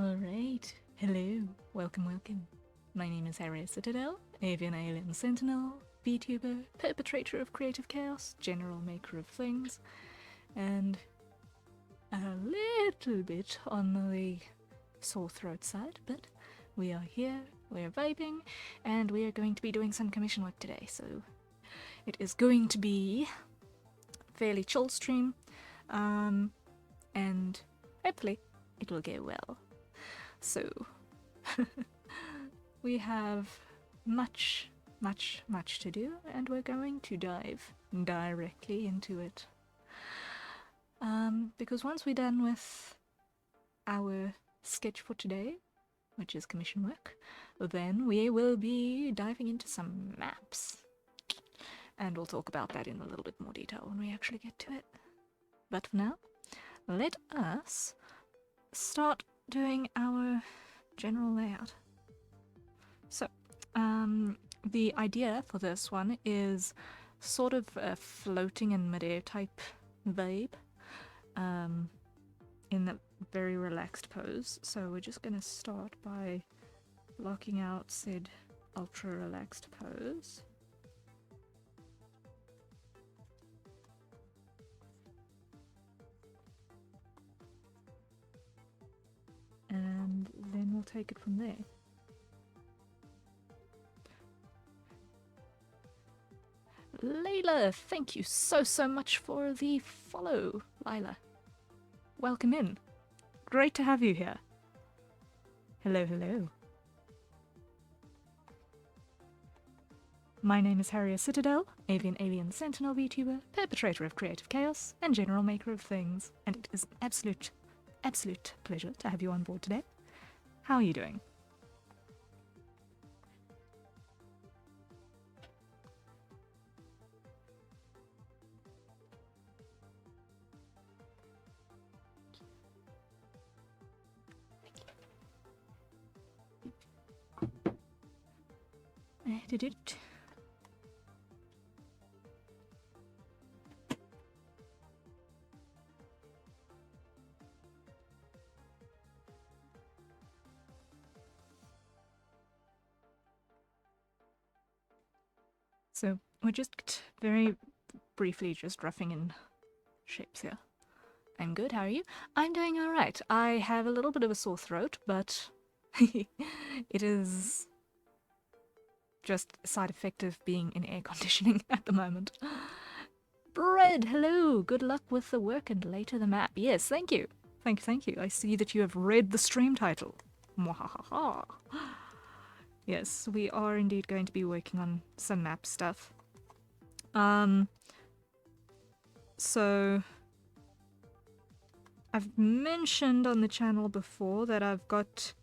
Alright, hello, welcome. My name is Harry Citadel, avian alien sentinel, VTuber, perpetrator of creative chaos, general maker of things, and a little bit on the sore throat side, but we are here, we are vibing, and we are going to be doing some commission work today, so it is going to be a fairly chill stream, and hopefully it will go well. So, we have much to do, and we're going to dive directly into it. Because once we're done with our sketch for today, which is commission work, then we will be diving into some maps. And we'll talk about that in a little bit more detail when we actually get to it. But for now, let us start doing our general layout. So, the idea for this one is sort of a floating in midair type vibe, in a very relaxed pose. So we're just going to start by blocking out said ultra relaxed pose. And then we'll take it from there. Layla, thank you so much for the follow, Lila. Welcome in. Great to have you here. Hello. My name is Harrier Citadel, avian alien sentinel VTuber, perpetrator of creative chaos, and general maker of things, and it is an absolute pleasure to have you on board today. How are you doing? Did it? So we're just very briefly just roughing in shapes here. I'm good, how are you? I'm doing alright. I have a little bit of a sore throat, but it is just a side effect of being in air conditioning at the moment. Bread, hello! Good luck with the work and later the map. Yes, thank you. Thank you. I see that you have read the stream title. Mwahaha. Yes, we are indeed going to be working on some map stuff. So I've mentioned on the channel before that I've got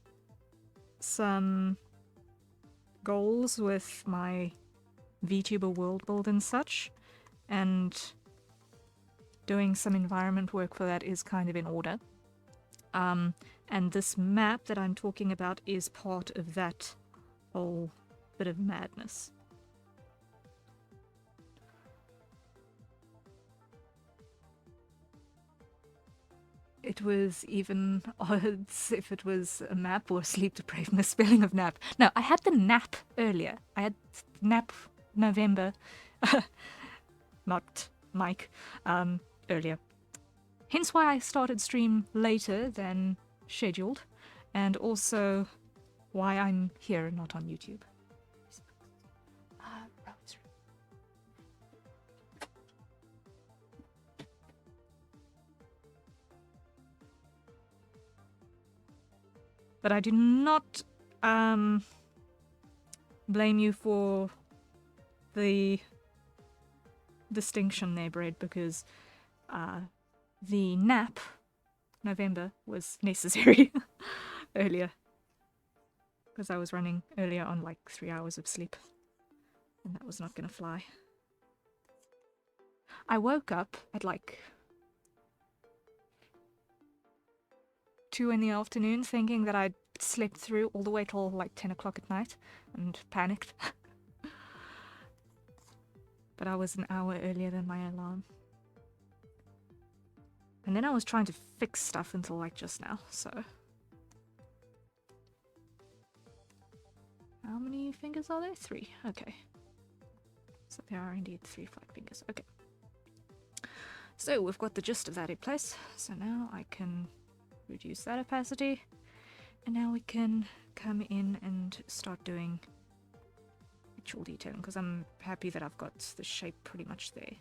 some goals with my VTuber world build and such, and doing some environment work for that is kind of in order. And this map that I'm talking about is part of that whole bit of madness. It was even odds if it was a map or a sleep-deprived misspelling of nap. No, I had the nap earlier. I had nap November, not Mike, earlier. Hence why I started stream later than scheduled, and also why I'm here, not on YouTube. But I do not blame you for the distinction there, Bread, because the nap November was necessary earlier, because I was running earlier on like 3 hours of sleep, and that was not gonna fly. I woke up at like 2 in the afternoon thinking that I'd slept through all the way till like 10 o'clock at night and panicked. But I was an hour earlier than my alarm. And then I was trying to fix stuff until like just now, so How many fingers are there? 3. Okay. So there are indeed 3 flat fingers. Okay. So we've got the gist of that in place. So now I can reduce that opacity. And now we can come in and start doing actual detailing, because I'm happy that I've got the shape pretty much there.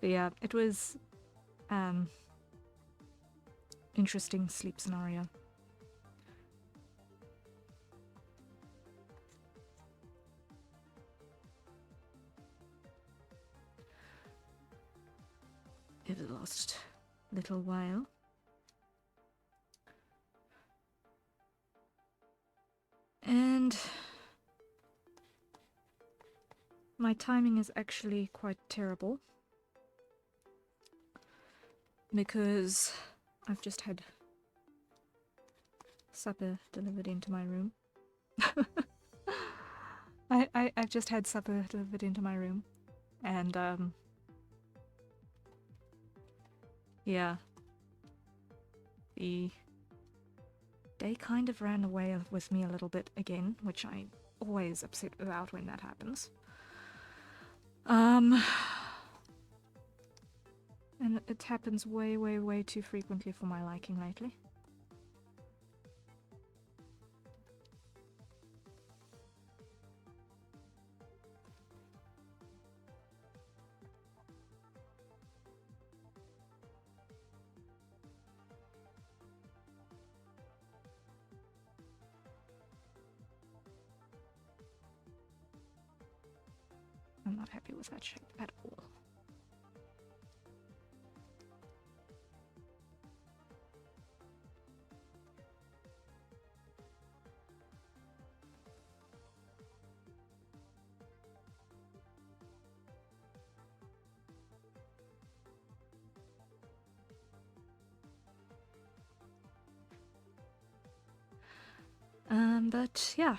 But yeah, it was interesting sleep scenario. Over the last little while. And my timing is actually quite terrible, because I've just had supper delivered into my room. I've just had supper delivered into my room, and yeah, the day kind of ran away with me a little bit again, which I'm always upset about when that happens. And it happens way, way, way too frequently for my liking lately. I'm not happy with that shape at all. But yeah.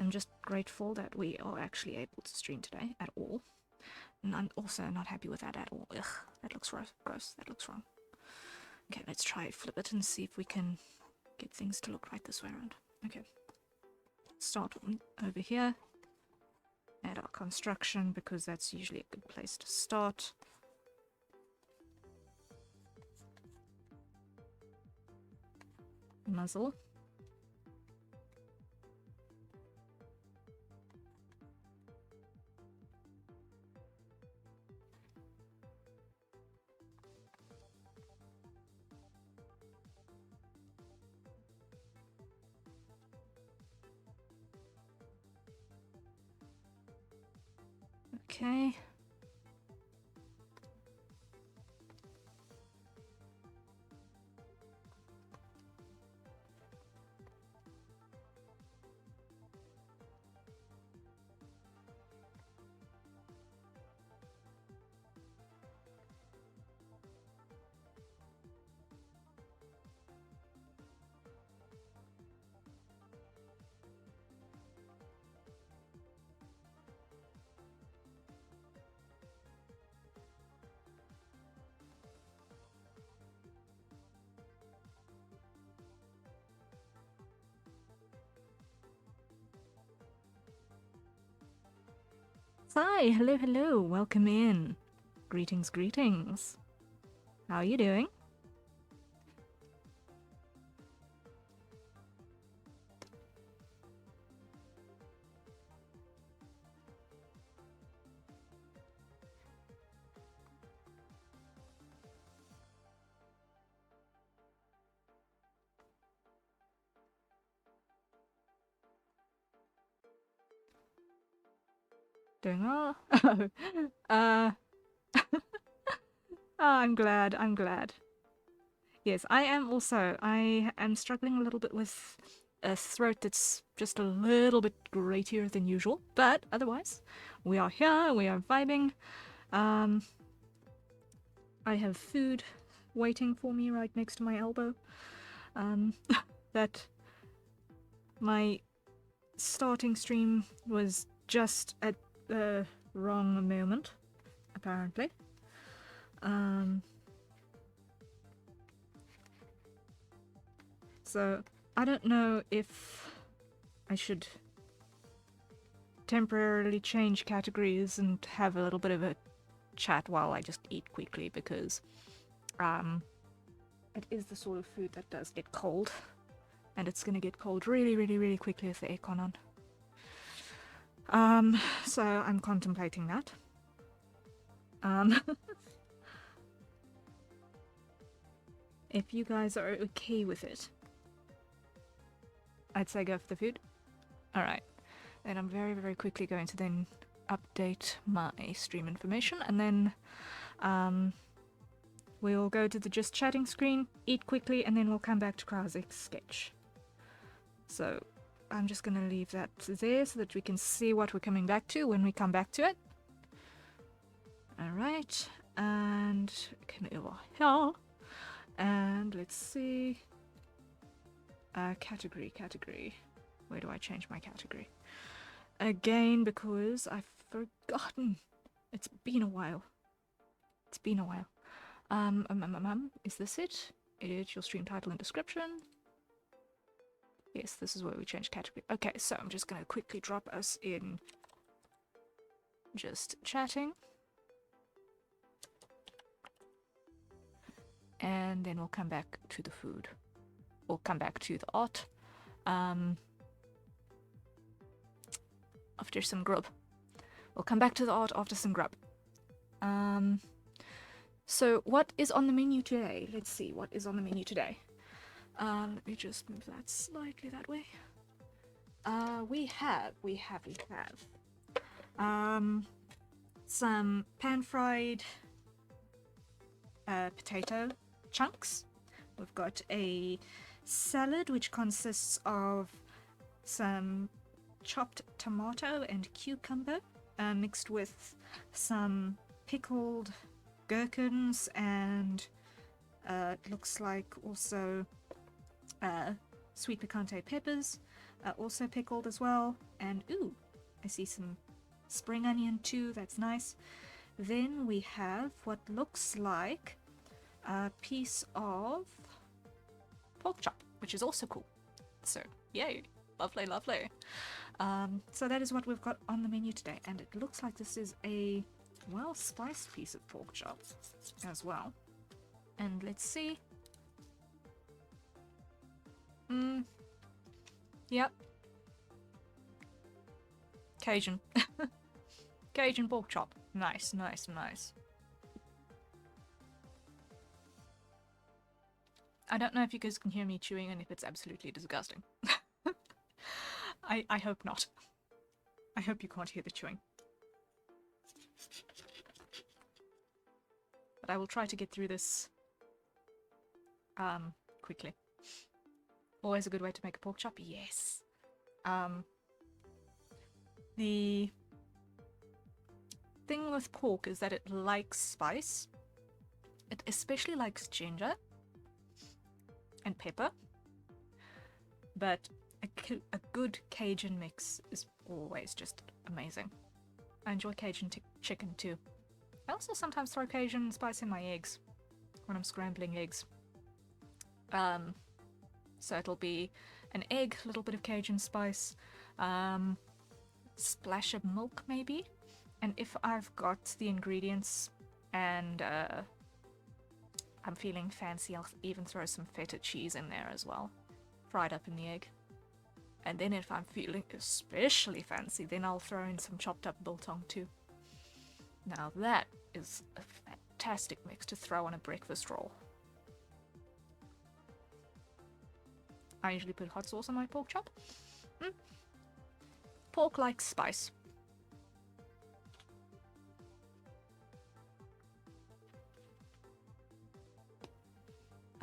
I'm just grateful that we are actually able to stream today at all. And I'm also not happy with that at all. Ugh, that looks gross. That looks wrong. Okay, let's try flip it and see if we can get things to look right this way around. Okay. Start over here. Add our construction, because that's usually a good place to start. Muzzle. Okay. Hi, hello, hello, welcome in. Greetings, greetings. How are you doing? Doing well. uh, I'm glad. I'm glad. Yes, I am also. I am struggling a little bit with a throat that's just a little bit gratier than usual, but otherwise, we are here. We are vibing. Um, I have food waiting for me right next to my elbow. That my starting stream was just at the wrong moment, apparently. So I don't know if I should temporarily change categories and have a little bit of a chat while I just eat quickly, because it is the sort of food that does get cold, and it's gonna get cold really, really, really quickly with the aircon on. So I'm contemplating that. If you guys are okay with it, I'd say go for the food. Alright. Then I'm very, very quickly going to then update my stream information, and then we'll go to the just chatting screen, eat quickly, and then we'll come back to Krausek's sketch. So I'm just going to leave that there so that we can see what we're coming back to when we come back to it. Alright, and come over here, and let's see. Category. Where do I change my category? Again, because I've forgotten. It's been a while. Is this it? Edit your stream title and description. Yes, this is where we change category. Okay, so I'm just gonna quickly drop us in just chatting. And then we'll come back to the food. We'll come back to the art. After some grub. We'll come back to the art after some grub. So what is on the menu today? Let's see what is on the menu today. Let me just move that slightly that way. We have some pan-fried potato chunks. We've got a salad which consists of some chopped tomato and cucumber mixed with some pickled gherkins and it looks like also sweet picante peppers, also pickled as well. And ooh, I see some spring onion too, that's nice. Then we have what looks like a piece of pork chop, which is also cool. So, yay. Lovely, lovely. So that is what we've got on the menu today, and it looks like this is a well-spiced piece of pork chop as well. And let's see. Yep. Cajun. Cajun pork chop. Nice, nice, nice. I don't know if you guys can hear me chewing and if it's absolutely disgusting. I hope not. I hope you can't hear the chewing. But I will try to get through this quickly. Always a good way to make a pork chop, yes. The thing with pork is that it likes spice. It especially likes ginger and pepper. But a good Cajun mix is always just amazing. I enjoy Cajun chicken too. I also sometimes throw Cajun spice in my eggs when I'm scrambling eggs. So it'll be an egg, a little bit of Cajun spice, splash of milk maybe, and if I've got the ingredients and I'm feeling fancy, I'll even throw some feta cheese in there as well, fried up in the egg. And then if I'm feeling especially fancy, then I'll throw in some chopped up biltong too. Now that is a fantastic mix to throw on a breakfast roll. I usually put hot sauce on my pork chop. Pork likes spice.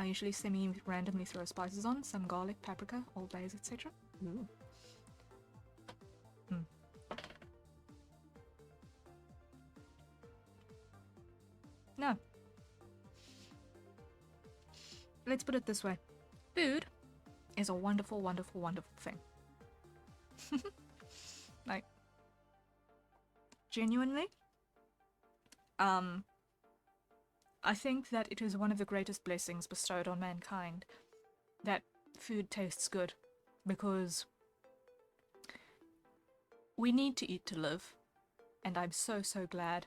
I usually semi-randomly throw spices on, some garlic, paprika, old bays, etc. Ooh. Mm. No. Let's put it this way. Food is a wonderful, wonderful, wonderful thing. Like, genuinely, I think that it is one of the greatest blessings bestowed on mankind that food tastes good, because we need to eat to live, and I'm so, so glad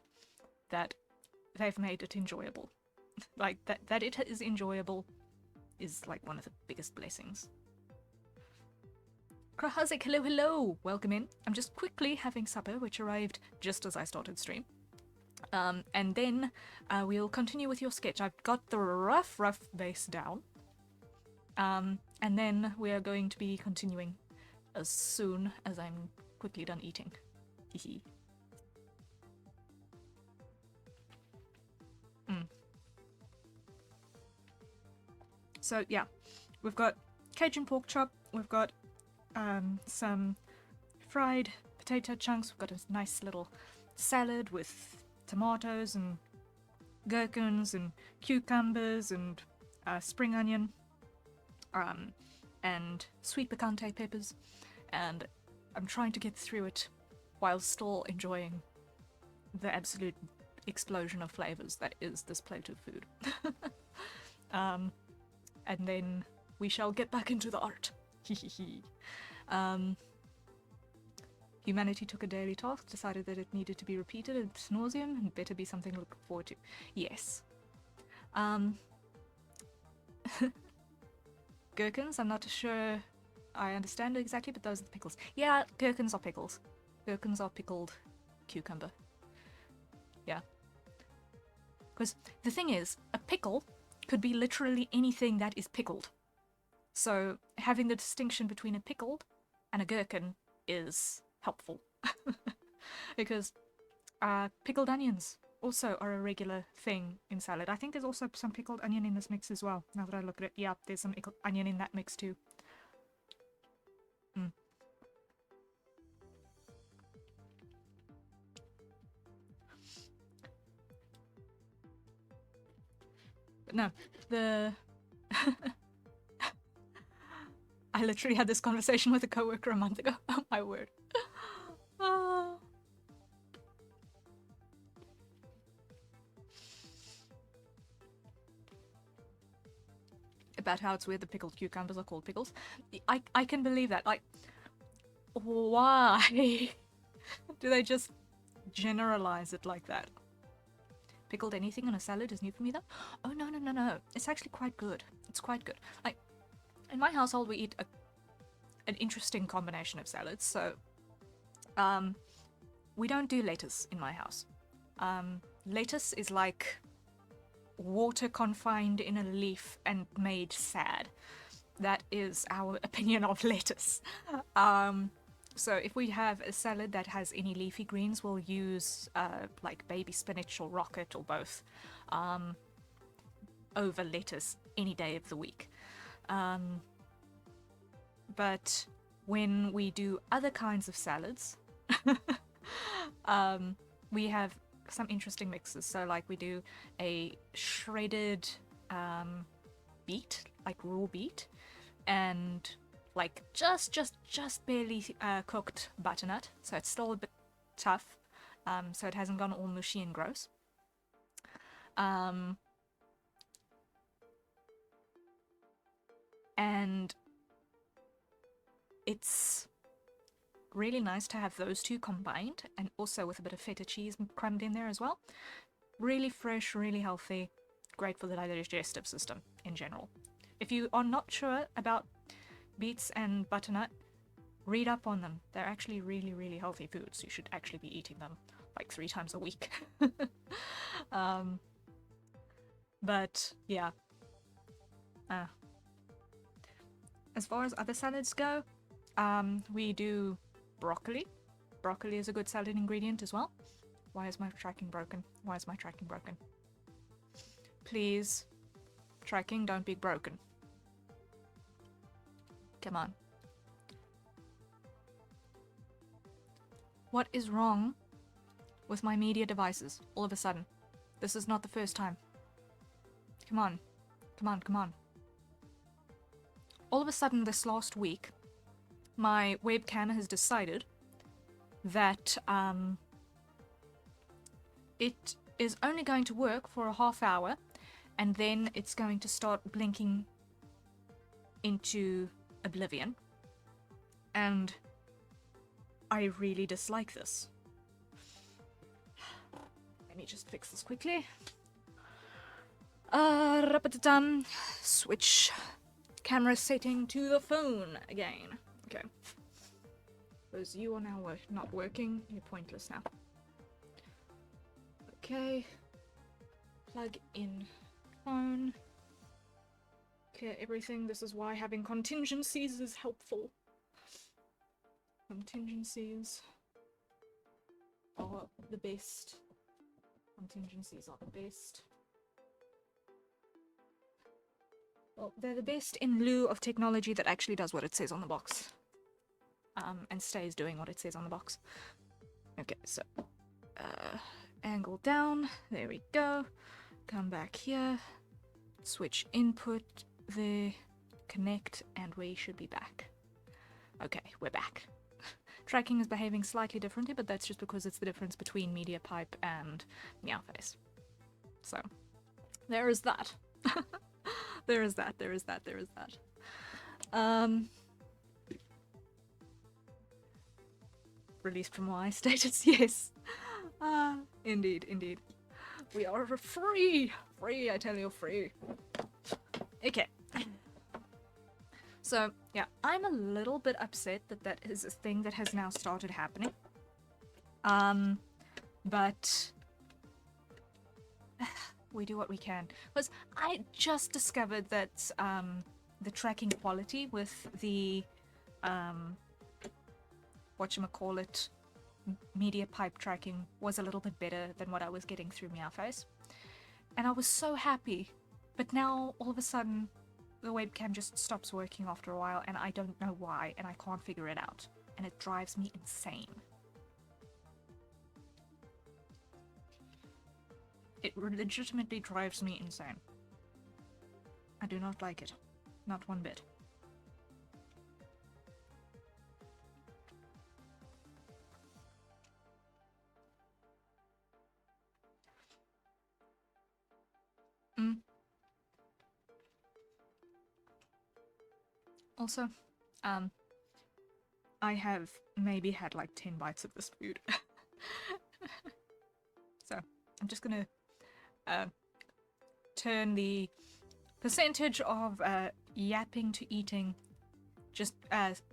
that they've made it enjoyable. Like, that it is enjoyable is like one of the biggest blessings. Krahazik, hello, hello! Welcome in. I'm just quickly having supper, which arrived just as I started stream. And then we'll continue with your sketch. I've got the rough base down. And then we are going to be continuing as soon as I'm quickly done eating. Hehe. So yeah, we've got Cajun pork chop, we've got some fried potato chunks, we've got a nice little salad with tomatoes and gherkins and cucumbers and spring onion and sweet picante peppers, and I'm trying to get through it while still enjoying the absolute explosion of flavors that is this plate of food. And then we shall get back into the art. Humanity took a daily task, decided that it needed to be repeated ad nauseum, and better be something to look forward to. Yes. Gherkins, I'm not sure I understand exactly, but those are the pickles. Yeah, gherkins are pickles. Gherkins are pickled cucumber. Yeah. Because the thing is, a pickle could be literally anything that is pickled. So having the distinction between a pickled and a gherkin is helpful. Because pickled onions also are a regular thing in salad. I think there's also some pickled onion in this mix as well, now that I look at it. Yeah, there's some onion in that mix too. But no, I literally had this conversation with a coworker a month ago. Oh my word. About how it's weird the pickled cucumbers are called pickles. I can believe that. Like, why do they just generalize it like that? Pickled anything on a salad is new for me though. Oh no. It's actually quite good. It's quite good. Like, in my household we eat an interesting combination of salads. So, we don't do lettuce in my house. Lettuce is like water confined in a leaf and made sad. That is our opinion of lettuce. So if we have a salad that has any leafy greens, we'll use like baby spinach or rocket or both over lettuce any day of the week. But when we do other kinds of salads, we have some interesting mixes. So like we do a shredded beet, like raw beet, and like just barely cooked butternut, so it's still a bit tough, so it hasn't gone all mushy and gross. And it's really nice to have those two combined, and also with a bit of feta cheese crumbed in there as well. Really fresh, really healthy, great for the digestive system in general. If you are not sure about beets and butternut, read up on them. They're actually really, really healthy foods. You should actually be eating them like 3 times a week. But yeah. As far as other salads go, we do broccoli. Broccoli is a good salad ingredient as well. Why is my tracking broken? Why is my tracking broken? Please Tracking, don't be broken. Come on. What is wrong with my media devices all of a sudden? This is not the first time. Come on. Come on, come on. All of a sudden this last week, my webcam has decided that it is only going to work for a half hour, and then it's going to start blinking into oblivion. And I really dislike this. Let me just fix this quickly. Switch camera setting to the phone again. Okay. Because you are now not working. You're pointless now. Okay. Plug in phone. Clear everything. This is why having contingencies is helpful. Contingencies are the best. Contingencies are the best. Well, they're the best in lieu of technology that actually does what it says on the box. And stays doing what it says on the box. Okay, so angle down. There we go. Come back here. Switch input there. Connect, and we should be back. Okay, we're back. Tracking is behaving slightly differently, but that's just because it's the difference between MediaPipe and Meowface. So, there is that. There is that. Released from Y status, yes. Indeed, indeed. We are free! Free, I tell you, free. Okay. So, yeah, I'm a little bit upset that that is a thing that has now started happening. But we do what we can. Because I just discovered that the tracking quality with the whatchamacallit MediaPipe tracking was a little bit better than what I was getting through Meowface. And I was so happy. But now, all of a sudden, the webcam just stops working after a while, and I don't know why, and I can't figure it out. And it drives me insane. It legitimately drives me insane. I do not like it. Not one bit. Also, I have maybe had like 10 bites of this food. So, I'm just gonna turn the percentage of yapping to eating, just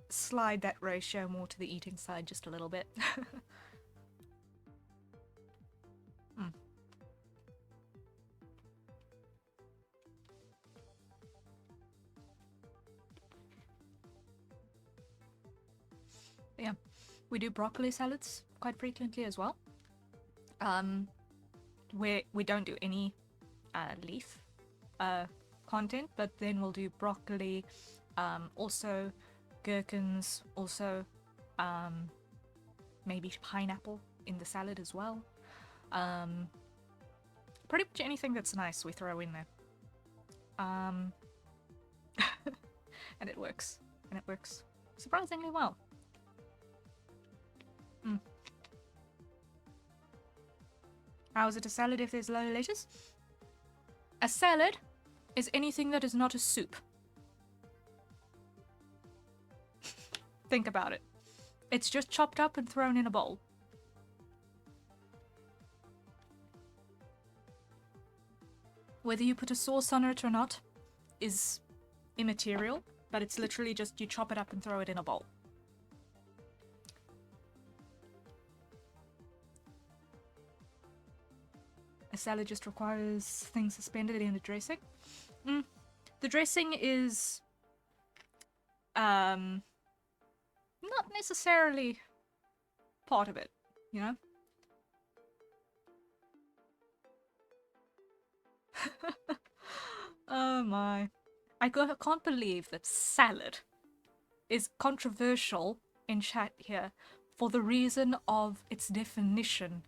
slide that ratio more to the eating side just a little bit. Yeah, we do broccoli salads quite frequently as well. Where we don't do any leaf content, but then we'll do broccoli, also gherkins, also maybe pineapple in the salad as well. Pretty much anything that's nice we throw in there. And it works. And it works surprisingly well. How is it a salad if there's a lot of lettuce? A salad is anything that is not a soup. Think about it. It's just chopped up and thrown in a bowl. Whether you put a sauce on it or not is immaterial, but it's literally just you chop it up and throw it in a bowl. A salad just requires things suspended in the dressing. The dressing is not necessarily part of it, you know? Oh my. Can't believe that salad is controversial in chat here for the reason of its definition.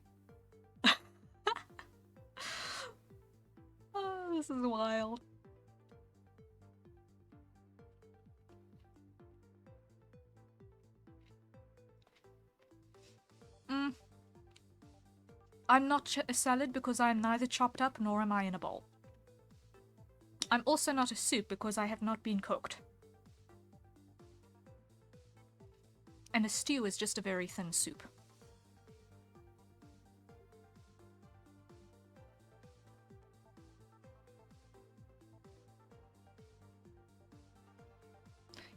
Oh, this is wild. I'm not a salad because I am neither chopped up nor am I in a bowl. I'm also not a soup because I have not been cooked. And a stew is just a very thin soup.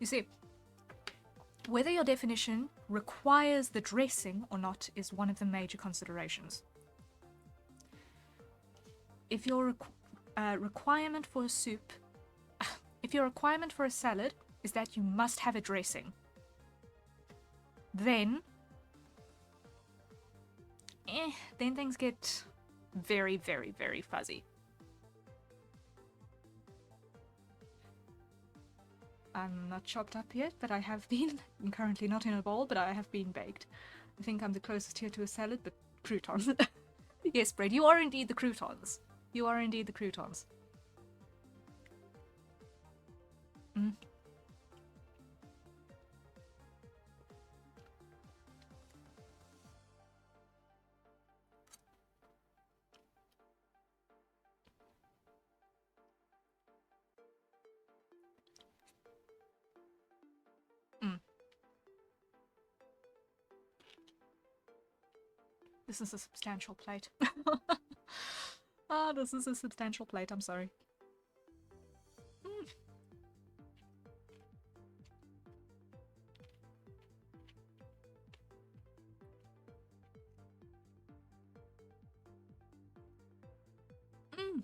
You see, whether your definition requires the dressing or not is one of the major considerations. If your requirement for a soup, if your requirement for a salad is that you must have a dressing, then things get very, very, very fuzzy. I'm not chopped up yet, but I have been. I'm currently not in a bowl, but I have been baked. I think I'm the closest here to a salad, but croutons. Yes, bread. You are indeed the croutons. You are indeed the croutons. Mm. Mm. This is a substantial plate. Ah, this is a substantial plate, I'm sorry. Mm. Mm.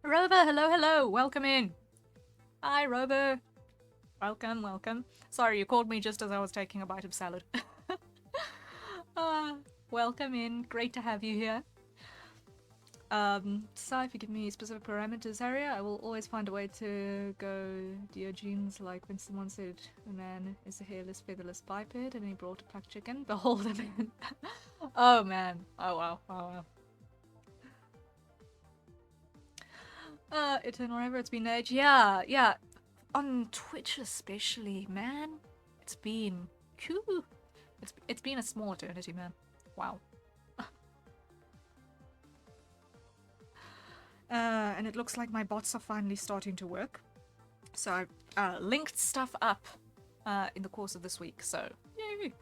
Rover, hello, hello, welcome in. Hi, Rover. Welcome, welcome. Sorry, you called me just as I was taking a bite of salad. Welcome in, great to have you here. So if you give me specific parameters, Harrier, I will always find a way to go Diogenes, like when someone said a man is a hairless, featherless biped, and he brought a plucked chicken. Behold a man. Oh man. Oh wow. Oh wow. Eternal River, it's been age. Yeah, yeah. On Twitch especially, man. It's been it's been a small eternity, man. Wow. And it looks like my bots are finally starting to work. So I linked stuff up in the course of this week, so yay!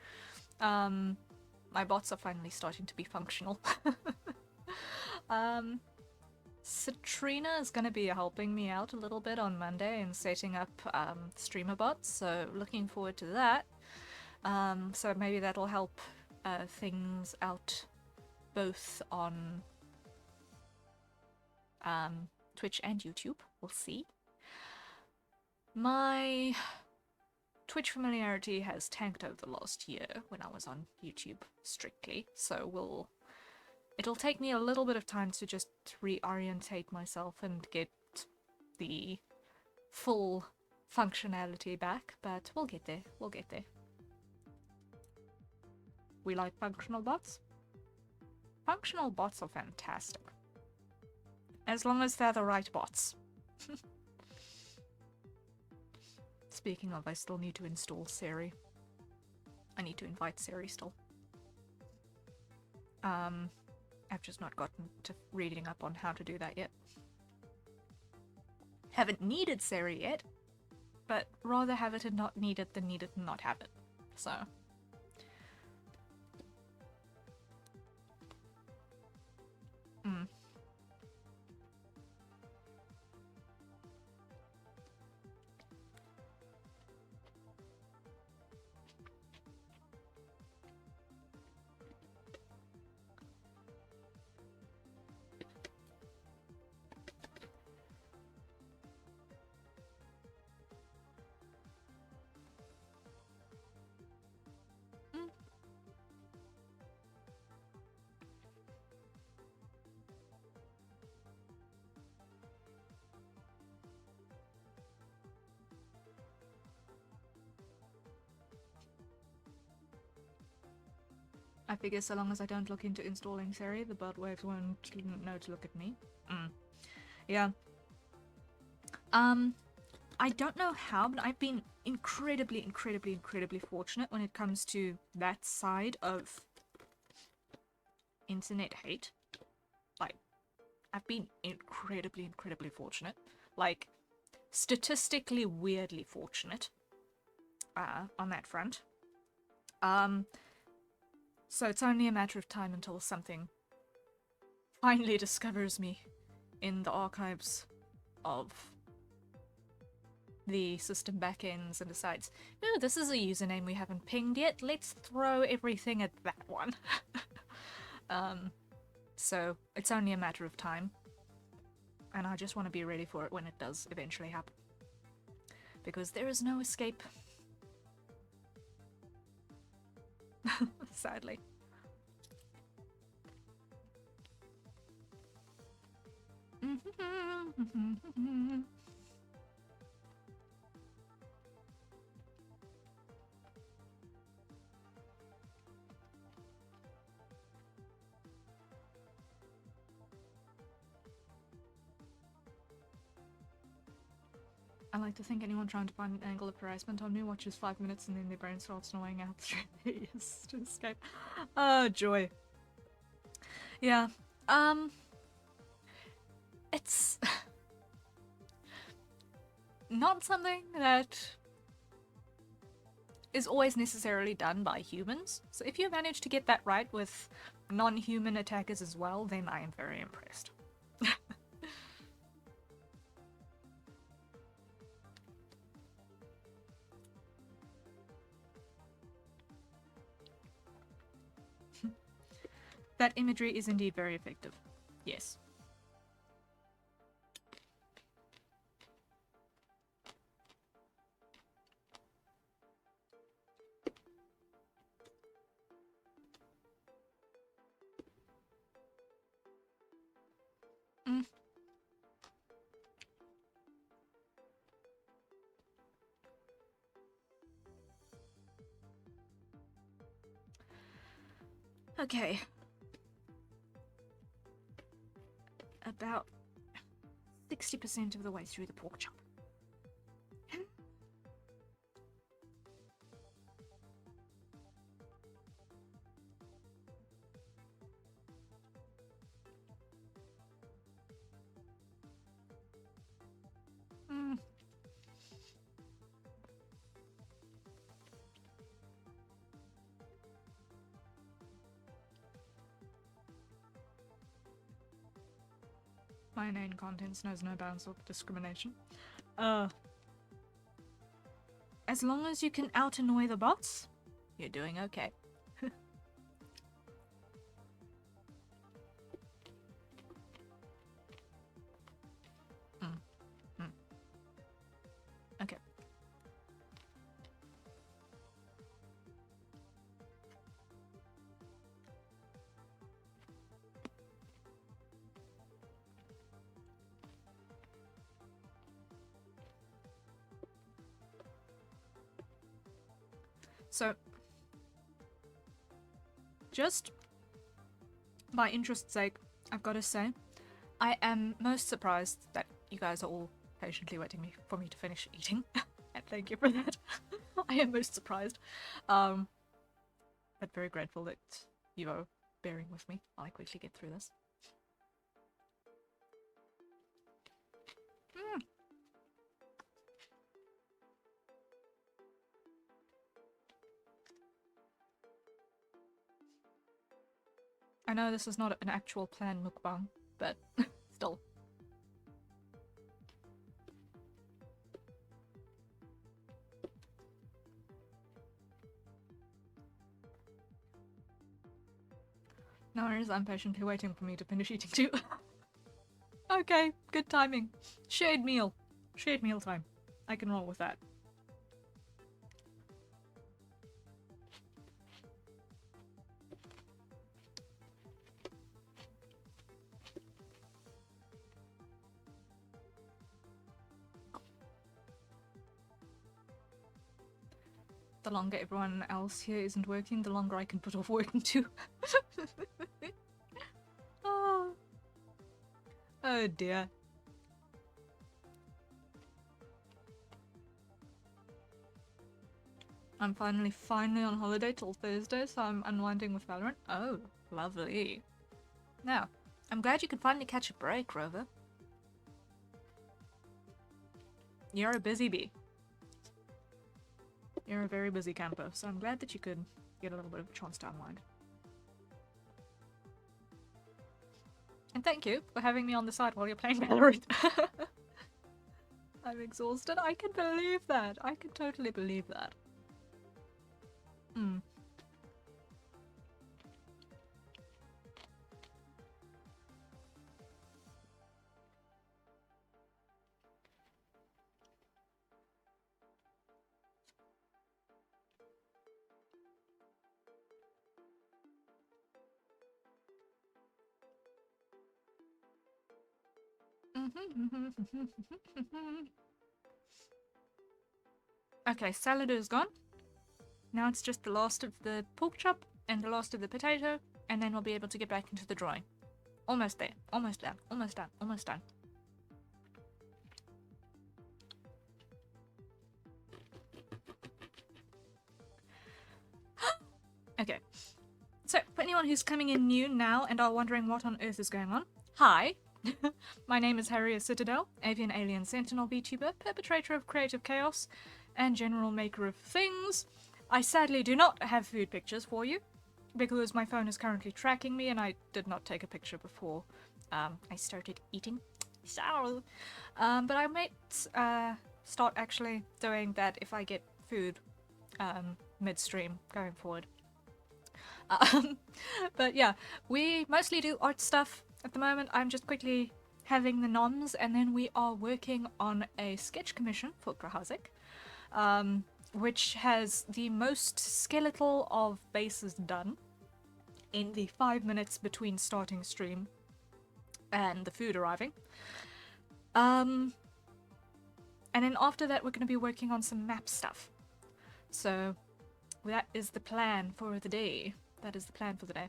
My bots are finally starting to be functional. Citrina is going to be helping me out a little bit on Monday in setting up streamer bots, so looking forward to that. So maybe that'll help things out both on Twitch and YouTube. We'll see. My Twitch familiarity has tanked over the last year when I was on YouTube strictly, so it'll take me a little bit of time to just reorientate myself and get the full functionality back, but we'll get there. We'll get there. We like functional bots? Functional bots are fantastic. As long as they're the right bots. Speaking of, I still need to install Siri. I need to invite Siri still. I've just not gotten to reading up on how to do that yet. Haven't needed Siri yet, but rather have it and not need it than need it and not have it. So... I figure so long as I don't look into installing Siri, the bird waves won't know to look at me. Yeah. I don't know how, but I've been incredibly fortunate when it comes to that side of internet hate. Like, I've been incredibly fortunate. Like, statistically weirdly fortunate on that front. So it's only a matter of time until something finally discovers me in the archives of the system backends and decides, no, this is a username we haven't pinged yet, let's throw everything at that one. So it's only a matter of time, and I just want to be ready for it when it does eventually happen, because there is no escape. Sadly. I like to think anyone trying to find an angle of harassment on me watches 5 minutes and then their brain starts gnawing out through their ears to escape. Oh, joy. Yeah. It's not something that is always necessarily done by humans. So if you manage to get that right with non-human attackers as well, then I am very impressed. That imagery is indeed very effective. Yes. Okay. About 60% of the way through the pork chop. My inane contents knows no bounds of discrimination. As long as you can out-annoy the bots, you're doing okay. Okay. So, just by interest's sake, I've got to say, I am most surprised that you guys are all patiently waiting for me to finish eating. And thank you for that. I am most surprised. But very grateful that you are bearing with me while I quickly get through this. I know this is not an actual planned mukbang, but still. No worries, I'm patiently waiting for me to finish eating too. Okay, good timing. Shared meal. Shared meal time. I can roll with that. The the longer everyone else here isn't working, the longer I can put off working too. Oh. Oh dear. I'm finally on holiday till Thursday, so I'm unwinding with Valorant. Oh, lovely. Now, I'm glad you could finally catch a break, Rover. You're a busy bee. You're a very busy camper, so I'm glad that you could get a little bit of a chance to unwind. And thank you for having me on the side while you're playing Valorant. I'm exhausted. I can believe that. I can totally believe that. Mm. Okay, salad is gone. Now it's just the last of the pork chop and the last of the potato, and then we'll be able to get back into the drawing. Almost there. Almost done. Almost done. Almost done. Okay. So, for anyone who's coming in new now and are wondering what on earth is going on, hi. My name is Harriet Citadel, avian alien sentinel VTuber, perpetrator of creative chaos, and general maker of things. I sadly do not have food pictures for you, because my phone is currently tracking me and I did not take a picture before I started eating. So, but I might start actually doing that if I get food midstream going forward. But yeah, we mostly do art stuff at the moment. I'm just quickly having the noms, and then we are working on a sketch commission for Krahazik, which has the most skeletal of bases done in the 5 minutes between starting stream and the food arriving. And then after that, we're going to be working on some map stuff. So that is the plan for the day. That is the plan for the day.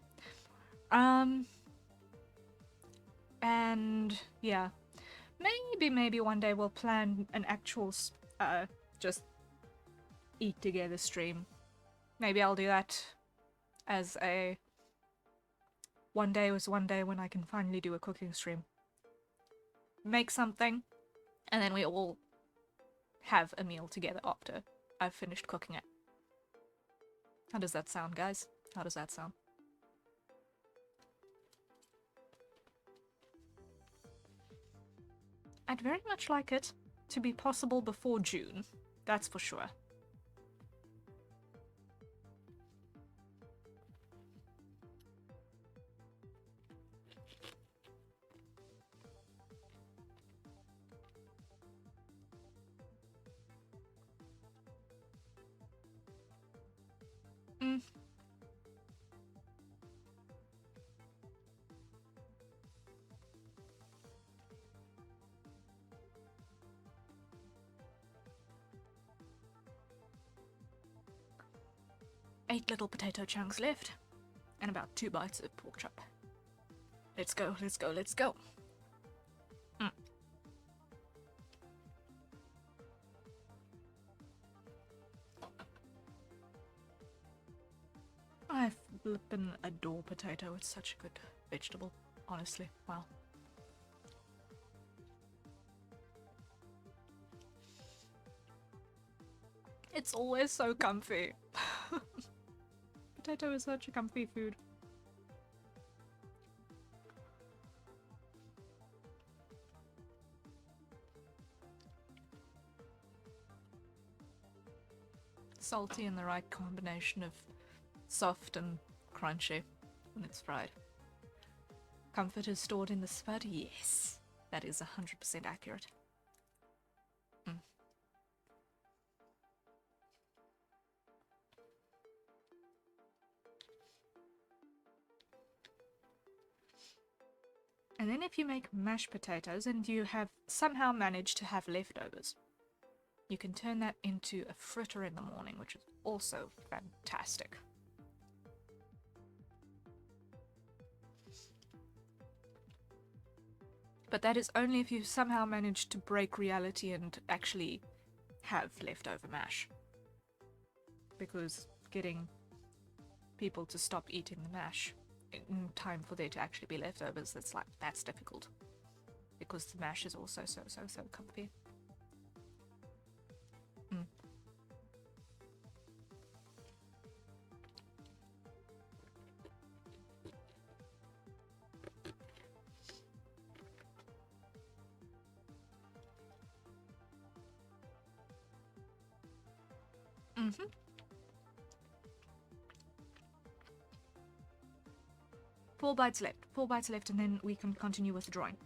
And yeah, maybe one day we'll plan an actual just eat together stream. Maybe I'll do that as a one day when I can finally do a cooking stream. Make something, and then we all have a meal together after I've finished cooking it. How does that sound, guys? How does that sound? I'd very much like it to be possible before June, that's for sure. Mm. Eight little potato chunks left, and about 2 bites of pork chop. Let's go, let's go, let's go. I flippin' adore potato. It's such a good vegetable, honestly. Wow. It's always so comfy. Potato is such a comfy food. Salty and the right combination of soft and crunchy when it's fried. Comfort is stored in the spud? Yes. That is 100% accurate. And then if you make mashed potatoes and you have somehow managed to have leftovers, you can turn that into a fritter in the morning, which is also fantastic. But that is only if you somehow manage to break reality and actually have leftover mash. Because getting people to stop eating the mash in time for there to actually be leftovers, that's difficult. Because the mash is also so comfy. Mm-hmm. 4 bites left. 4 bites left, and then we can continue with the drawing.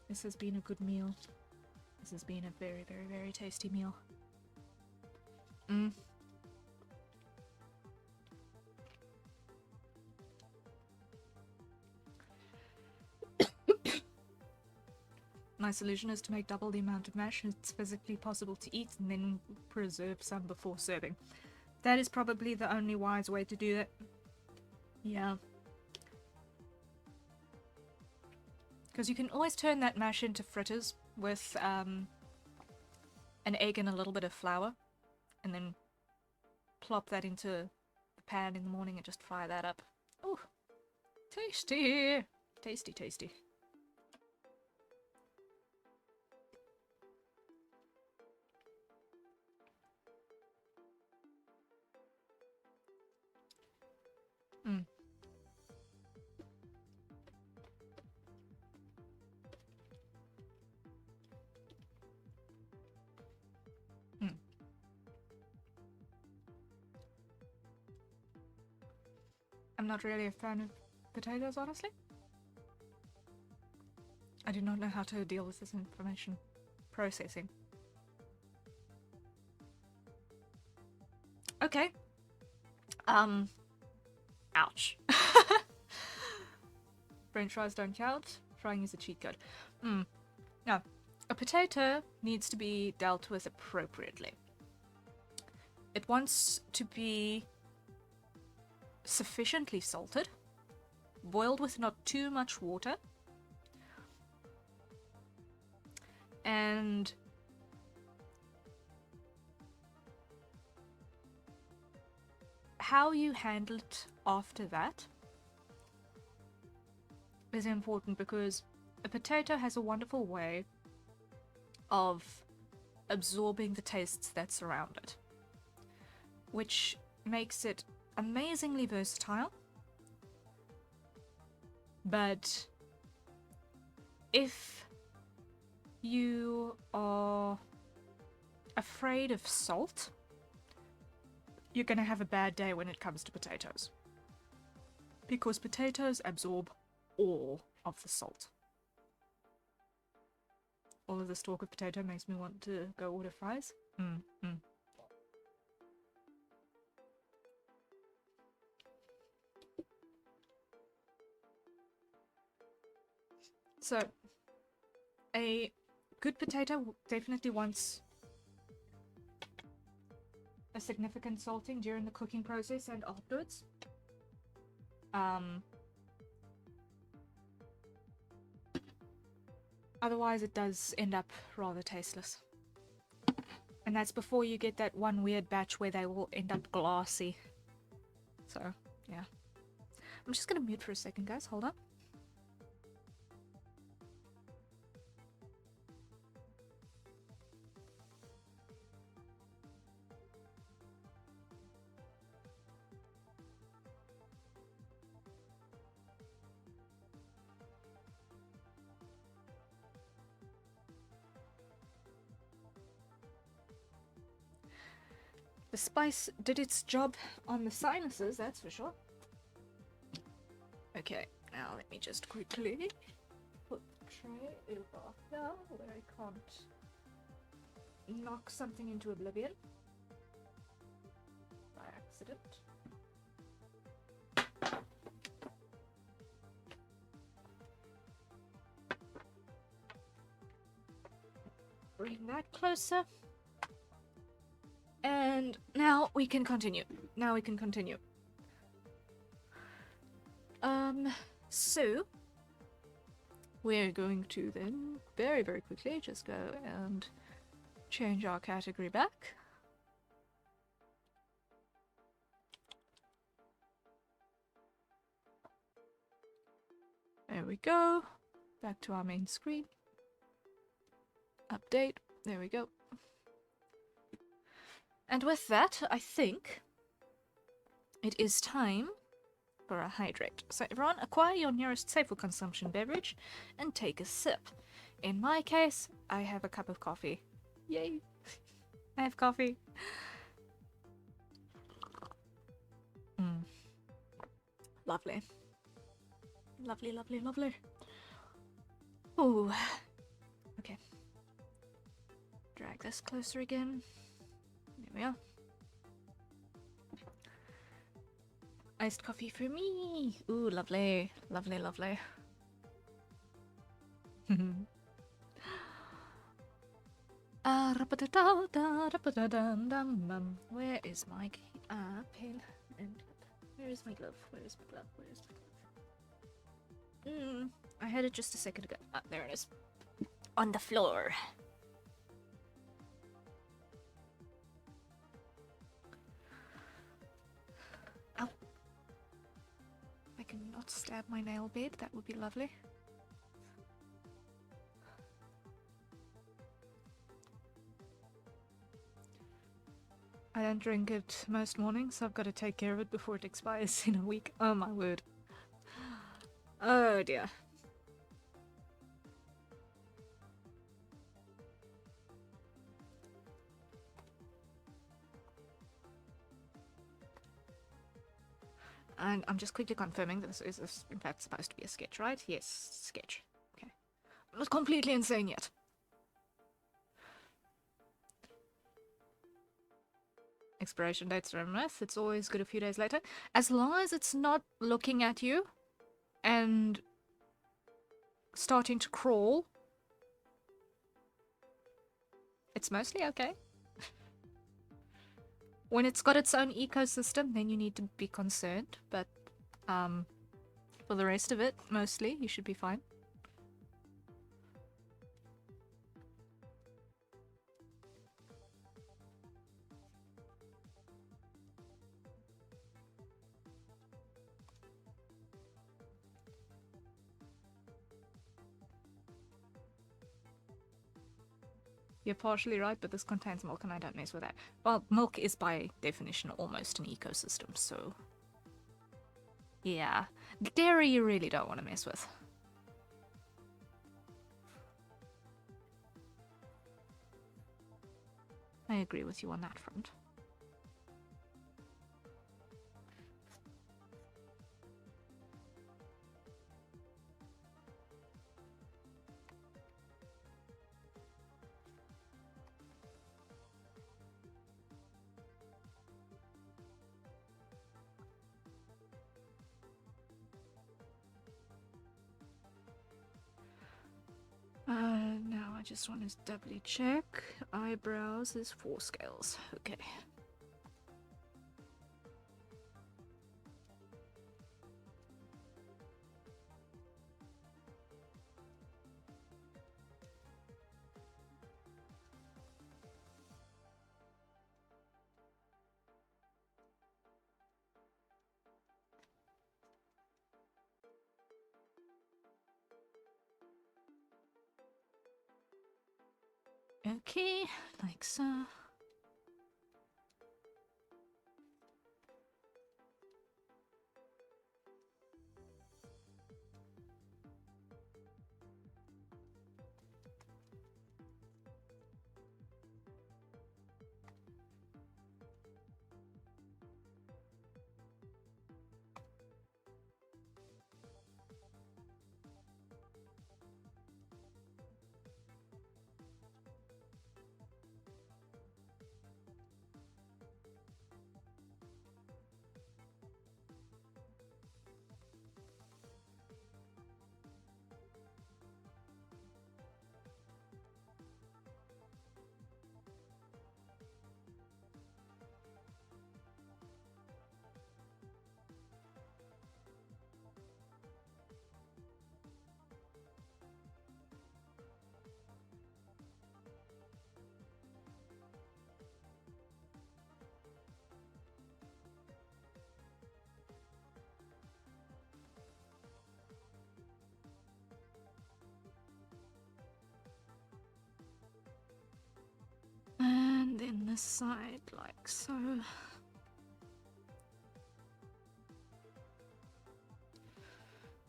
This has been a good meal. This has been a very, very, very tasty meal. My solution is to make double the amount of mash it's physically possible to eat and then preserve some before serving. That is probably the only wise way to do it. Yeah. Because you can always turn that mash into fritters with an egg and a little bit of flour, and then plop that into the pan in the morning and just fry that up. Oh, tasty! Tasty, tasty. I'm not really a fan of potatoes, honestly. I do not know how to deal with this information processing. Okay. Ouch. French fries don't count. Frying is a cheat code. Now, a potato needs to be dealt with appropriately. It wants to be sufficiently salted, boiled with not too much water, and how you handle it after that is important, because a potato has a wonderful way of absorbing the tastes that surround it, which makes it amazingly versatile. But if you are afraid of salt, you're gonna have a bad day when it comes to potatoes, because potatoes absorb all of the salt. All of this talk of potato makes me want to go order fries. So, a good potato definitely wants a significant salting during the cooking process and afterwards. Otherwise it does end up rather tasteless. And that's before you get that one weird batch where they will end up glassy. So, yeah. I'm just gonna mute for a second, guys. Hold on. The spice did its job on the sinuses, that's for sure. Okay, now let me just quickly put the tray over here where I can't knock something into oblivion by accident. bring that closer. And now we can continue. So we're going to then very, very quickly just go and change our category back. There we go. Back to our main screen. Update. There we go. And with that, I think it is time for a hydrate. So everyone, acquire your nearest safe for consumption beverage and take a sip. In my case, I have a cup of coffee. Yay! I have coffee. Lovely. Lovely, lovely, lovely. Ooh. Okay. Drag this closer again. There we are. Iced coffee for me. Ooh, lovely. Lovely, lovely. Where is my pen and where is my glove? Where is my glove? Where is my glove? I had it just a second ago. Ah, there it is. On the floor. Ow. I cannot stab my nail bed. That would be lovely. I don't drink it most mornings, so I've got to take care of it before it expires in a week. Oh my word. Oh dear. And I'm just quickly confirming that this is in fact supposed to be a sketch, right? Yes, sketch. Okay. I'm not completely insane yet. Expiration dates are a myth. It's always good a few days later. As long as it's not looking at you and starting to crawl, it's mostly okay. When it's got its own ecosystem, then you need to be concerned. But for the rest of it, mostly, you should be fine. You're partially right, but this contains milk and I don't mess with that. Well, milk is by definition almost an ecosystem, so... yeah. Dairy you really don't want to mess with. I agree with you on that front. Now I just want to doubly check. Eyebrows is 4 scales. Okay. Okay, like so. in this side like so.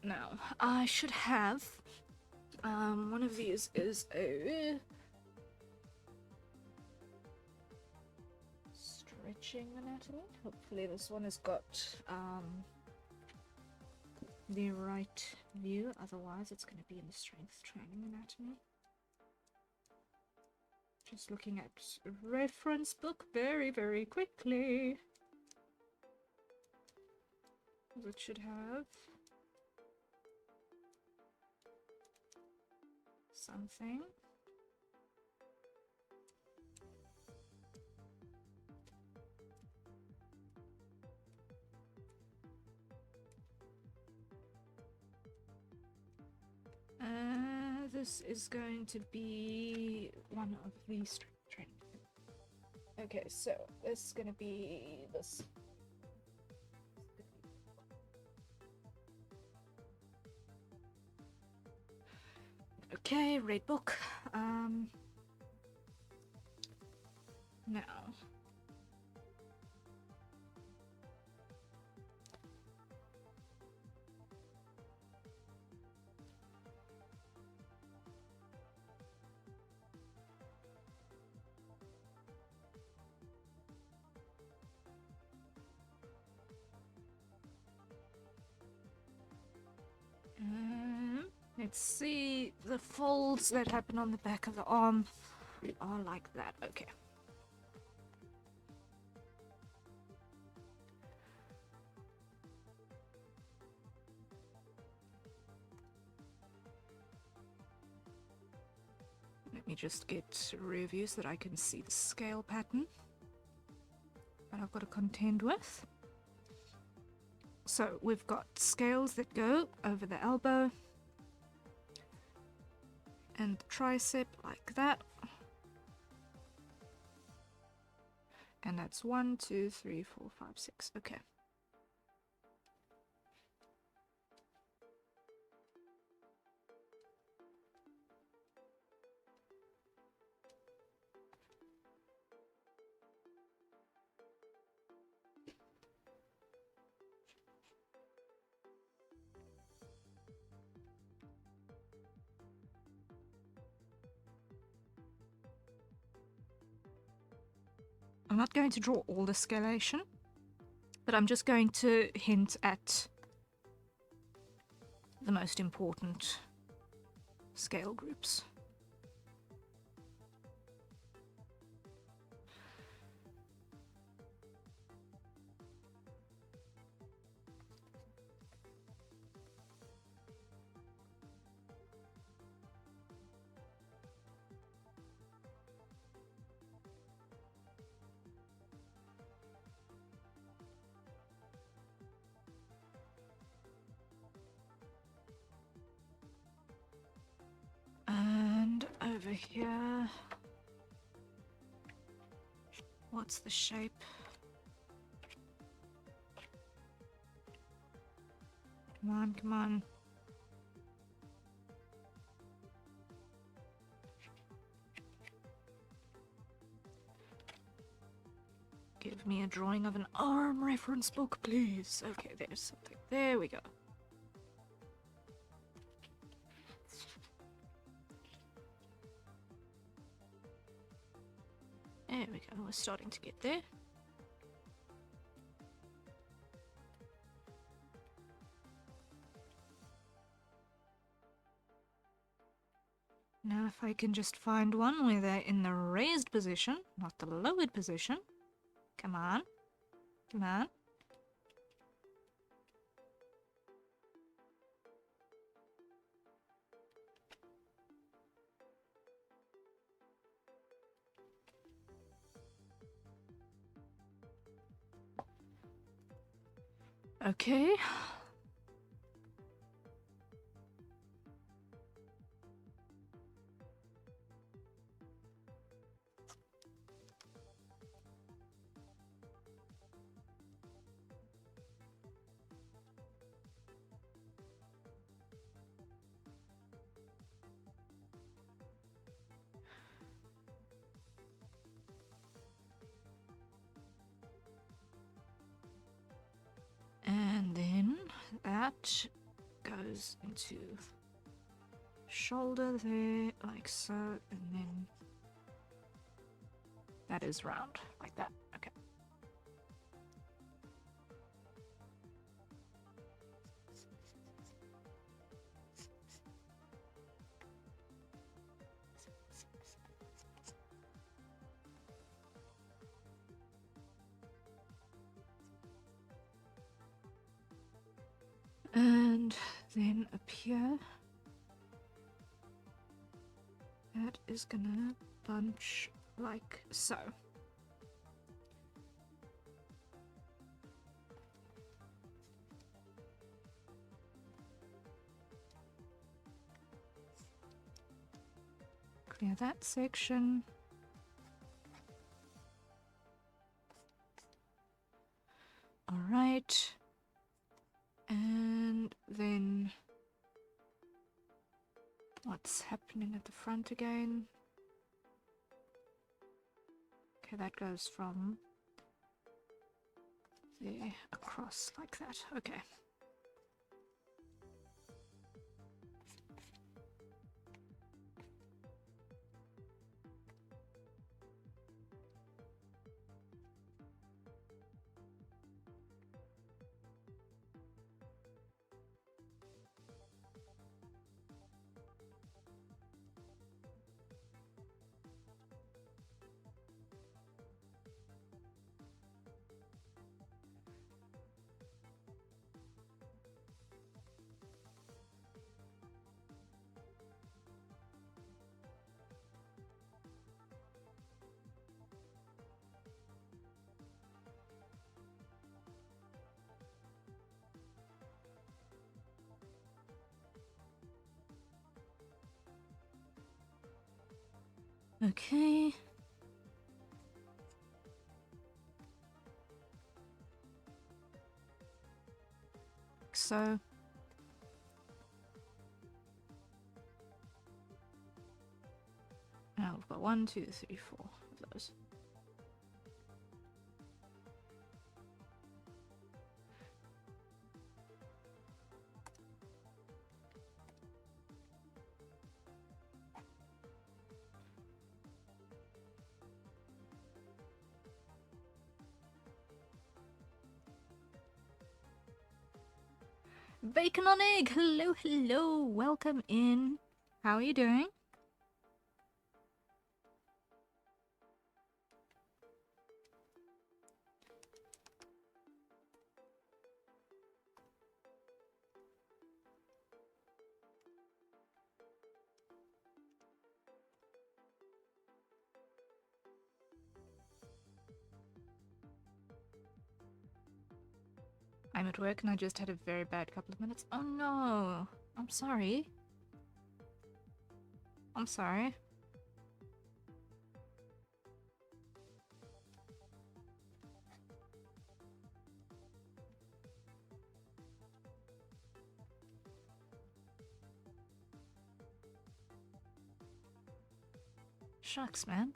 Now, I should have, one of these is a stretching anatomy. Hopefully this one has got, the right view, otherwise it's going to be in the strength training anatomy. Just looking at reference book very quickly. It should have something. This is going to be one of the strength training. Okay, so this is going to be this. Okay, read book. Now. Let's see, the folds that happen on the back of the arm are like that. Okay. Let me just get reviews so that I can see the scale pattern that I've got to contend with. So we've got scales that go over the elbow and the tricep like that. And that's 1, 2, 3, 4, 5, 6. Okay. I'm not going to draw all the scalation, but I'm just going to hint at the most important scale groups. And over here, what's the shape? Come on, come on. Give me a drawing of an arm reference book, please. Okay, there's something. There we go. There we go, we're starting to get there. Now if I can just find one where they're in the raised position, not the lowered position. Come on. Come on. Okay. that goes into shoulder there, like so, and then that is round, like that. Okay. And then up here, that is gonna bunch like so. Clear that section. All right. And then what's happening at the front again? Okay, that goes from there across like that. Okay. Okay. So. Now we've got 1, 2, 3, 4 of those. Bacon on egg! Hello, hello! Welcome in. How are you doing? I'm at work and I just had a very bad couple of minutes. Oh no! I'm sorry. I'm sorry. Shucks, man.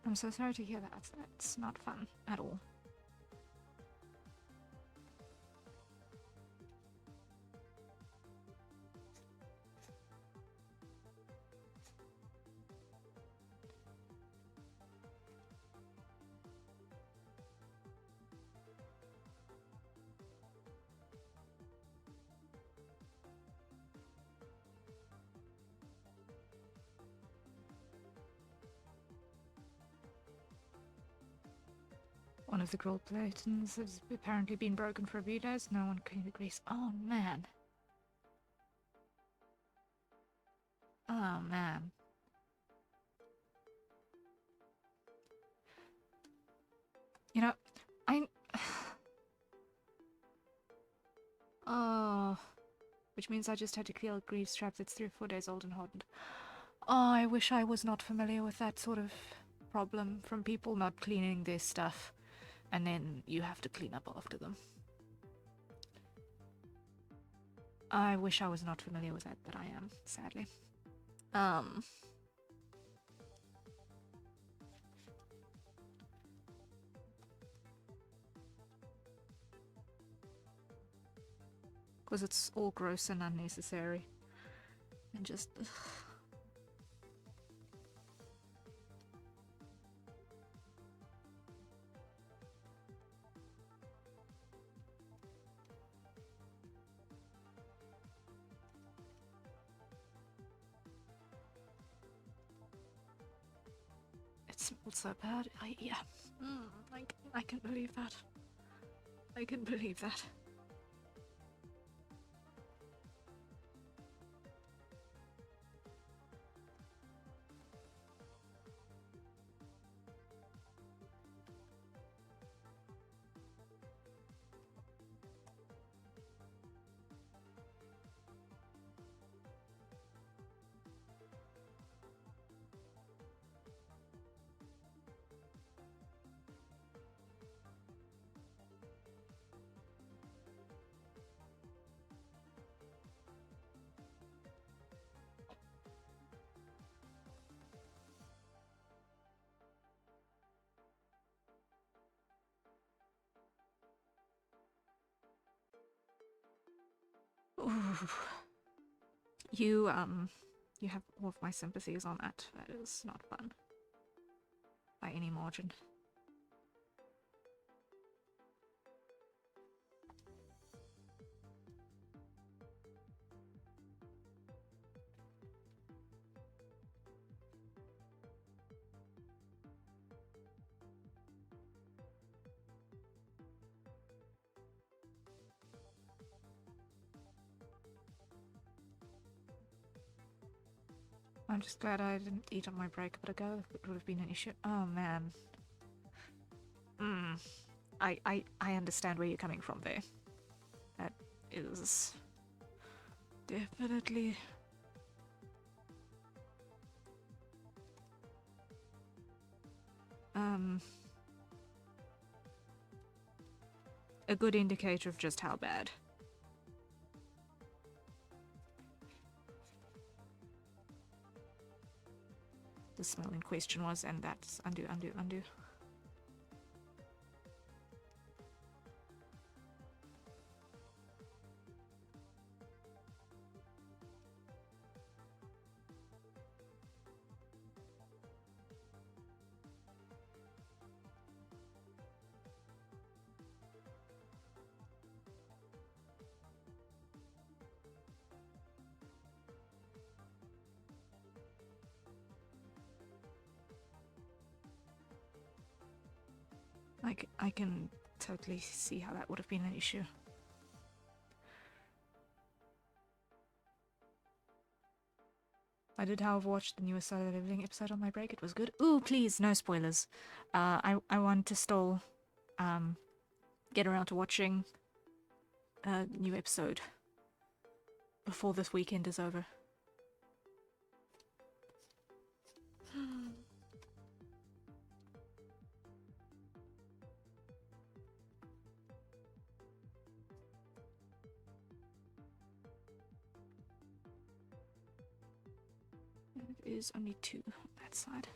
I'm so sorry to hear that. That's not fun at all. One of the grill platings has apparently been broken for a few days. No one cleaned the grease. Oh man. Oh man. You know, I... Oh... Which means I just had to clear a grease trap that's 3 or 4 days old and hardened. Oh, I wish I was not familiar with that sort of problem from people not cleaning their stuff, and then you have to clean up after them. I wish I was not familiar with that, but I am, sadly. Because it's all gross and unnecessary. And just... Ugh. It smells so bad. Yeah. I can believe that. I can believe that. Ooh. You have all of my sympathies on that. That is not fun. By any margin. I'm just glad I didn't eat on my break a bit ago. It would have been an issue. Oh man. I understand where you're coming from there. That is definitely a good indicator of just how bad. The smell in question was, and that's undo. I can totally see how that would have been an issue. I did, however, watch the newest Solo Leveling episode on my break. It was good. Ooh, please, no spoilers. I want to still get around to watching a new episode before this weekend is over. It is only 2 on that side.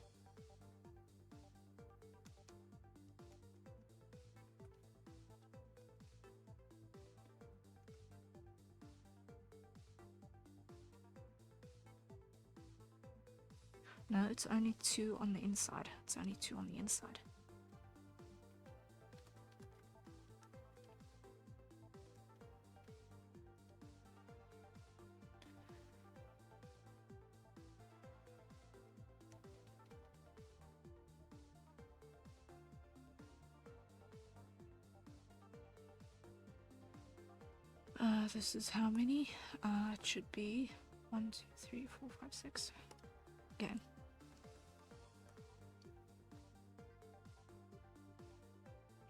No, it's only 2 on the inside. It's only 2 on the inside. This is how many? It should be 1, 2, 3, 4, 5, 6. Again.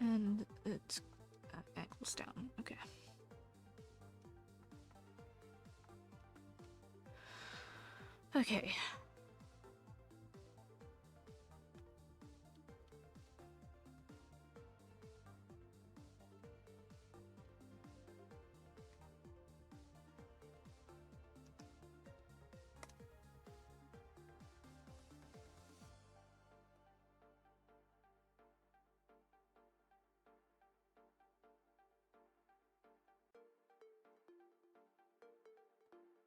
And it ankles down. Okay. Okay.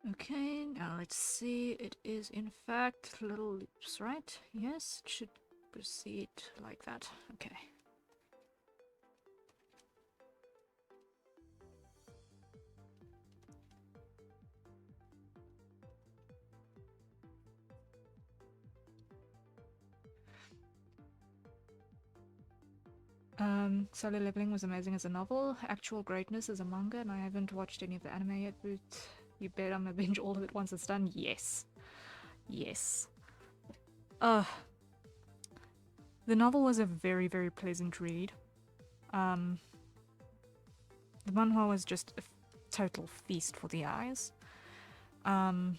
Okay, now let's see. It is in fact little loops, right? Yes, it should proceed like that. Okay. Solo Leveling was amazing as a novel, actual greatness as a manga, and I haven't watched any of the anime yet, but you bet I'm gonna binge all of it once it's done? Yes. Yes. The novel was a very, very pleasant read. The manhwa was just a total feast for the eyes. And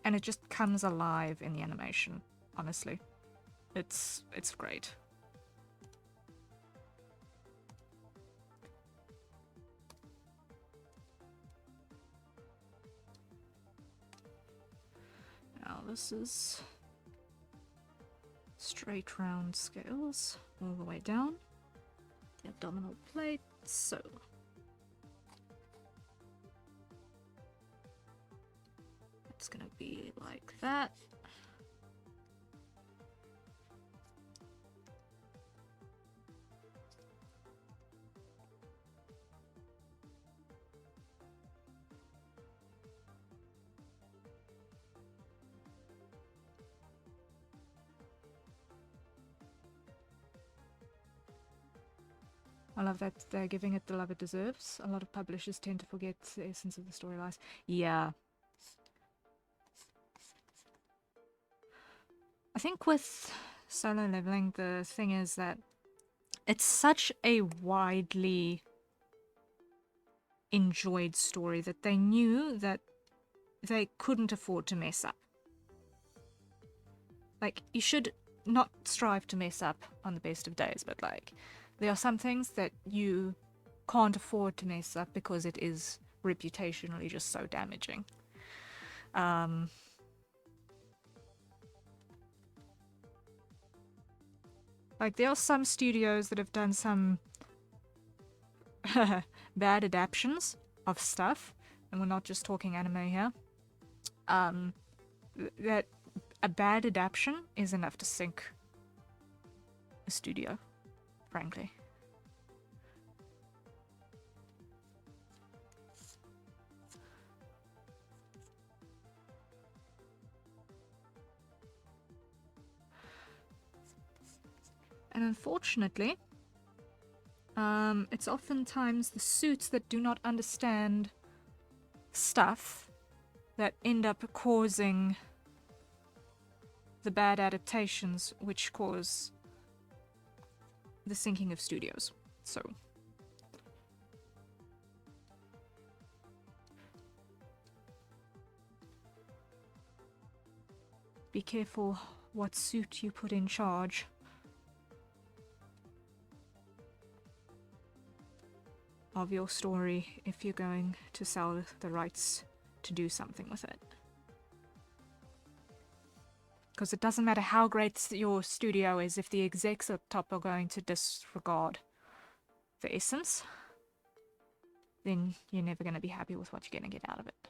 it just comes alive in the animation, honestly. It's great. Now this is straight round scales all the way down. The abdominal plate, so. It's gonna be like that. I love that they're giving it the love it deserves. A lot of publishers tend to forget the essence of the storylines. Yeah. I think with Solo Leveling, the thing is that it's such a widely enjoyed story that they knew that they couldn't afford to mess up. Like, you should not strive to mess up on the best of days, but like, there are some things that you can't afford to mess up because it is reputationally just so damaging. Like, there are some studios that have done some bad adaptions of stuff, and we're not just talking anime here. That a bad adaptation is enough to sink a studio, frankly. And unfortunately, it's oftentimes the suits that do not understand stuff that end up causing the bad adaptations, which cause the sinking of studios. So, be careful what suit you put in charge. Of your story if you're going to sell the rights to do something with it. Because it doesn't matter how great your studio is, if the execs up top are going to disregard the essence, then you're never going to be happy with what you're going to get out of it.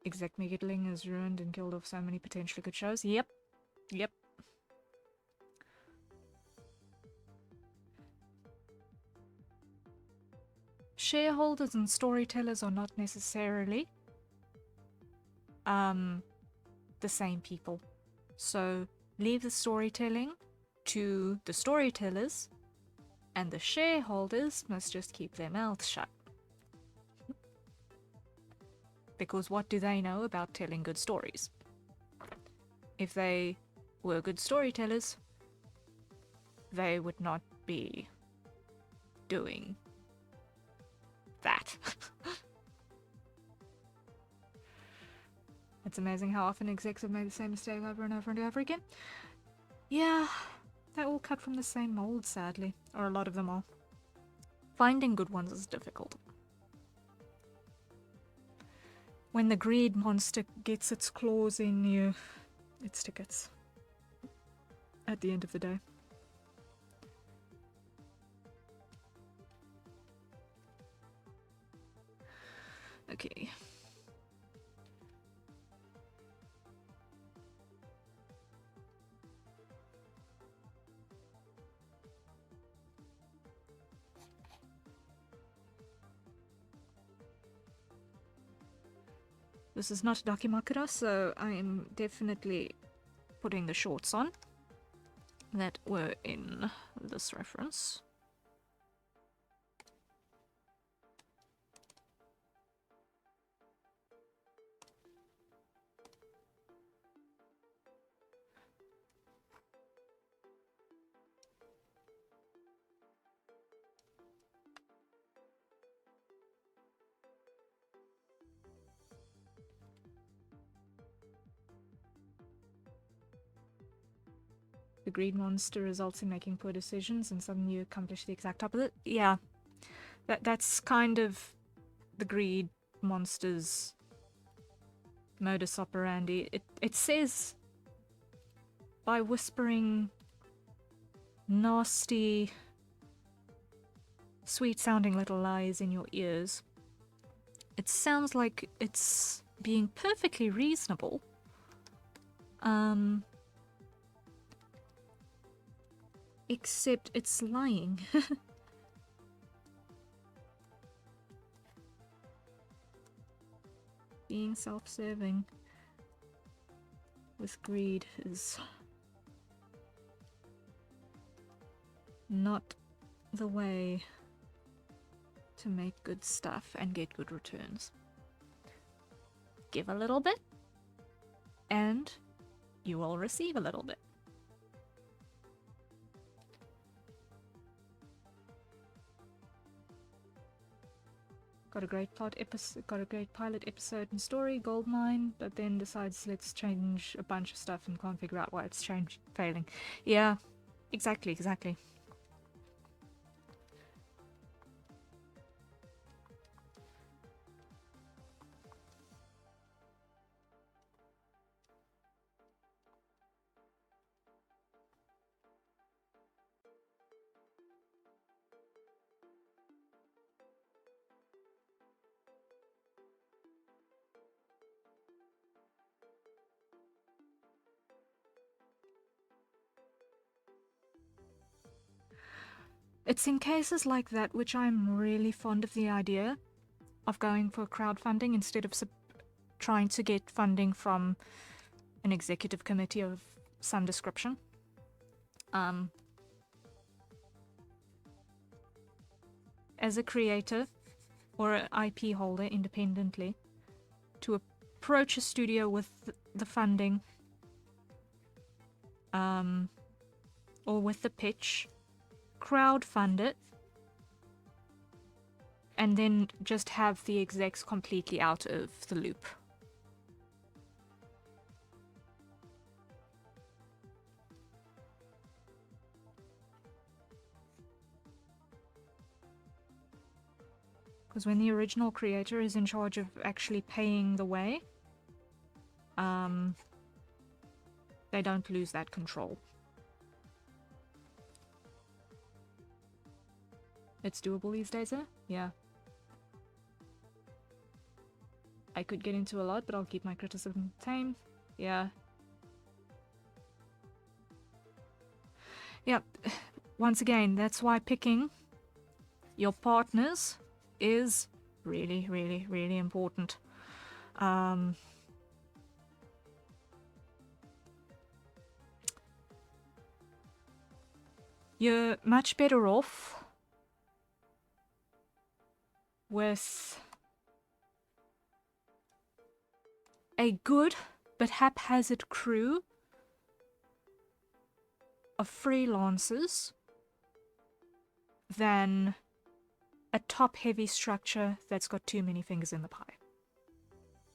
Exec meddling has ruined and killed off so many potentially good shows. Yep. Shareholders and storytellers are not necessarily the same people. So leave the storytelling to the storytellers, and the shareholders must just keep their mouths shut. Because what do they know about telling good stories? If they were good storytellers, they would not be doing that. It's amazing how often execs have made the same mistake over and over and over again. Yeah, they're all cut from the same mold, sadly. Or a lot of them are. Finding good ones is difficult. When the greed monster gets its claws in you, it's tickets. At the end of the day. Okay. This is not Dakimakura, so I am definitely putting the shorts on that were in this reference. The greed monster results in making poor decisions, and suddenly you accomplish the exact opposite. Yeah, that's kind of the greed monster's modus operandi. It says by whispering nasty, sweet-sounding little lies in your ears. It sounds like it's being perfectly reasonable. Except it's lying. Being self-serving with greed is not the way to make good stuff and get good returns. Give a little bit, and you will receive a little bit. Got a great pilot episode and story, goldmine, but then decides let's change a bunch of stuff and can't figure out why it's failing. Yeah, exactly. It's in cases like that which I'm really fond of the idea of going for crowdfunding instead of trying to get funding from an executive committee of some description. As a creator or an IP holder independently, to approach a studio with the funding or with the pitch, crowdfund it, and then just have the execs completely out of the loop. Because when the original creator is in charge of actually paying the way, they don't lose that control. It's doable these days, eh? Yeah. I could get into a lot, but I'll keep my criticism tame. Yeah. Yep. Once again, that's why picking your partners is really, really, really important. You're much better off with a good but haphazard crew of freelancers than a top-heavy structure that's got too many fingers in the pie.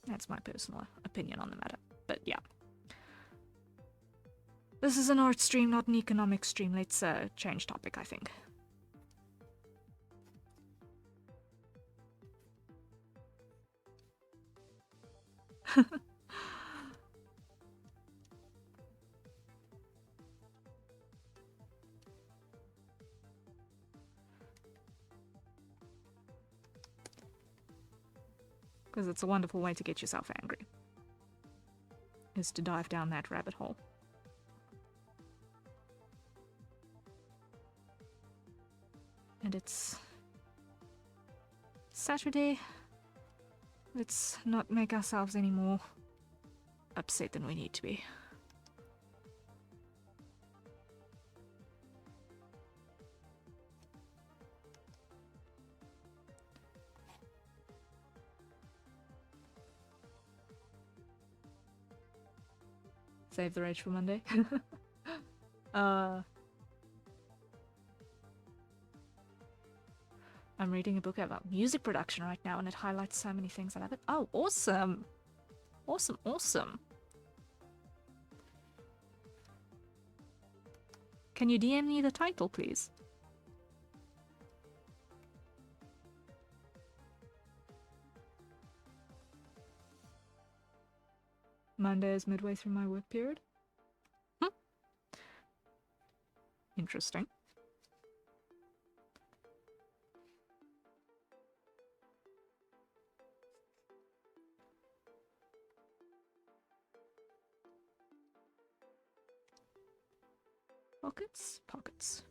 That's my personal opinion on the matter. But yeah. This is an art stream, not an economic stream. Let's change topic, I think. Because it's a wonderful way to get yourself angry, is to dive down that rabbit hole. And it's Saturday. Let's not make ourselves any more upset than we need to be. Save the rage for Monday. I'm reading a book about music production right now, and it highlights so many things I love it. Oh, awesome! Awesome, awesome. Can you DM me the title, please? Monday is midway through my work period. Interesting. Pockets, pockets.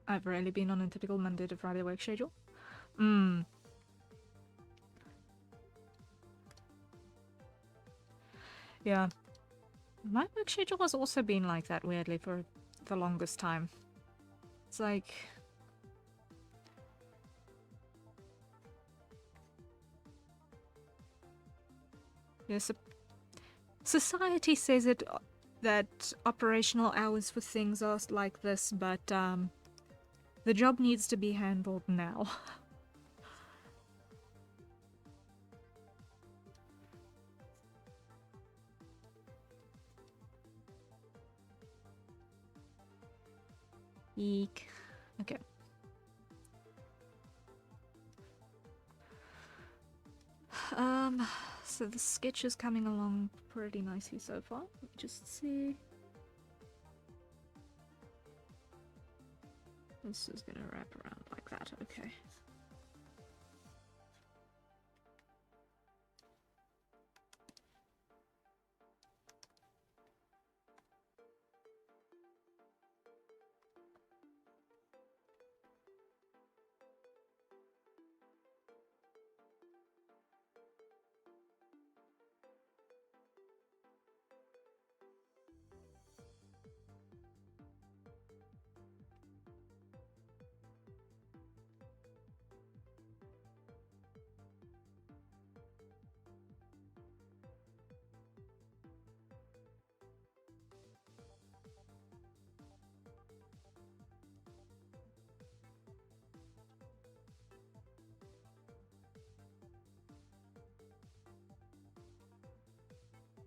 I've rarely been on a typical Monday to Friday work schedule. Yeah. My work schedule has also been like that, weirdly, for the longest time. It's like... Yes, society says it that operational hours for things are like this, but the job needs to be handled now. Eek. Okay. So the sketch is coming along pretty nicely so far. Let me just see. This is gonna wrap around like that, okay.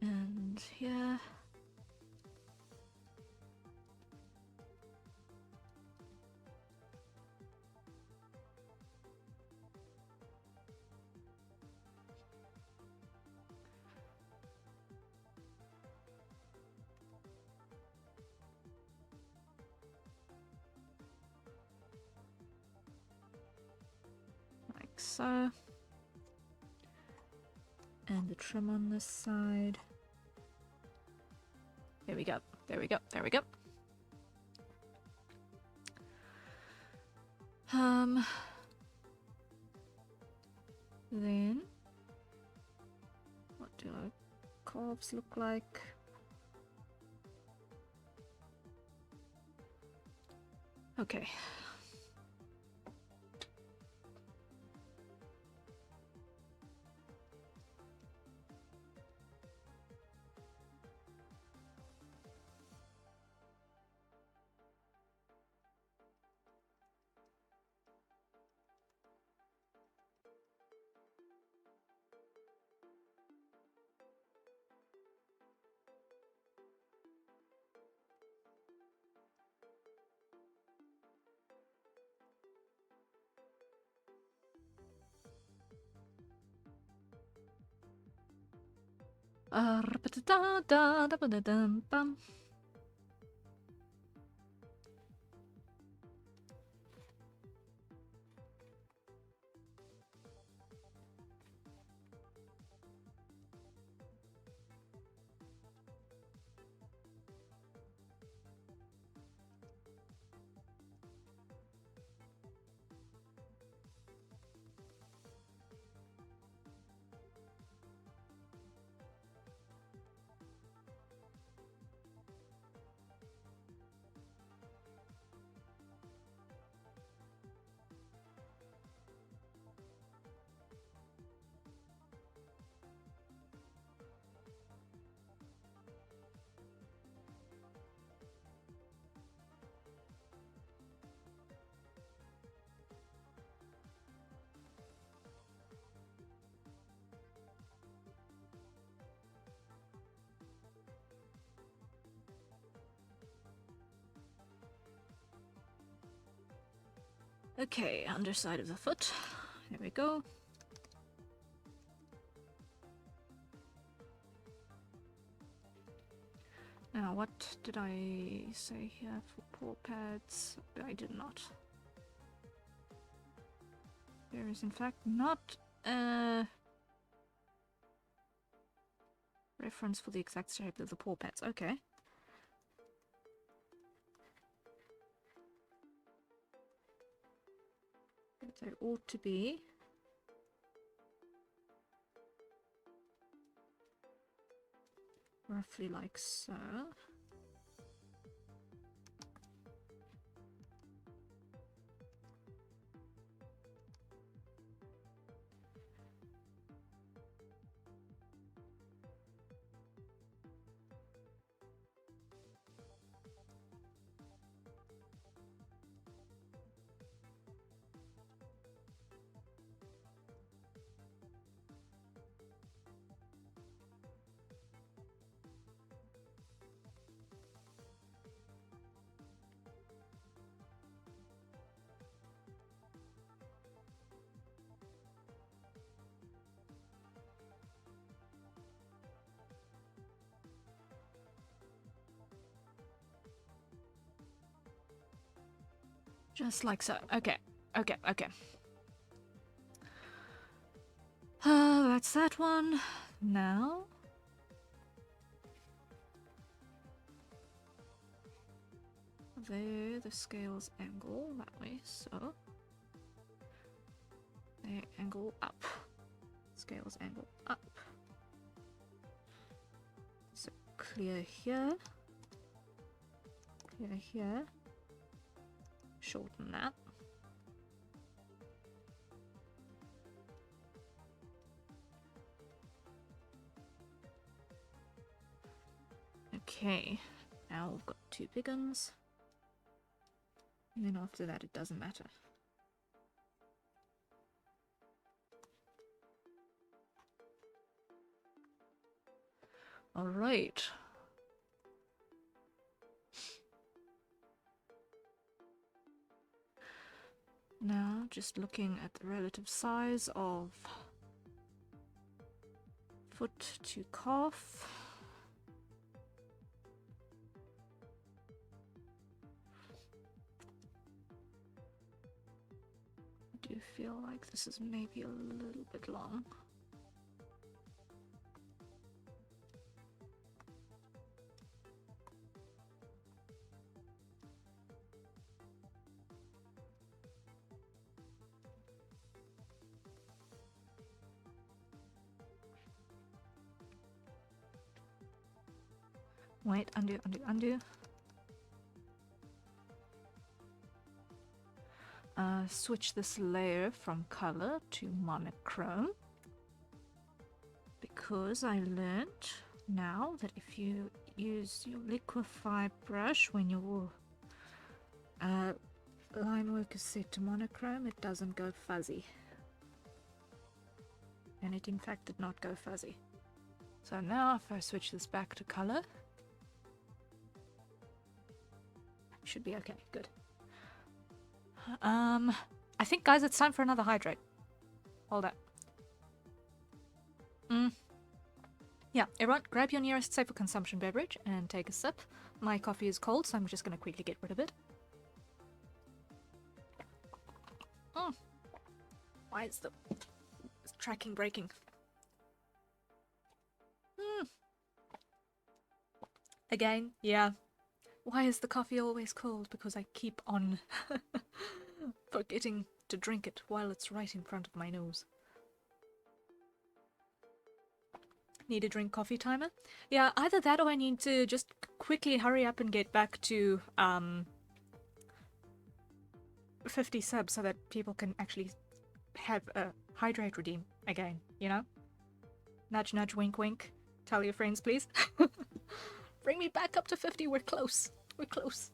And here. Like so. And the trim on this side. There we go, there we go, there we go. Then, what do our calves look like? Okay. Ra-pa-da-da-da-da-ba-da-dum-bum. Okay, underside of the foot. There we go. Now, what did I say here for paw pads? I did not. There is, in fact, not a reference for the exact shape of the paw pads. Okay. But they ought to be roughly like so. Just like so. Okay. Okay, okay. That's that one. Now... there, the scales angle that way, so... they angle up. Scales angle up. So clear here. Clear here. Shorten that. Okay, now we've got two big ones. And then after that it doesn't matter. Alright. Now just looking at the relative size of foot to calf. I do feel like this is maybe a little bit long. Wait, undo, undo, undo. Switch this layer from color to monochrome, because I learned now that if you use your liquify brush when your line work is set to monochrome, it doesn't go fuzzy. And it in fact did not go fuzzy. So now if I switch this back to color, should be okay. Good. I think, guys, it's time for another hydrate. Hold up. Yeah, everyone, grab your nearest safe for consumption beverage and take a sip. My coffee is cold, so I'm just going to quickly get rid of it. Why is the tracking breaking? Again, yeah. Why is the coffee always cold? Because I keep on forgetting to drink it while it's right in front of my nose. Need a drink coffee timer? Yeah, either that or I need to just quickly hurry up and get back to 50 subs so that people can actually have a hydrate redeem again, you know? Nudge, nudge, wink, wink. Tell your friends, please. Bring me back up to 50. We're close. We're close.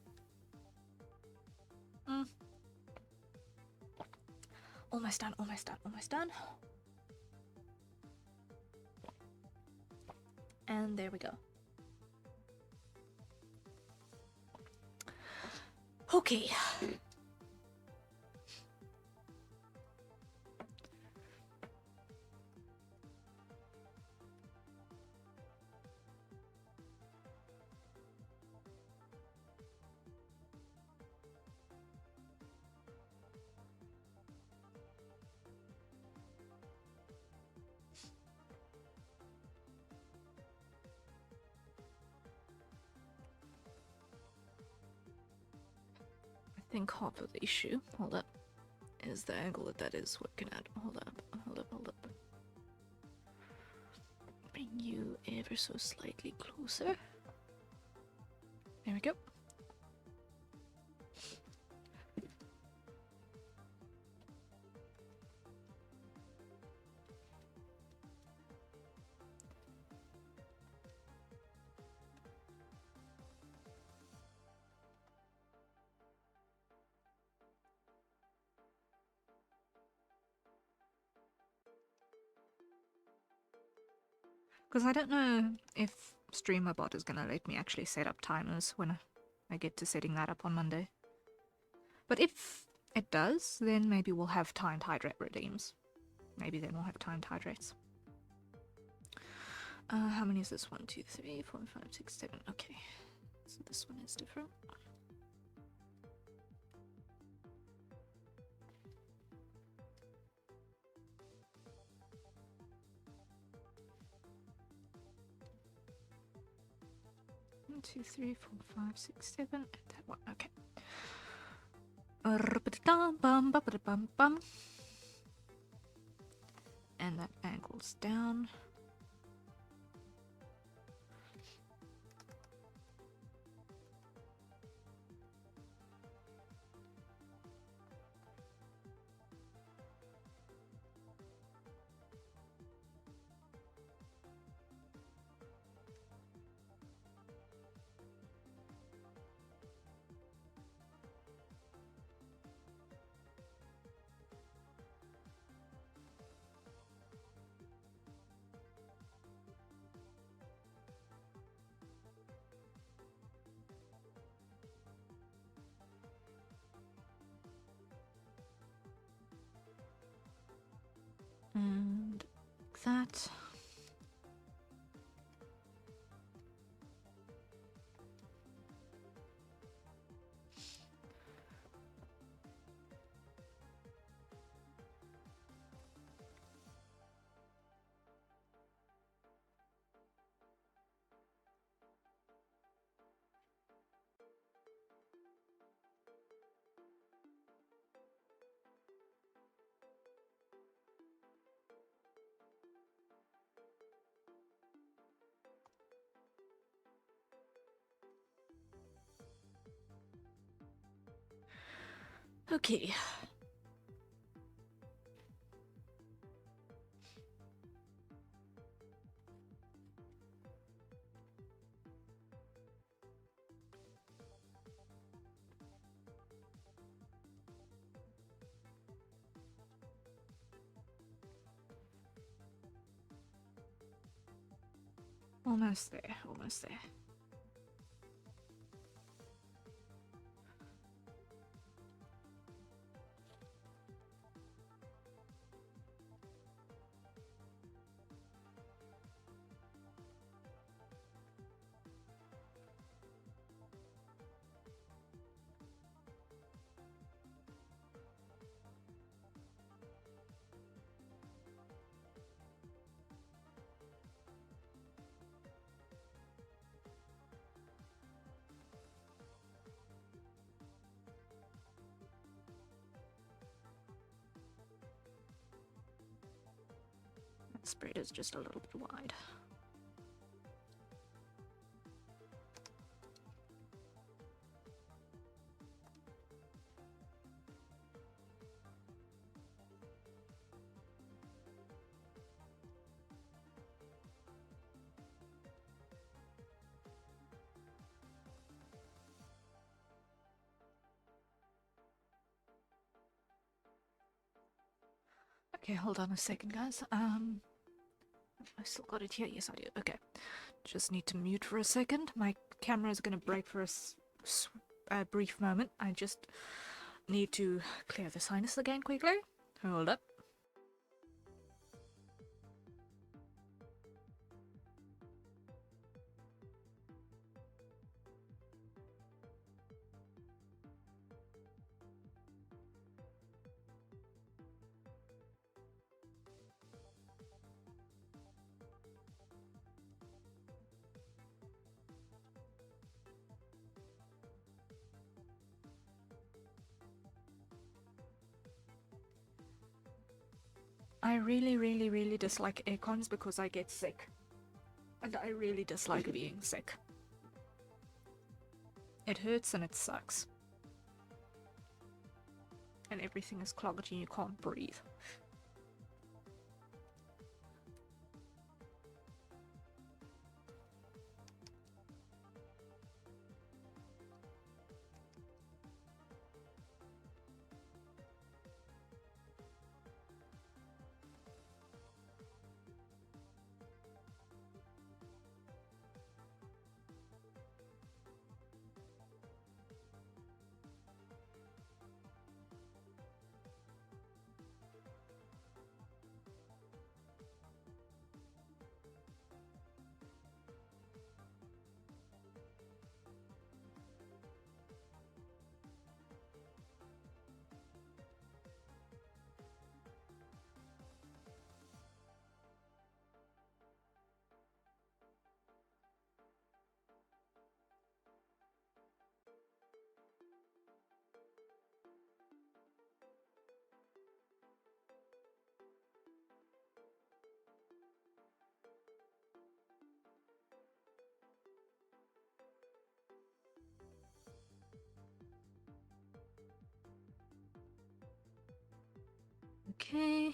Almost done, almost done, almost done. And there we go. Okay. I think half of the issue, hold up, is the angle that is working at. Hold up, hold up, hold up. Bring you ever so slightly closer. There we go. Because I don't know if StreamerBot is going to let me actually set up timers when I get to setting that up on Monday. But if it does, then maybe we'll have timed hydrate redeems. Maybe then we'll have timed hydrates. How many is this? 1, 2, 3, 4, 5, 6, 7. Okay. So this one is different. One, 2, 3, 4, 5, 6, 7, and that one. Okay. And that angles down. And that. Okay. Almost there, almost there. spread is just a little bit wide. Okay, hold on a second, guys. I still got it here. Yes, I do. Okay. Just need to mute for a second. My camera is going to break for a brief moment. I just need to clear the sinus again quickly. Hold up. I really dislike aircons because I get sick. And I really dislike being sick. It hurts and it sucks. And everything is clogged and you can't breathe. Okay.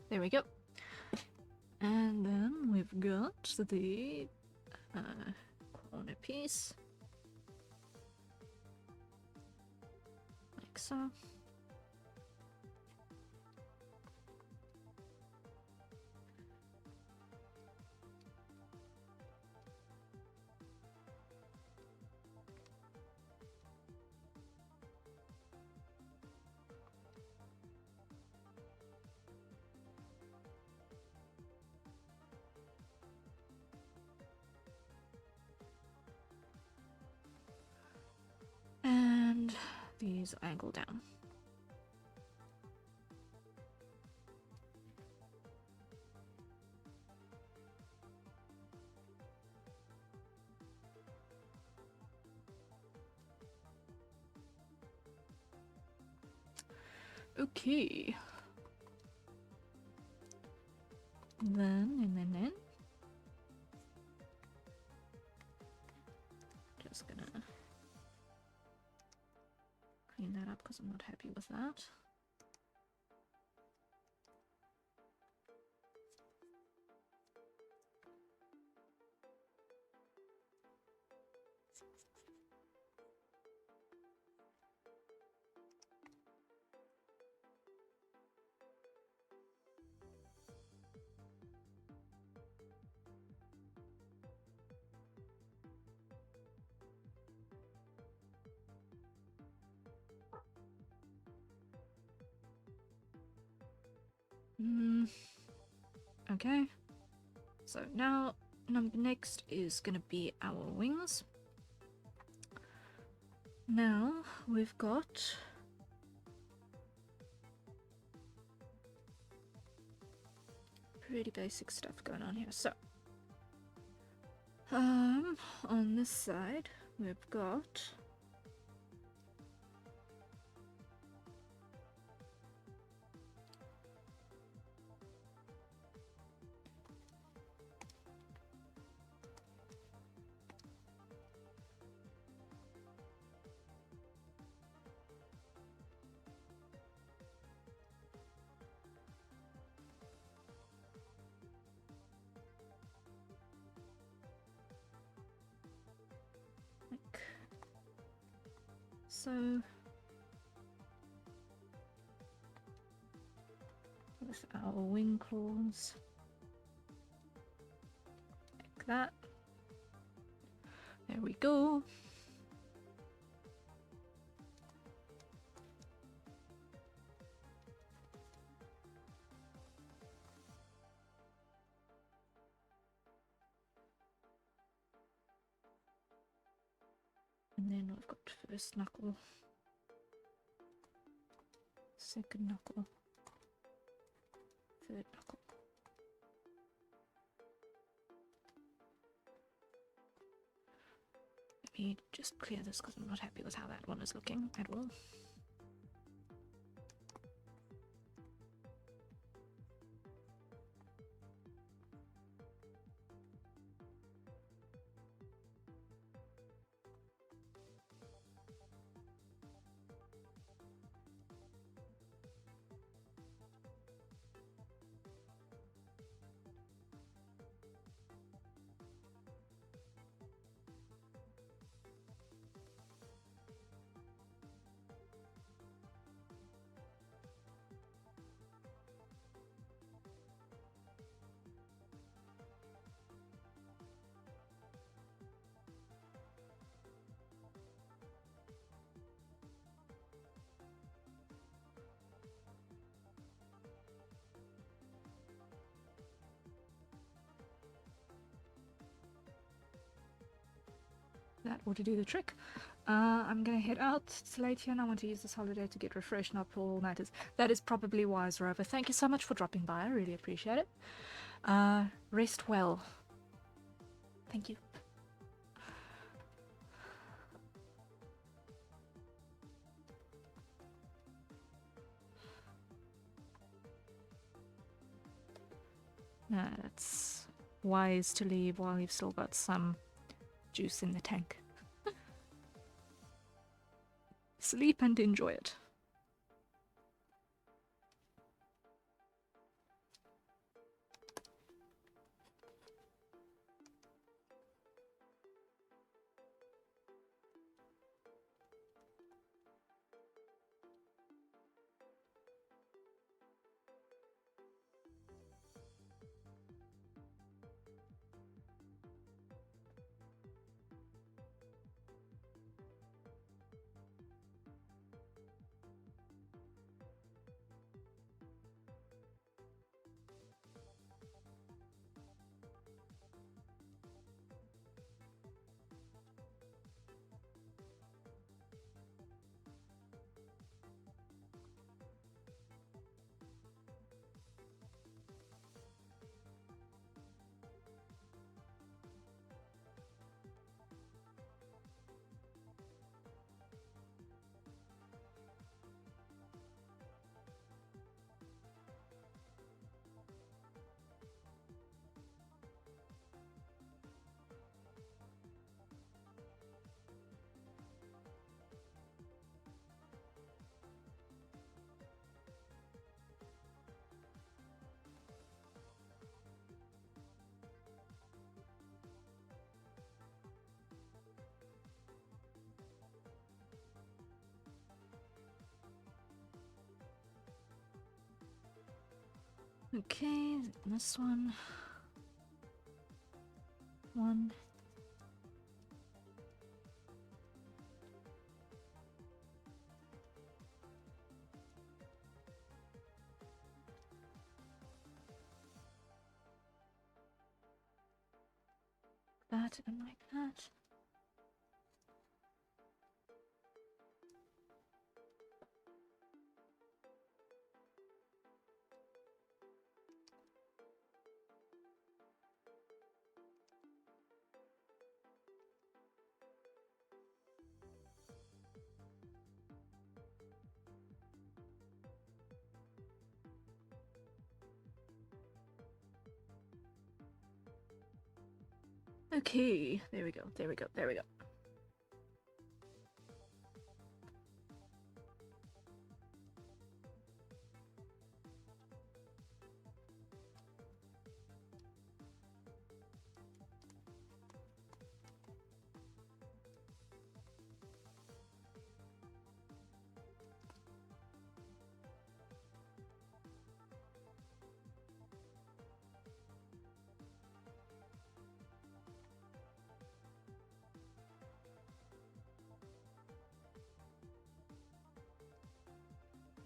There we go. And then we've got the corner piece. Like so. And these angle down. Okay. Then. Just gonna clean that up because I'm not happy with that. Okay. So now, next is gonna be our wings. Now we've got pretty basic stuff going on here. So, on this side, we've got like so. With our wing claws, like that. There we go. And then we've got first knuckle, second knuckle, third knuckle. Let me just clear this because I'm not happy with how that one is looking at all. That ought to do the trick. I'm gonna head out. It's late here and I want to use this holiday to get refreshed, not pull all-nighters. That is probably wise, Rover. Thank you so much for dropping by. I really appreciate it. Rest well. Thank you. It's wise to leave while you've still got some juice in the tank. Sleep and enjoy it. Okay, this one. One. That and like that. Okay, there we go, there we go, there we go.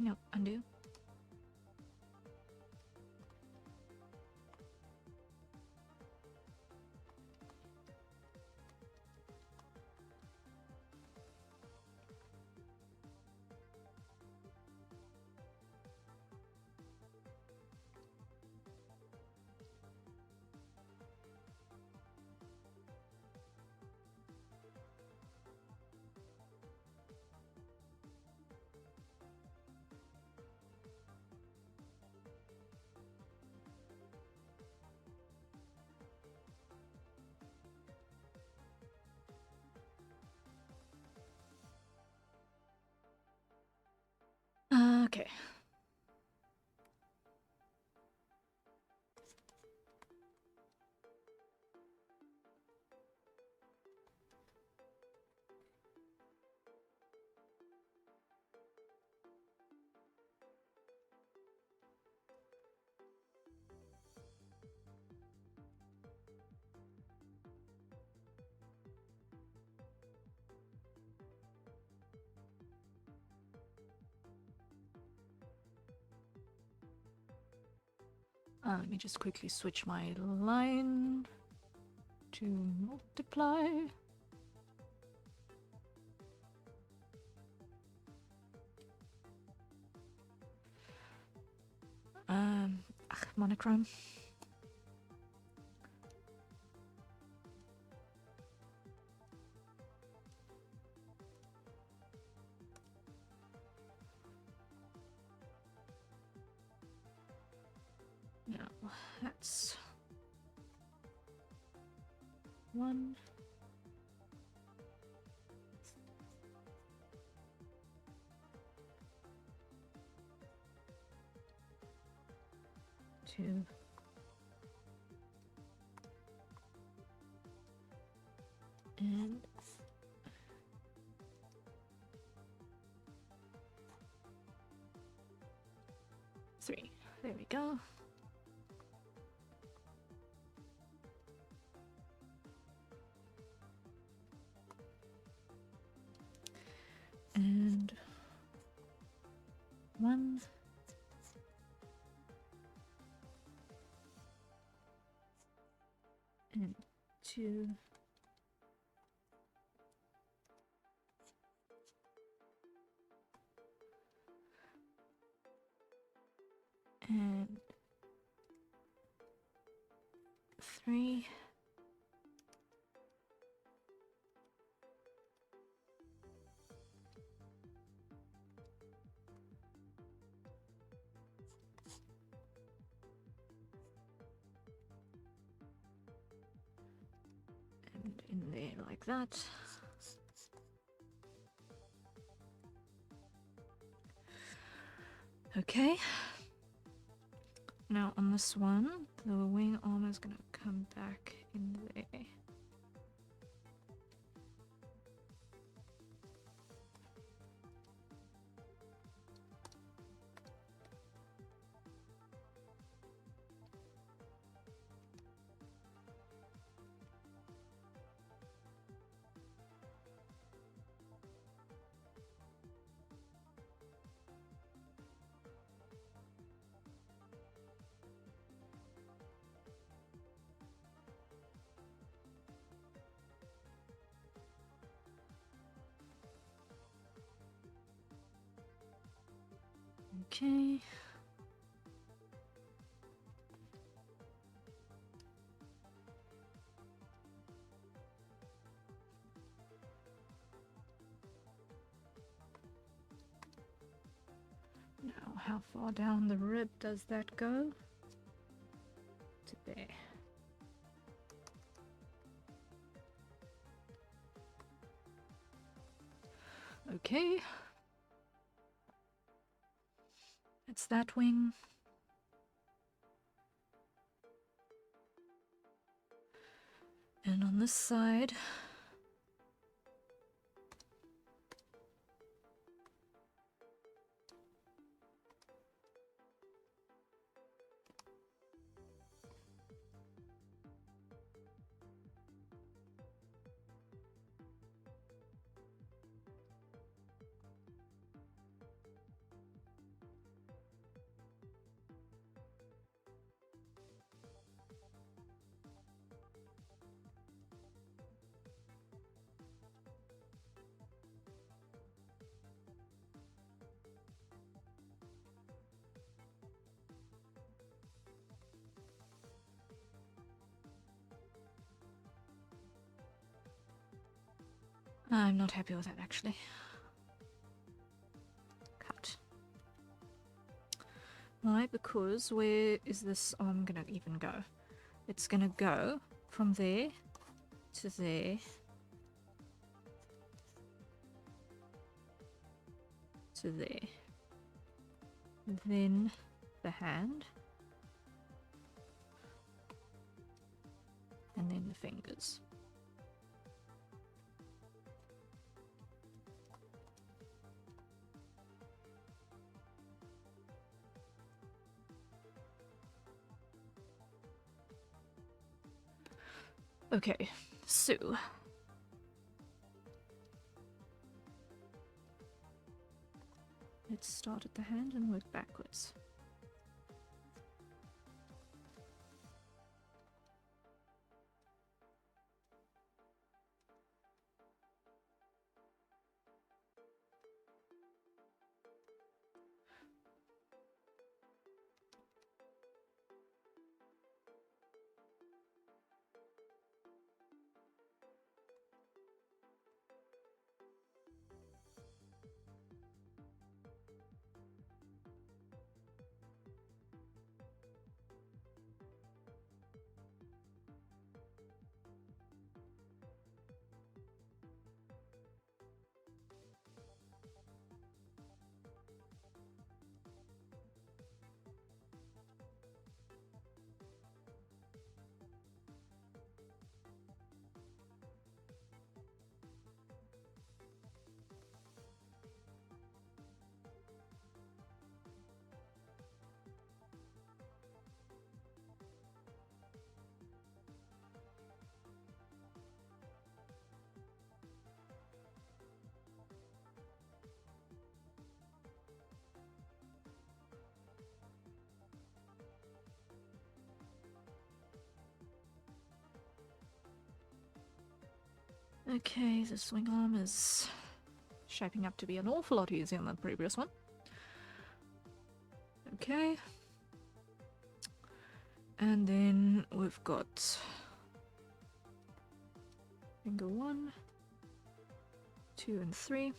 No, undo. Okay. Let me just quickly switch my line to multiply. Monochrome. No, that's 1. 2. And 3. There we go. And 1. And 2. And 3. And in there like that. Okay. Now on this one, the wing arm is gonna come back in there. Okay. Now, how far down the rib does that go? To there. Okay. It's that wing. And on this side, I'm not happy with that actually. Cut. Why? Because where is this arm gonna even go? It's gonna go from there to there to there. Then the hand. And then the fingers. Okay, so let's start at the hand and work backwards. Okay, the swing arm is shaping up to be an awful lot easier than the previous one. Okay. And then we've got finger 1, 2 and 3.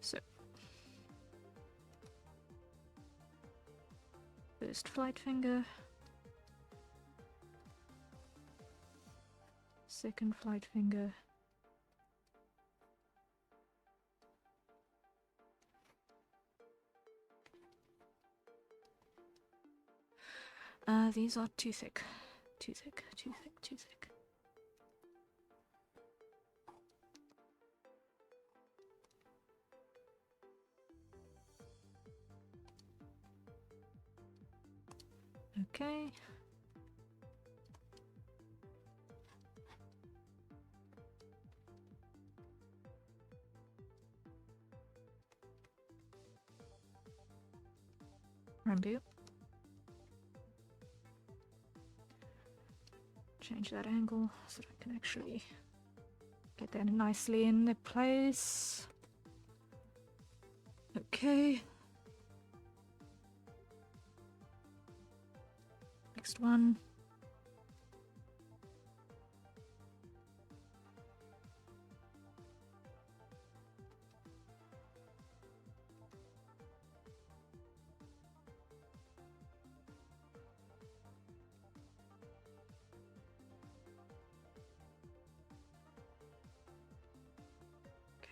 So first flight finger, second flight finger, these are too thick, too thick, too thick, too thick. Okay. Undo. Change that angle so that I can actually get that nicely in the place. Okay. Next one.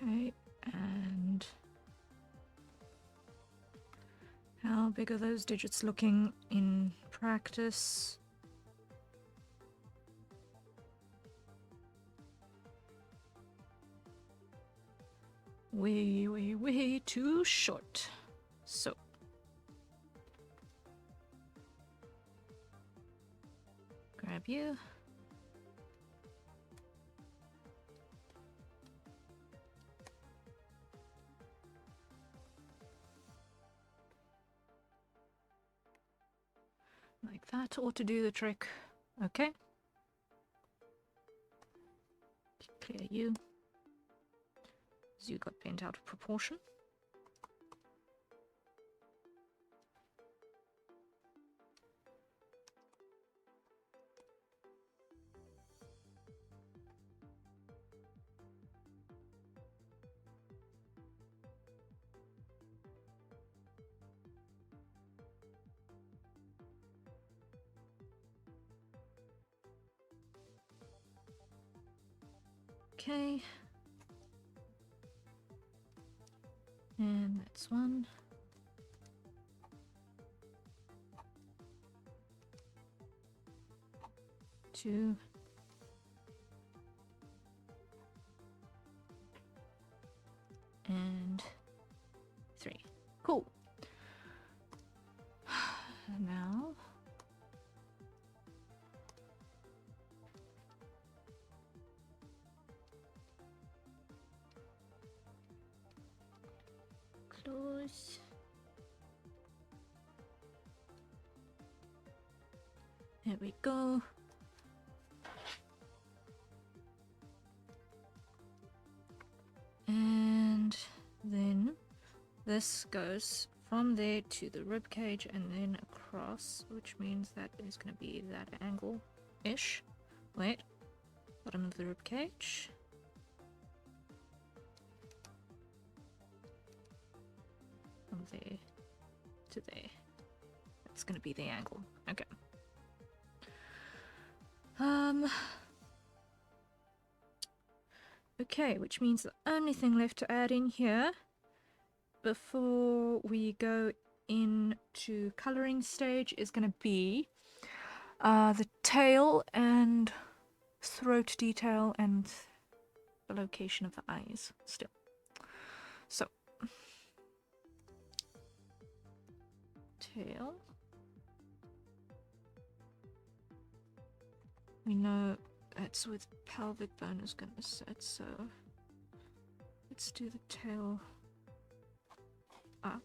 Okay, and how big are those digits looking in practice? Way too short. So grab you. Like that ought to do the trick. Okay. Clear you. You got paint out of proportion. Okay. And that's one. Two. And three. Cool. Now close. There we go. And then this goes from there to the rib cage and then across, which means that is going to be that angle-ish. Wait, bottom of the rib cage. From there to there. That's going to be the angle. Okay. Okay, which means the only thing left to add in here before we go into coloring stage is going to be the tail and throat detail and the location of the eyes still. So, tail. We know that's where the pelvic bone is going to sit, so let's do the tail up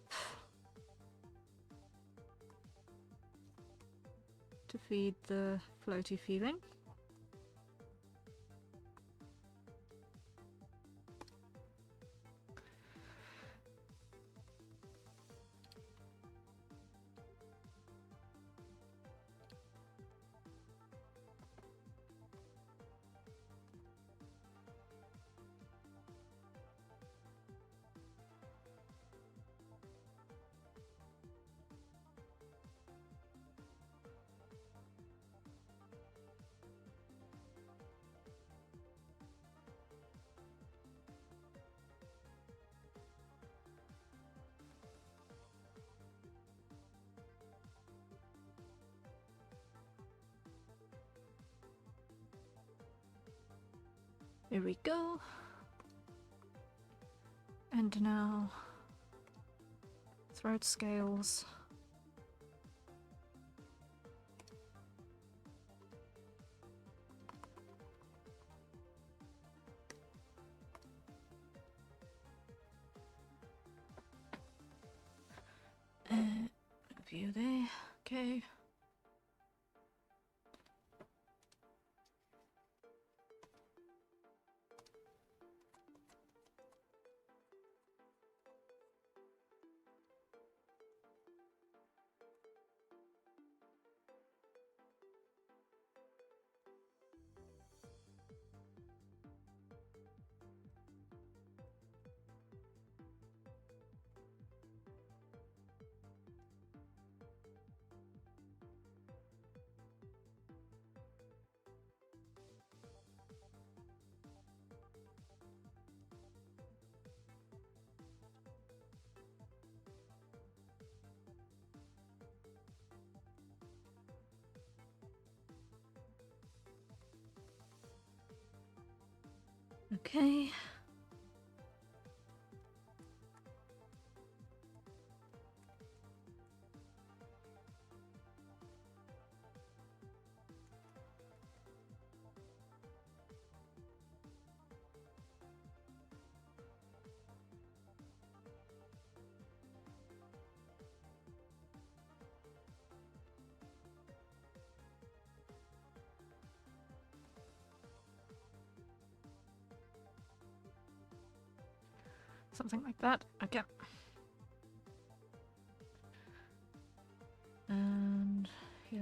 to feed the floaty feeling. There we go. And now throat scales. View there. Okay. Okay. Something like that. Okay. And yeah.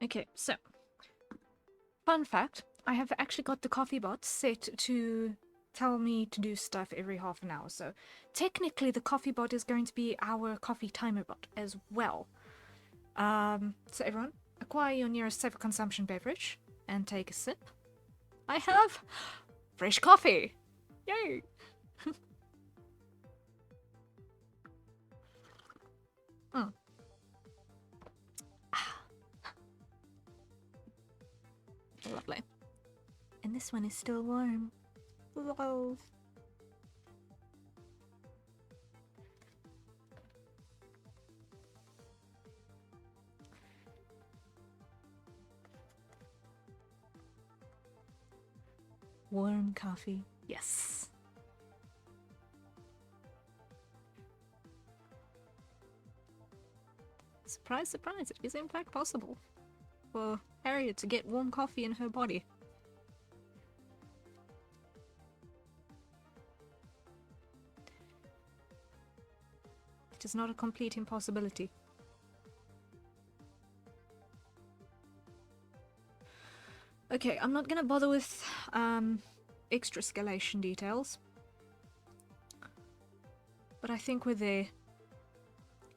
Okay, so fun fact, I have actually got the coffee bot set to tell me to do stuff every half an hour. So technically the coffee bot is going to be our coffee timer bot as well. So everyone, acquire your nearest safe consumption beverage and take a sip. I have fresh coffee. Yay! Mm. Lovely. And this one is still warm. Lol. Warm coffee. Yes. Surprise, surprise, it is in fact possible for Harriet to get warm coffee in her body. It is not a complete impossibility. Okay, I'm not gonna bother with extra escalation details, but I think we're there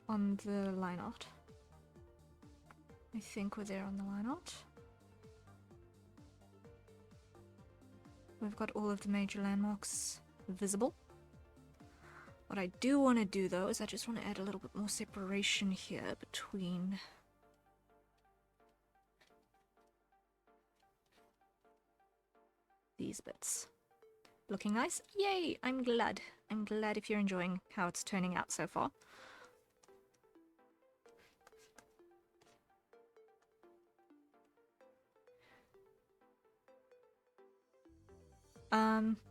on the line art. I think we're there on the line art. We've got all of the major landmarks visible. What I do want to do though is I just want to add a little bit more separation here between these bits. Looking nice? Yay! I'm glad. I'm glad if you're enjoying how it's turning out so far.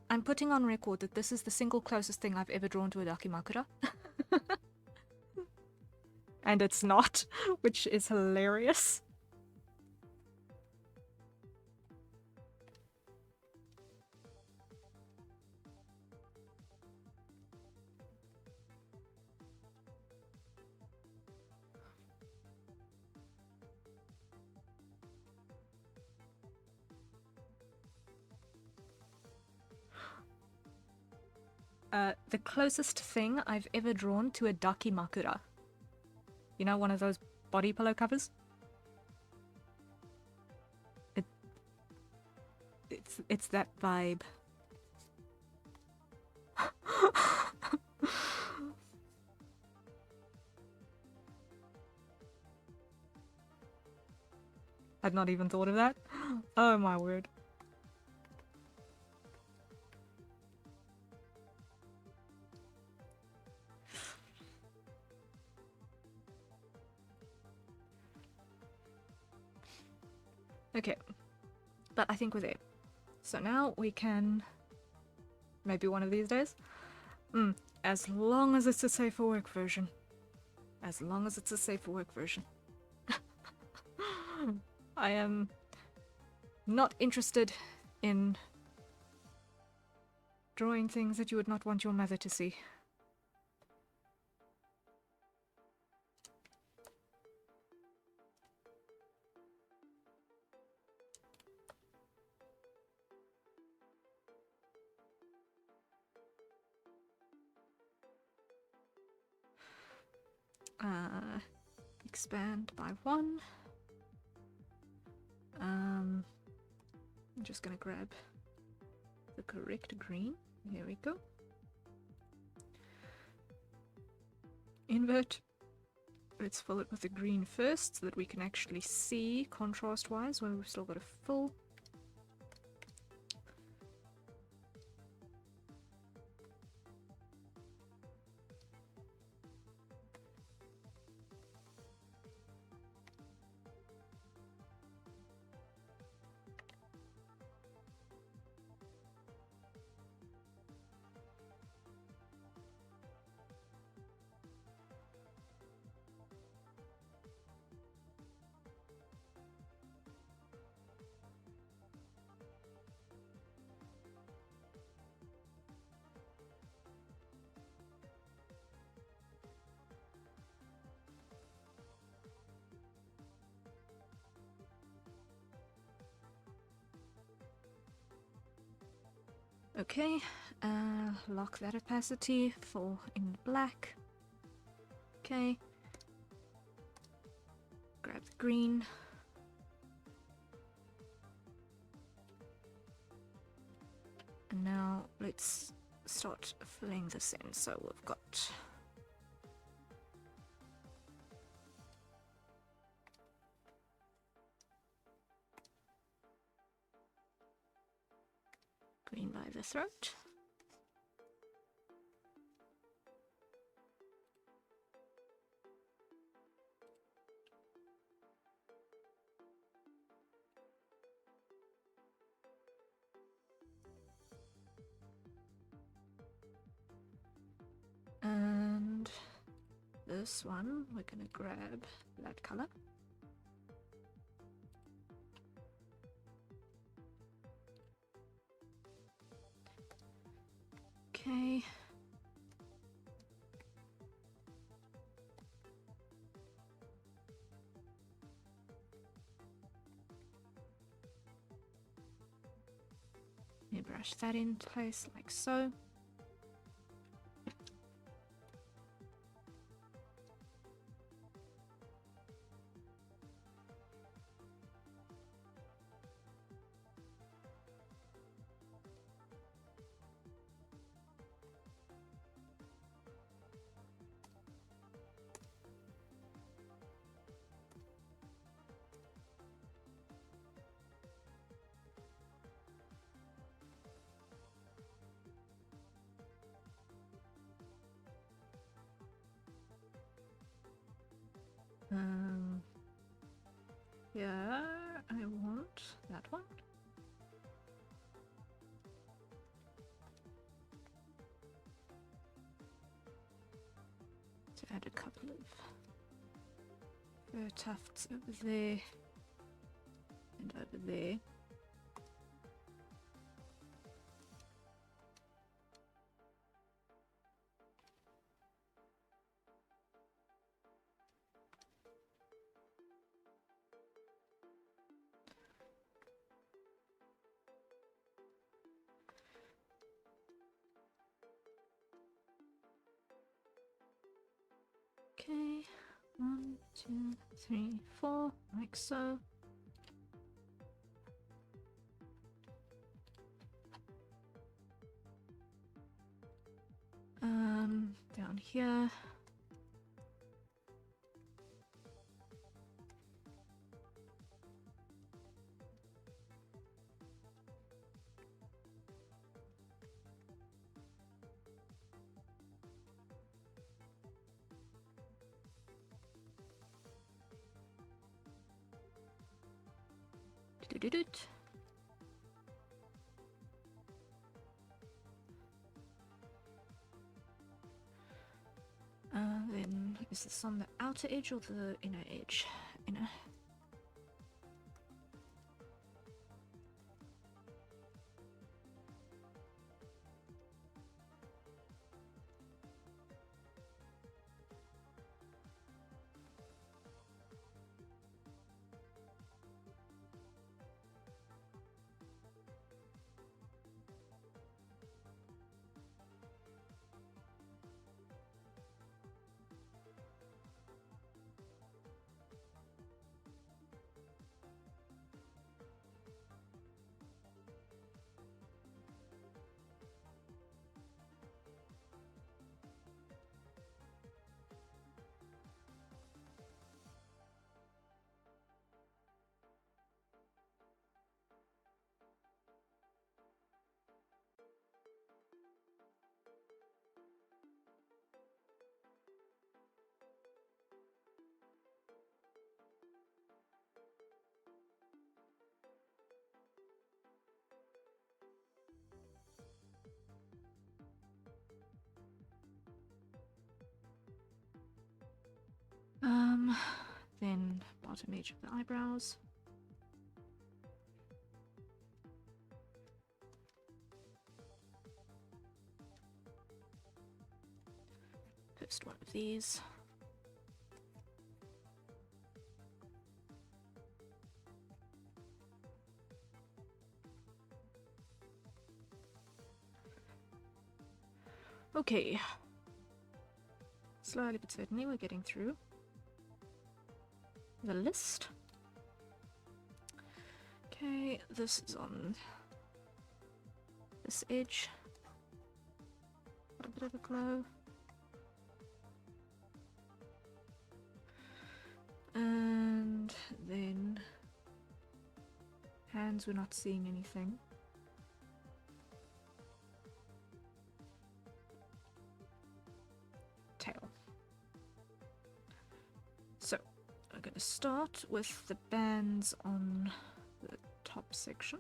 I'm putting on record that this is the single closest thing I've ever drawn to a Dakimakura. And it's not, which is hilarious. The closest thing I've ever drawn to a Dakimakura. You know, one of those body pillow covers? It's that vibe. I'd not even thought of that. Oh my word. Okay, but I think we're there. So now we can, maybe one of these days, as long as it's a safe for work version. As long as it's a safe for work version. I am not interested in drawing things that you would not want your mother to see. expand by 1. I'm just gonna grab the correct green. Here we go. Invert. Let's fill it with the green first so that we can actually see contrast wise where we've still got to fill. Okay, lock that opacity, fill in black. Okay, grab the green. And now let's start filling this in. So we've got green by the throat. And this one, we're gonna grab that color. Okay. You brush that into place like so. Yeah, I want that one. To add a couple of fur tufts over there and over there. Okay, 1, 2, 3, 4, like so. Down here. Do-do-do-do. Then is this on the outer edge or the inner edge? Inner. bottom edge of the eyebrows. First one of these. Okay. Slowly but certainly we're getting through the list. Okay, this is on this edge. A bit of a glow. And then hands, we're not seeing anything. Tail. So I'm going to start with the bands on the top section.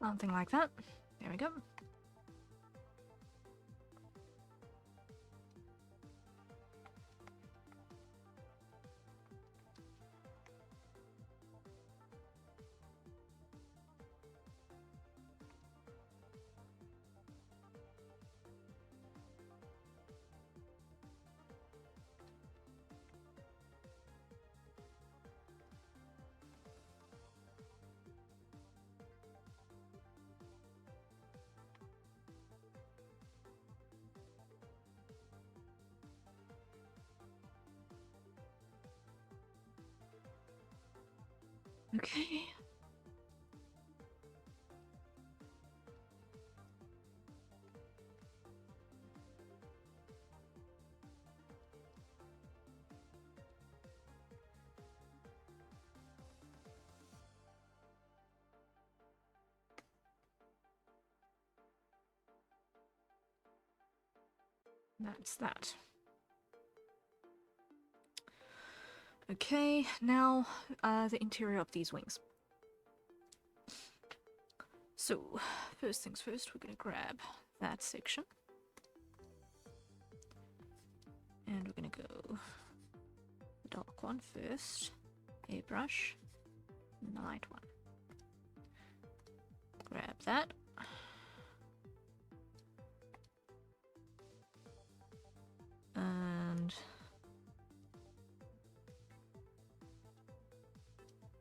Something like that. There we go. Okay. That's that. Okay, now the interior of these wings. So, first things first, we're going to grab that section. And we're going to go the dark one first, airbrush, and the light one. Grab that. And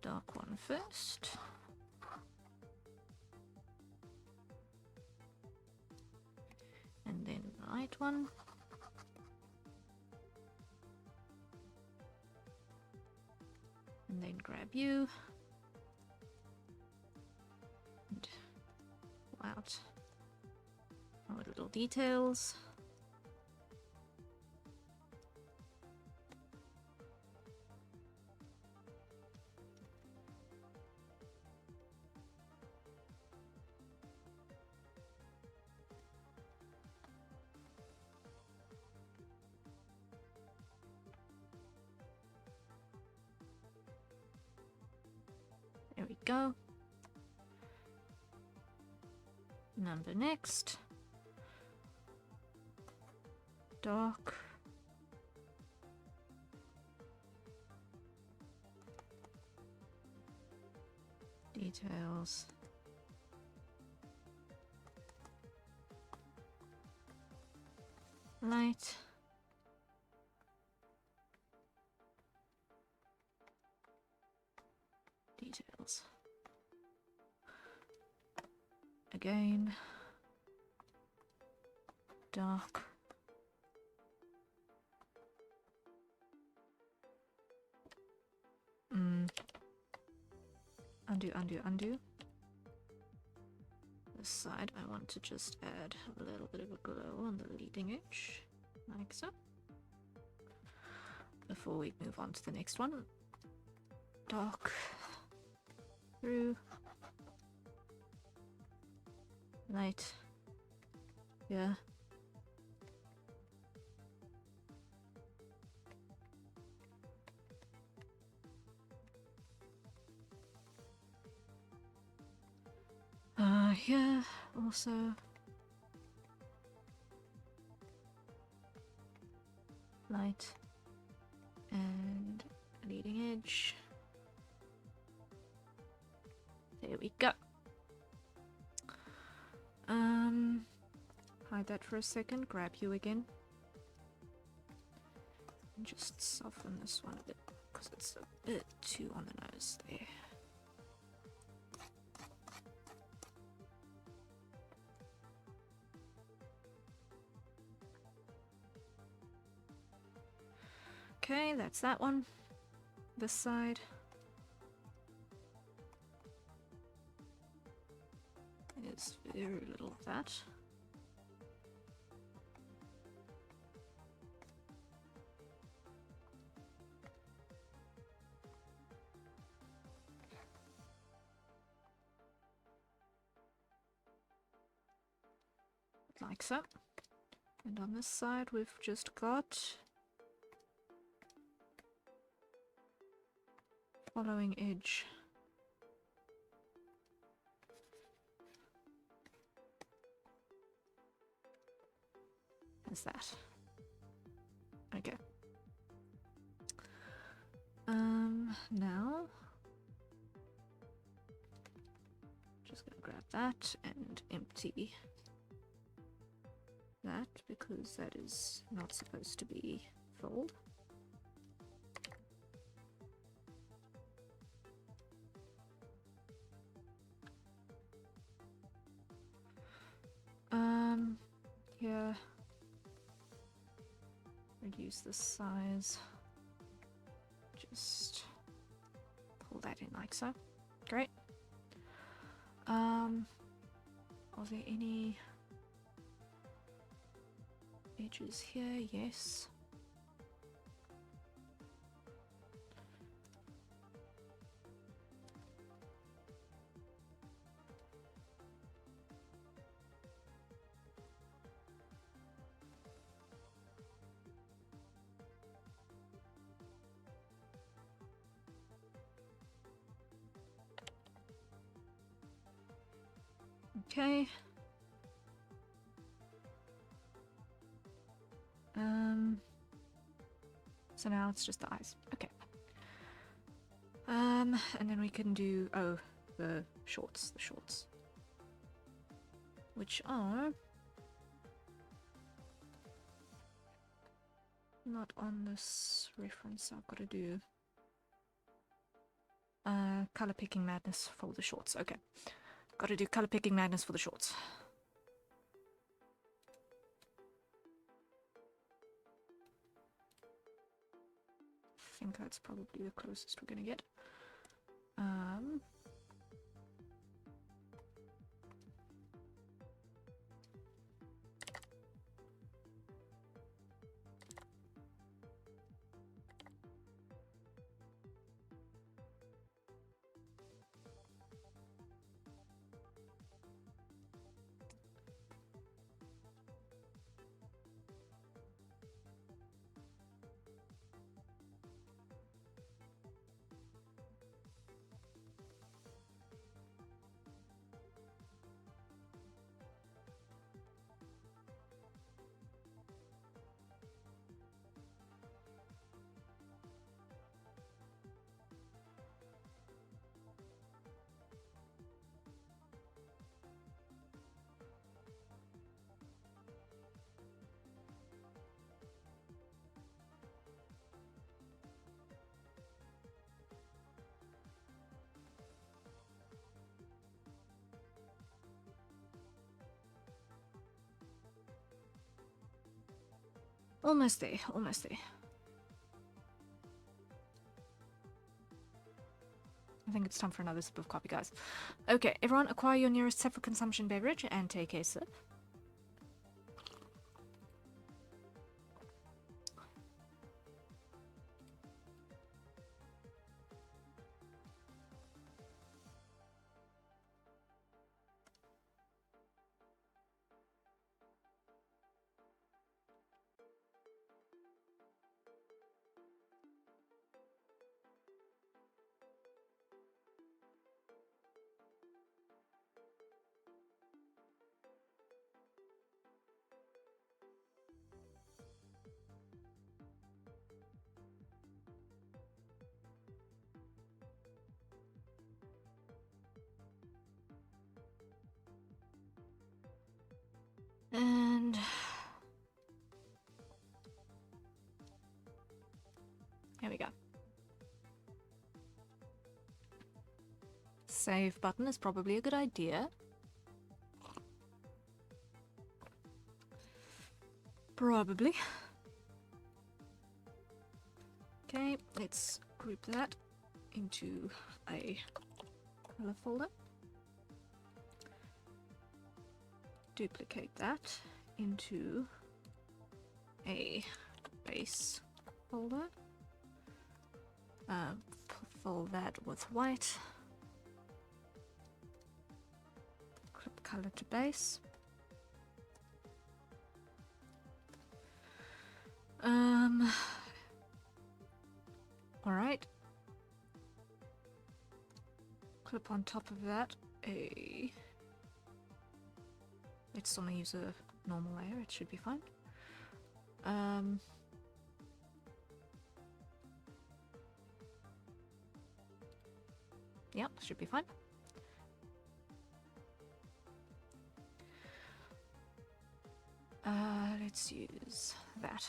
dark one first. And then light one. And then grab you. And pull out all the little details. There we go. Number next. Dark. Details. Light. Details. Again. Dark. Undo, undo, undo. This side I want to just add a little bit of a glow on the leading edge, like so. Before we move on to the next one. Dark. Through. Light. Yeah. Here also. Light. And leading edge. There we go. Hide that for a second, grab you again. And just soften this one a bit, because it's a bit too on the nose there. Okay, that's that one. This side. There's very little of that. Like so. And on this side we've just got following edge. As that. Okay. Now just gonna grab that and empty that because that is not supposed to be filled. Here, reduce the size, just pull that in like so. Great. Are there any edges here? Yes. Okay. So now it's just the eyes. Okay. And then we can do the shorts, which are not on this reference. I've got to do color picking madness for the shorts. Okay. Got to do color picking madness for the shorts. I think that's probably the closest we're gonna get. Almost there, almost there. I think it's time for another sip of coffee, guys. Okay, everyone, acquire your nearest set for consumption beverage and take a sip. And here we go. Save button is probably a good idea. Probably. Okay, let's group that into a color folder. Duplicate that into a base folder. Fill that with white. Clip color to base. Alright. Clip on top of that a... Let's only use a normal layer, it should be fine. Yep, should be fine. Let's use that.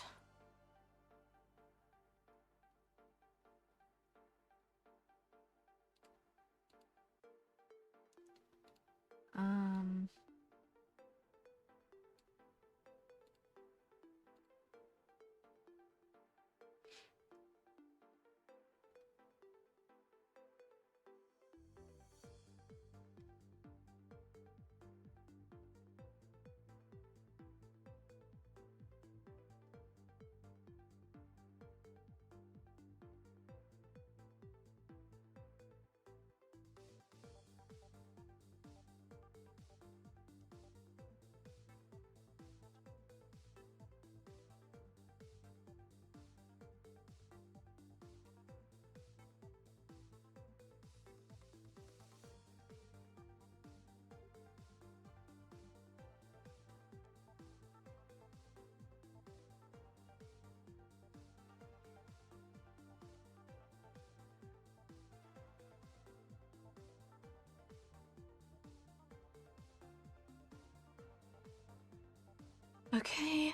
Okay.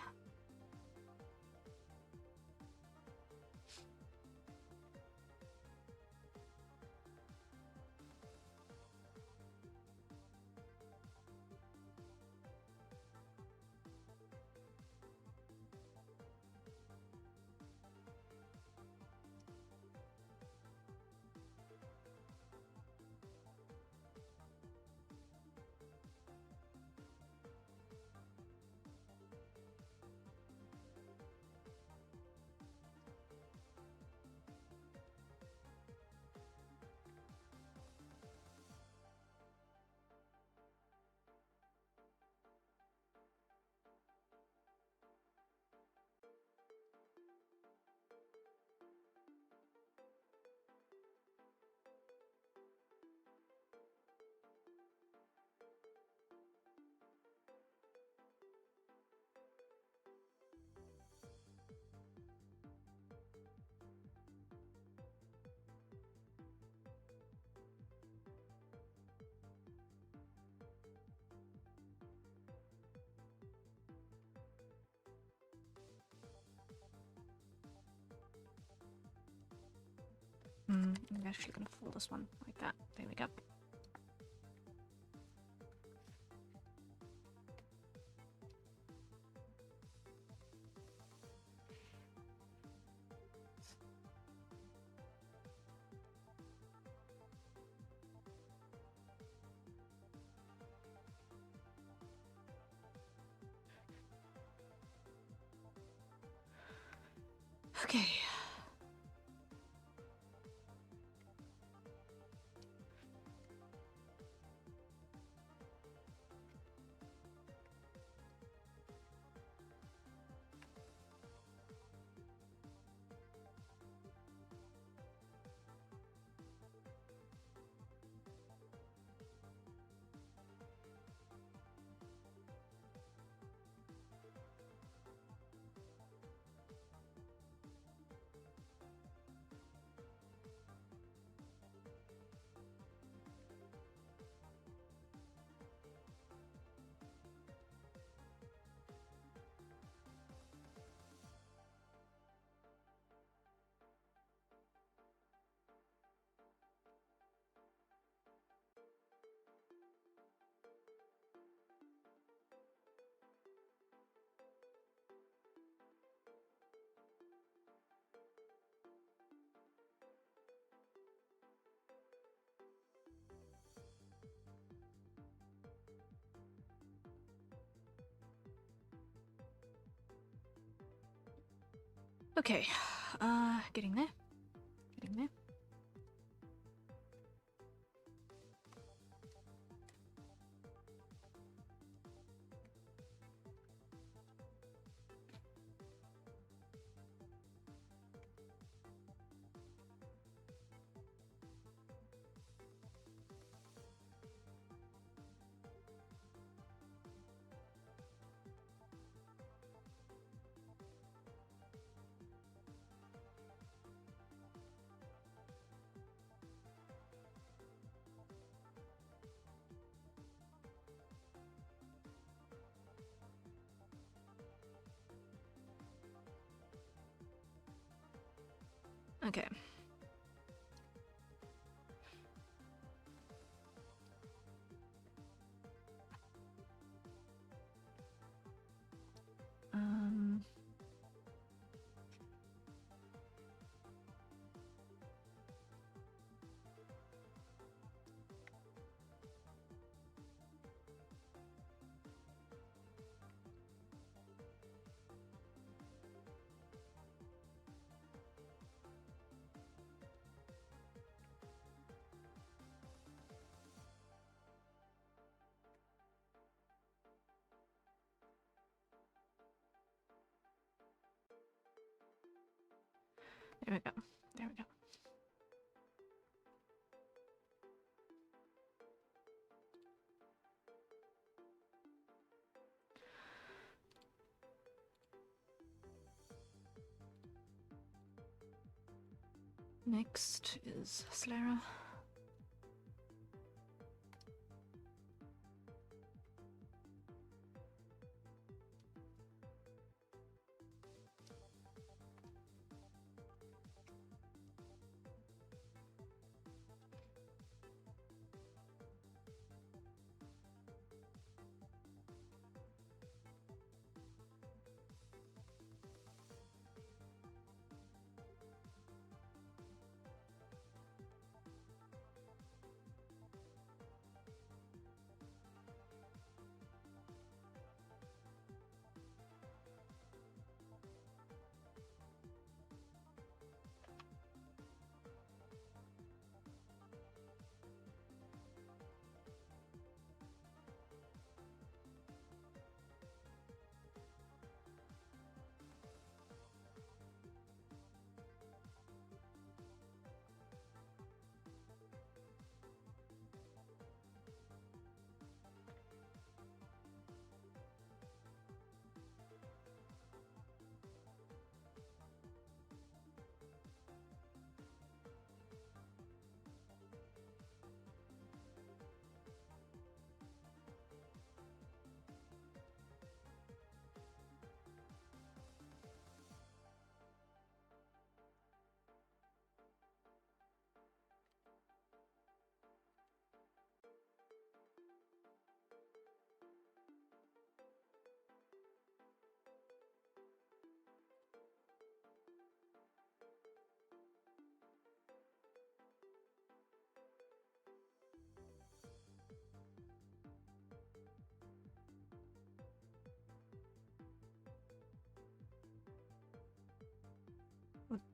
I'm actually going to fold this one like that. There we go. Okay. Okay, getting there. Getting there. Okay. There we go. There we go. Next is Slara.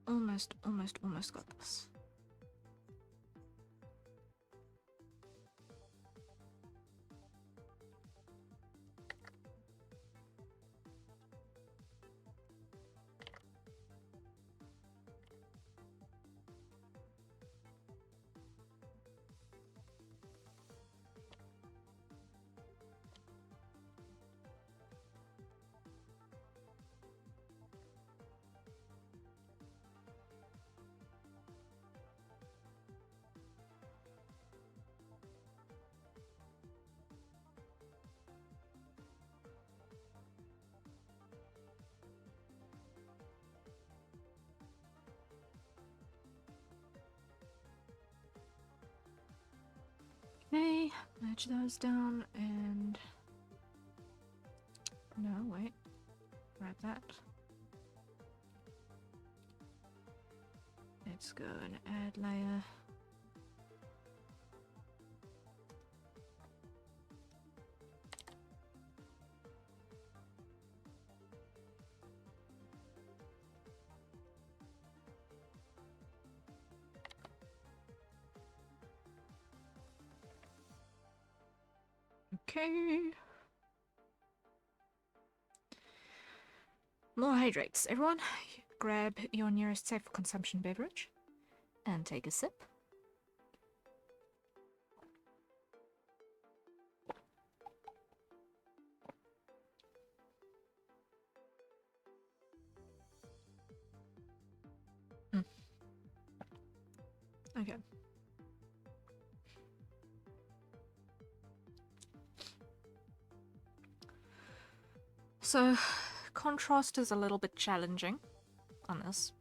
almost got this. Okay, match those down and... No, wait. Grab that. Let's go and add layer. Okay. More hydrates. Everyone, grab your nearest safe for consumption beverage and take a sip. Okay. So, contrast is a little bit challenging on this.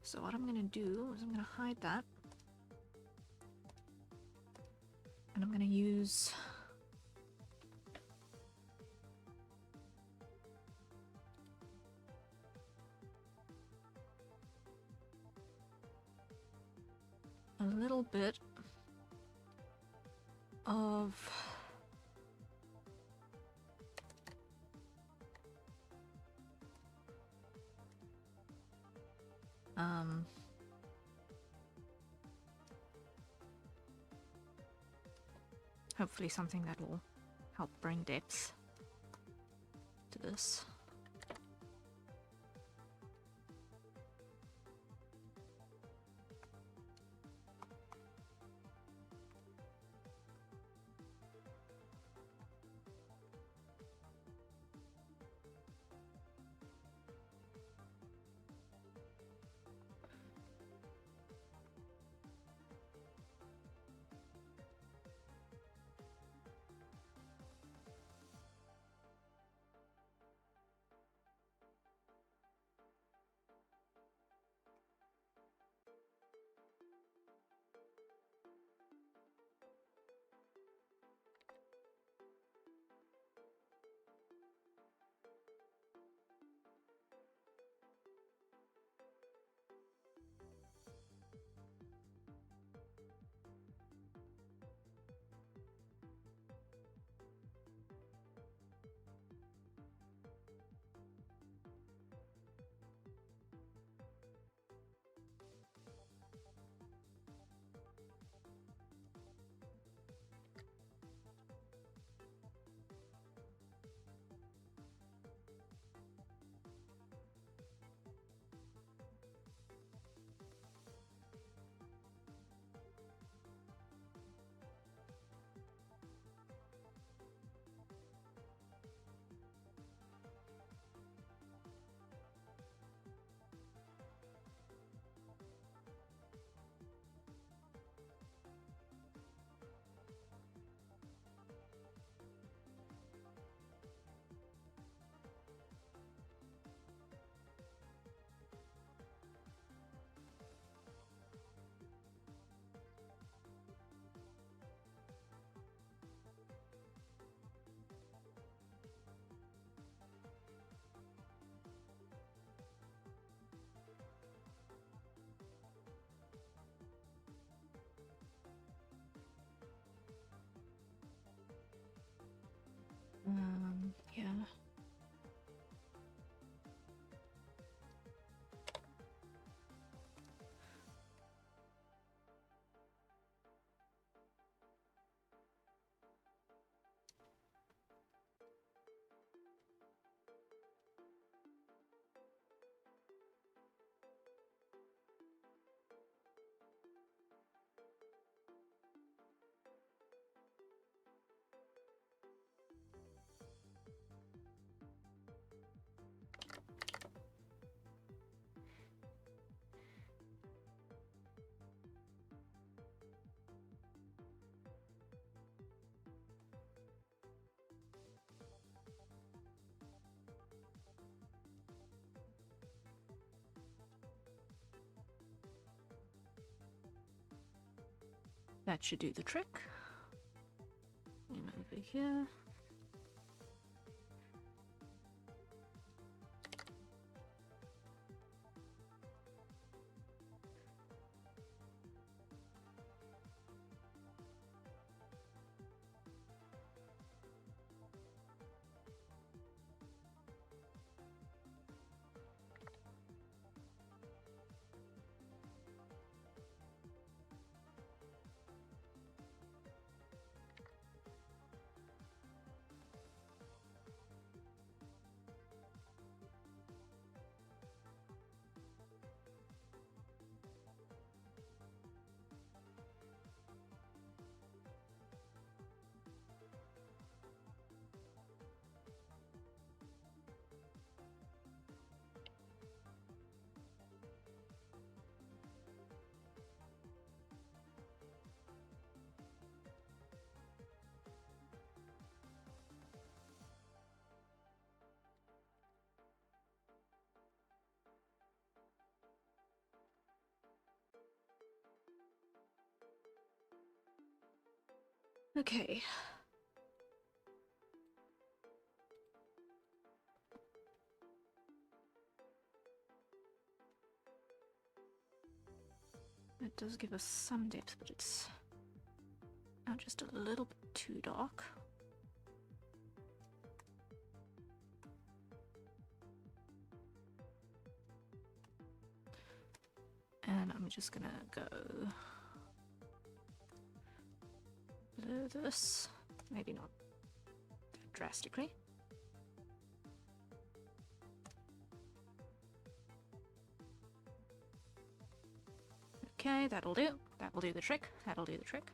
So what I'm going to do is I'm going to hide that. And I'm going to use... a little bit of hopefully something that will help bring depth to this. That should do the trick. And over here. Okay. It does give us some depth, but it's now just a little bit too dark. And I'm just gonna go below this, maybe not that drastically. Okay, that'll do. That will do the trick. That'll do the trick.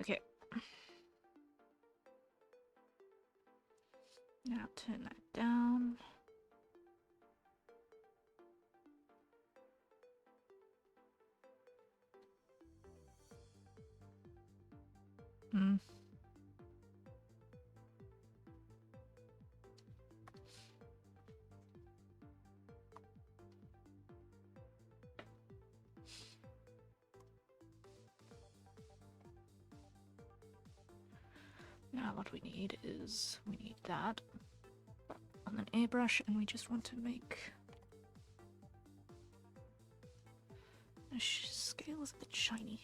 Okay. Now turn that down. Now what we need is, we need that on an airbrush, and we just want to make the scale is a bit shiny.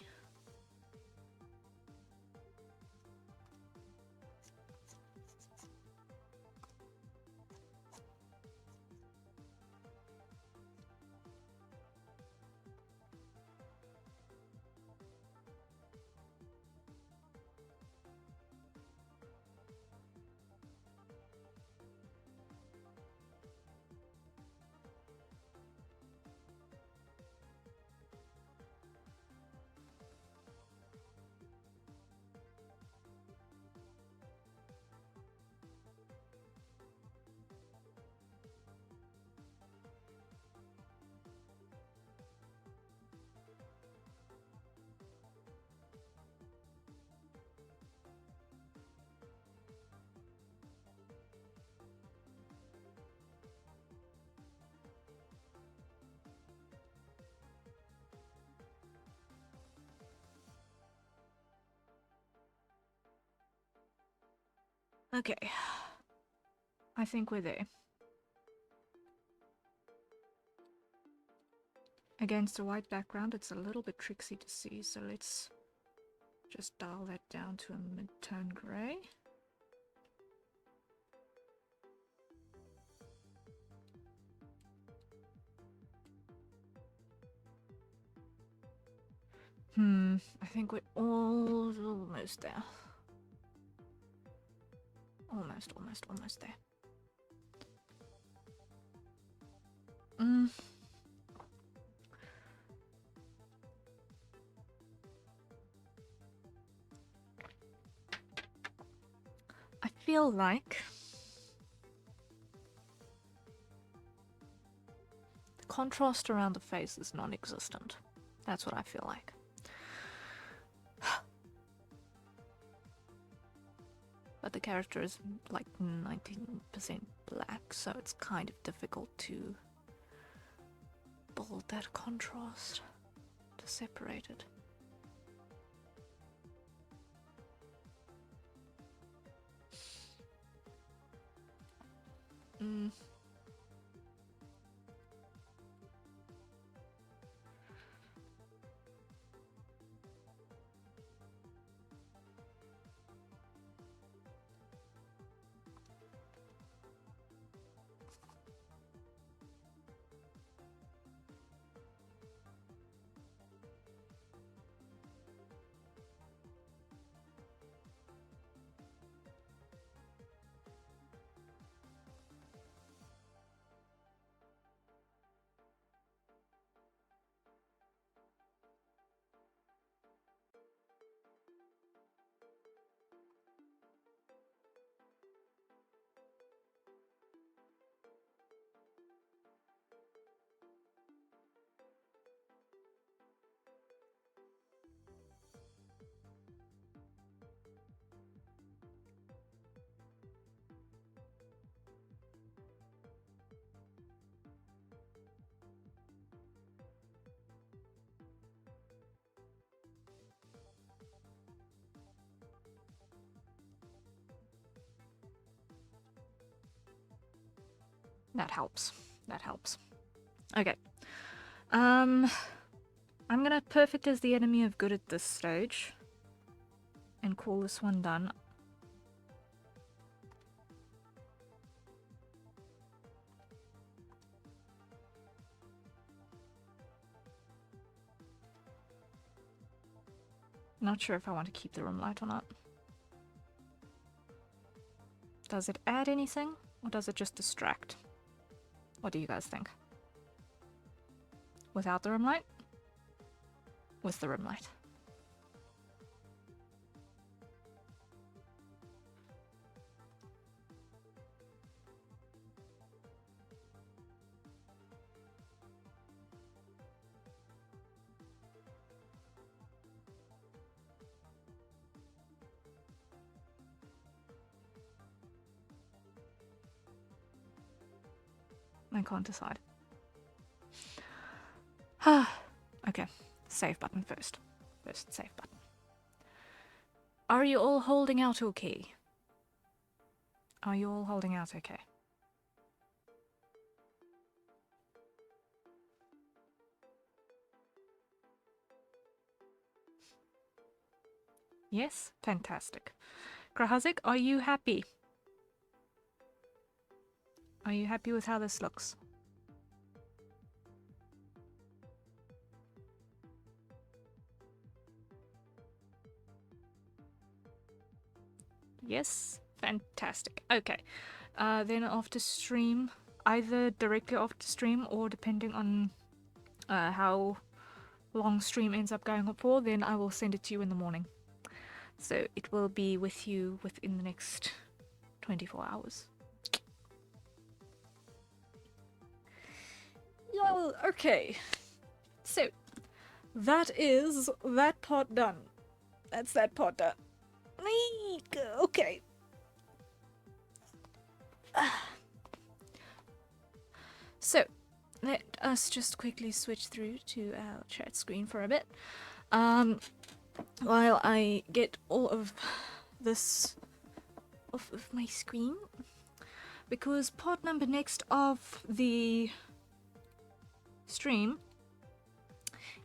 Okay, I think we're there. Against a white background, it's a little bit tricksy to see, so let's just dial that down to a mid-tone grey. I think we're almost there. Almost there. I feel like the contrast around the face is non-existent. That's what I feel like. But the character is like 19% black, so it's kind of difficult to build that contrast, to separate it. That helps. That helps. Okay. I'm gonna perfect as the enemy of good at this stage and call this one done. Not sure if I want to keep the room light or not. Does it add anything, or does it just distract? What do you guys think? Without the room light? With the room light. I can't decide. Okay, save button first. First save button. Are you all holding out okay? Are you all holding out okay? Yes? Fantastic. Krahazik, are you happy? Are you happy with how this looks? Yes? Fantastic. Okay. Then after stream, either directly after stream or depending on how long stream ends up going up for, then I will send it to you in the morning. So it will be with you within the next 24 hours. Yeah, okay. So that is that part done. That's that part done. Okay. So let us just quickly switch through to our chat screen for a bit. While I get all of this off of my screen, because part number next of the stream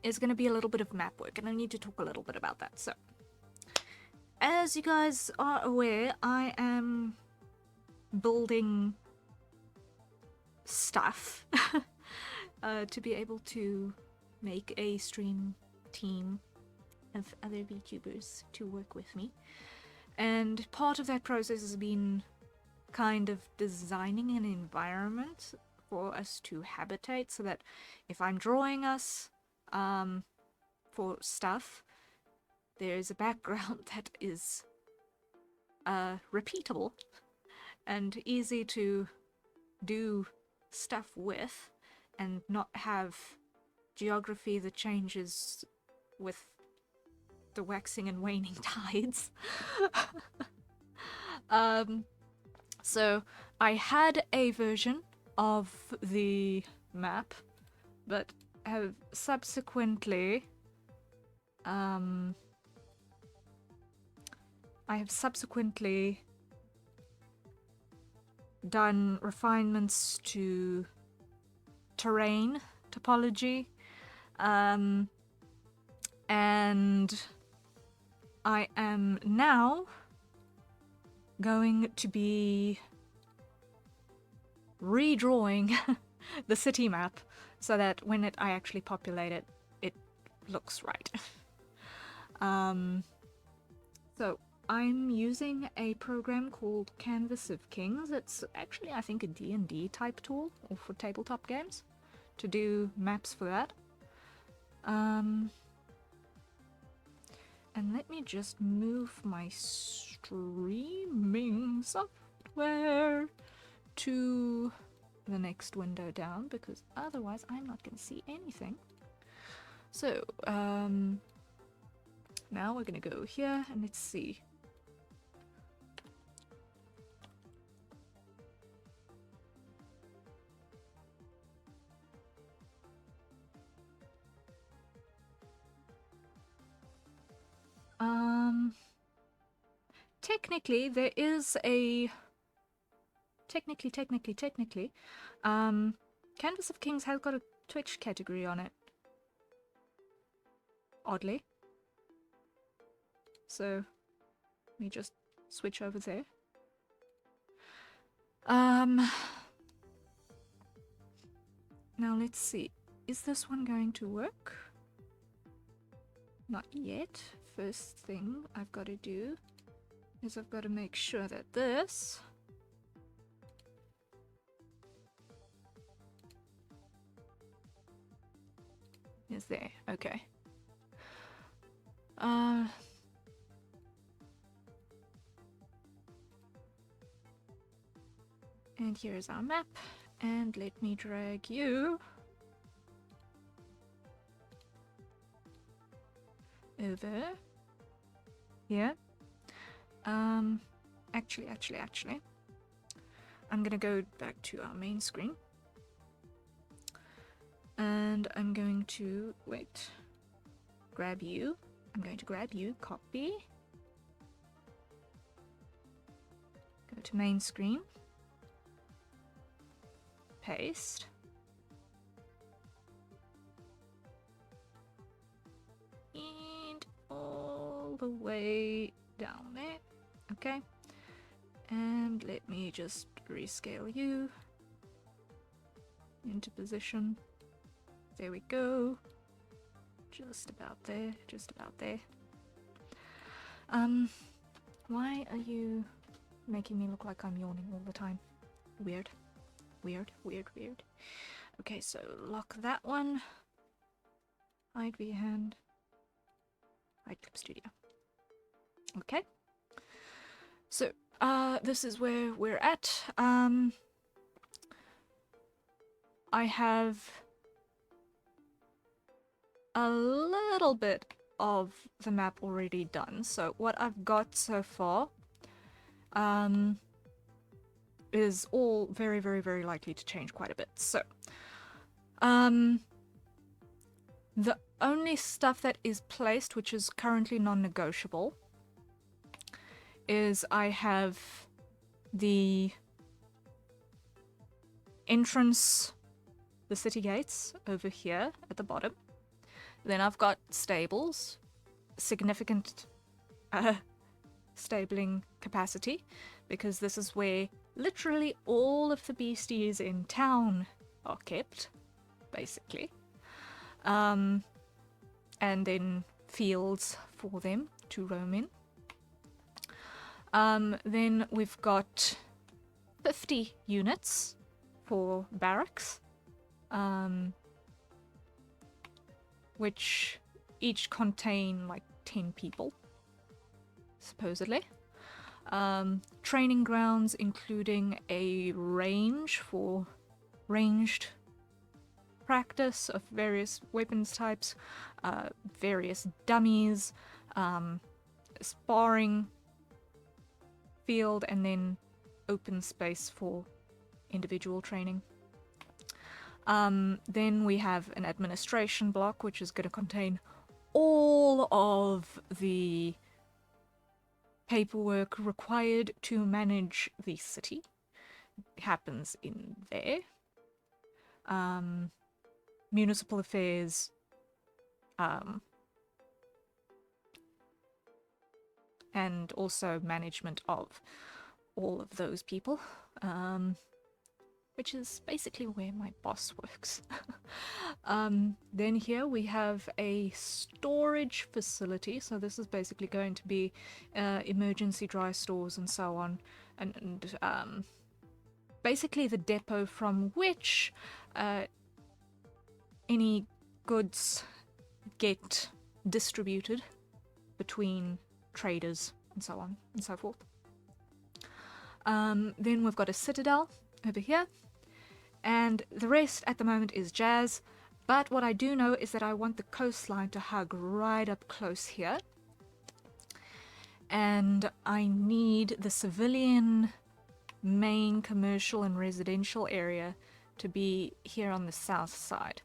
is going to be a little bit of map work, and I need to talk a little bit about that. So, as you guys are aware, I am building stuff to be able to make a stream team of other VTubers to work with me. And part of that process has been kind of designing an environment for us to habitate, so that if I'm drawing us for stuff, there's a background that is repeatable and easy to do stuff with, and not have geography that changes with the waxing and waning tides. So I had a version of the map, but have subsequently done refinements to terrain topology, and I am now going to be redrawing the city map so that when I actually populate it, it looks right. So I'm using a program called Canvas of Kings. It's actually, I think, a D&D type tool, or for tabletop games, to do maps for that. And let me just move my streaming software to the next window down, because otherwise I'm not going to see anything. So, now we're going to go here and let's see. Technically, there is a... Technically, Canvas of Kings has got a Twitch category on it. Oddly. So, let me just switch over there. Now let's see. Is this one going to work? Not yet. First thing I've got to do is I've got to make sure that this is there. Okay. And here's our map. And let me drag you over here. Actually, I'm gonna go back to our main screen. And I'm going to, wait, grab you. I'm going to grab you, copy. Go to main screen. Paste. And all the way down there. Okay. And let me just rescale you into position. There we go. Just about there, just about there. Why are you making me look like I'm yawning all the time? Weird. Weird, weird, weird. Okay, so lock that one. Hide via hand. Hide Clip Studio. Okay. So, this is where we're at. I have a little bit of the map already done. So what I've got so far is all very, very, very likely to change quite a bit. So the only stuff that is placed, which is currently non-negotiable, is I have the entrance, the city gates over here at the bottom. Then I've got stables, significant stabling capacity, because this is where literally all of the beasties in town are kept, basically. And then fields for them to roam in. Then we've got 50 units for barracks, which each contain like 10 people, supposedly. Training grounds including a range for ranged practice of various weapons types, various dummies, sparring field, and then open space for individual training. Then we have an administration block, which is going to contain all of the paperwork required to manage the city. It happens in there. Municipal affairs, and also management of all of those people, which is basically where my boss works. Then here we have a storage facility, so this is basically going to be emergency dry stores and so on, and basically the depot from which any goods get distributed between traders and so on and so forth. Then we've got a citadel over here, and the rest at the moment is jazz, but what I do know is that I want the coastline to hug right up close here, and I need the civilian main commercial and residential area to be here on the south side.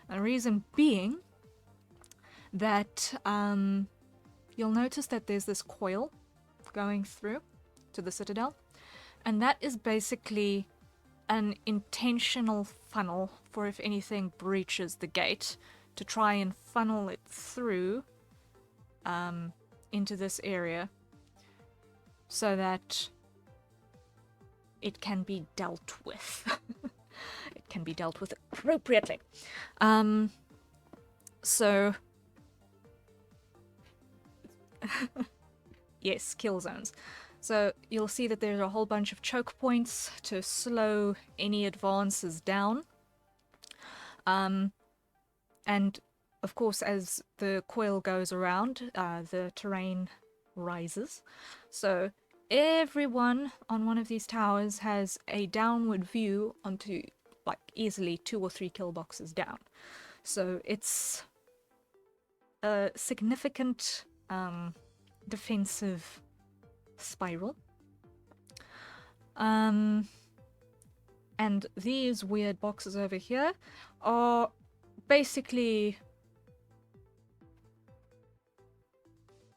The reason being that you'll notice that there's this coil going through to the citadel, and that is basically an intentional funnel for if anything breaches the gate, to try and funnel it through into this area so that it can be dealt with. It can be dealt with appropriately. So yes, kill zones. So you'll see that there's a whole bunch of choke points to slow any advances down. And of course, as the coil goes around, the terrain rises. So everyone on one of these towers has a downward view onto like easily 2 or 3 kill boxes down. So it's a significant defensive spiral. And these weird boxes over here are basically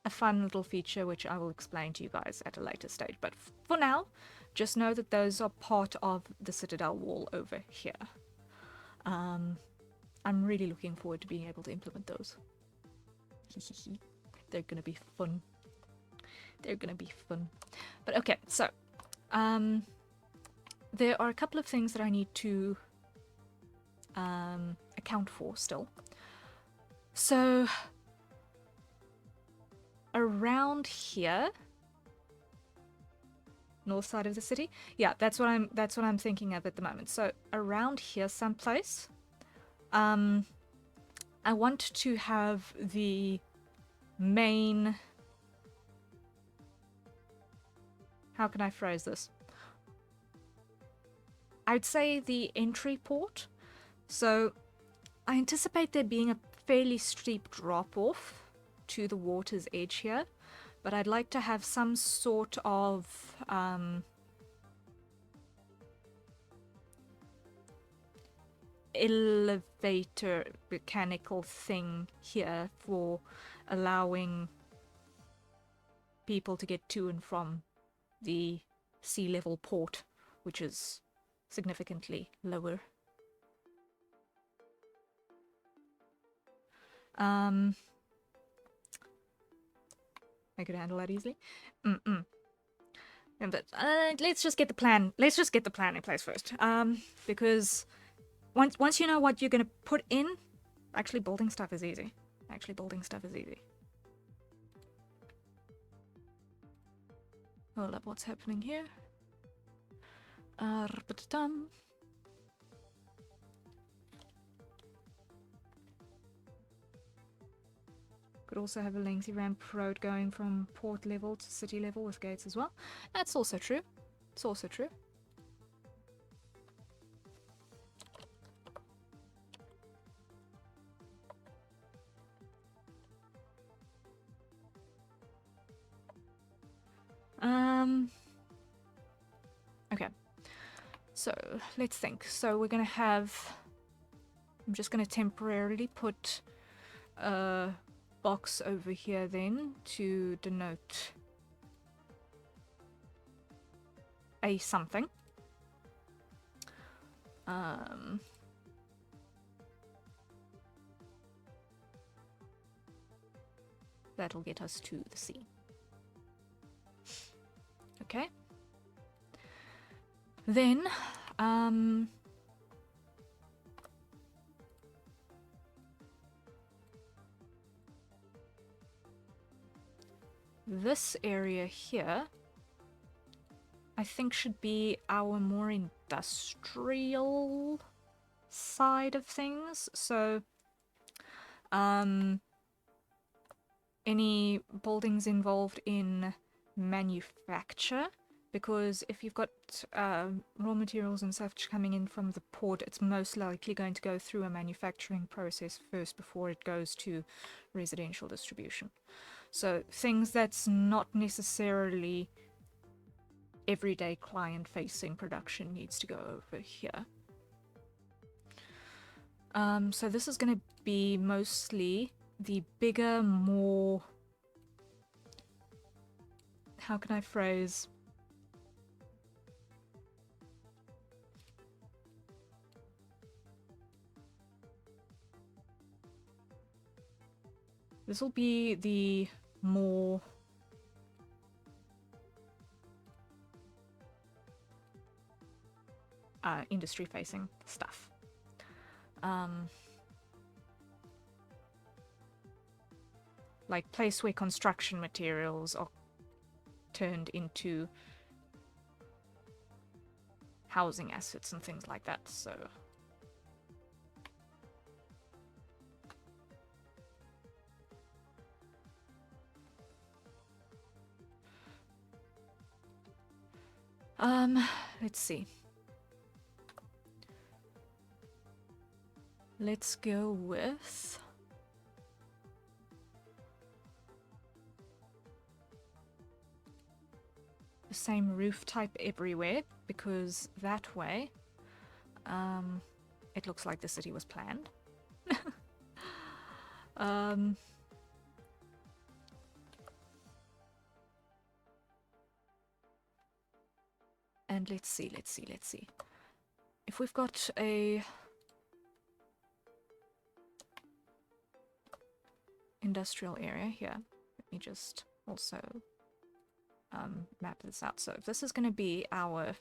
a fun little feature which I will explain to you guys at a later stage. But for now, just know that those are part of the Citadel wall over here. I'm really looking forward to being able to implement those. They're gonna be fun. They're gonna be fun. But okay, so there are a couple of things that I need to account for still. So around here, north side of the city, yeah, that's what I'm thinking of at the moment. So around here someplace, I want to have the main, how can I phrase this? I'd say the entry port. So I anticipate there being a fairly steep drop off to the water's edge here, but I'd like to have some sort of elevator mechanical thing here for allowing people to get to and from the sea level port, which is significantly lower. I could handle that easily. But let's just get the plan. Let's just get the plan in place first. Because once you know what you're gonna put in, actually building stuff is easy. Hold up, what's happening here? Could also have a lengthy ramp road going from port level to city level with gates as well. That's also true. It's also true. Okay. So, let's think. So we're gonna have... I'm just gonna temporarily put a box over here then to denote a something. That'll get us to the sea. Okay. Then, this area here, I think should be our more industrial side of things. So, any buildings involved in manufacture, because if you've got raw materials and such coming in from the port, it's most likely going to go through a manufacturing process first before it goes to residential distribution. So things that's not necessarily everyday client-facing production needs to go over here. So this is going to be mostly the bigger, more... How can I phrase? This will be the more... industry-facing stuff. Like place where construction materials are turned into housing assets and things like that, so... let's see. Let's go with... the same roof type everywhere, because that way, it looks like the city was planned. And let's see. If we've got a industrial area here, let me just also map this out. So if this is going to be our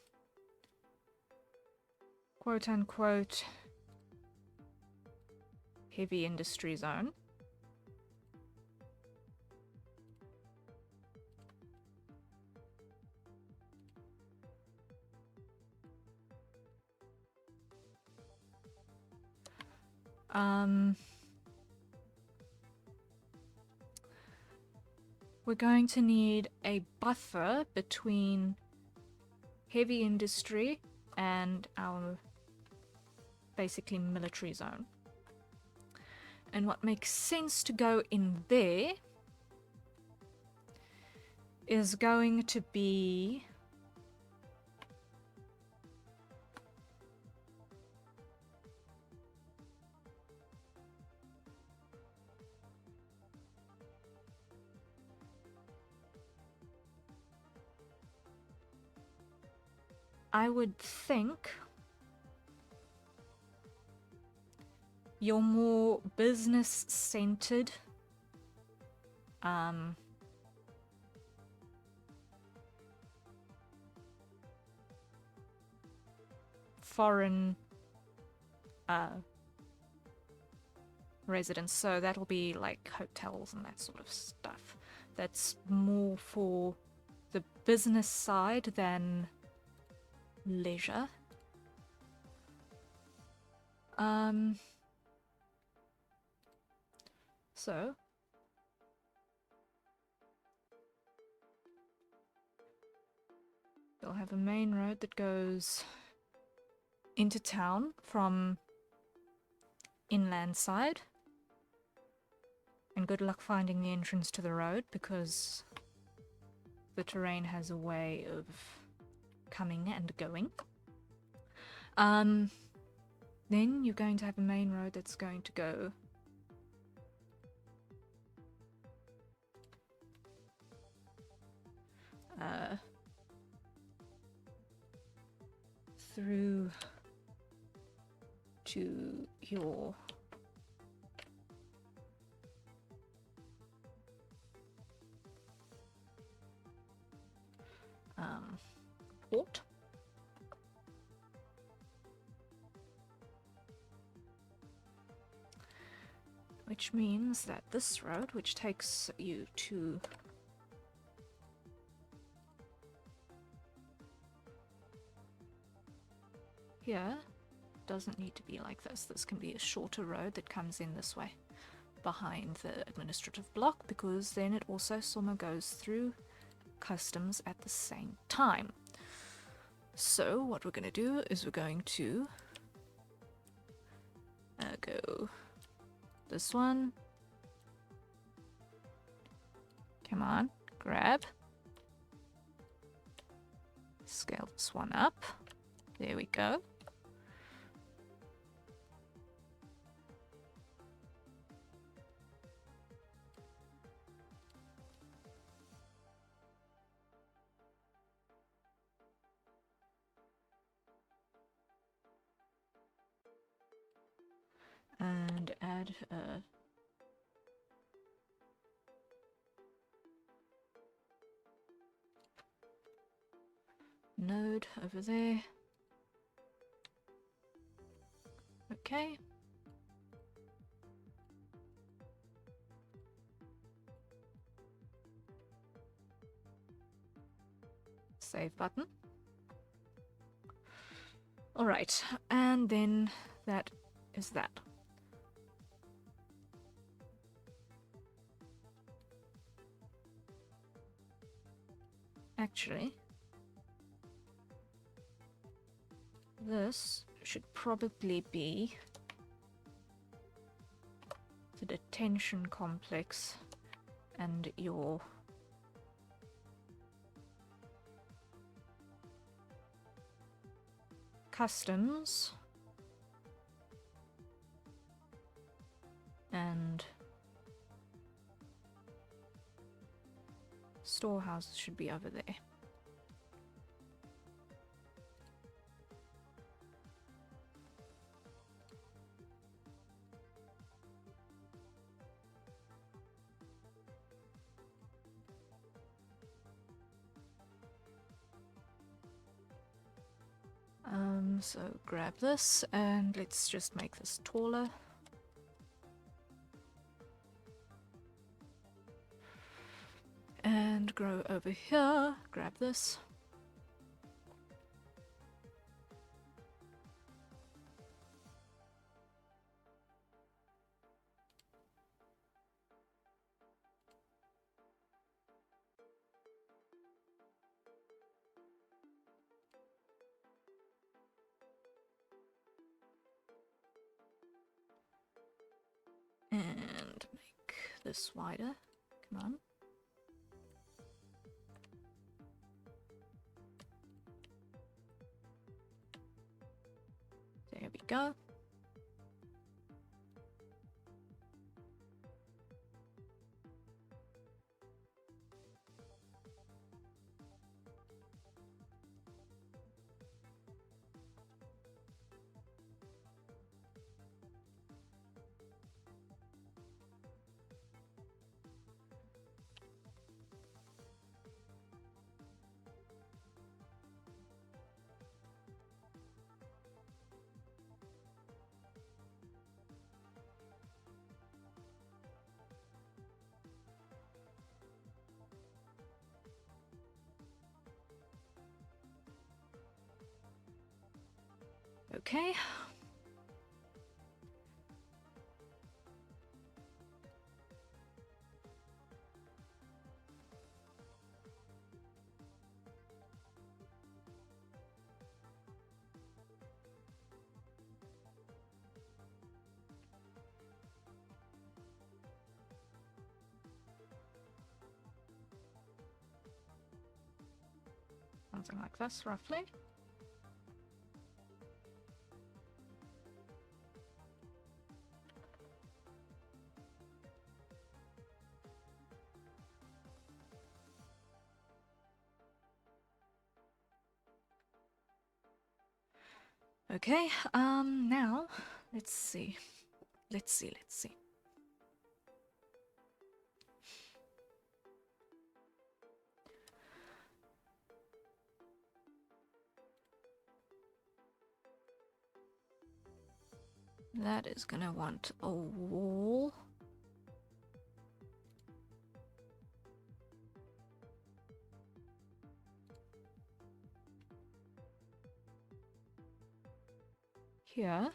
quote-unquote heavy industry zone, we're going to need a buffer between heavy industry and our basically military zone. And what makes sense to go in there is going to be I would think your more business-centered foreign residents, so that'll be like hotels and that sort of stuff. That's more for the business side than leisure. So you'll have a main road that goes into town from inland side, and good luck finding the entrance to the road because the terrain has a way of coming and going. Then you're going to have a main road that's going to go through to your port. Which means that this road, which takes you to here, doesn't need to be like this. This can be a shorter road that comes in this way behind the administrative block, because then it also somehow goes through customs at the same time. So what we're going to do is we're going to go this one. Come on, grab. Scale this one up. There we go. And add a node over there. Okay. Save button. All right, and then that is that. Actually, this should probably be the detention complex and your customs and Storehouse should be over there. So grab this and let's just make this taller. And grow over here, grab this. And make this wider. Come on. There we go. Okay. Something like this, roughly. Okay, now, let's see. Let's see. That is gonna want a wall. Here.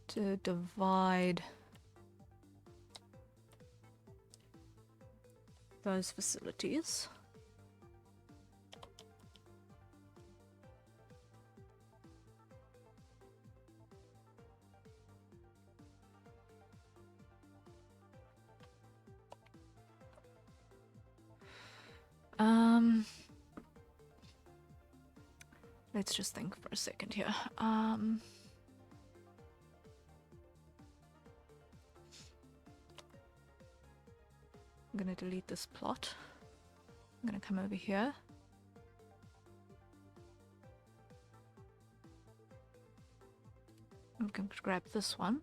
To divide those facilities. Let's just think for a second here. I'm gonna delete this plot. I'm gonna come over here. I'm going to grab this one.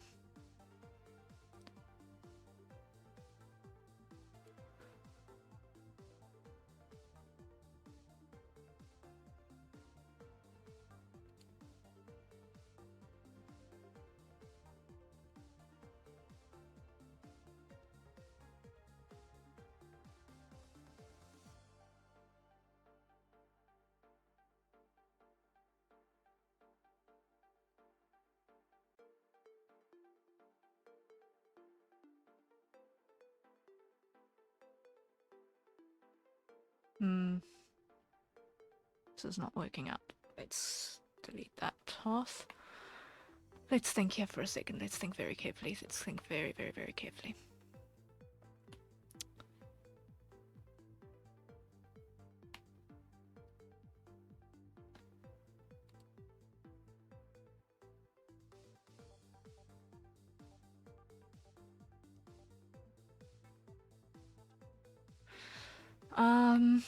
This is not working out. Let's delete that path. Let's think here for a second. Let's think very carefully. Let's think very, very, very carefully. Um...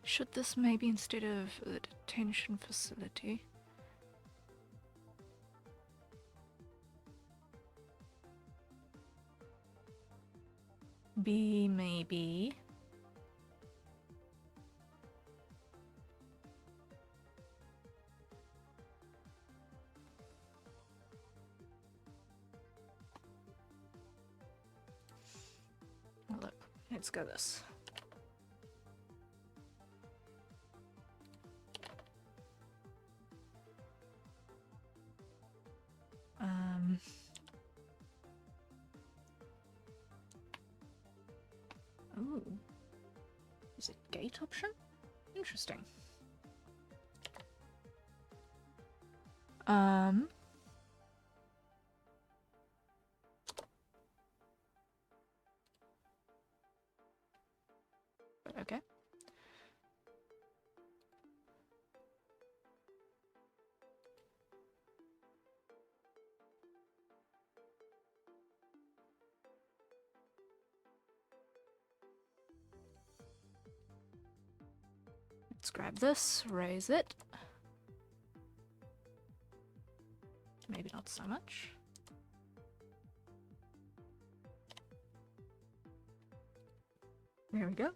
Should this maybe instead of the detention facility? Be maybe... Oh, look, let's go this. Ooh. Is it gate option? Interesting. Okay. Let's grab this, raise it. Maybe not so much. There we go.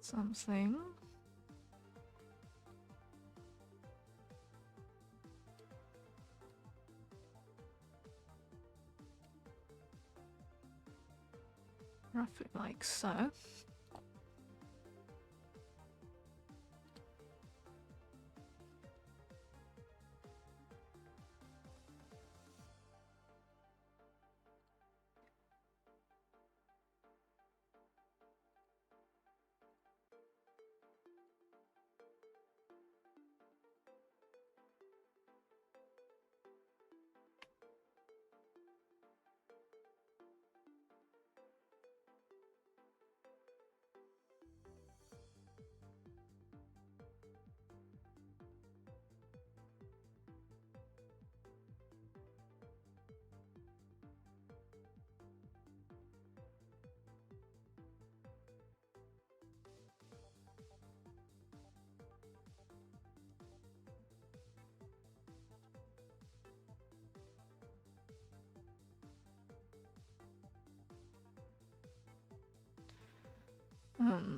Something. Roughly like so.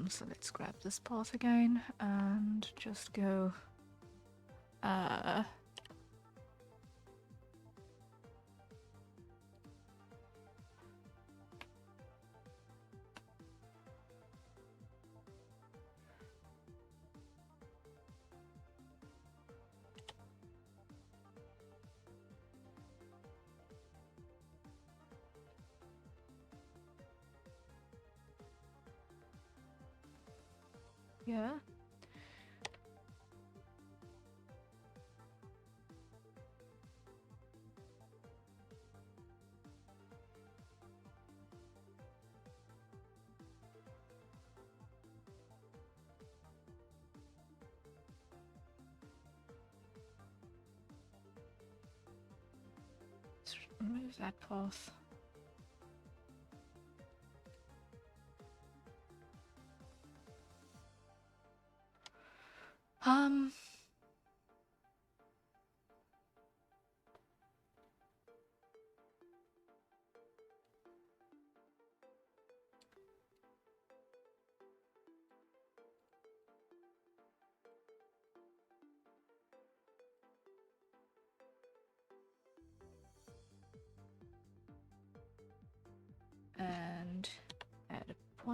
So let's grab this path again and just go yeah. Let's remove that path.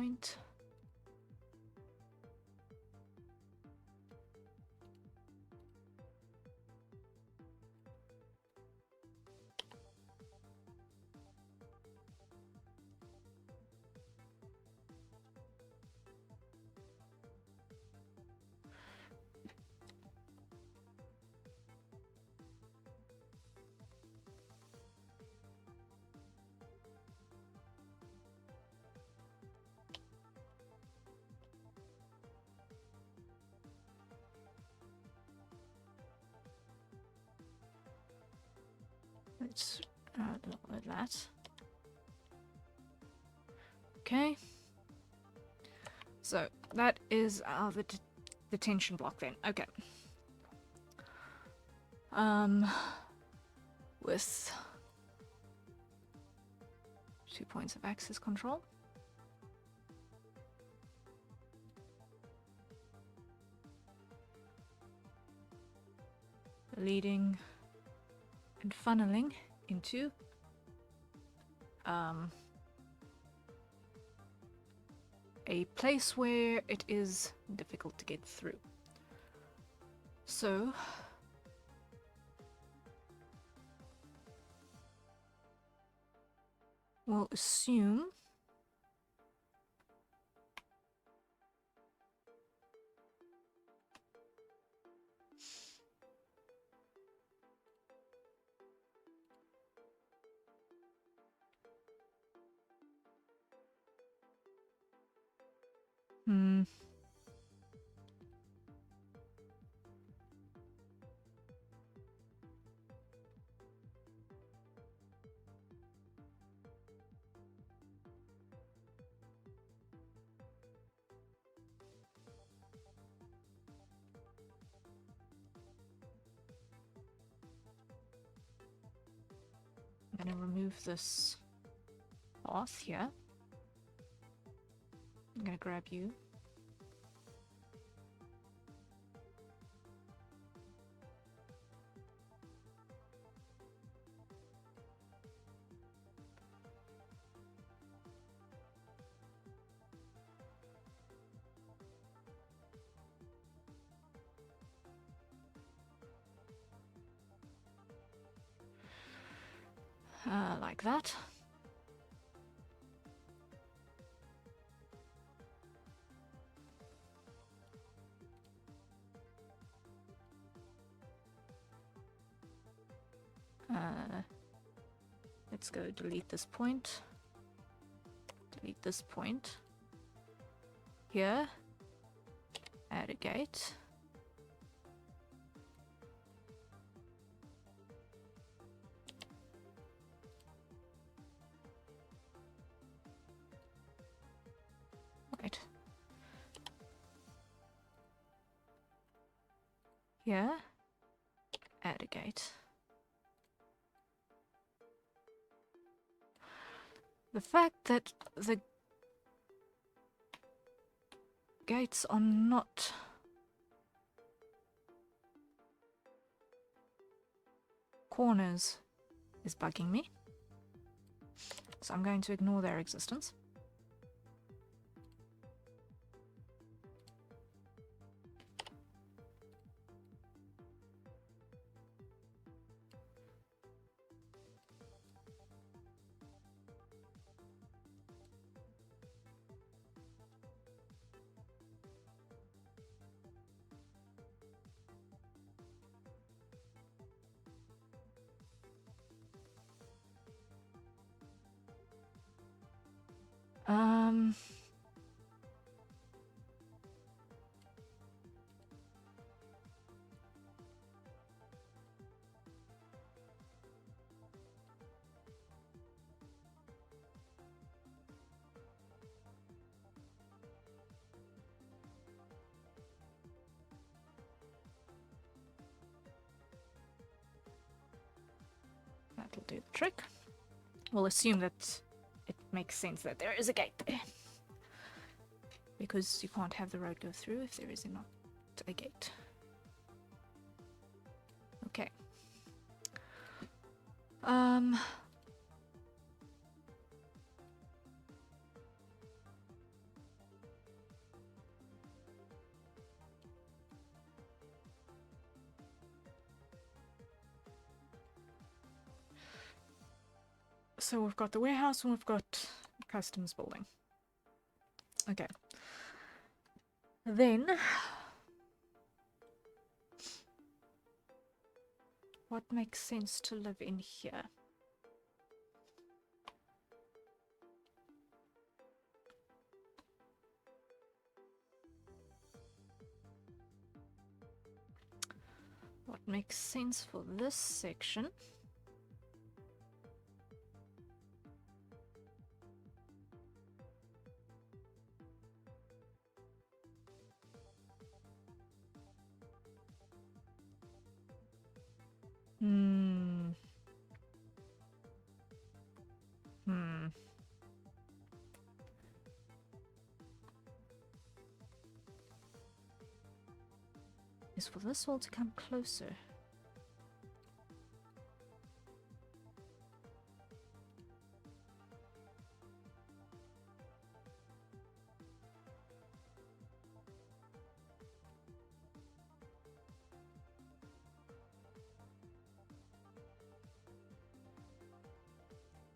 point. Let's lower that. Okay. So that is our detention block then. Okay. With 2 points of access control. Leading and funneling into a place where it is difficult to get through. So we'll assume I'm going to remove this path here. I'm going to grab you. Like that. Let's go delete this point. Delete this point. Here. Add a gate. Right. Here. Add a gate. The fact that the gates are not corners is bugging me. So I'm going to ignore their existence. That'll do the trick. We'll assume that it makes sense that there is a gate there. Because you can't have the road go through if there is not a gate. Okay. So we've got the warehouse and we've got customs building. Okay. Then, what makes sense to live in here? What makes sense for this section? Hmm. Is for this wall to come closer.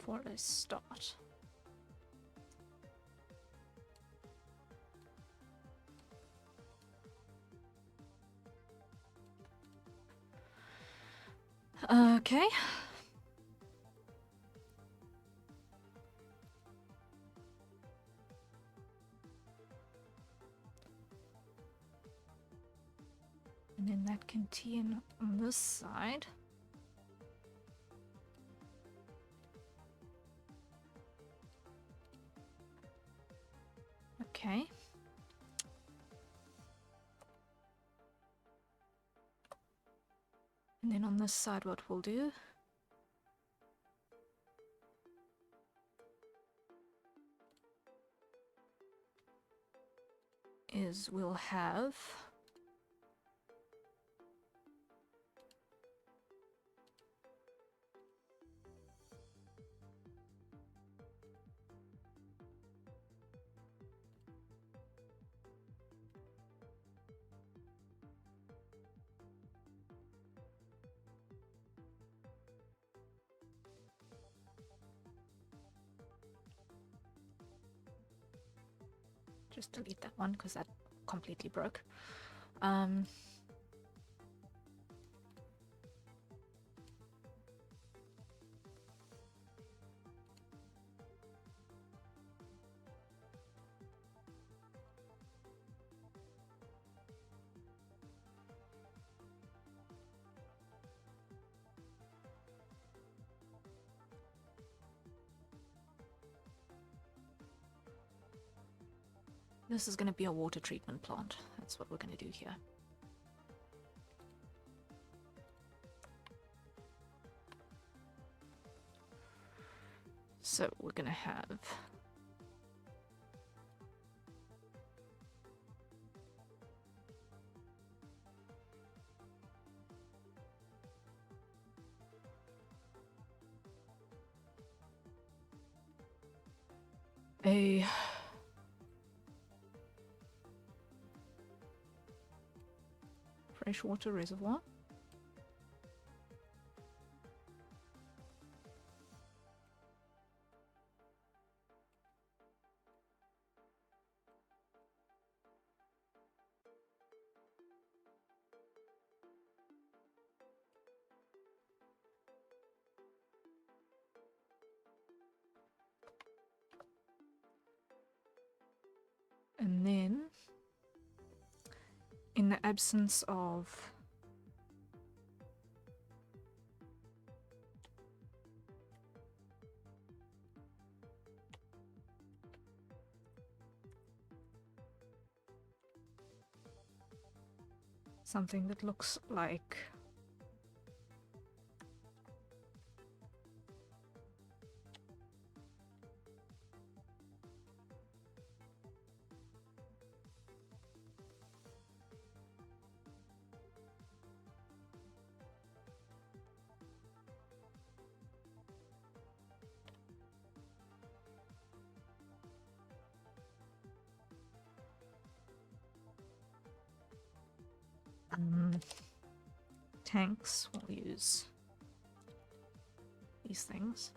For a start. Okay. And then that can tee in on this side. Okay. And then on this side what we'll do is we'll have just delete that one because that completely broke. This is going to be a water treatment plant. That's what we're going to do here. So we're going to have a freshwater reservoir. And then, in the absence of something that looks like tanks, we'll use these things.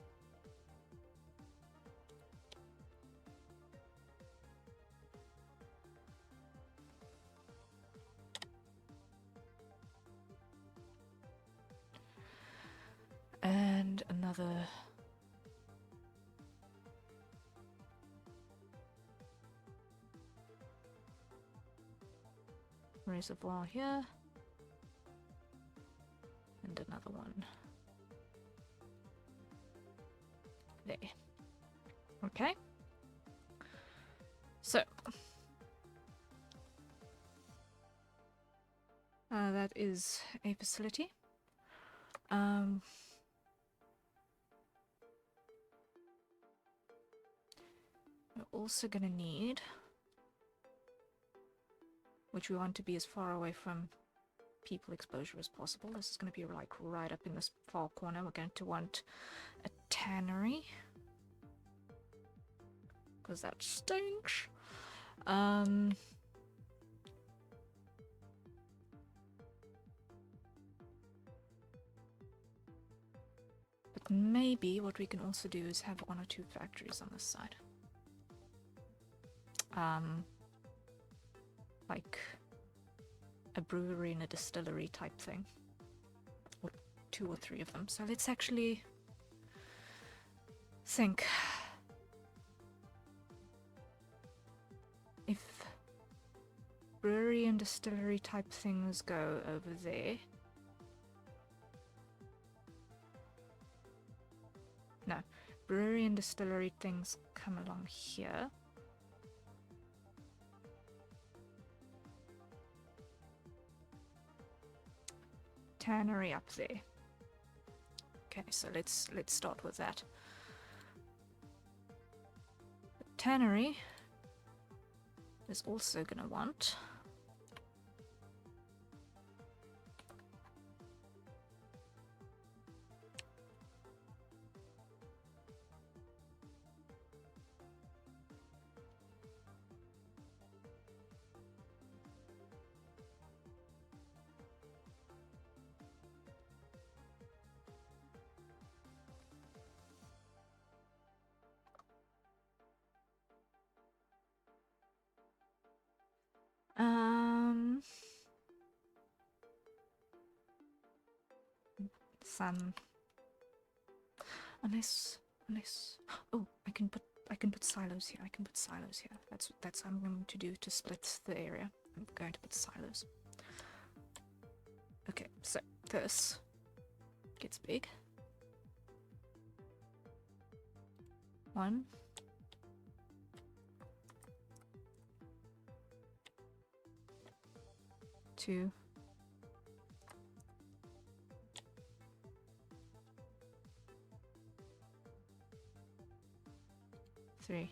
another reservoir here, and another one there. Okay, so that is a facility. We're also gonna need, which we want to be as far away from people exposure as possible. This is going to be like right up in this far corner. We're going to want a tannery, because that stinks. But maybe what we can also do is have 1 or 2 factories on this side. Like a brewery and a distillery type thing, or 2 or 3 of them. So let's actually think. If brewery and distillery type things go over there, no, brewery and distillery things come along here. Tannery up there. Okay, so let's start with that. The tannery is also gonna want some, unless oh, I can put silos here. I can put silos here. That's what I'm going to do to split the area. I'm going to put silos. Okay, so this gets big. 1, 2, 3.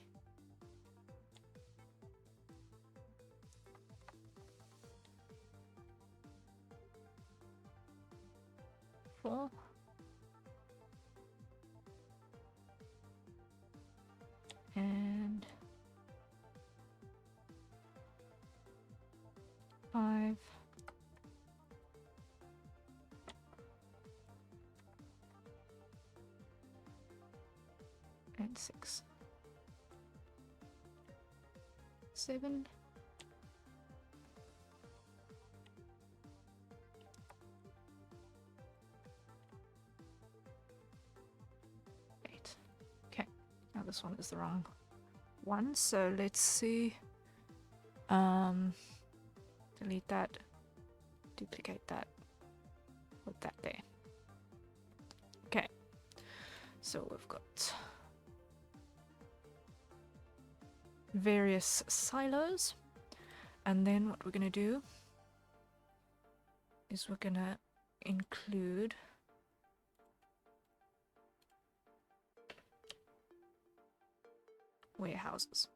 4. And 5. And 6. 7. 8. Okay, now this one is the wrong one, so let's see. Delete that, duplicate that, put that there. Okay, so we've got various silos, and then what we're gonna do is we're gonna include warehouses.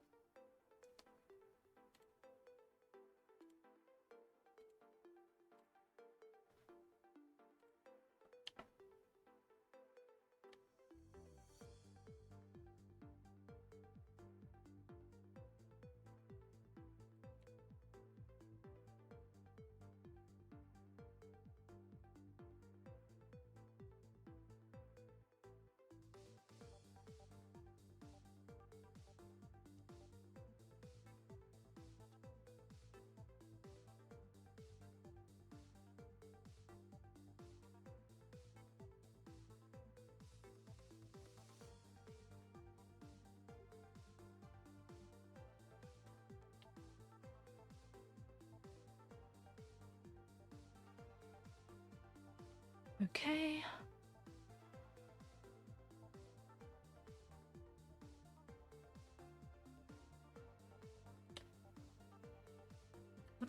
Okay.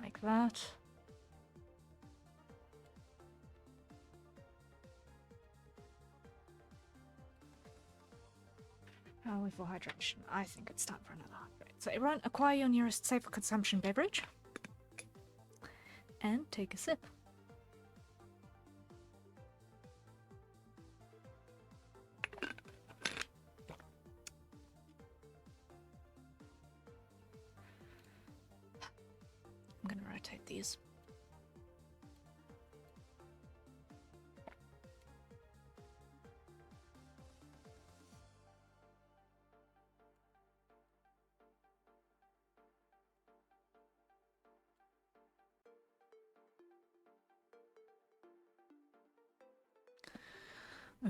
Like that. How are we for hydration? I think it's time for another hydrate. So everyone, acquire your nearest safe for consumption beverage. And take a sip. I'm gonna rotate these.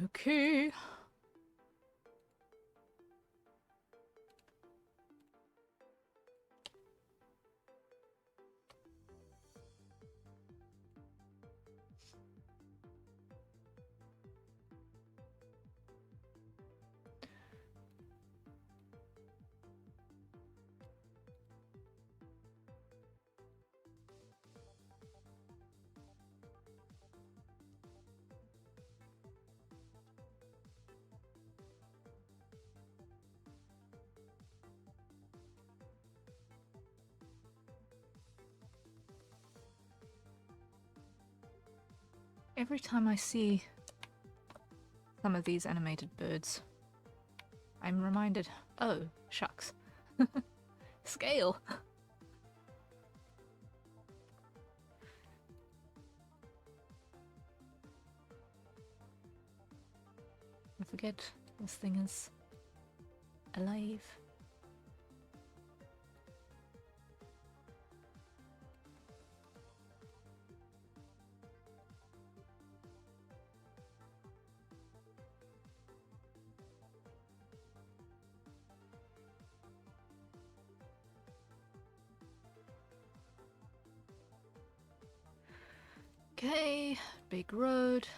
Okay. Every time I see some of these animated birds, I'm reminded, oh, shucks. Scale! I forget this thing is alive. Okay, big road.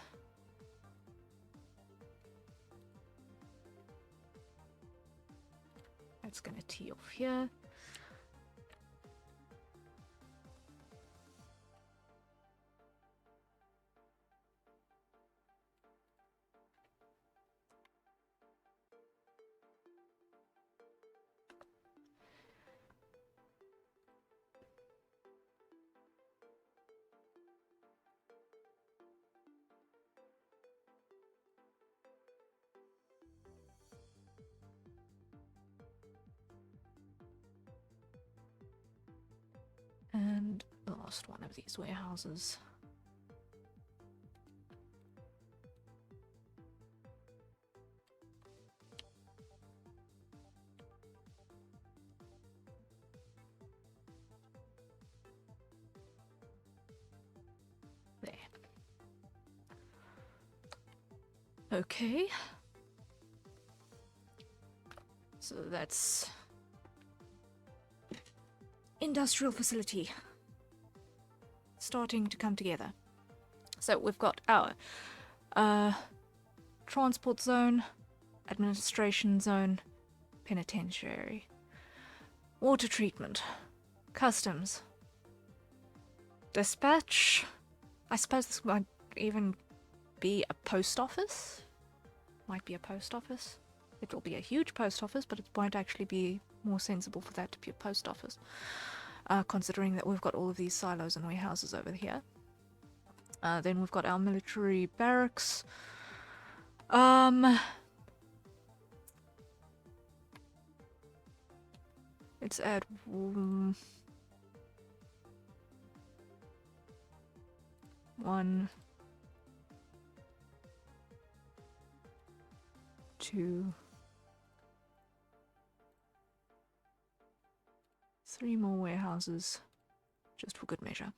That's gonna tee off here. And the last one of these warehouses. There. Okay. So that's industrial facility starting to come together. So we've got our transport zone, administration zone, penitentiary, water treatment, customs, dispatch. I suppose this might even be a post office. Might be a post office. It will be a huge post office, but it might actually be more sensible for that to be a post office, considering that we've got all of these silos and warehouses over here. Then we've got our military barracks. Let's add 1, 2, 3 more warehouses, just for good measure.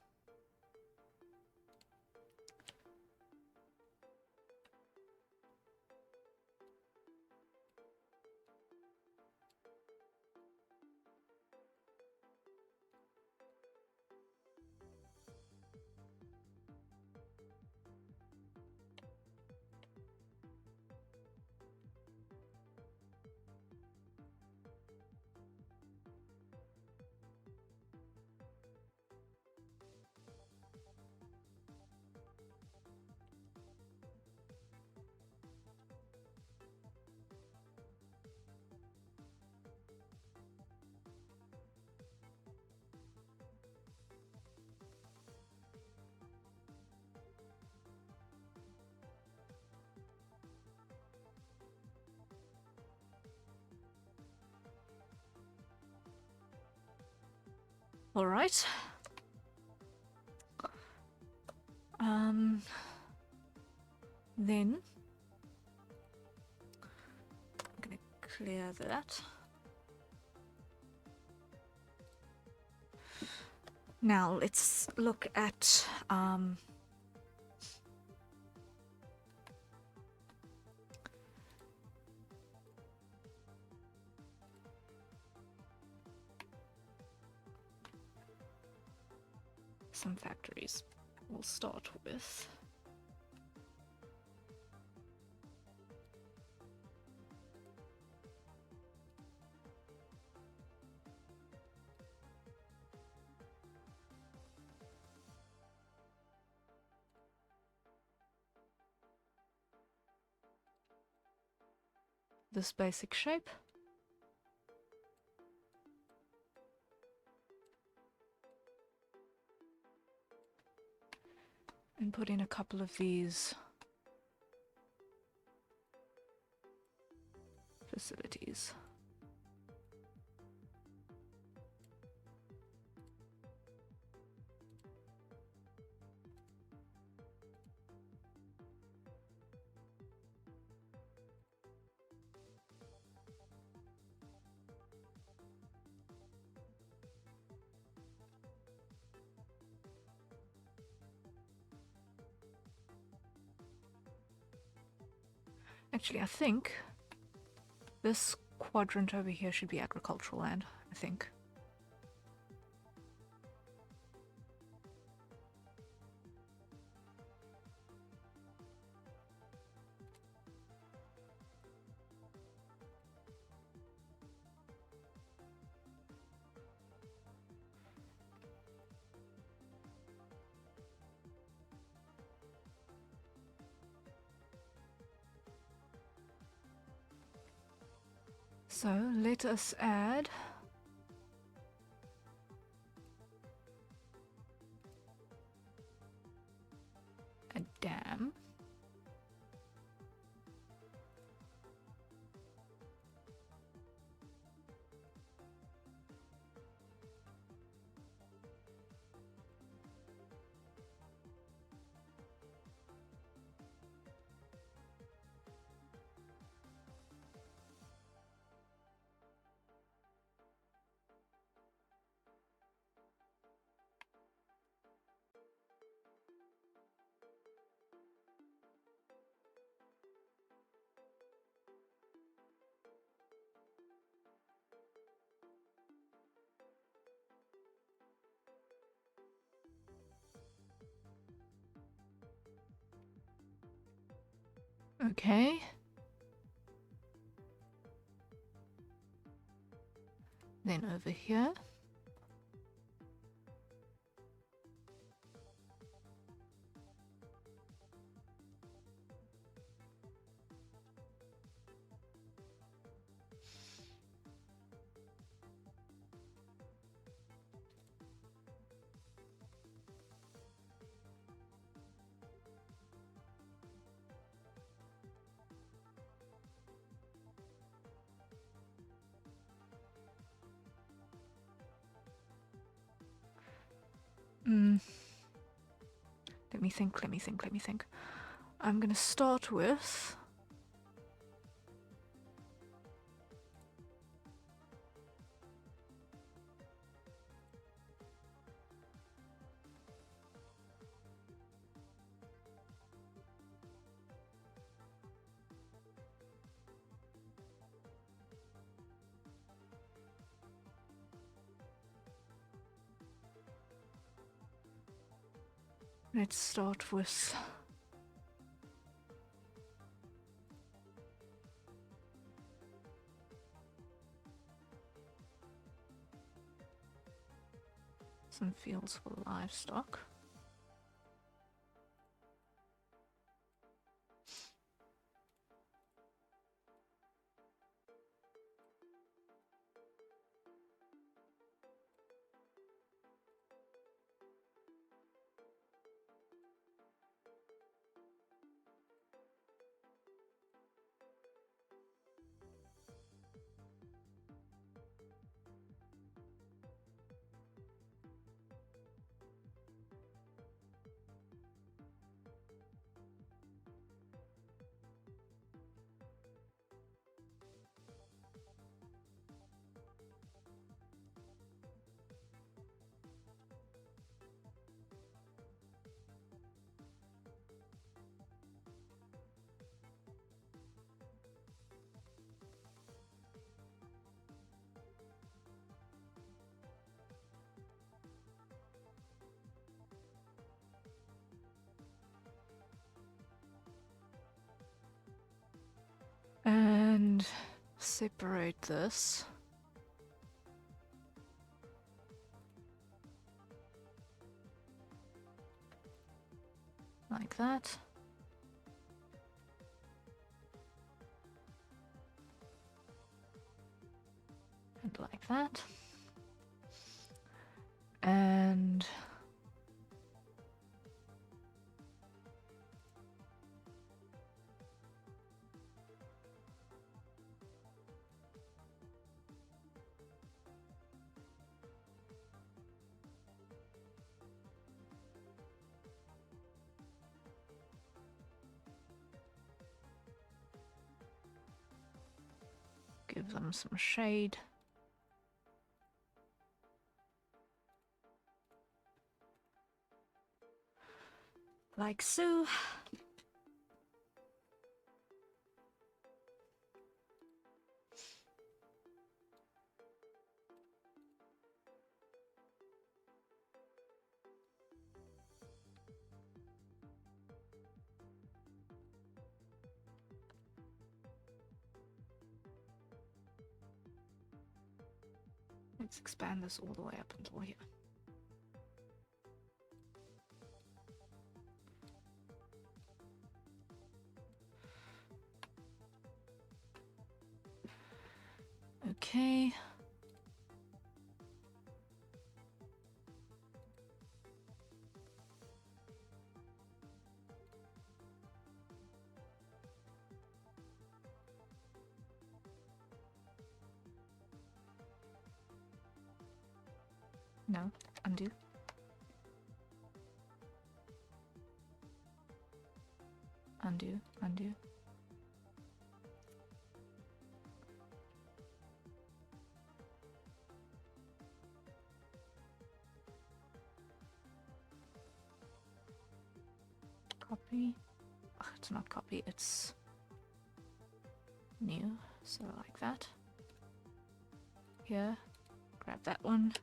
All right. Then I'm gonna clear that. Now let's look at some factories. We'll start with this basic shape. And put in a couple of these facilities. Actually, I think this quadrant over here should be agricultural land, I think. So let us add a dam. Okay. Then over here. Let me think. I'm gonna start with let's start with some fields for livestock. separate this. Like that. And like that. And give them some shade. Like so. Let's expand this all the way up until here. Okay. No, undo. Undo, undo. Copy. Oh, it's not copy, it's new. So like that. Here, grab that one.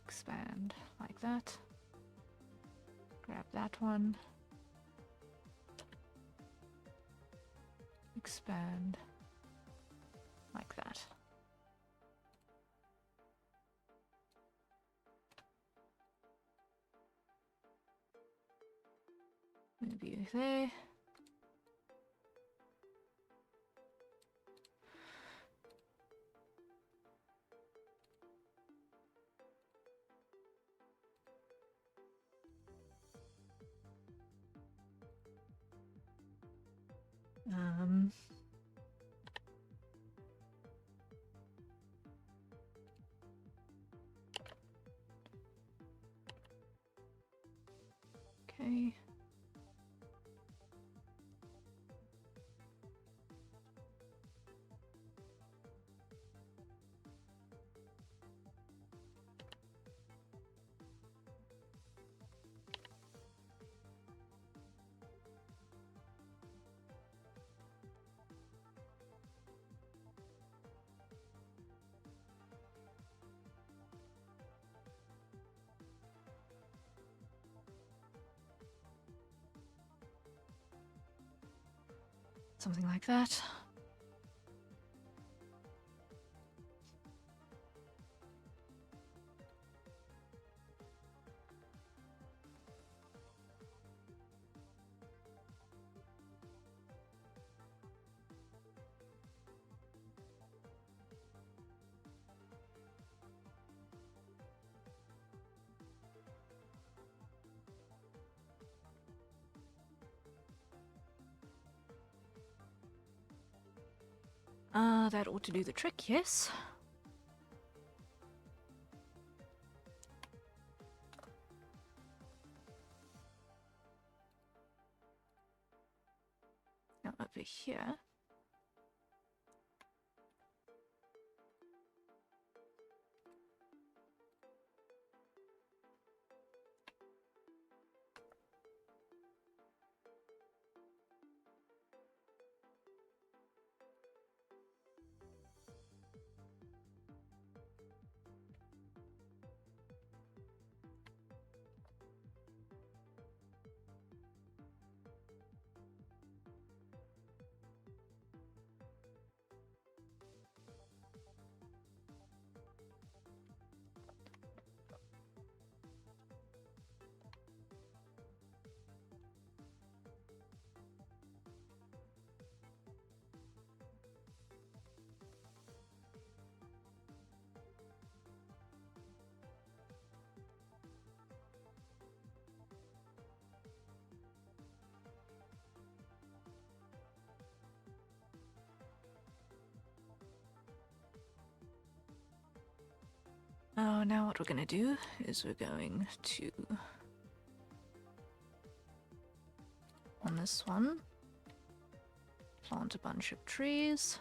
Expand like that. Grab that one. Expand like that. Move you there. Okay. Something like that. That ought to do the trick, yes. Now over here. Oh, now what we're gonna do is we're going to, on this one, plant a bunch of trees.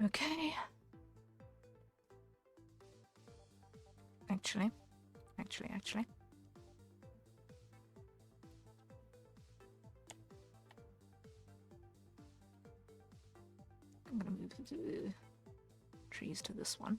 Okay. Actually. I'm gonna move the trees to this one.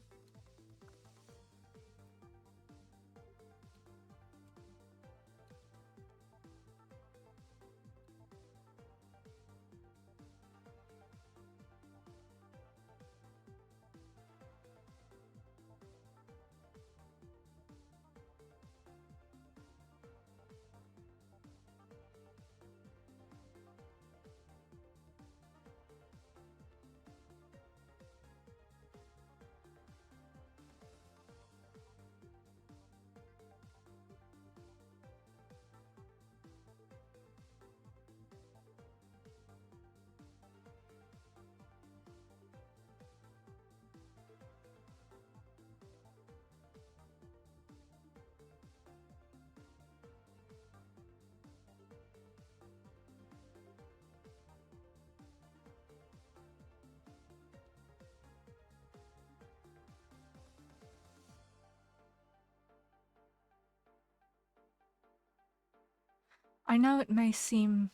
I know it may seem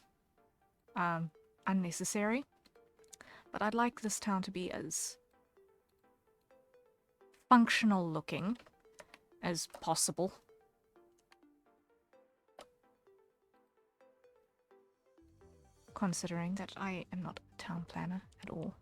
unnecessary, but I'd like this town to be as functional looking as possible. Considering that I am not a town planner at all.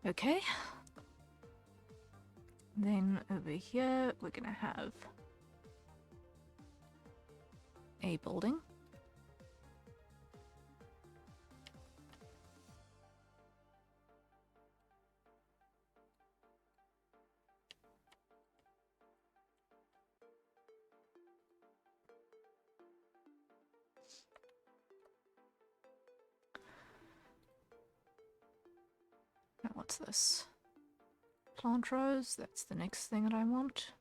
Okay. Then over here, we're gonna have a building. Now what's this? Plant rows, that's the next thing that I want.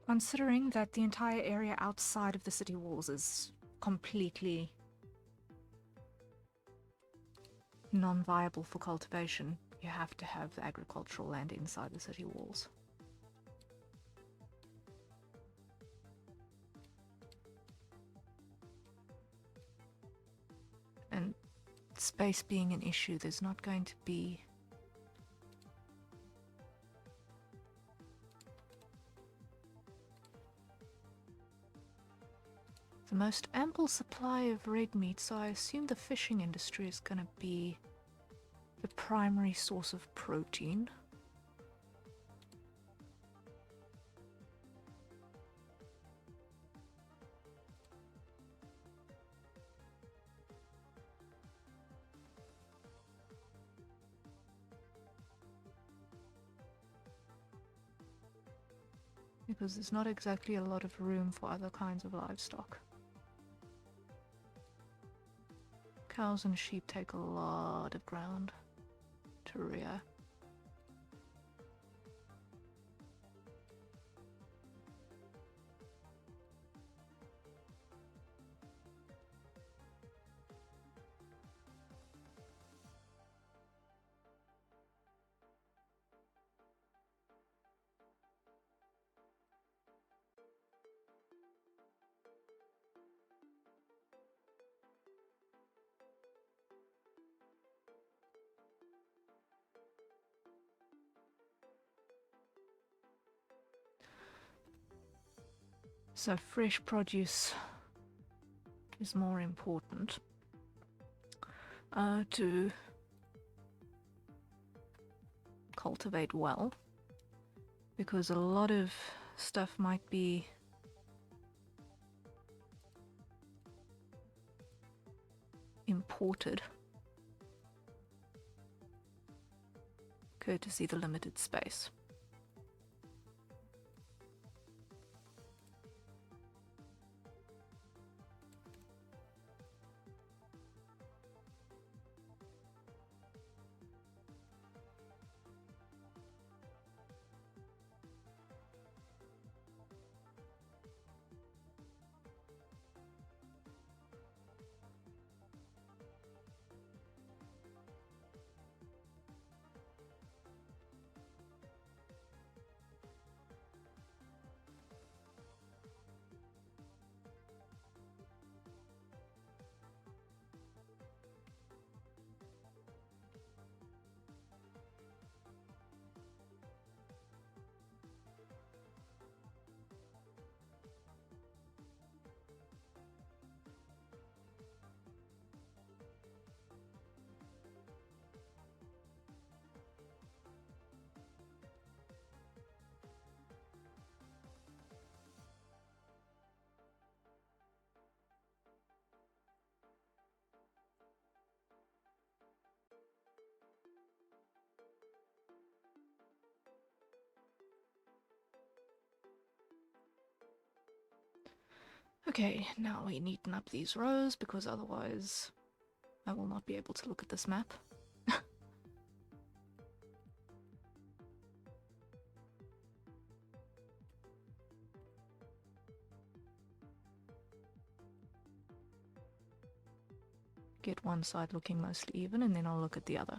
Considering that the entire area outside of the city walls is completely non-viable for cultivation, you have to have the agricultural land inside the city walls. And space being an issue, there's not going to be the most ample supply of red meat, so I assume the fishing industry is going to be the primary source of protein. Because there's not exactly a lot of room for other kinds of livestock. Cows and sheep take a lot of ground to rear. So fresh produce is more important to cultivate well, because a lot of stuff might be imported courtesy the limited space. Okay, now we neaten up these rows because otherwise I will not be able to look at this map. Get one side looking mostly even and then I'll look at the other.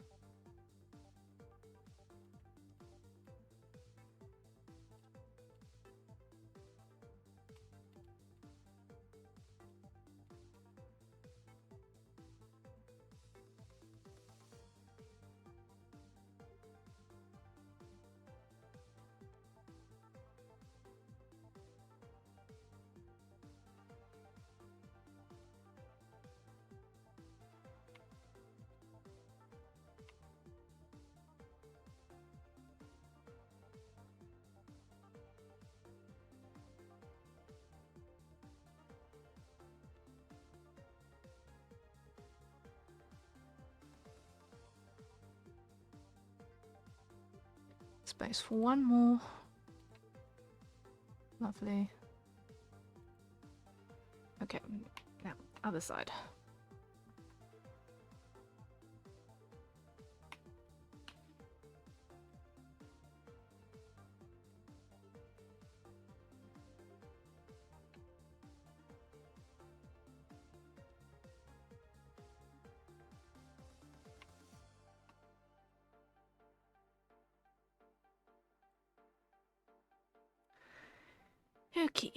Space for one more. Lovely. Okay, now other side. Okay.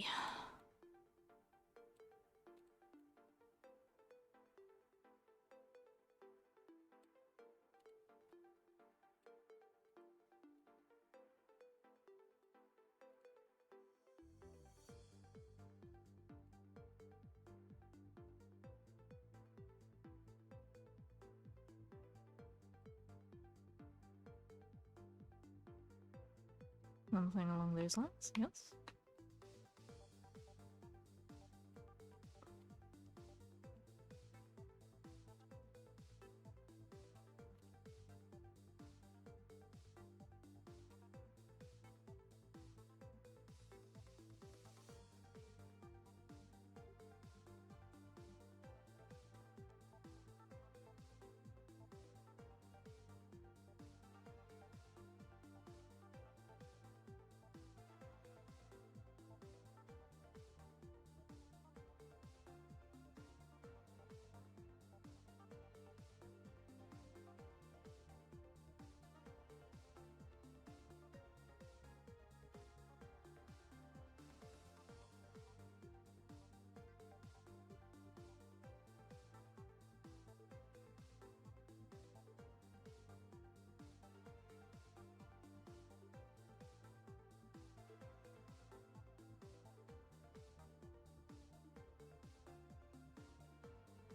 Something along those lines, yes.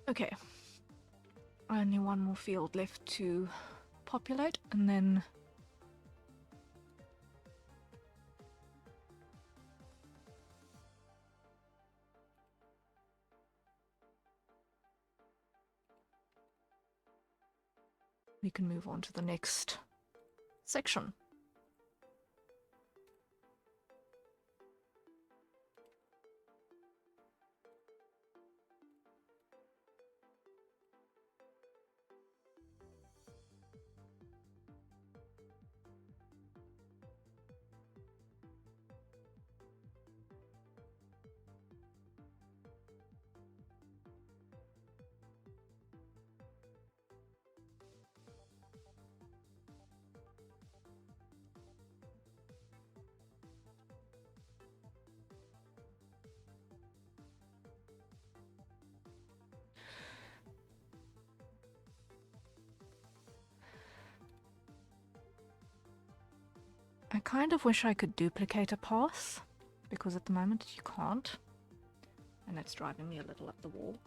Okay. Only one more field left to populate, and then we can move on to the next section. I kind of wish I could duplicate a path, because at the moment you can't, and that's driving me a little up the wall.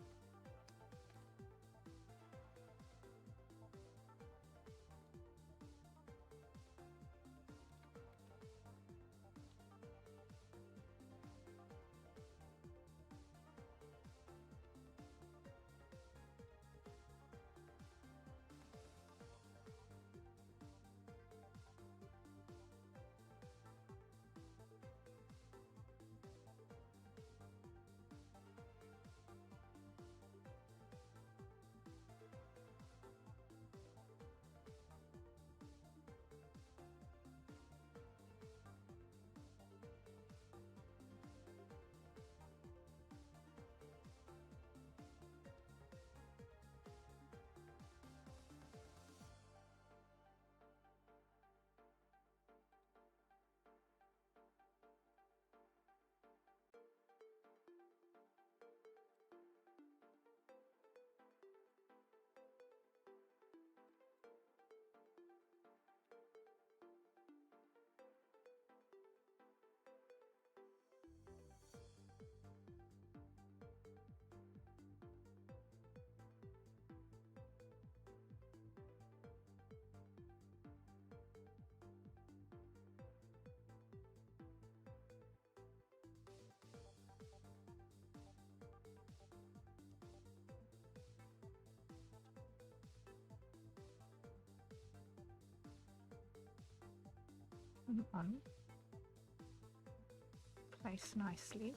On. Place nicely.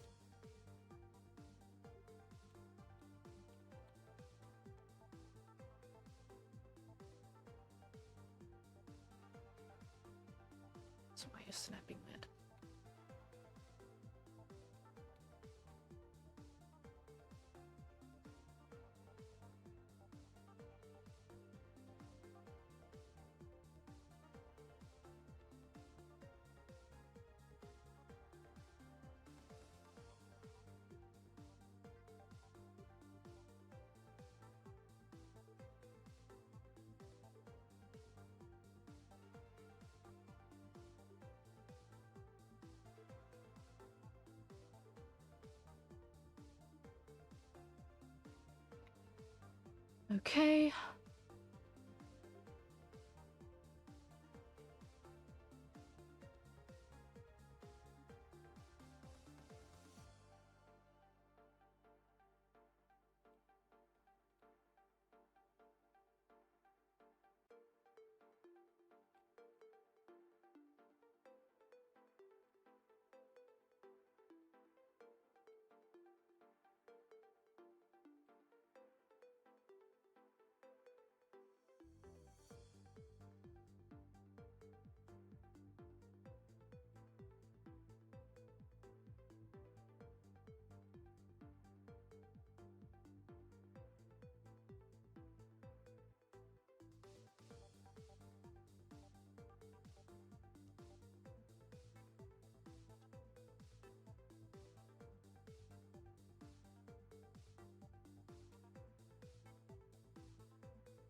That's why you're snapping that. Okay.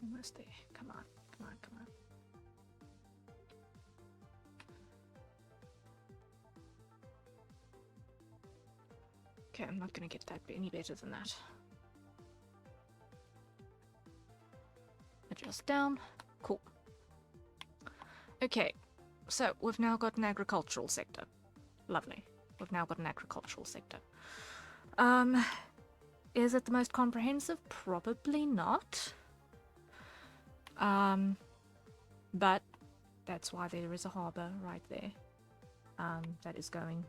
Almost there. Come on, come on, come on. Okay, I'm not gonna get that any better than that. Adjust down. Cool. Okay, so we've now got an agricultural sector. Lovely. We've now got an agricultural sector. Is it the most comprehensive? Probably not. But that's why there is a harbour right there. That is going,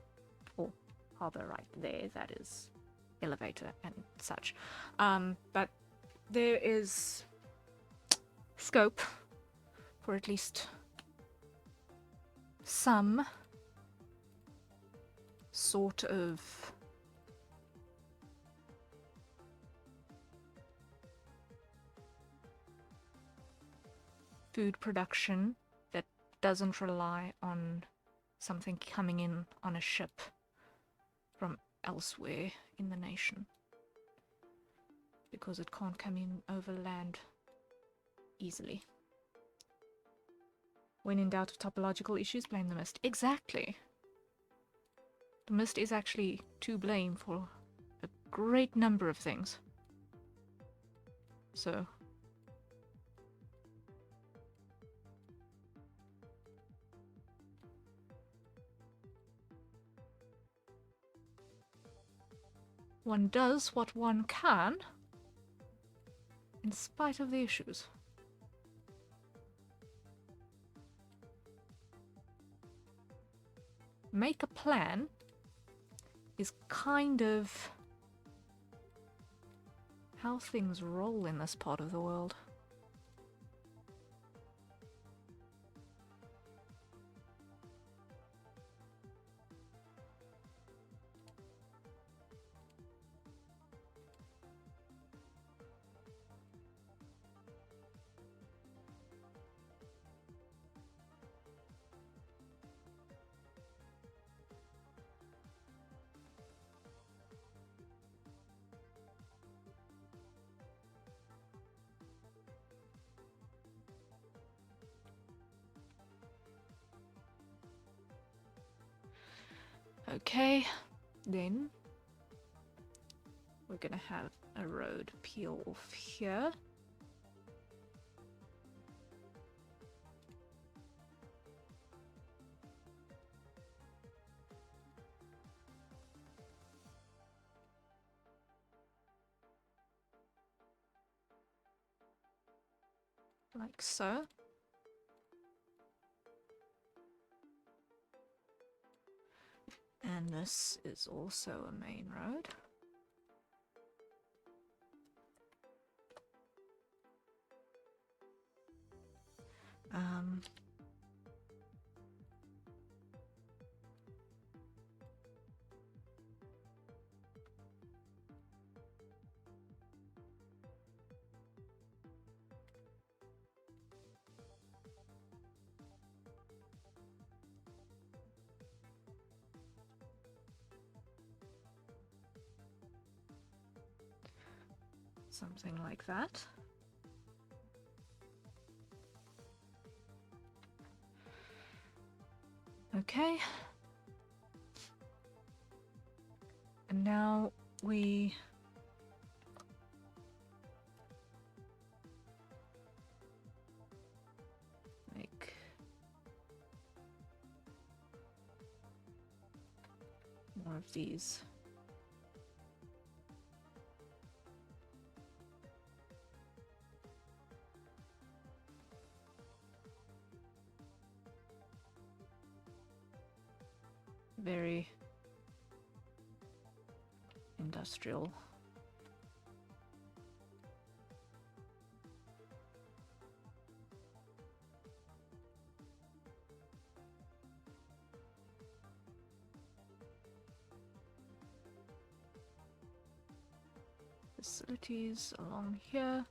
or harbour right there, that is elevator and such. But there is scope for at least some sort of food production that doesn't rely on something coming in on a ship from elsewhere in the nation, because it can't come in over land easily. When in doubt of topological issues, blame the mist. Exactly. The mist is actually to blame for a great number of things. So one does what one can in spite of the issues. Make a plan is kind of how things roll in this part of the world. Okay, then we're gonna have a road peel off here. Like so. And this is also a main road. Something like that. Okay. And now we these. Very industrial. Facilities along here.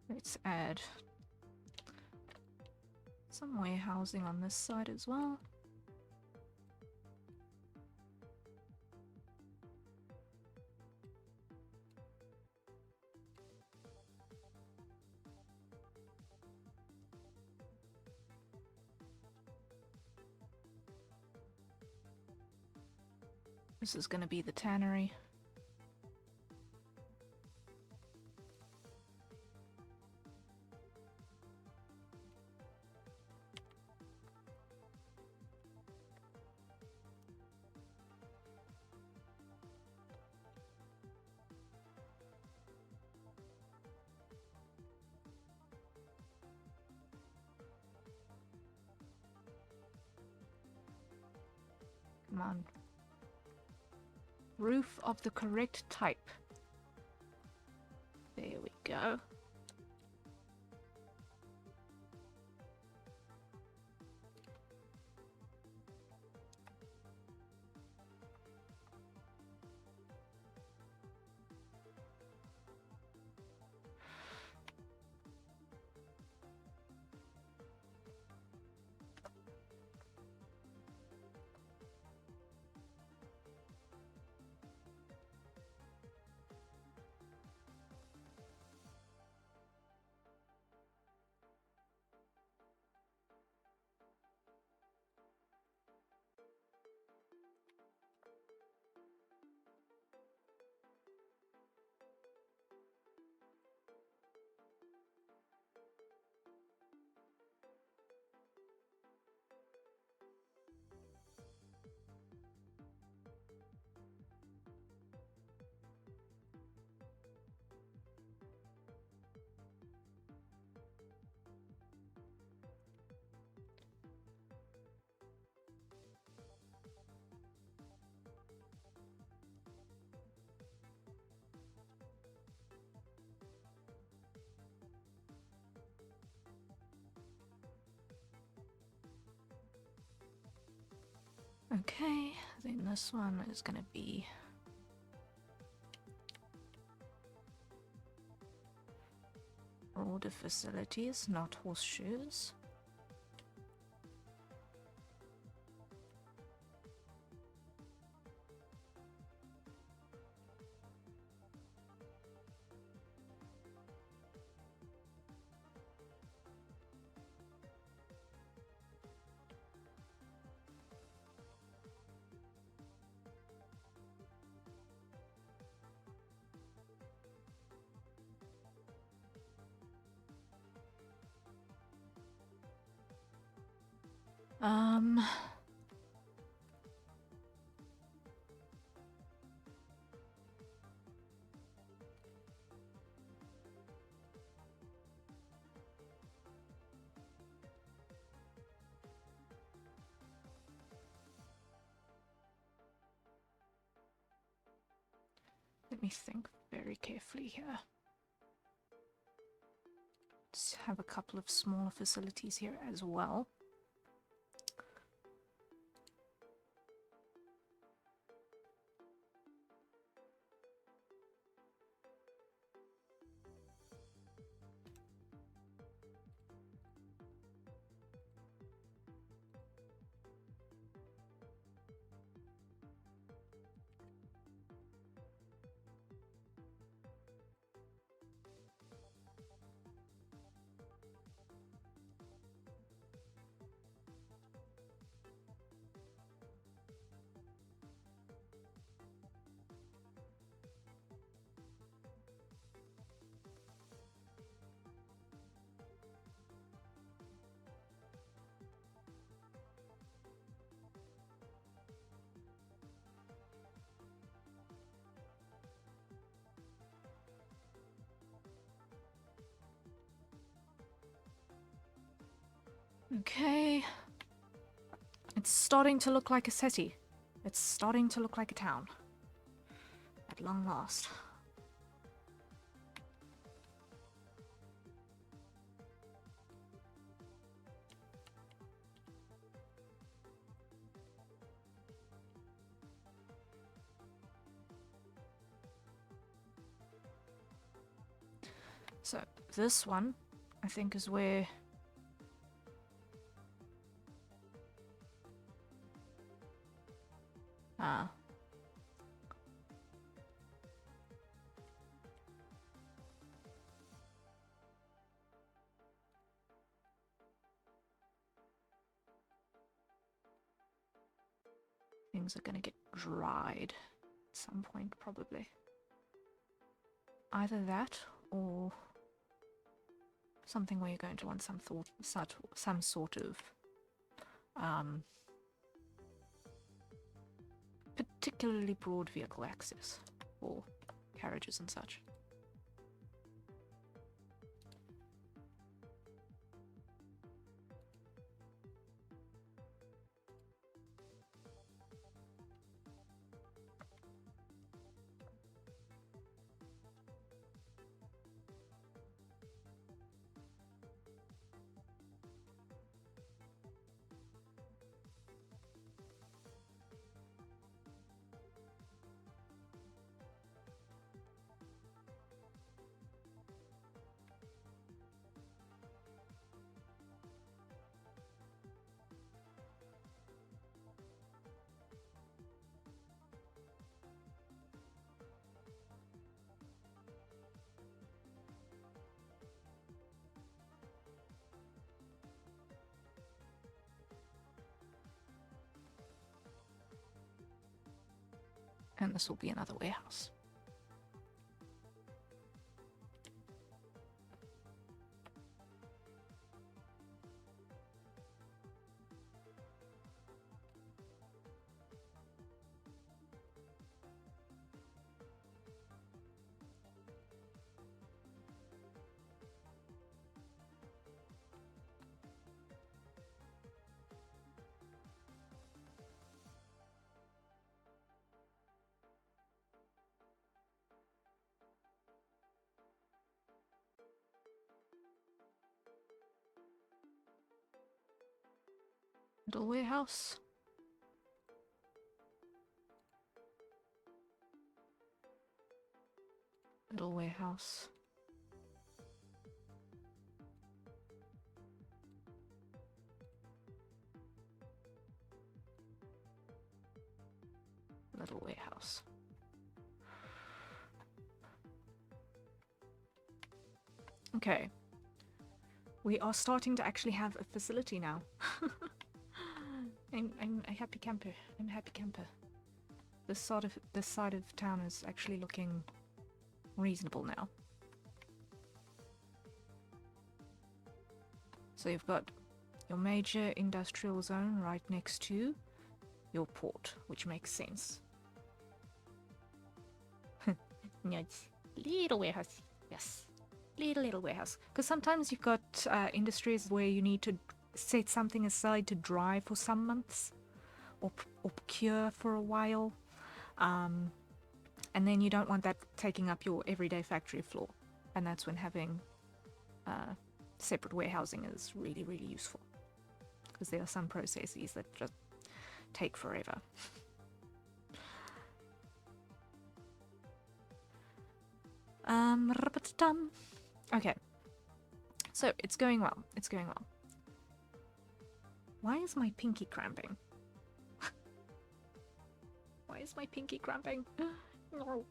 Let's add some warehousing on this side as well. This is going to be the tannery. Come on. Roof of the correct type. There we go. Okay, then this one is going to be order facilities, not horseshoes. Um, let me think very carefully here. Let's have a couple of smaller facilities here as well. Okay. It's starting to look like a city. It's starting to look like a town. At long last. So, this one, I think, is where... things are gonna get dried at some point, probably. Either that, or something where you're going to want some sort of particularly broad vehicle access for carriages and such. And this will be another warehouse. Little warehouse. Little warehouse. Little warehouse. Okay. We are starting to actually have a facility now. I'm a happy camper. I'm a happy camper. This side of town is actually looking reasonable now. So you've got your major industrial zone right next to your port, which makes sense. Yes, little warehouse. Yes, little warehouse. Because sometimes you've got industries where you need to set something aside to dry for some months, or cure for a while, and then you don't want that taking up your everyday factory floor, and that's when having separate warehousing is really, really useful, because there are some processes that just take forever. Okay, so it's going well. It's going well. Why is my pinky cramping? Why is my pinky cramping? No.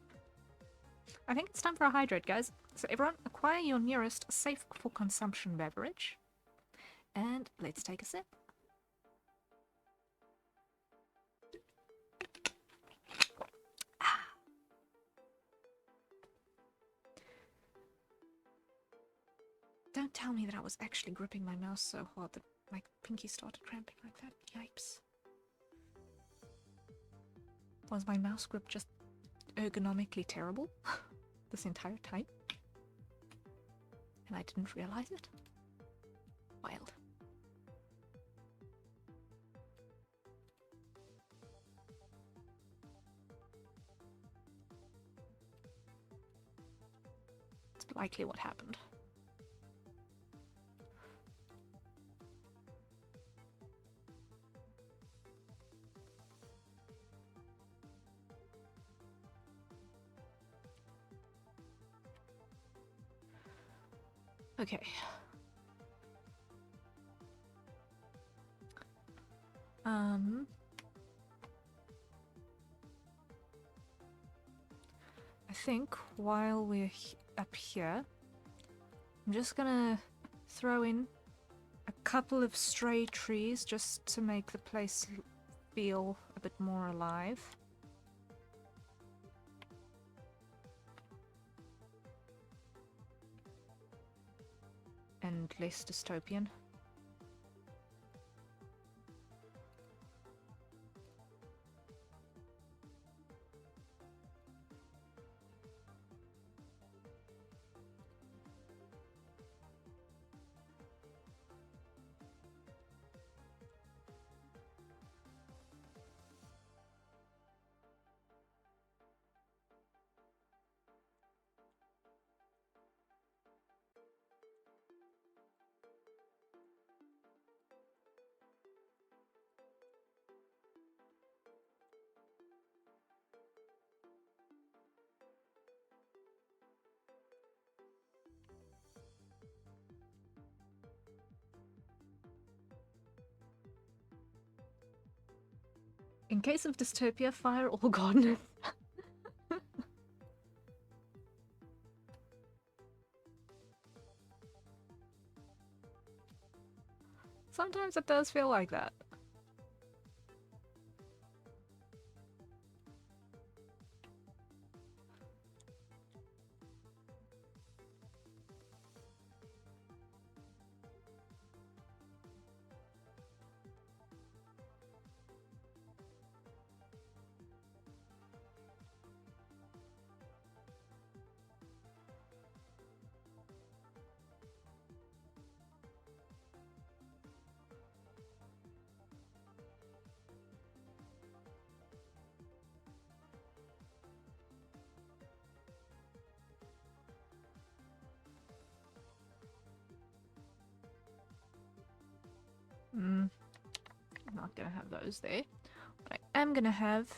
I think it's time for a hydrate, guys. So everyone, acquire your nearest safe for consumption beverage, and let's take a sip. Don't tell me that I was actually gripping my mouse so hard that my pinky started cramping like that. Yipes. Was my mouse grip just ergonomically terrible this entire time? And I didn't realize it? Wild. It's likely what happened. Okay. I think while we're up here, I'm just gonna throw in a couple of stray trees just to make the place feel a bit more alive. And less dystopian. In case of dystopia, fire all gardeners. Sometimes it does feel like that. I'm not gonna have those there. What I am gonna have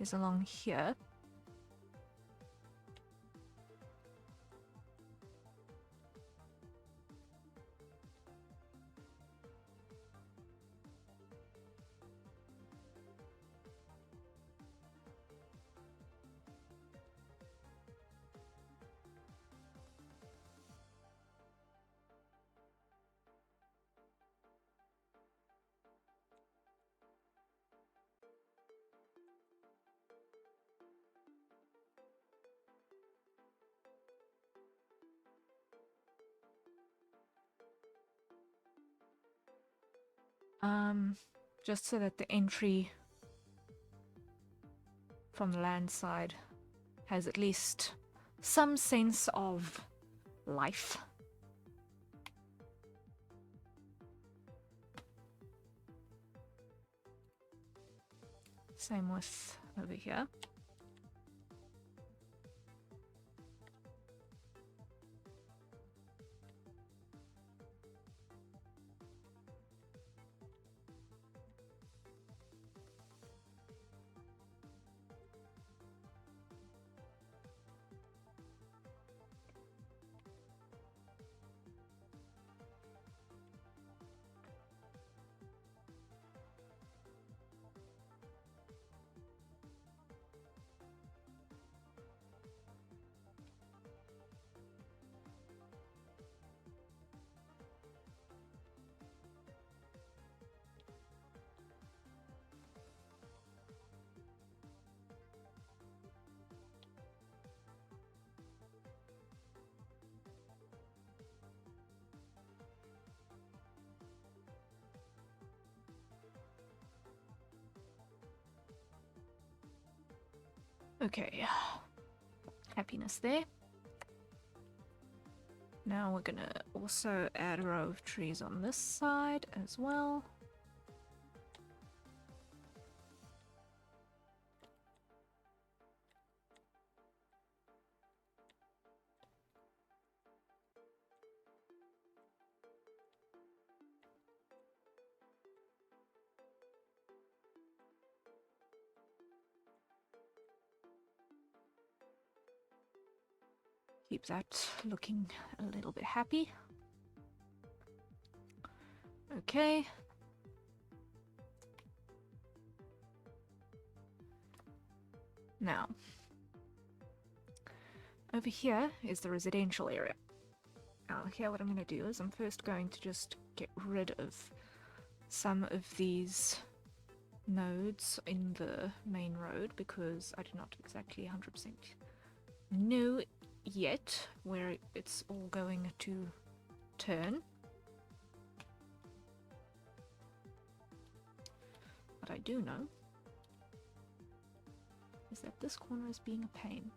is along here. Just so that the entry from the land side has at least some sense of life. Same with over here. Okay, happiness there. Now we're gonna also add a row of trees on this side as well. Keep that looking a little bit happy. Okay. Now, over here is the residential area. Now here what I'm going to do is I'm first going to just get rid of some of these nodes in the main road because I do not exactly 100% know yet where it's all going to turn. What I do know is that this corner is being a pain.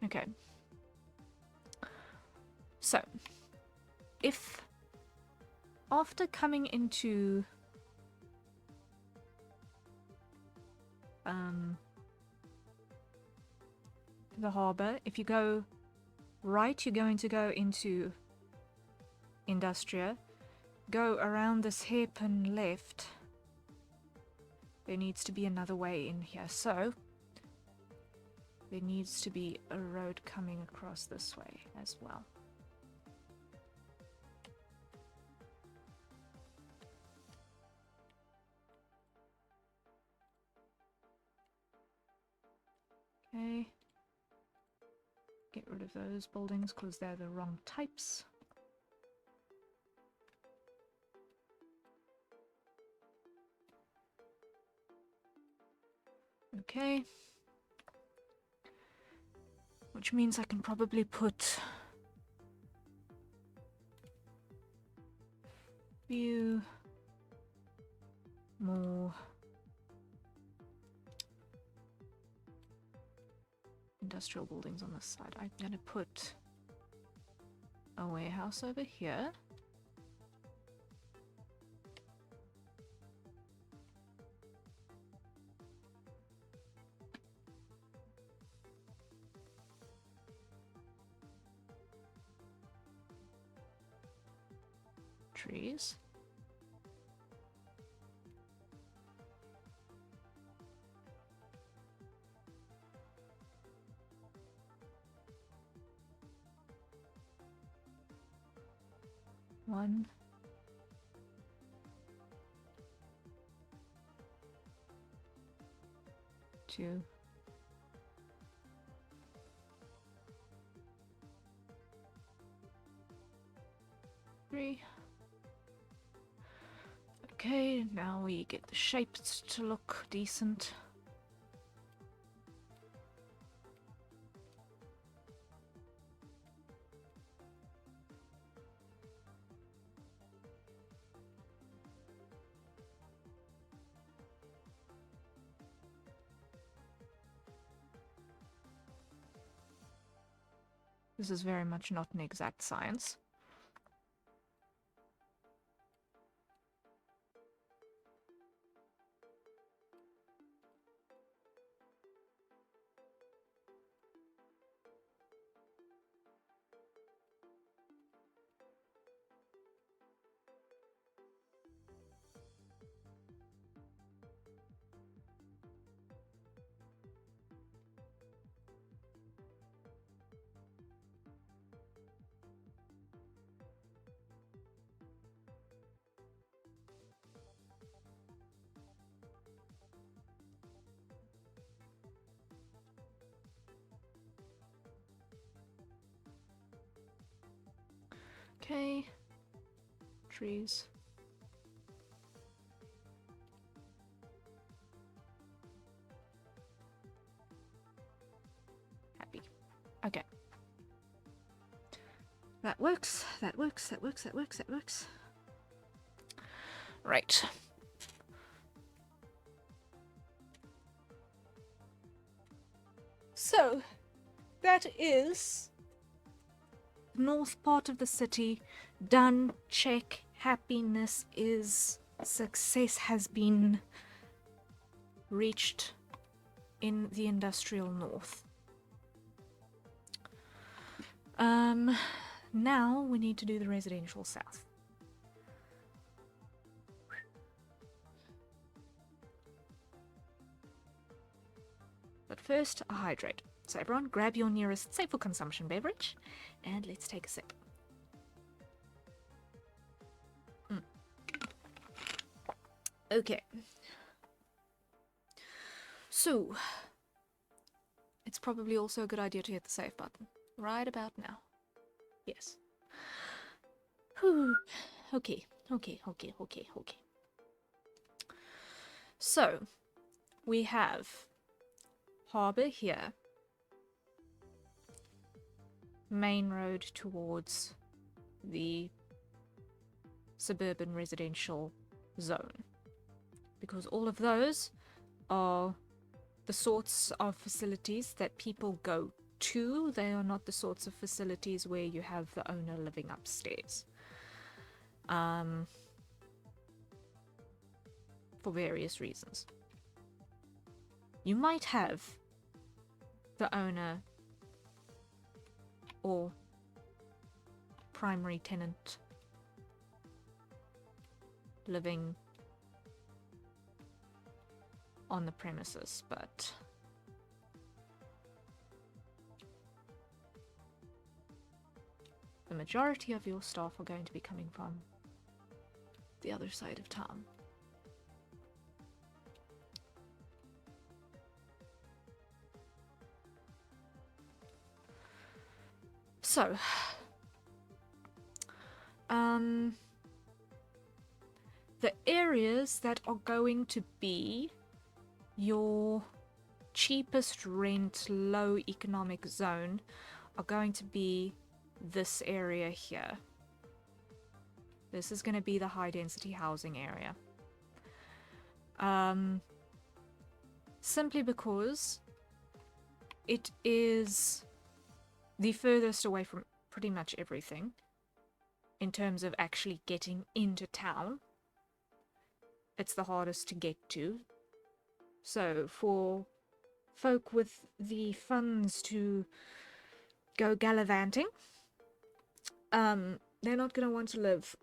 Okay. So, if after coming into the harbor, if you go right, you're going to go into Industria. Go around this hairpin left. There needs to be another way in here. So, there needs to be a road coming across this way as well. Okay. Get rid of those buildings because they're the wrong types. Okay. Which means I can probably put a few more industrial buildings on this side. I'm going to put a warehouse over here. Trees. One. Two. Three. Okay, now we get the shapes to look decent. This is very much not an exact science. Okay. Trees. Happy. Okay. That works. That works. That works. That works. That works. Right. So, that is the north part of the city. Done. Check. Happiness is... Success has been reached in the industrial north. Now we need to do the residential south. But first, a hydrate. So everyone, grab your nearest safe for consumption beverage, and let's take a sip. Okay. So, it's probably also a good idea to hit the save button. Right about now. Yes. Whew. Okay. So, we have harbour here. Main road towards the suburban residential zone. Because all of those are the sorts of facilities that people go to. They are not the sorts of facilities where you have the owner living upstairs. For various reasons. You might have the owner or primary tenant living on the premises, but the majority of your staff are going to be coming from the other side of town. So, the areas that are going to be your cheapest rent, low economic zone are going to be this area here. This is going to be the high density housing area. Simply because it is the furthest away from pretty much everything in terms of actually getting into town. It's the hardest to get to. So for folk with the funds to go gallivanting, they're not going to want to live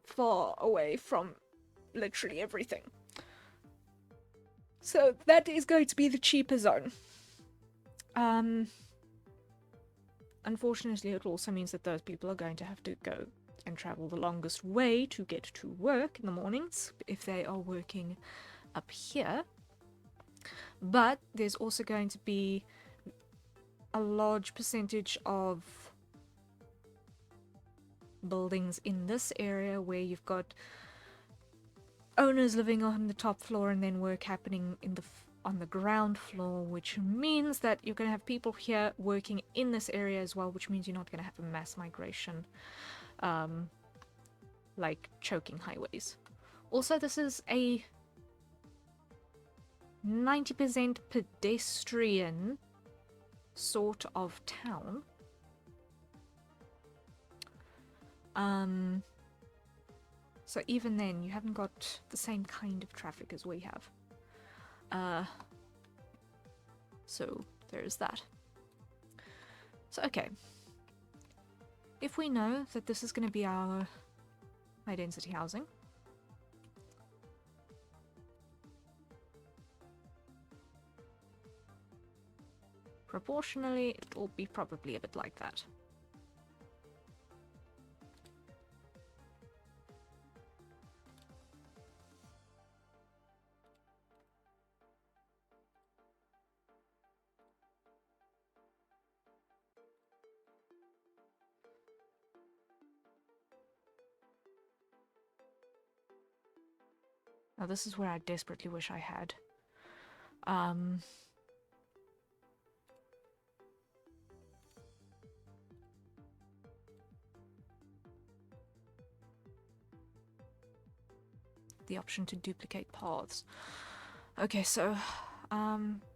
far away from literally everything. So that is going to be the cheaper zone. Unfortunately, it also means that those people are going to have to go and travel the longest way to get to work in the mornings if they are working up here. But there's also going to be a large percentage of buildings in this area where you've got owners living on the top floor and then work happening in on the ground floor, which means that you're going to have people here working in this area as well, which means you're not going to have a mass migration like choking highways. Also, this is a 90% pedestrian sort of town. So even then, you haven't got the same kind of traffic as we have. So there's that. So okay, if we know that this is going to be our high density housing, proportionally it'll be probably a bit like that. Now this is where I desperately wish I had the option to duplicate paths. Okay, so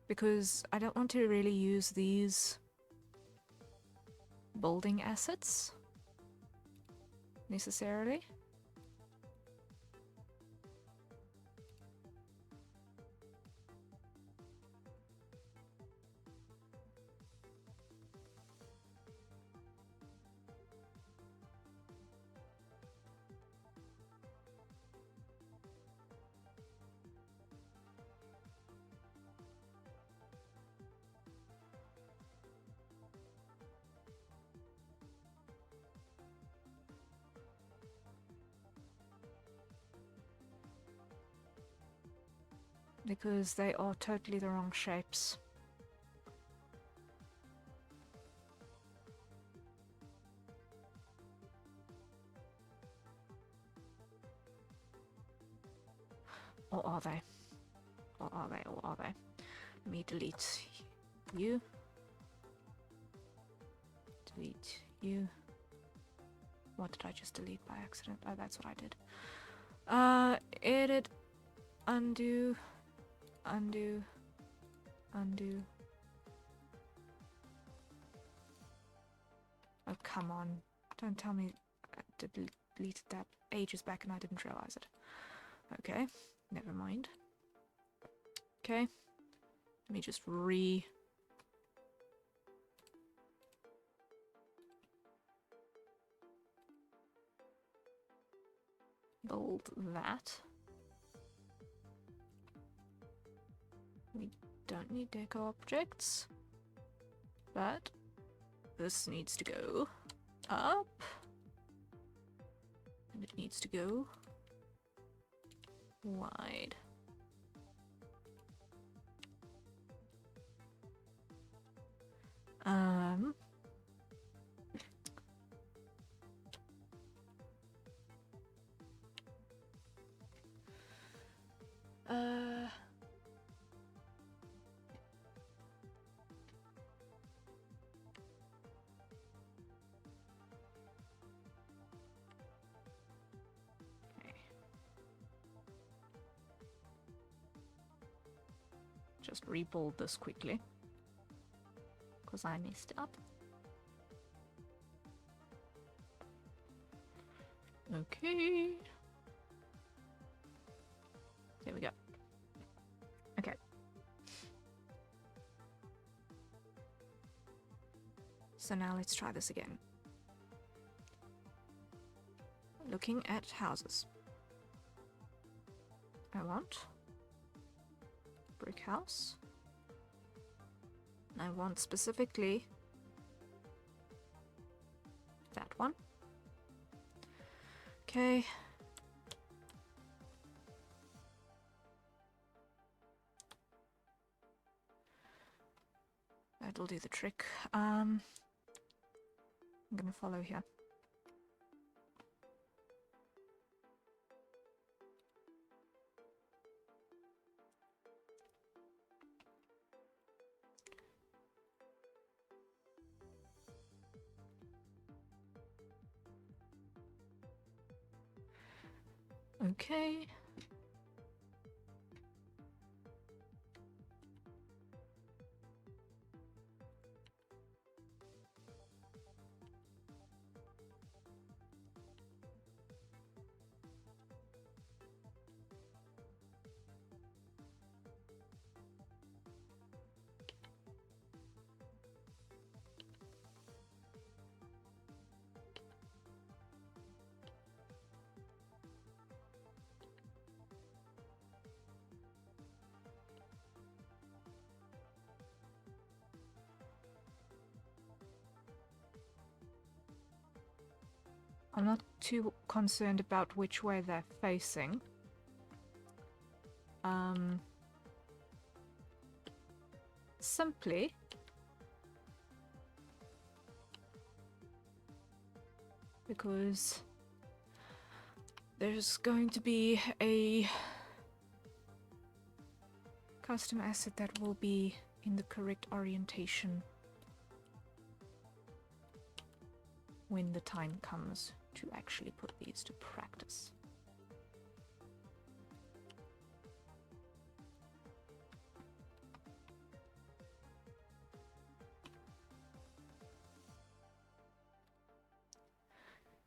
because I don't want to really use these building assets necessarily. Because they are totally the wrong shapes. Or are they? Or are they? Or are they? Let me delete you. Delete you. What did I just delete by accident? Oh, that's what I did. Edit. Undo. Undo. Undo. Oh, come on. Don't tell me I deleted that ages back and I didn't realize it. Okay, never mind. Okay, let me just build that. We don't need deco objects, but this needs to go up, and it needs to go wide. Just rebuild this quickly because I messed it up. Okay. There we go. Okay. So now let's try this again. Looking at houses. I want brick house. I want specifically that one. Okay. That'll do the trick. I'm gonna follow here. Okay. I'm not too concerned about which way they're facing. Simply because there's going to be a custom asset that will be in the correct orientation when the time comes to actually put these to practice.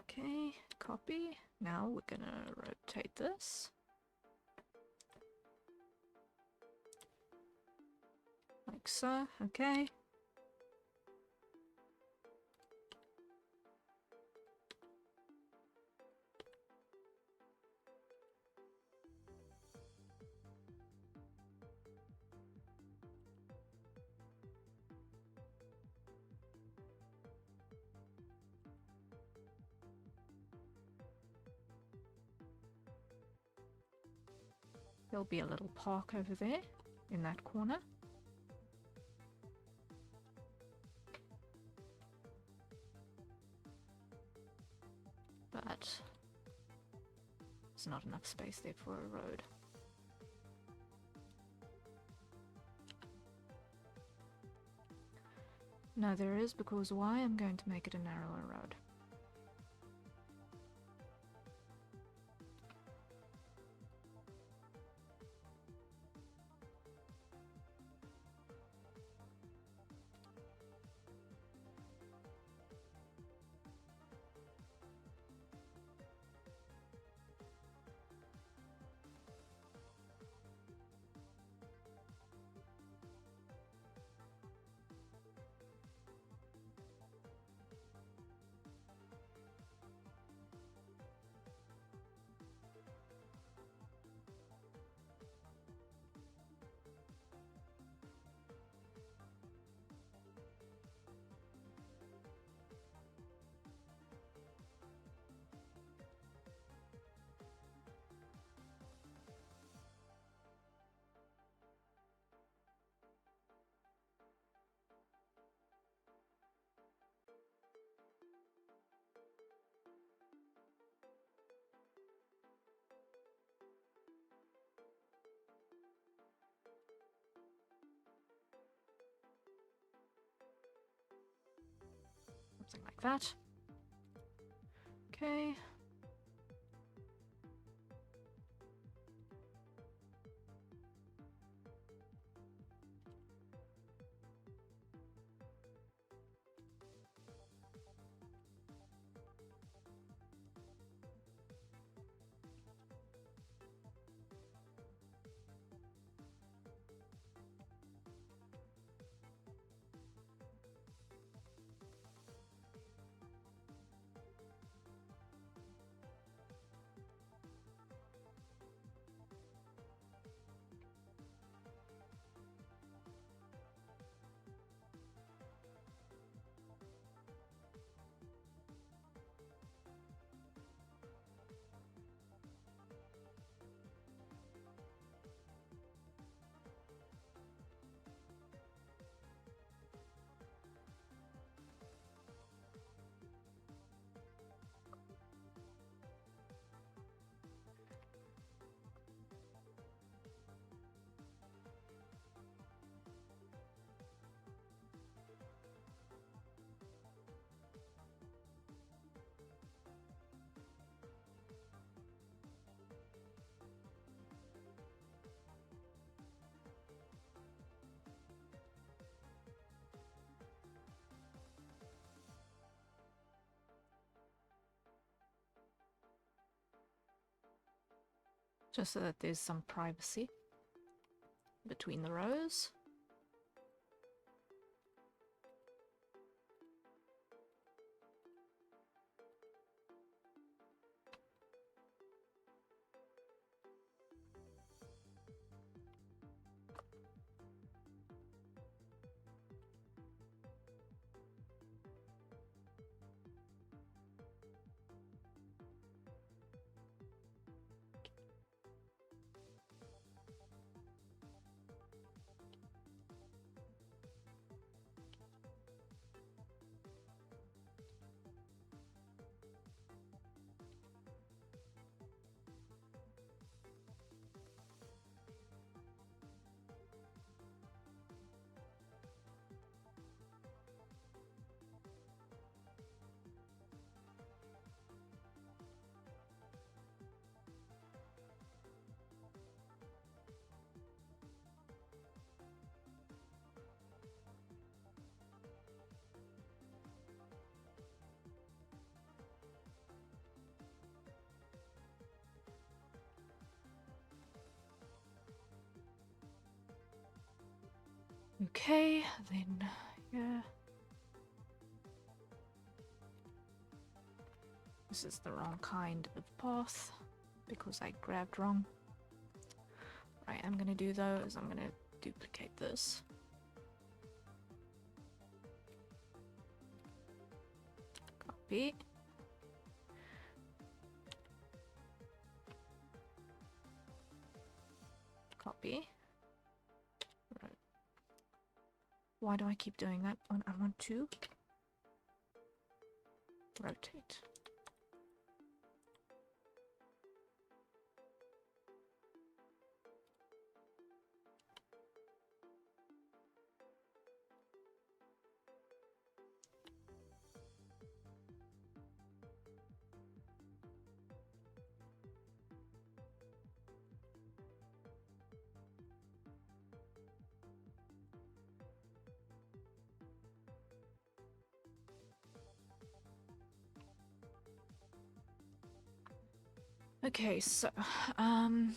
Okay, copy. Now we're gonna rotate this. Like so, okay. There'll be a little park over there in that corner. But there's not enough space there for a road. No, there is, because why? I'm going to make it a narrower road. Something like that. Okay. Just so that there's some privacy between the rows. Okay, then yeah. This is the wrong kind of path because I grabbed wrong. Right, I'm gonna do though is I'm gonna duplicate this. Copy. Copy. Right. Why do I keep doing that when I want to rotate? Okay, so then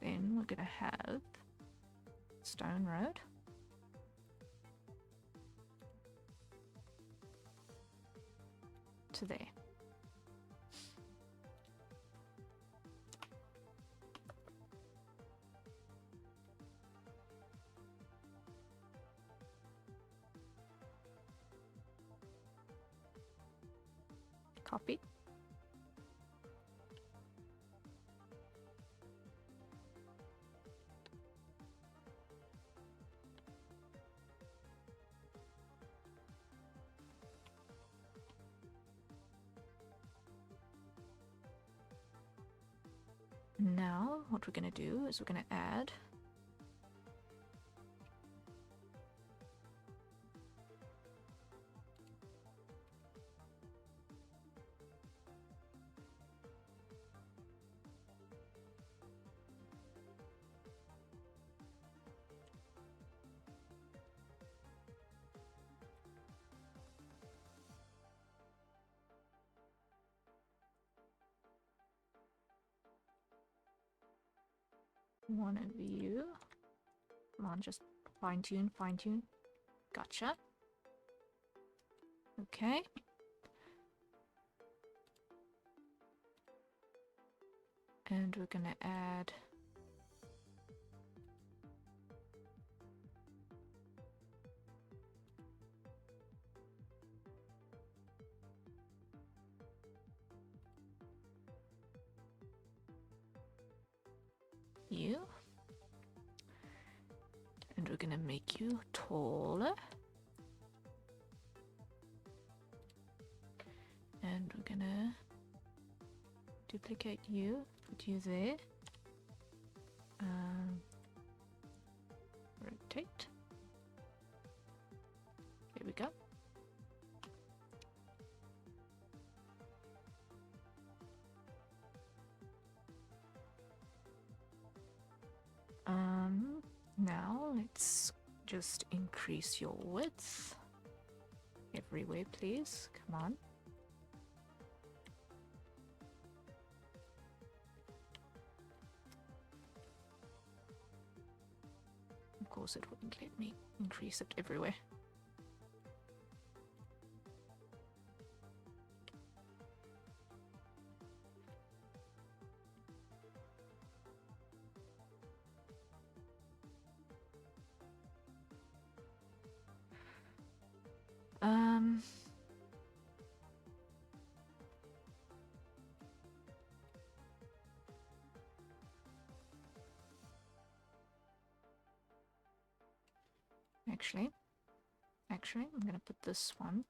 we're gonna have stone road. To there. Copy. Now, what we're going to do is we're going to add one of you. Come on, just fine tune, fine tune. Gotcha. Okay. And we're gonna add you. And we're gonna make you taller. And we're gonna duplicate you, put you there. Rotate. Here we go. Now let's just increase your width everywhere, please. Come on. Of course, it wouldn't let me increase it everywhere. Actually, I'm gonna put this one.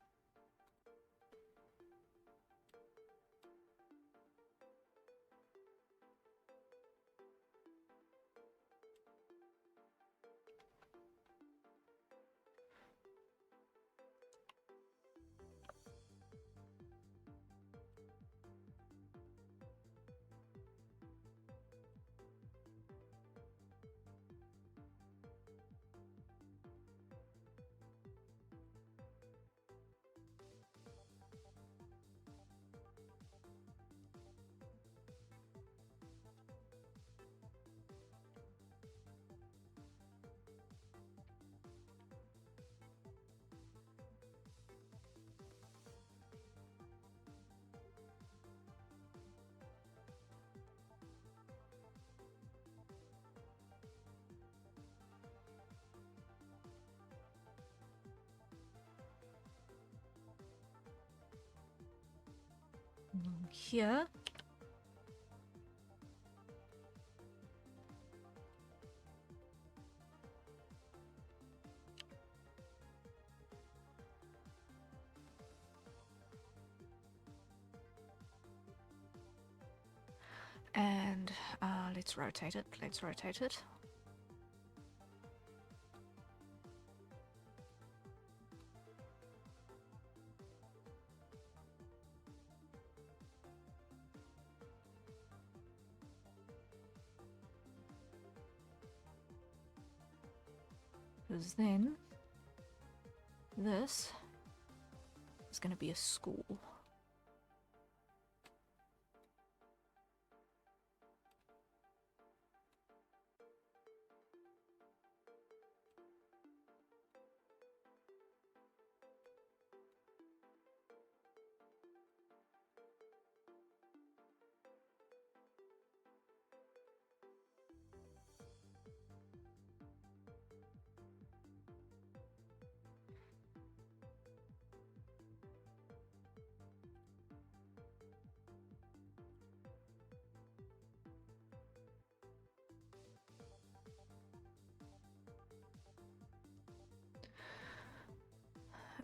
along here. And let's rotate it. Let's rotate it. Because then this is going to be a school.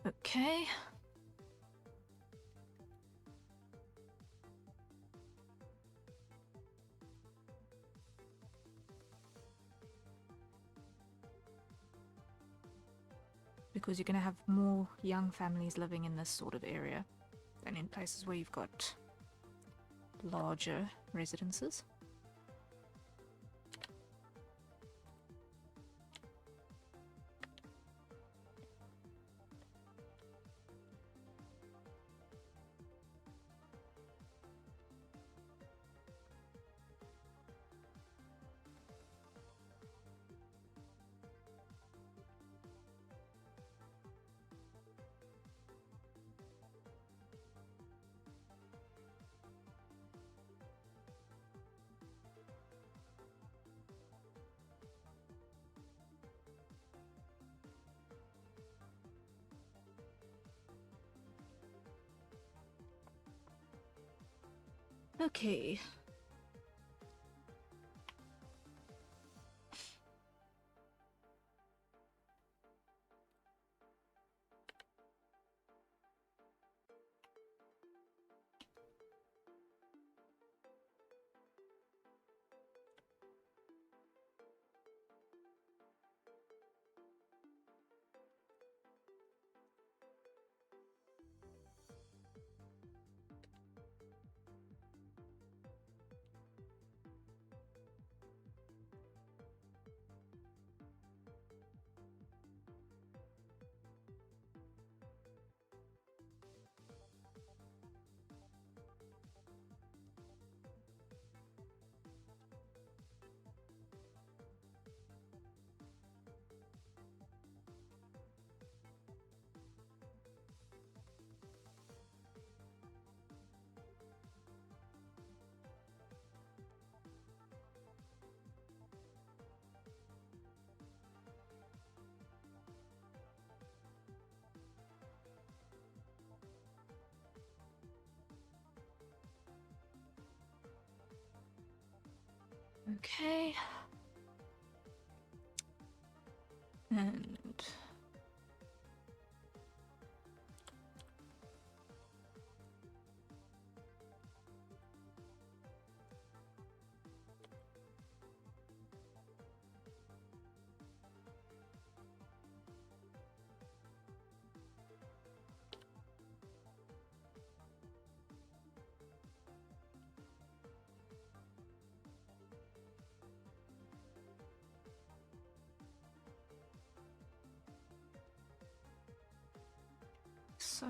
Okay. Because you're going to have more young families living in this sort of area than in places where you've got larger residences. Okay. Okay. And so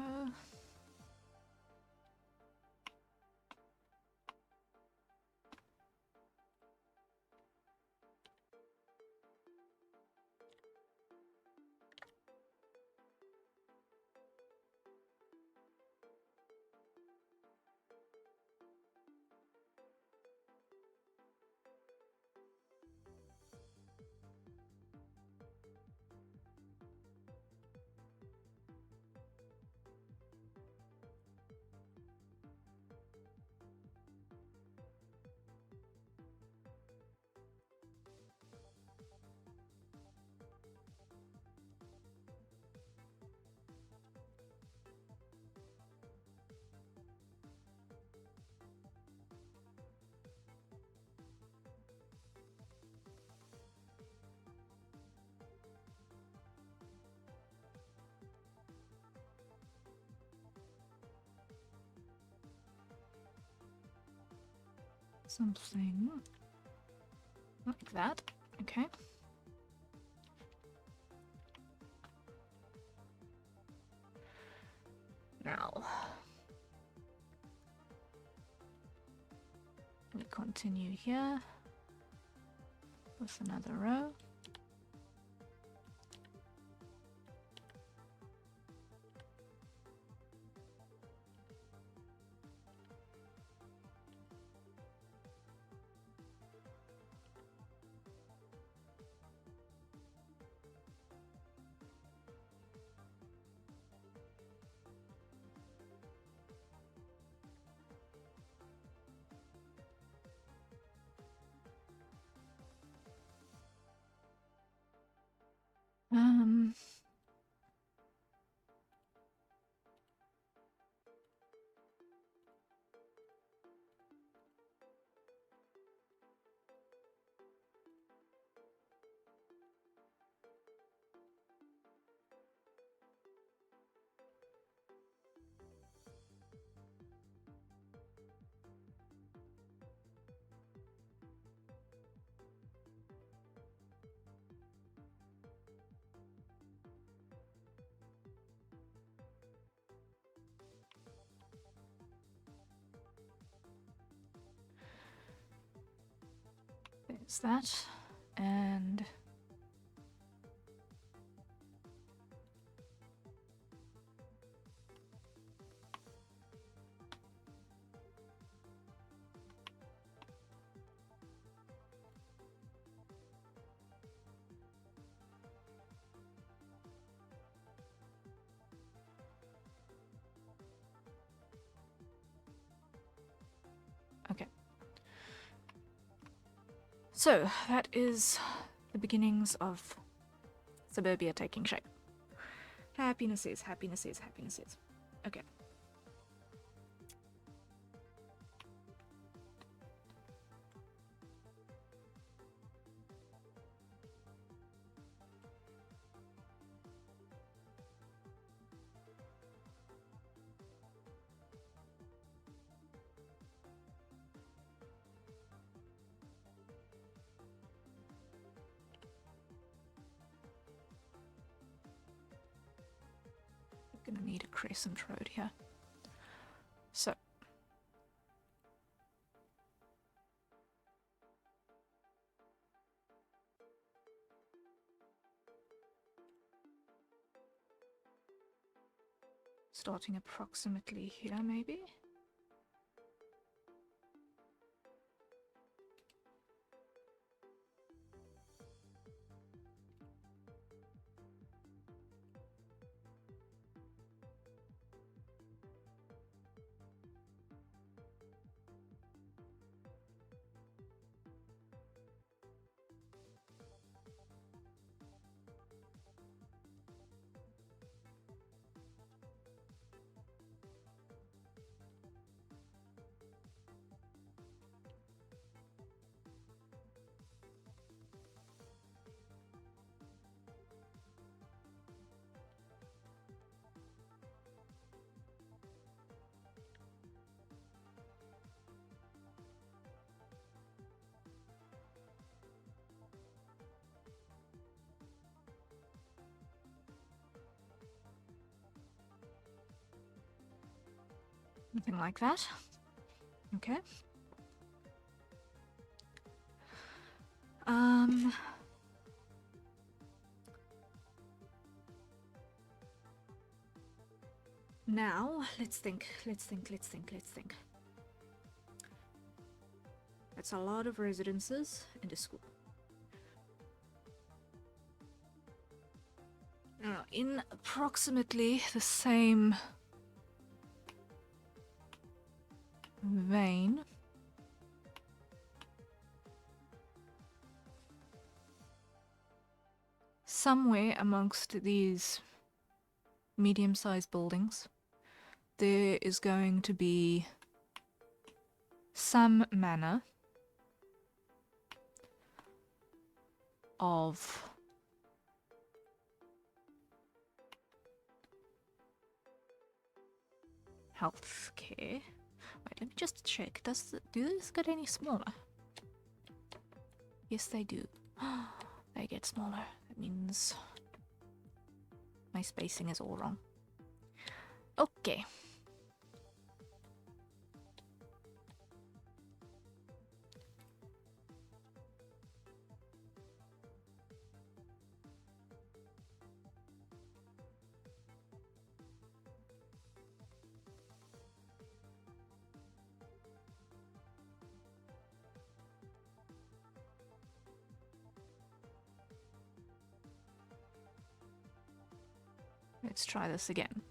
something like that. Okay. Now, we continue here with another row. There's that, and okay. So that is the beginnings of suburbia taking shape. Happiness is, happiness is, happiness is. Okay. Gonna need a crescent road here. So starting approximately here, maybe. Something like that. Okay. Now, let's think. That's a lot of residences and a school. In approximately the same vein, somewhere amongst these medium-sized buildings, there is going to be some manner of health care. Wait, let me just check. Do these get any smaller? Yes, they do. They get smaller. That means my spacing is all wrong. Okay. Let's try this again.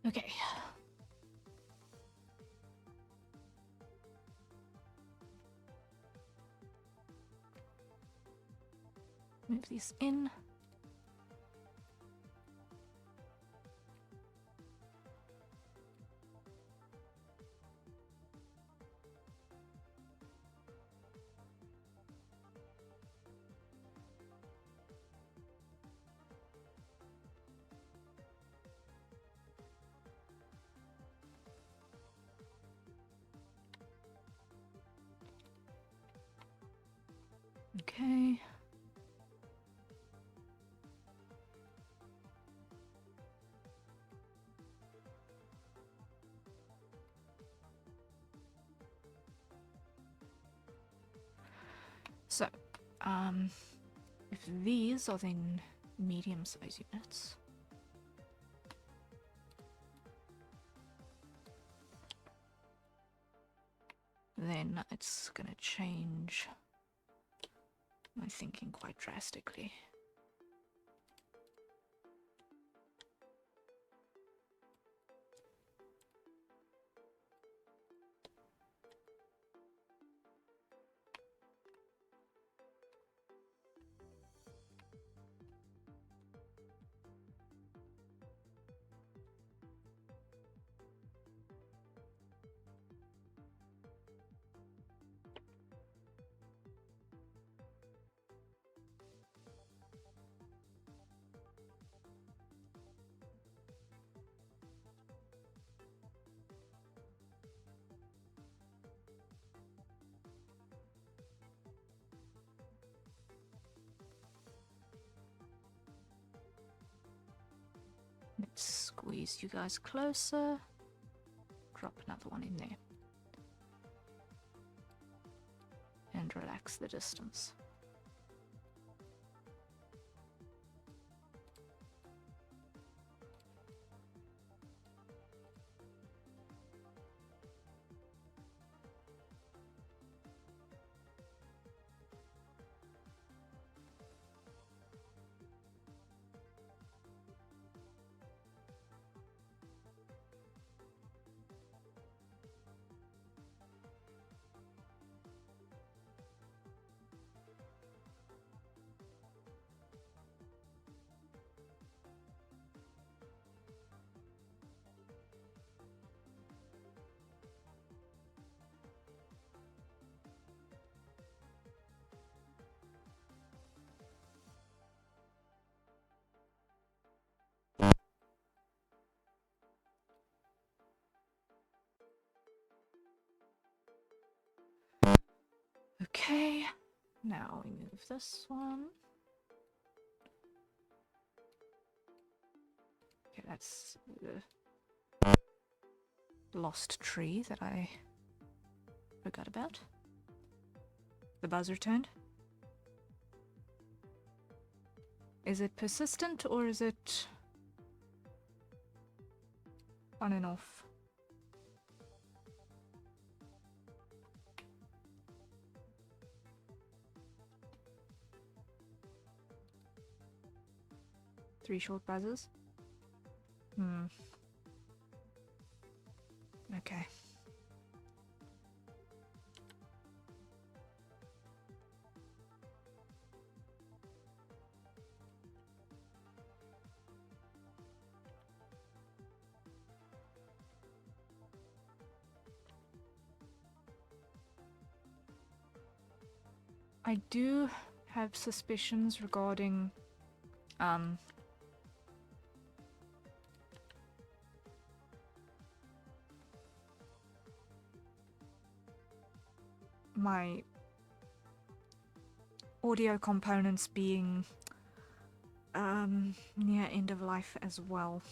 Okay. Move these in. Okay. So, if these are then medium-sized units, then it's gonna change my thinking quite drastically. Let's squeeze you guys closer. Drop another one in there. And relax the distance. Okay, now we move this one. Okay, that's the lost tree that I forgot about. The buzzer turned. Is it persistent or is it on and off? Three short buzzers? Okay. I do have suspicions regarding my audio components being near end of life as well.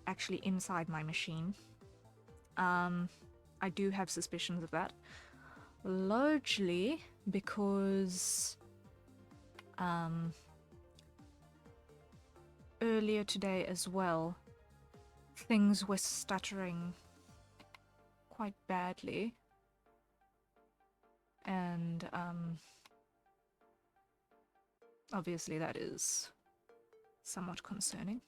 Actually inside my machine. I do have suspicions of that. Largely because earlier today as well, things were stuttering quite badly. And obviously that is somewhat concerning.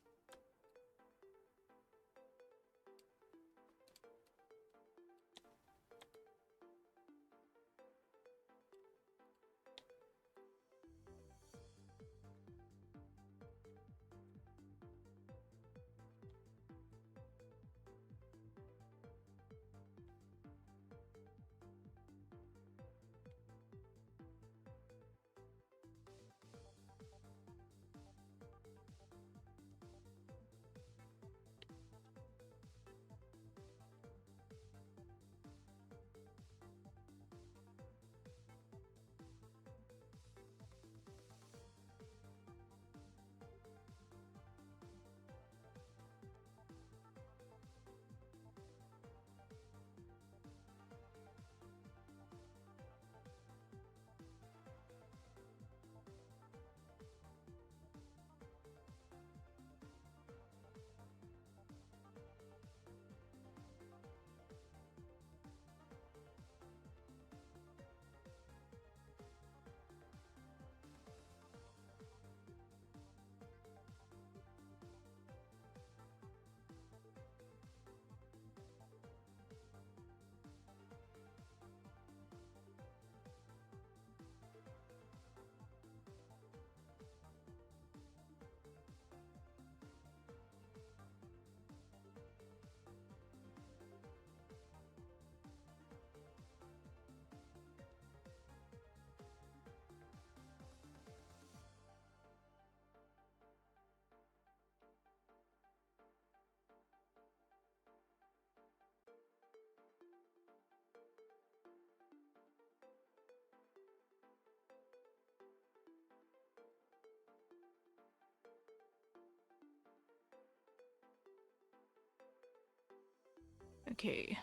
Okay.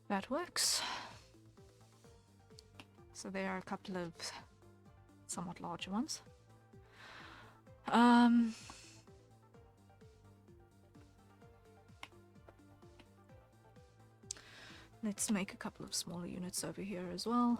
That works. So there are a couple of somewhat larger ones. Let's make a couple of smaller units over here as well.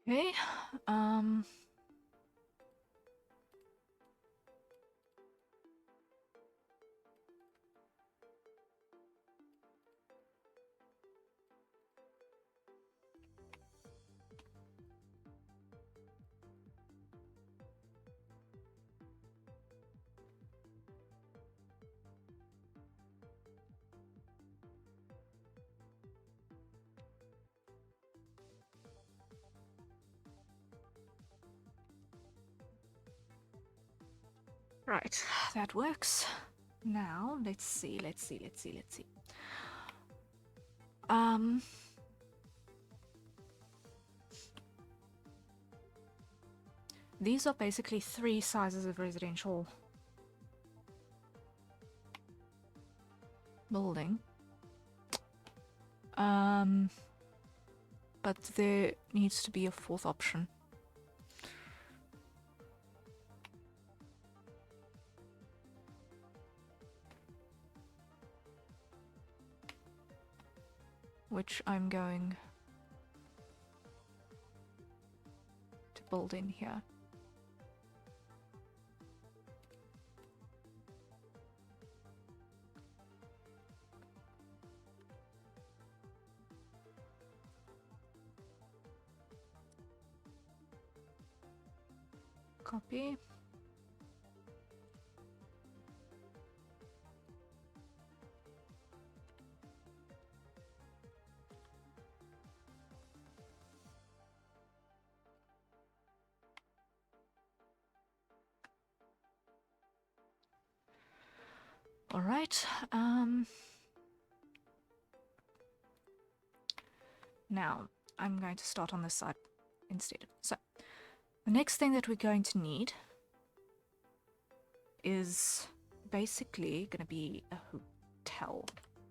Okay, right, that works. Now, let's see. These are basically 3 sizes of residential building. But there needs to be a 4th option. Which I'm going to build in here. Copy. All right. Now I'm going to start on this side instead. So the next thing that we're going to need is basically going to be a hotel,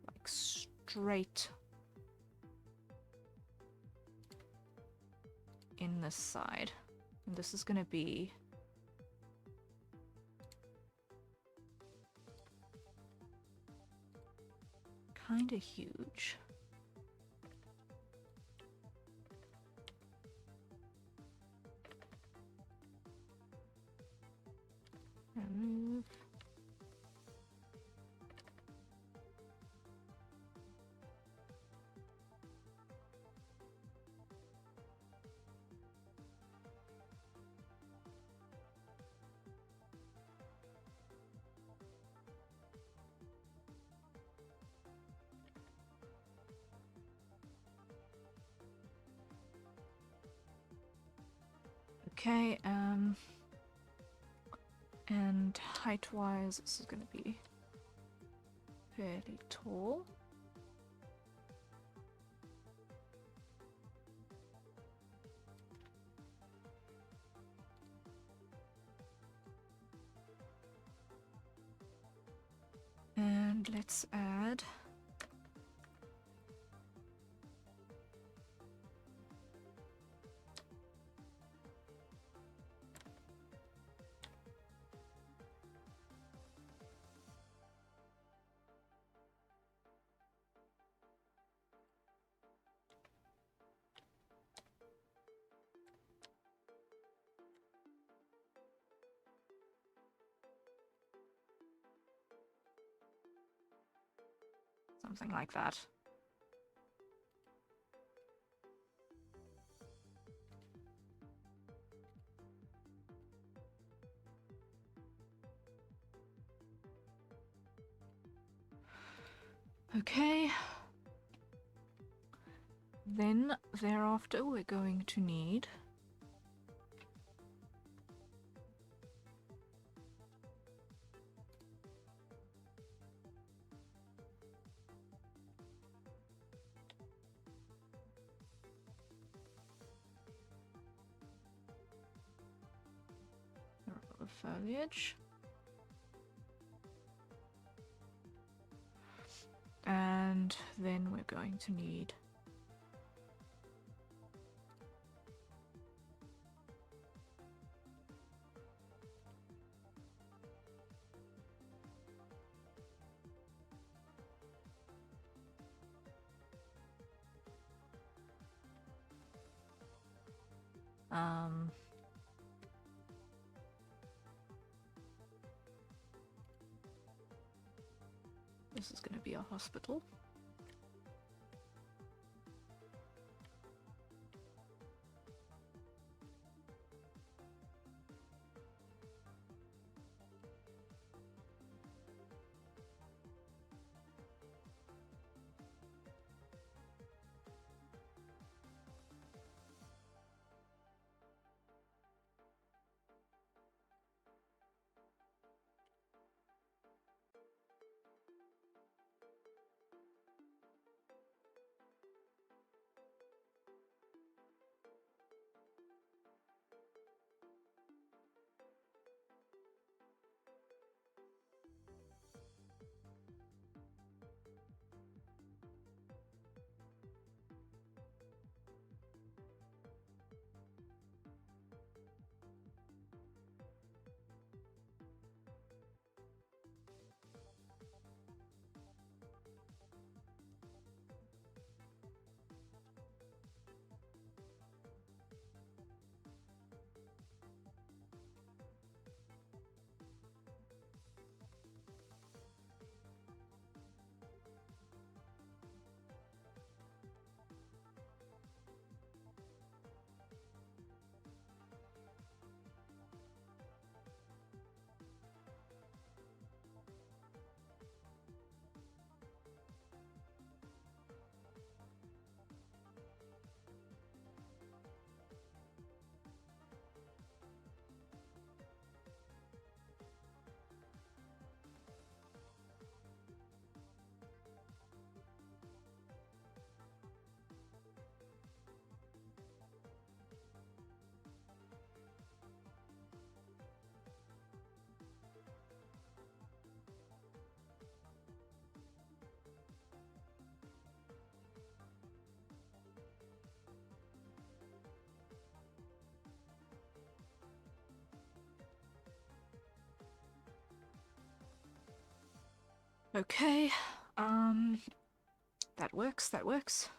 like straight in this side. And this is going to be kind of huge. Remove. Okay, and height-wise, this is going to be fairly tall. And let's add something like that. Okay. Then thereafter we're going to need the foliage. And then we're going to need This is going to be a hospital. Okay, that works, that works.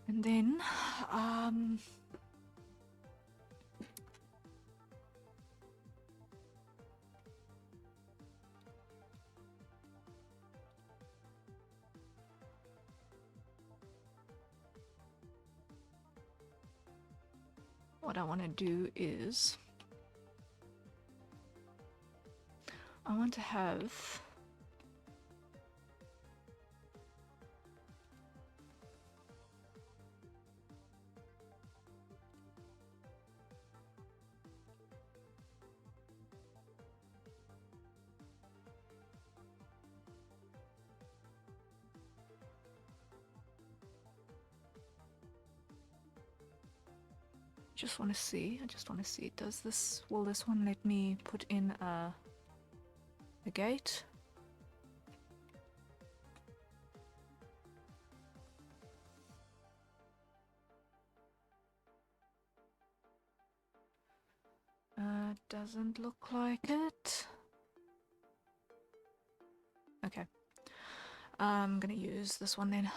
And then, what I want to do is I want to have I just want to see, will this one let me put in a gate? Doesn't look like it. Okay. I'm gonna use this one then.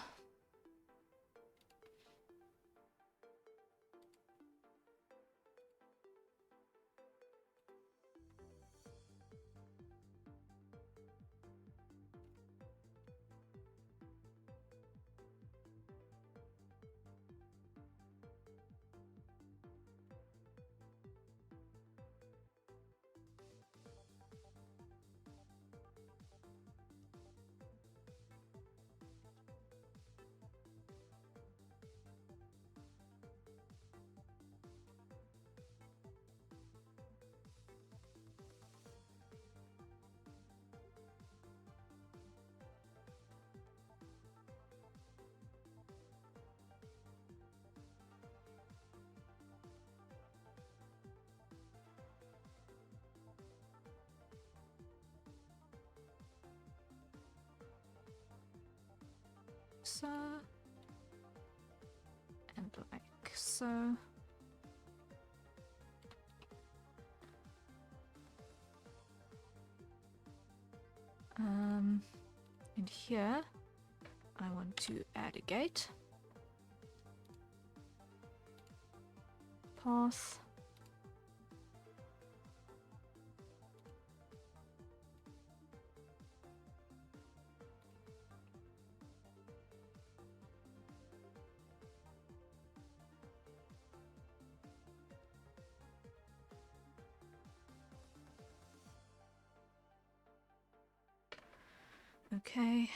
so. And like so. And here I want to add a gate. Path. Okay,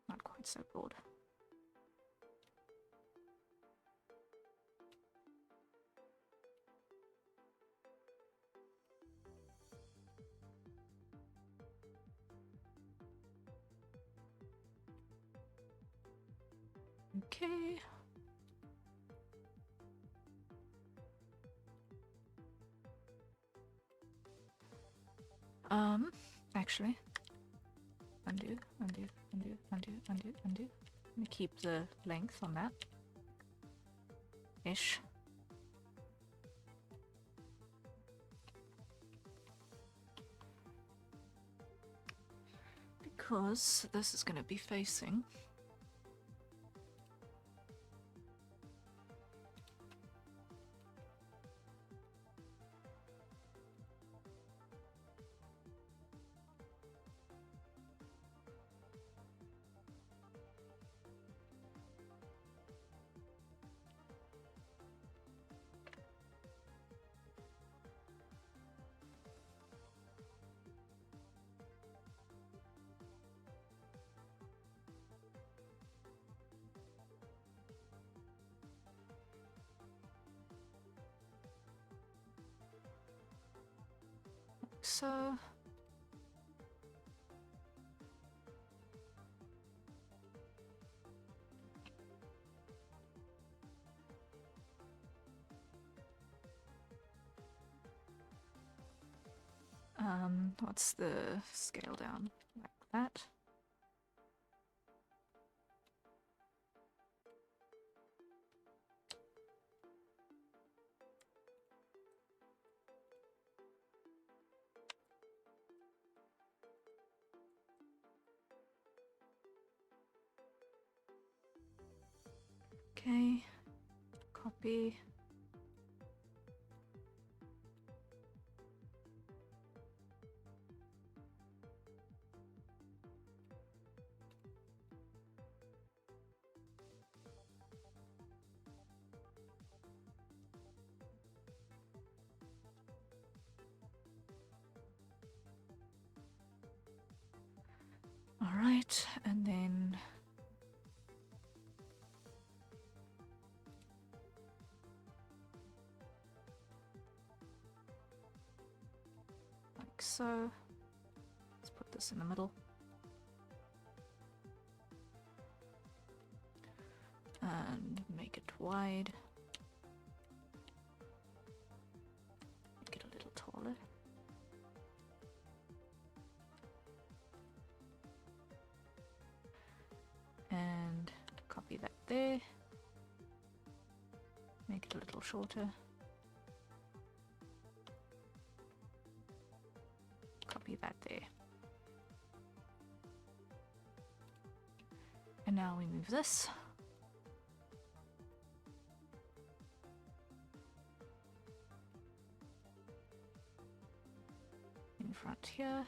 not quite so broad. Okay. Actually, undo. Let me keep the length on that. Ish. Because this is going to be facing so. What's the scale down? Like that. Okay, copy. All right, and then like so. Let's put this in the middle. And make it wide. Make it a little taller. And copy that there. Make it a little shorter. Copy that there. And now we move this. In front here.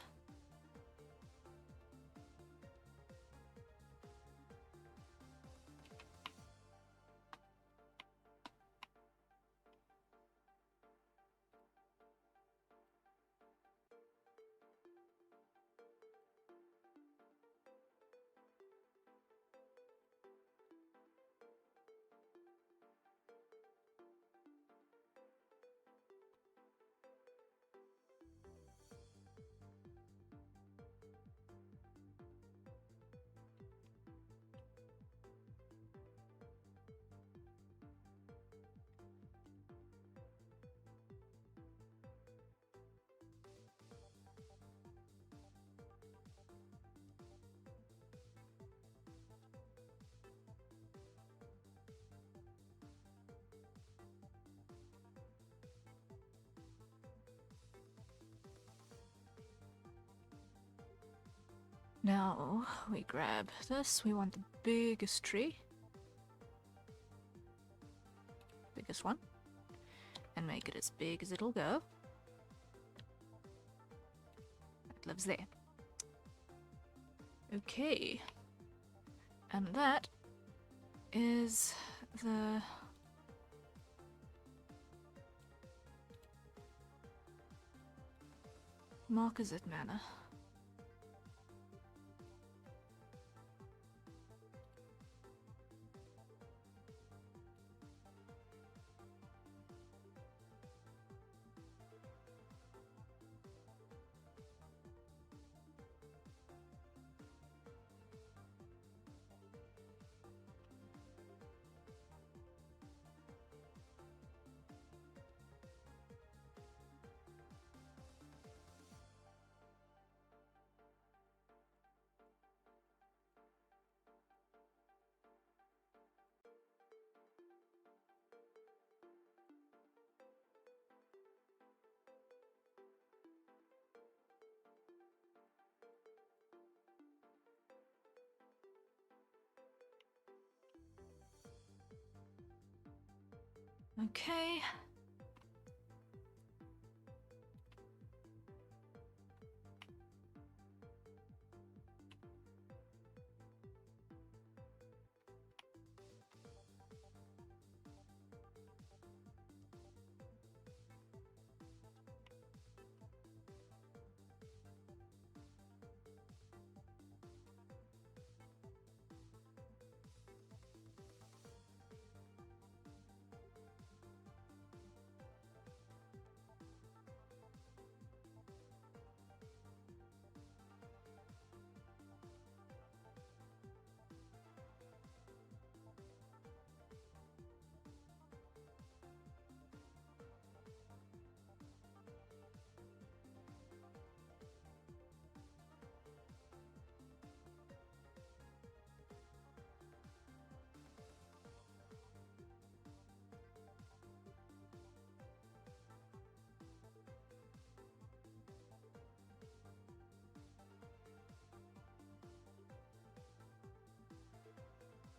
Now we grab this. We want the biggest tree. Biggest one. And make it as big as it'll go. It lives there. Okay. And that is the Marquisate Manor. Okay.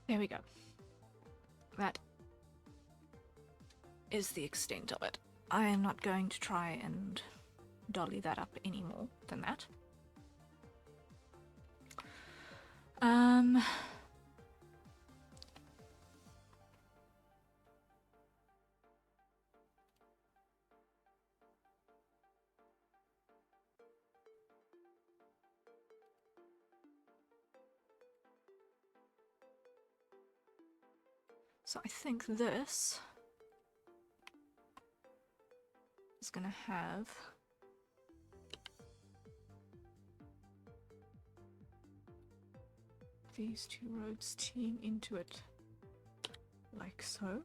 There we go. That is the extent of it. I am not going to try and dolly that up any more than that. So I think this is gonna have these two roads teeing into it like so.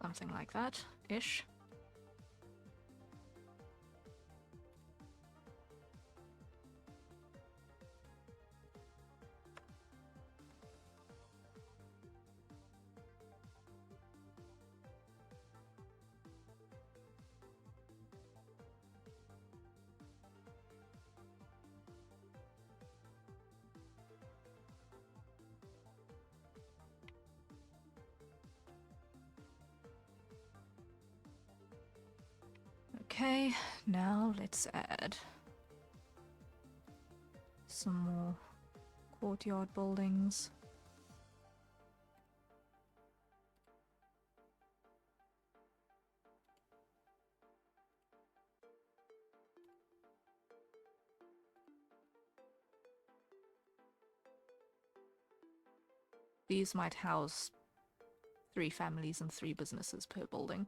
Something like that-ish. Okay, now let's add some more courtyard buildings. These might house 3 families and 3 businesses per building.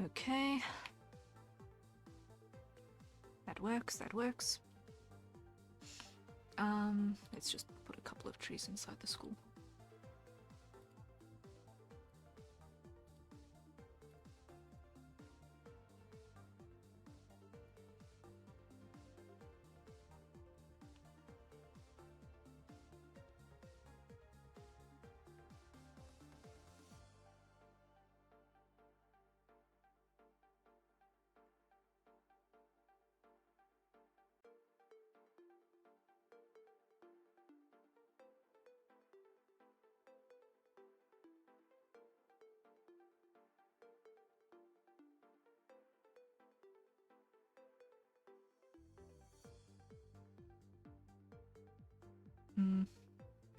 Okay. That works, that works. Let's just put a couple of trees inside the school.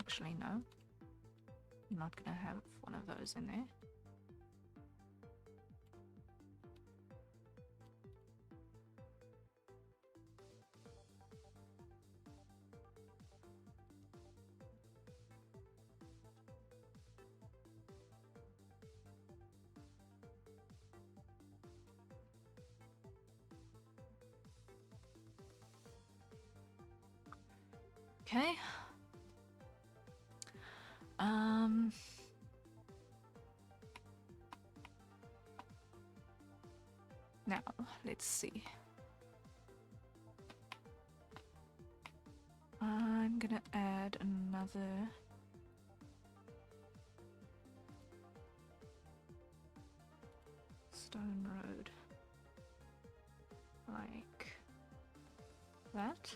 Actually, no. I'm not gonna have one of those in there. Okay. Now, let's see. I'm gonna add another stone road. Like that.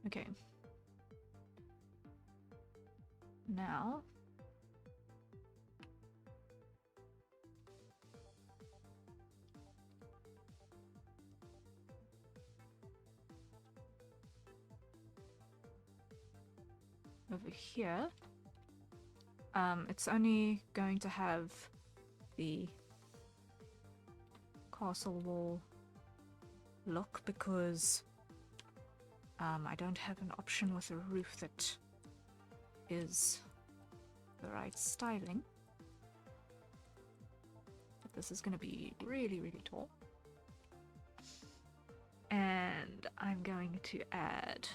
Okay. Now, over here, it's only going to have the castle wall look because I don't have an option with a roof that is the right styling. But this is going to be really, really tall. And I'm going to add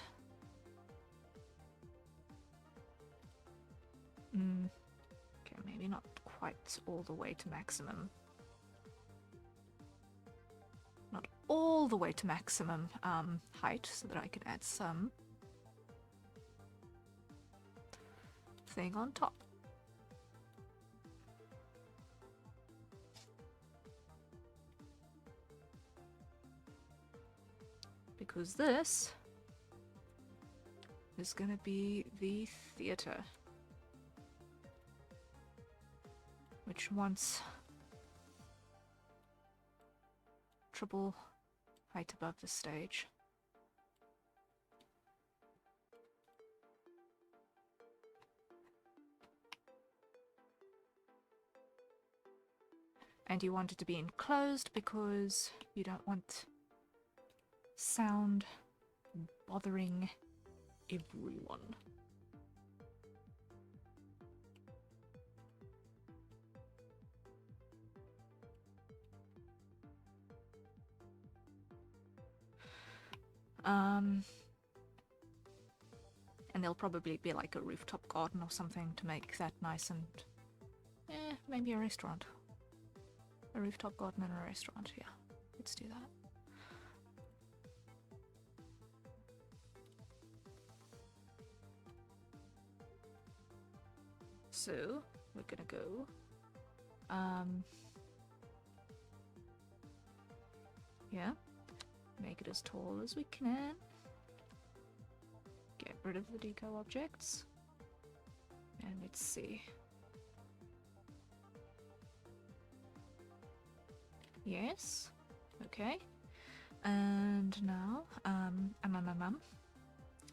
okay, maybe not quite all the way to maximum. Not all the way to maximum height, so that I can add some. thing on top. Because this is gonna be the theatre, which wants triple height above the stage. And you want it to be enclosed because you don't want sound bothering everyone. And there'll probably be like a rooftop garden or something to make that nice and... maybe a restaurant. A rooftop garden and a restaurant, yeah. Let's do that. So, we're gonna go... yeah. Make it as tall as we can. Get rid of the deco objects. And let's see. Yes. Okay. And now,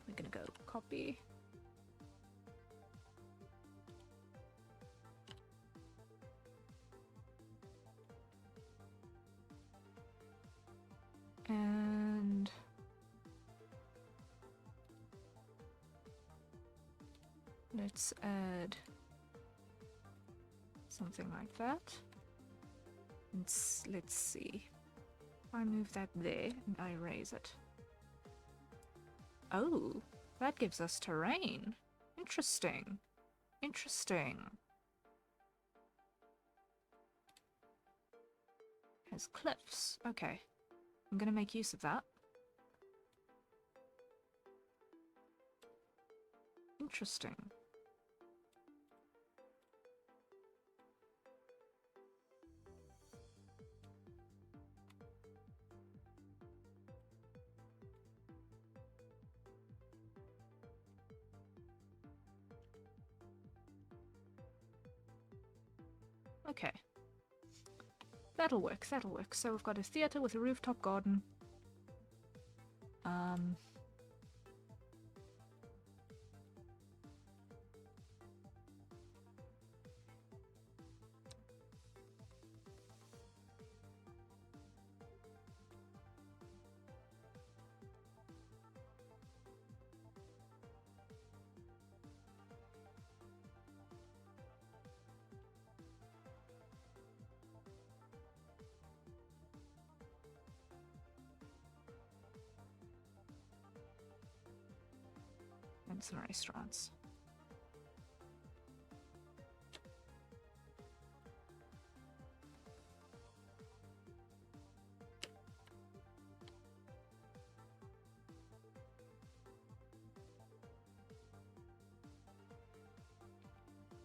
we're gonna go copy. And let's add something like that. And let's see. I move that there and I erase it. Oh, that gives us terrain. Interesting. Interesting. Has cliffs. Okay. I'm gonna make use of that. Interesting. Okay. That'll work, that'll work. So we've got a theatre with a rooftop garden. And some restaurants.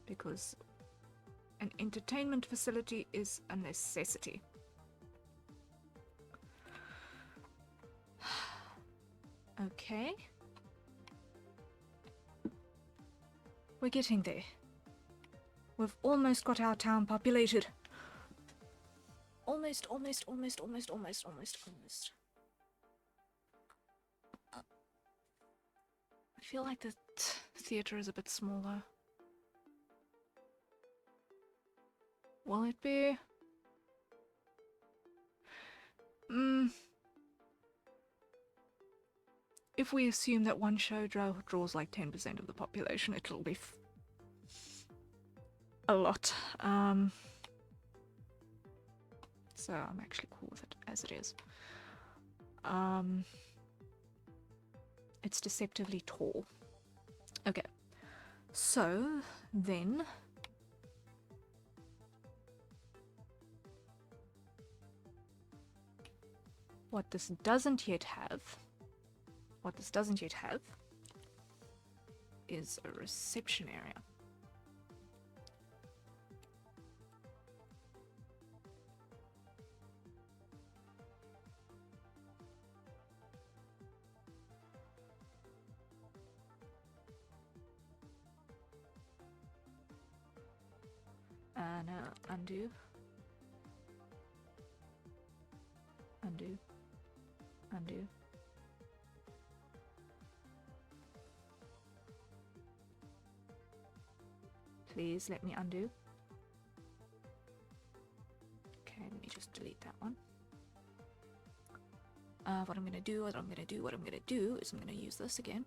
Because an entertainment facility is a necessity. Okay. We're getting there. We've almost got our town populated. Almost. I feel like the theatre is a bit smaller. Will it be? If we assume that one show draws like 10% of the population, it'll be a lot. So I'm actually cool with it as it is. It's deceptively tall. Okay, so then what this doesn't yet have is a reception area. No, undo. Undo. Undo. Please let me undo. Okay, let me just delete that one. What I'm gonna do is I'm gonna use this again.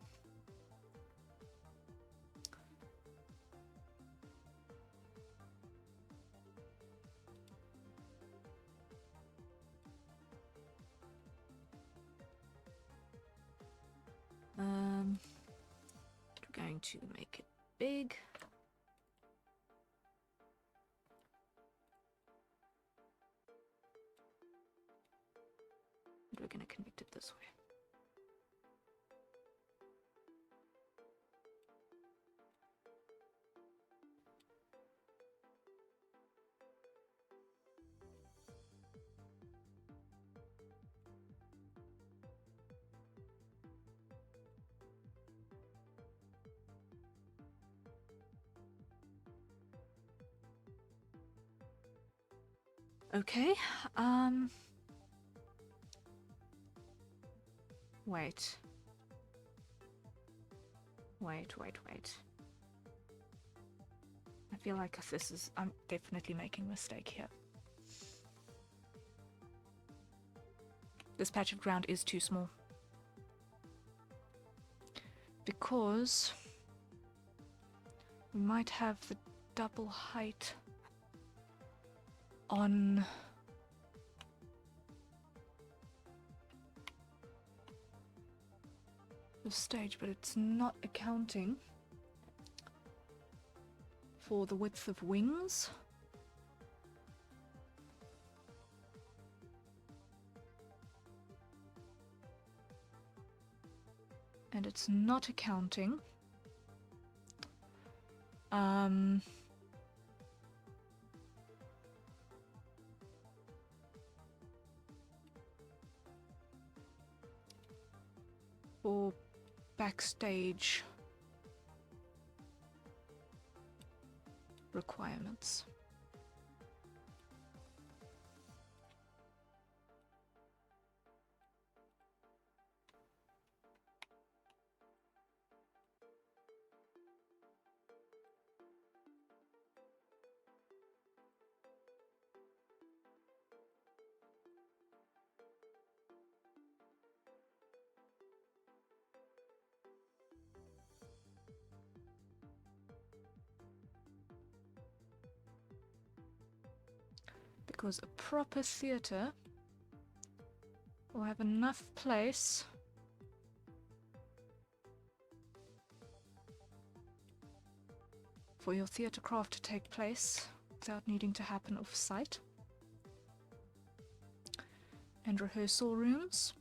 We're going to make it big. And we're going to connect it this way. Okay, wait. I feel like I'm definitely making a mistake here. This patch of ground is too small. Because we might have the double height on the stage, but it's not accounting for the width of wings. And it's not accounting for backstage requirements. Because a proper theatre will have enough place for your theatre craft to take place without needing to happen off-site. And rehearsal rooms.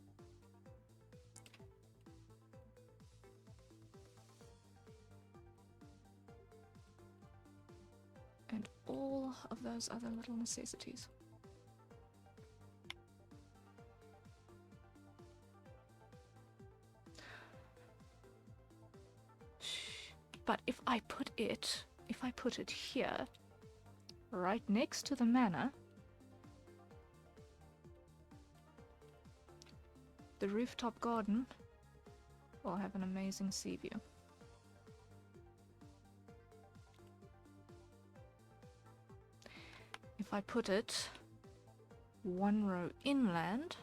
And all of those other little necessities. But if I put it here, right next to the manor, the rooftop garden will have an amazing sea view. If I put it one row inland,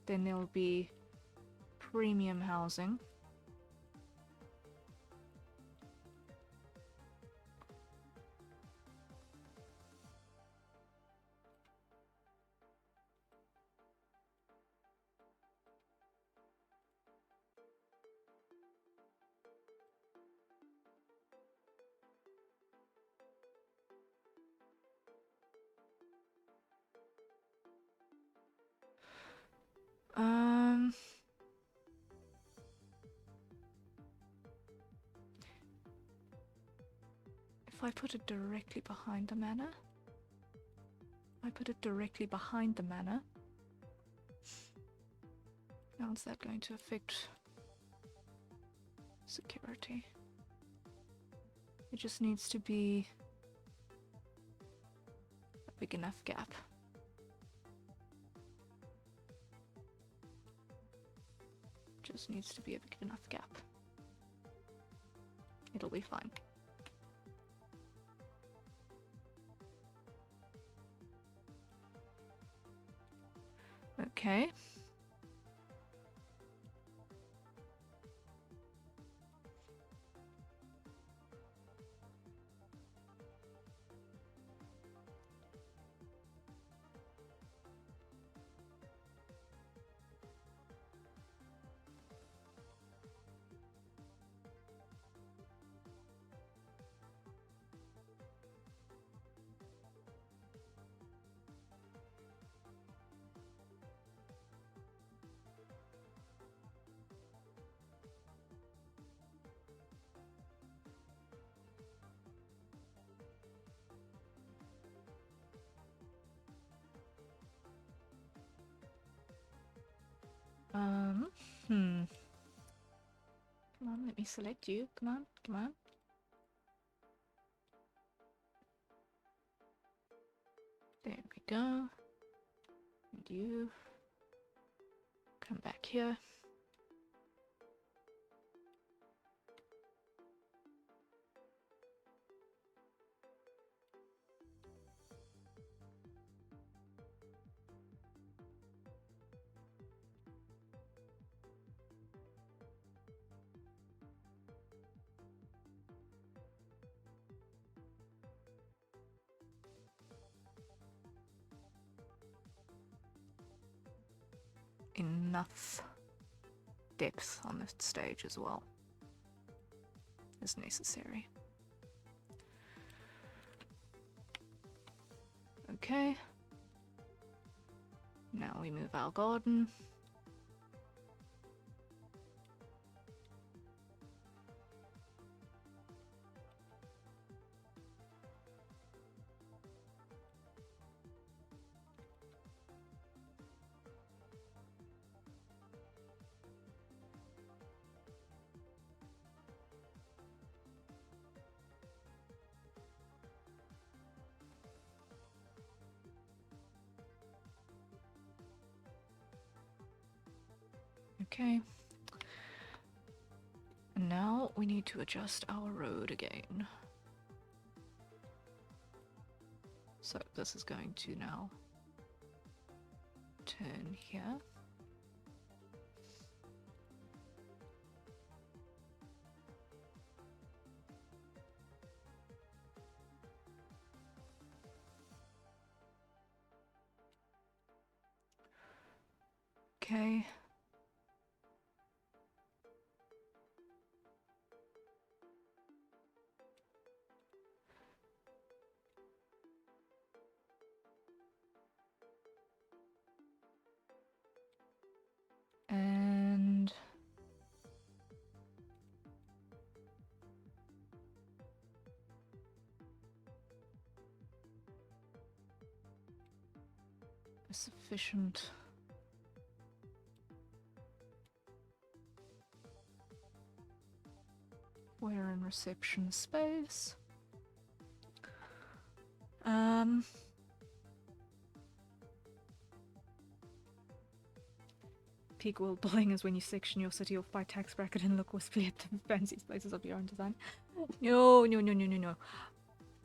then there'll be premium housing. If I put it directly behind the manor, How is that going to affect security? It just needs to be a big enough gap. Just needs to be a big enough gap. It'll be fine. Okay. Come on, let me select you. Come on, come on. There we go. And you come back here. Enough depth on the stage as well as necessary. Okay. Now we move our garden. Okay. And now we need to adjust our road again. So this is going to now turn here. Okay. And a sufficient wear and reception space. Peak world building is when you section your city off by tax bracket and look wistfully at the fancy places of your own design. No, no, no, no, no, no.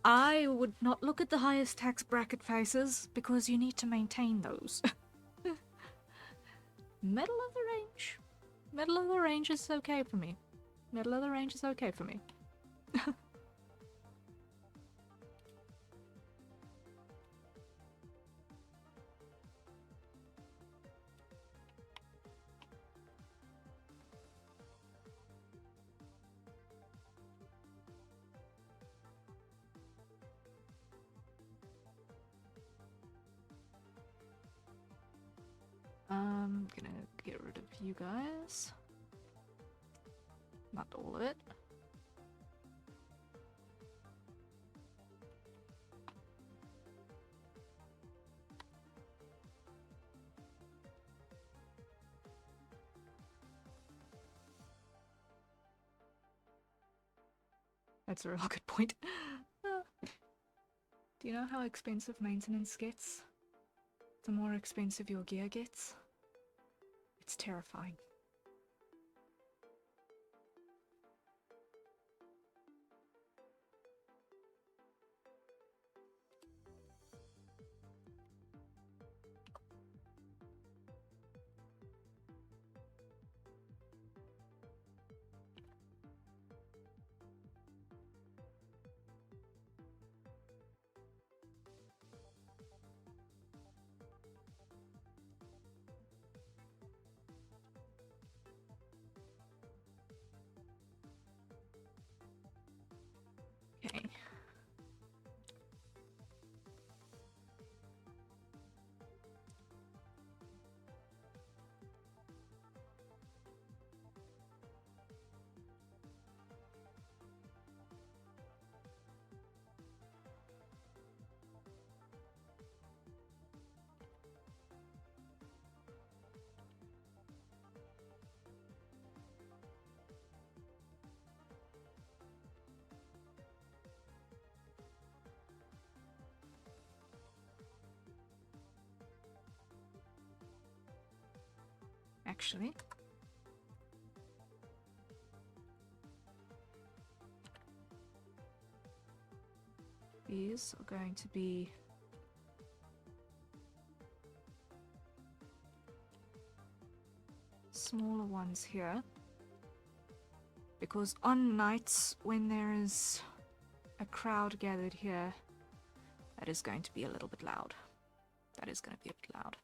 I would not look at the highest tax bracket faces because you need to maintain those. Middle of the range. Middle of the range is okay for me. Middle of the range is okay for me. I'm gonna get rid of you guys. Not all of it. That's a real good point. Do you know how expensive maintenance gets? The more expensive your gear gets? It's terrifying. Okay. Actually, these are going to be smaller ones here, because on nights when there is a crowd gathered here, that is going to be a little bit loud. That is going to be a bit loud.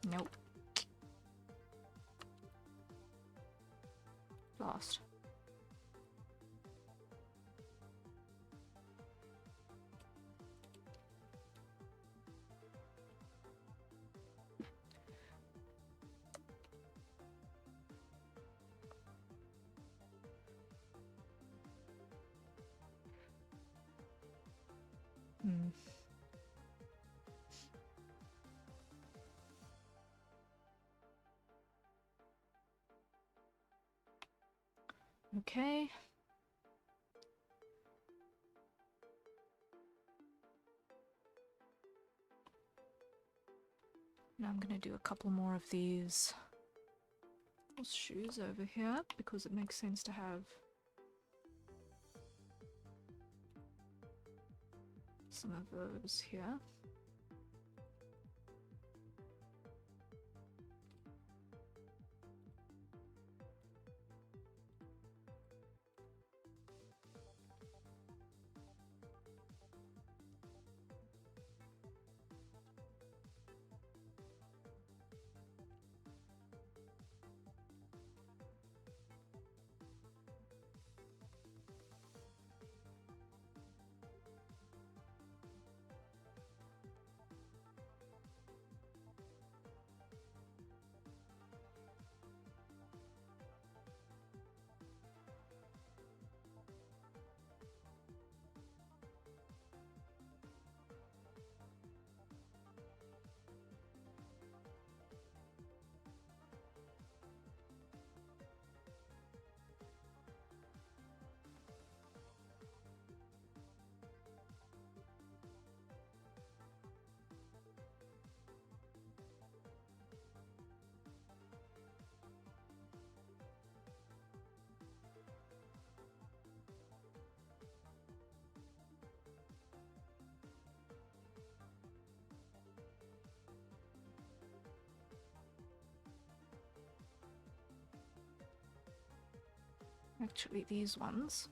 Nope. Lost. Okay. Now I'm going to do a couple more of these shoes over here because it makes sense to have some of those here. Actually, these ones.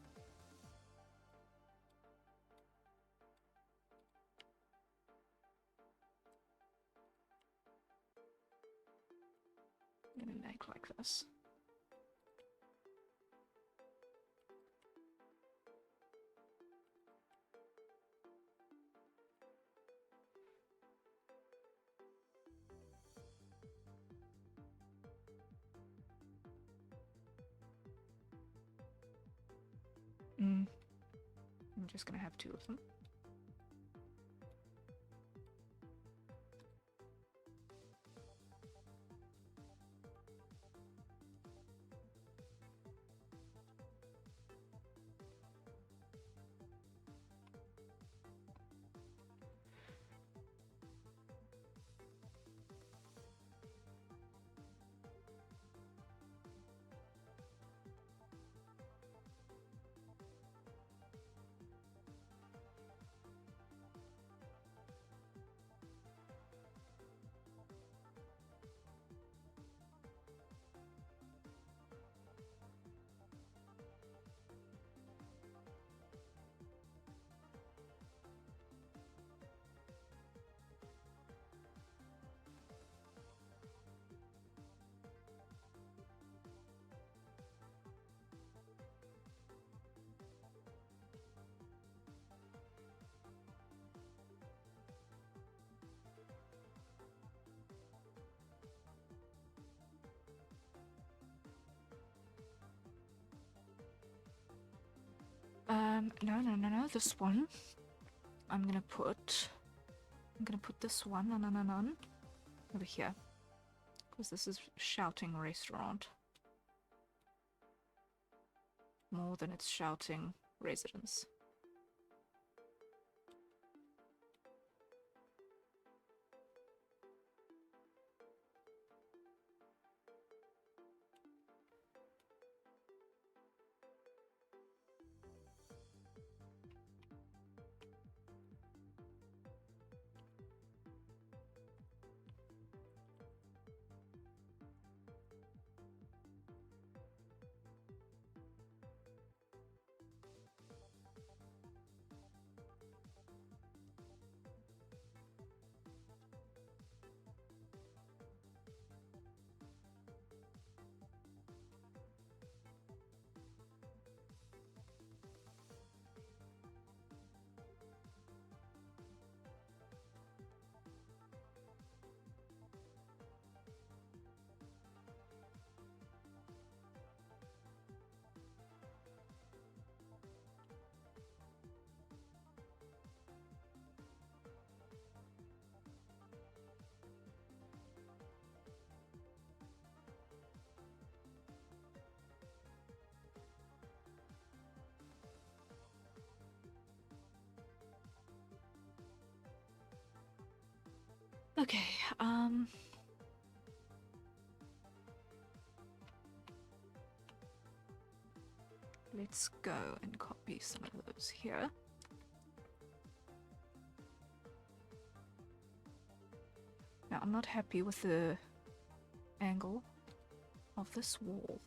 I'm gonna make like this. I'm just gonna have two of them. No, this one. I'm gonna put this one on over here. Because this is shouting restaurant. More than it's shouting residence. Okay, let's go and copy some of those here. Now, I'm not happy with the angle of this wall.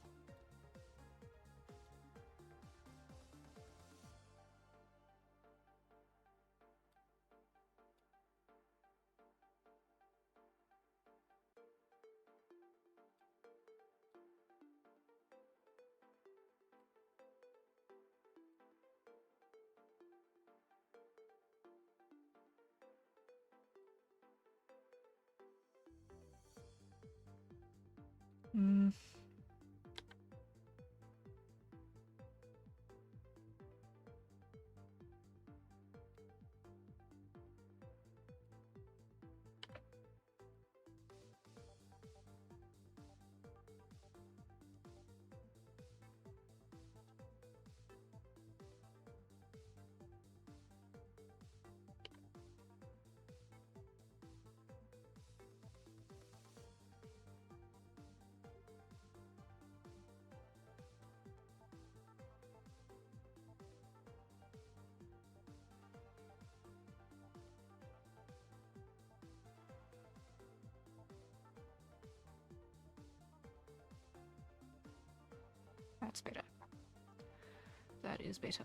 That's better. That is better.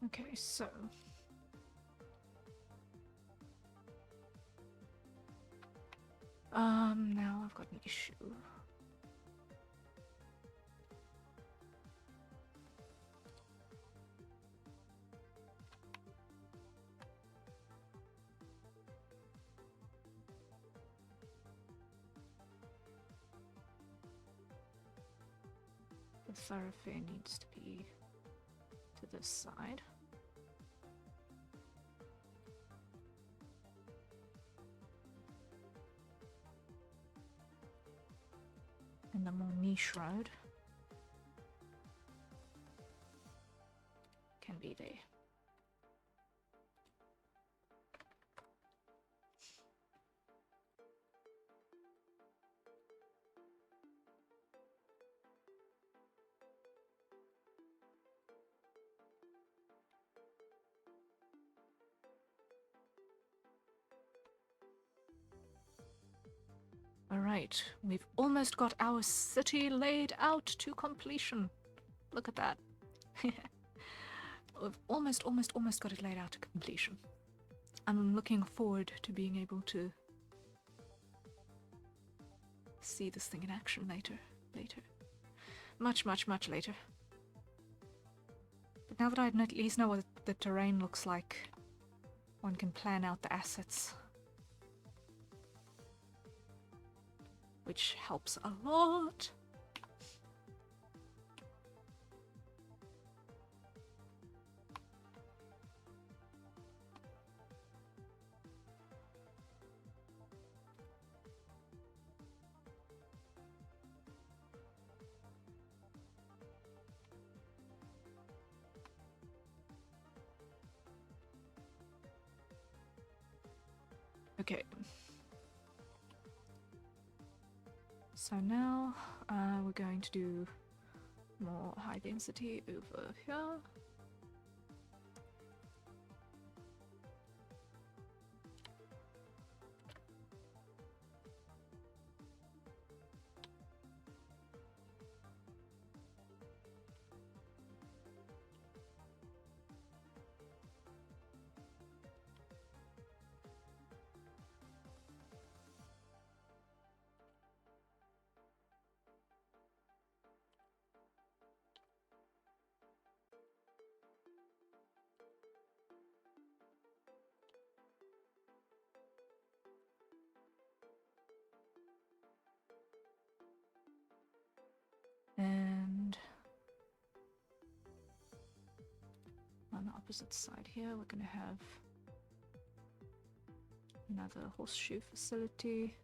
Okay, so now I've got an issue. The thoroughfare needs to be to this side. And the more niche road can be there. Alright, we've almost got our city laid out to completion. Look at that. We've almost got it laid out to completion. I'm looking forward to being able to see this thing in action later. Much later. But now that I at least know what the terrain looks like, one can plan out the assets. Which helps a lot. Okay. So now we're going to do more high density over here. And on the opposite side here, we're going to have another horseshoe facility.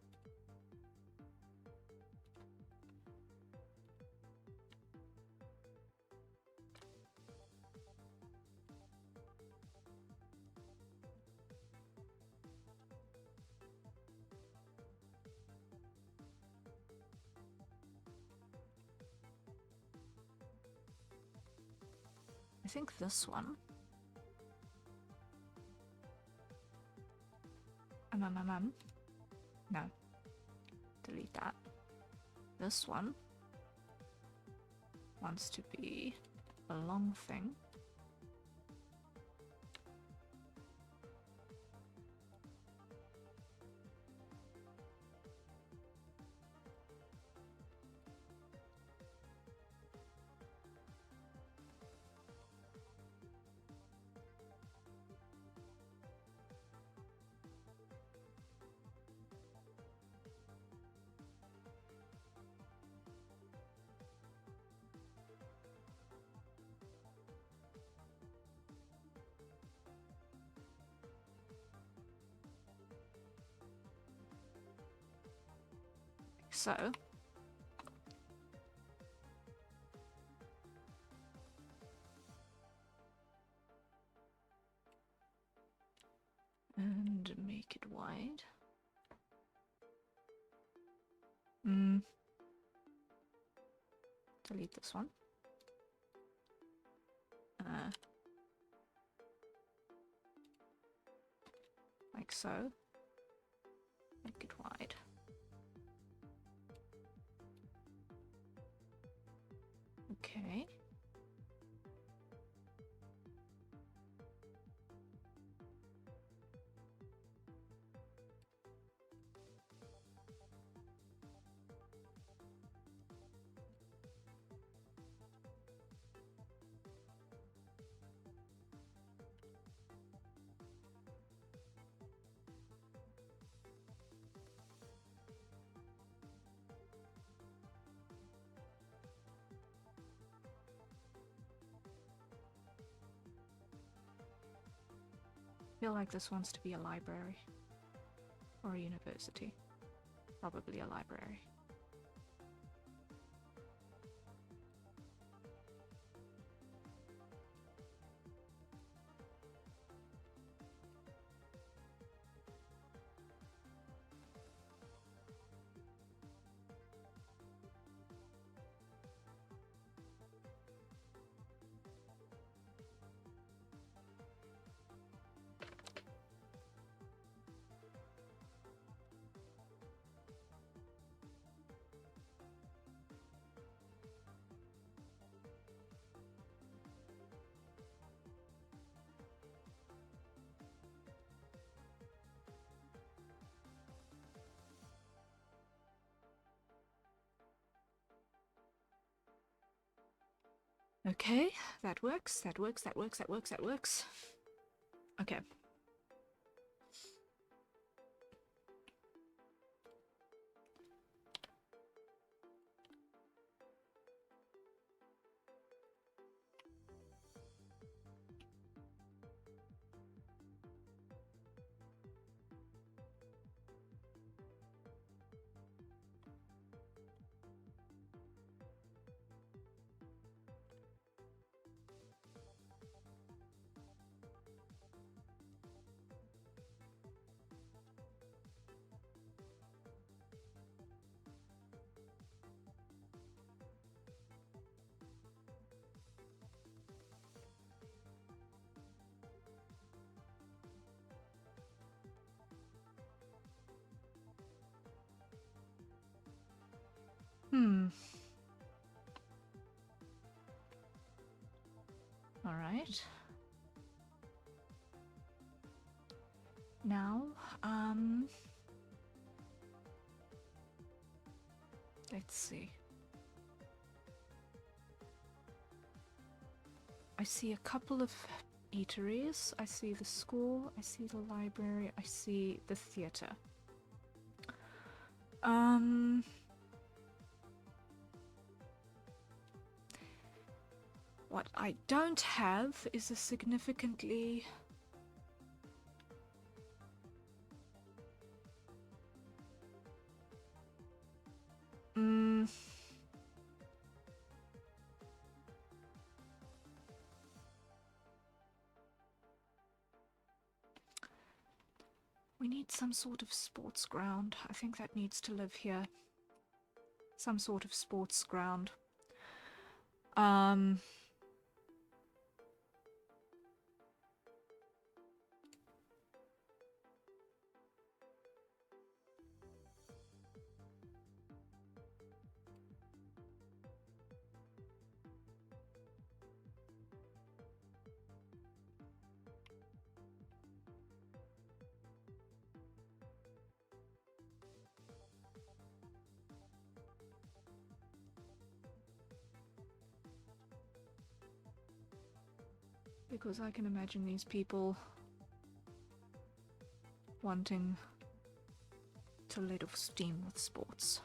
think this one. No. Delete that. This one wants to be a long thing. So, and make it wide. Delete this one. Like so. Make it wide. Okay. I feel like this wants to be a library or a university. Probably a library. Okay, that works, that works, that works, that works, that works. Okay. All right. Now, let's see. I see a couple of eateries. I see the school. I see the library. I see the theater. What I don't have is a significantly... We need some sort of sports ground. I think that needs to live here. Some sort of sports ground. Because I can imagine these people wanting to let off steam with sports.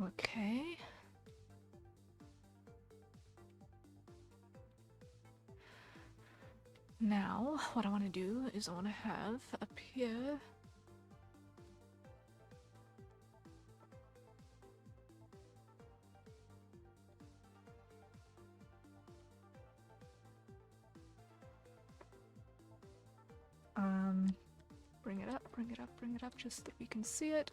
Okay. Now, what I want to do is I want to have up here bring it up, bring it up, bring it up, just that we can see it.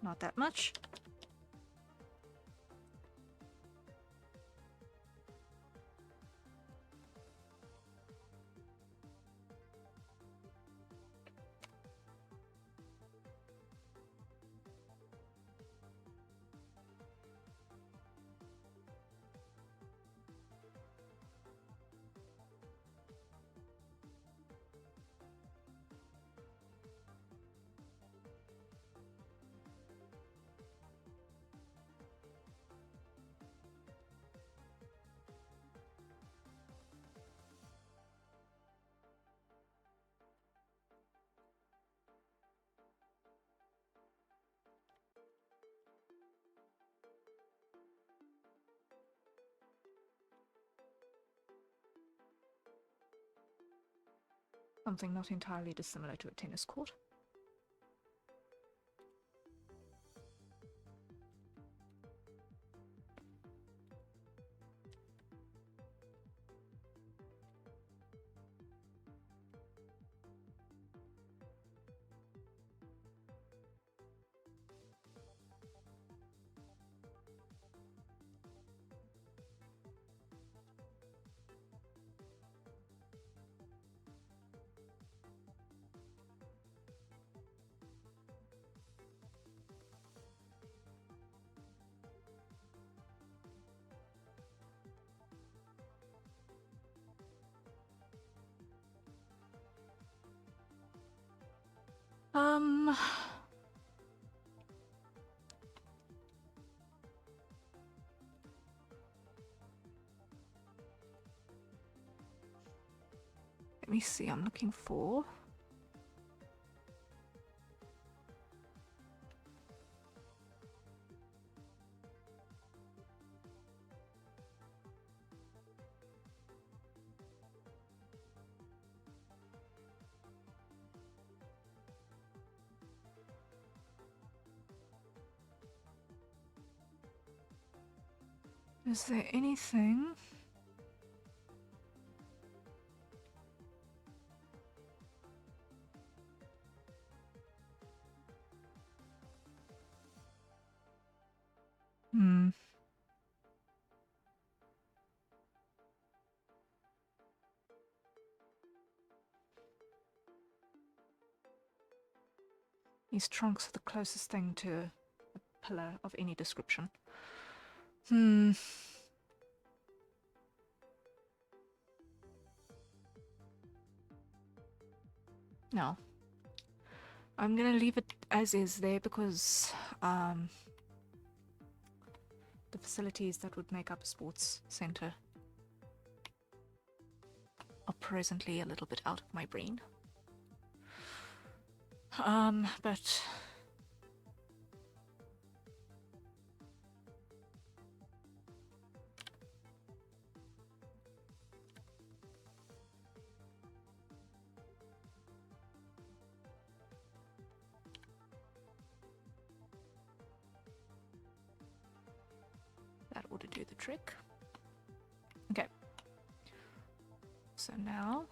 Not that much. Something not entirely dissimilar to a tennis court. Let me see, I'm looking for... Is there anything? These trunks are the closest thing to a pillar of any description. No. I'm gonna leave it as is there because the facilities that would make up a sports center are presently a little bit out of my brain. But that ought to do the trick. Okay. So now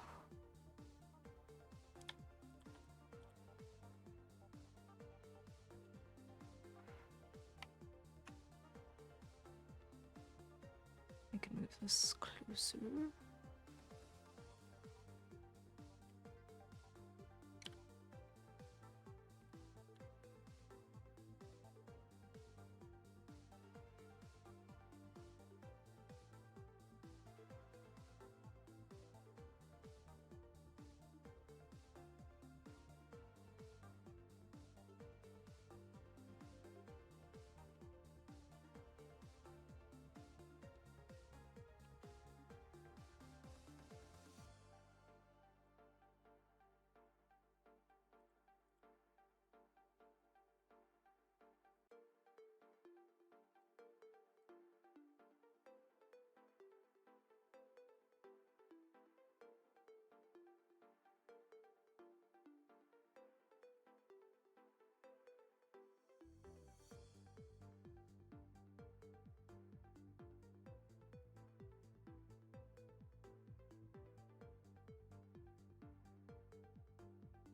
I can move this closer.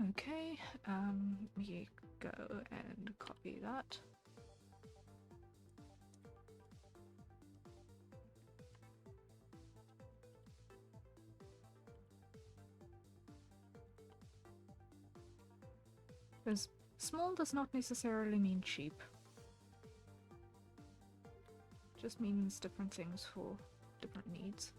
Okay, we go and copy that. Because small does not necessarily mean cheap. Just means different things for different needs.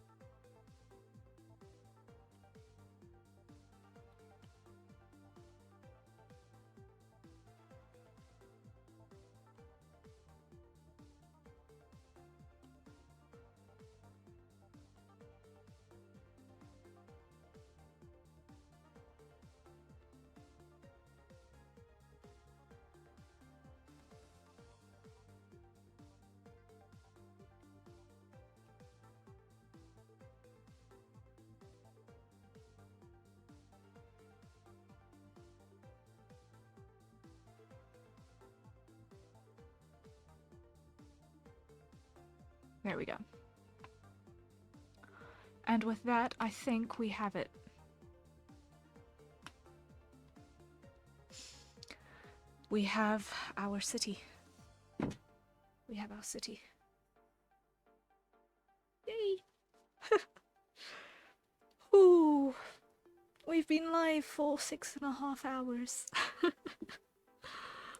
There we go. And with that, I think we have it. We have our city. We have our city. Yay! Ooh, we've been live for 6.5 hours.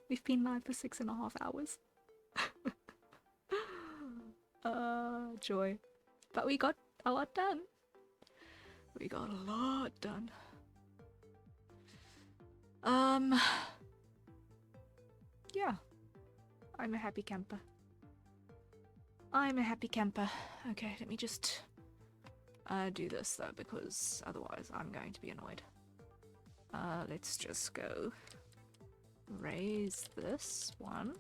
We've been live for 6.5 hours. Joy. But we got a lot done. We got a lot done. Yeah. I'm a happy camper. I'm a happy camper. Okay, let me just do this though, because otherwise I'm going to be annoyed. Let's just go raise this one.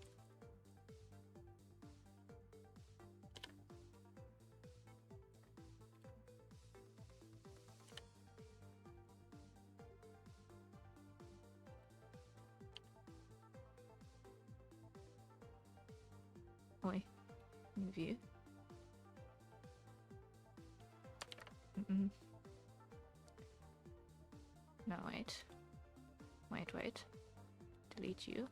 Oi, new view. No, wait. Wait. Delete you.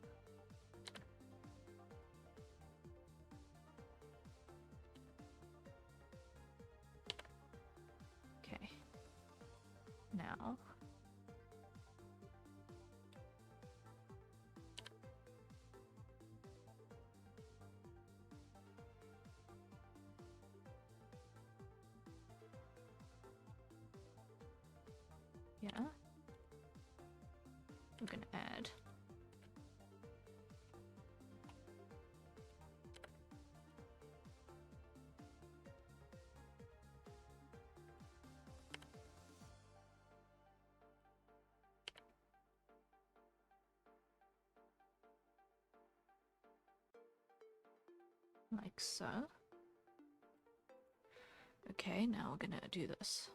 Okay. Now. here. We're going to add like so. Okay, now we're gonna do this.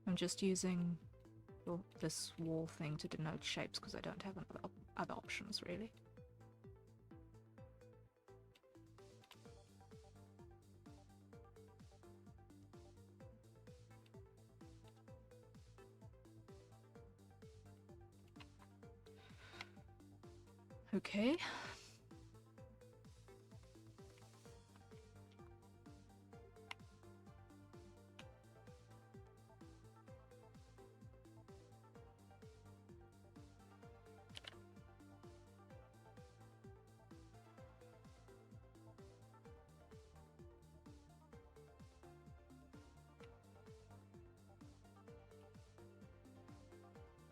I'm just using this wall thing to denote shapes because I don't have other options really. Okay.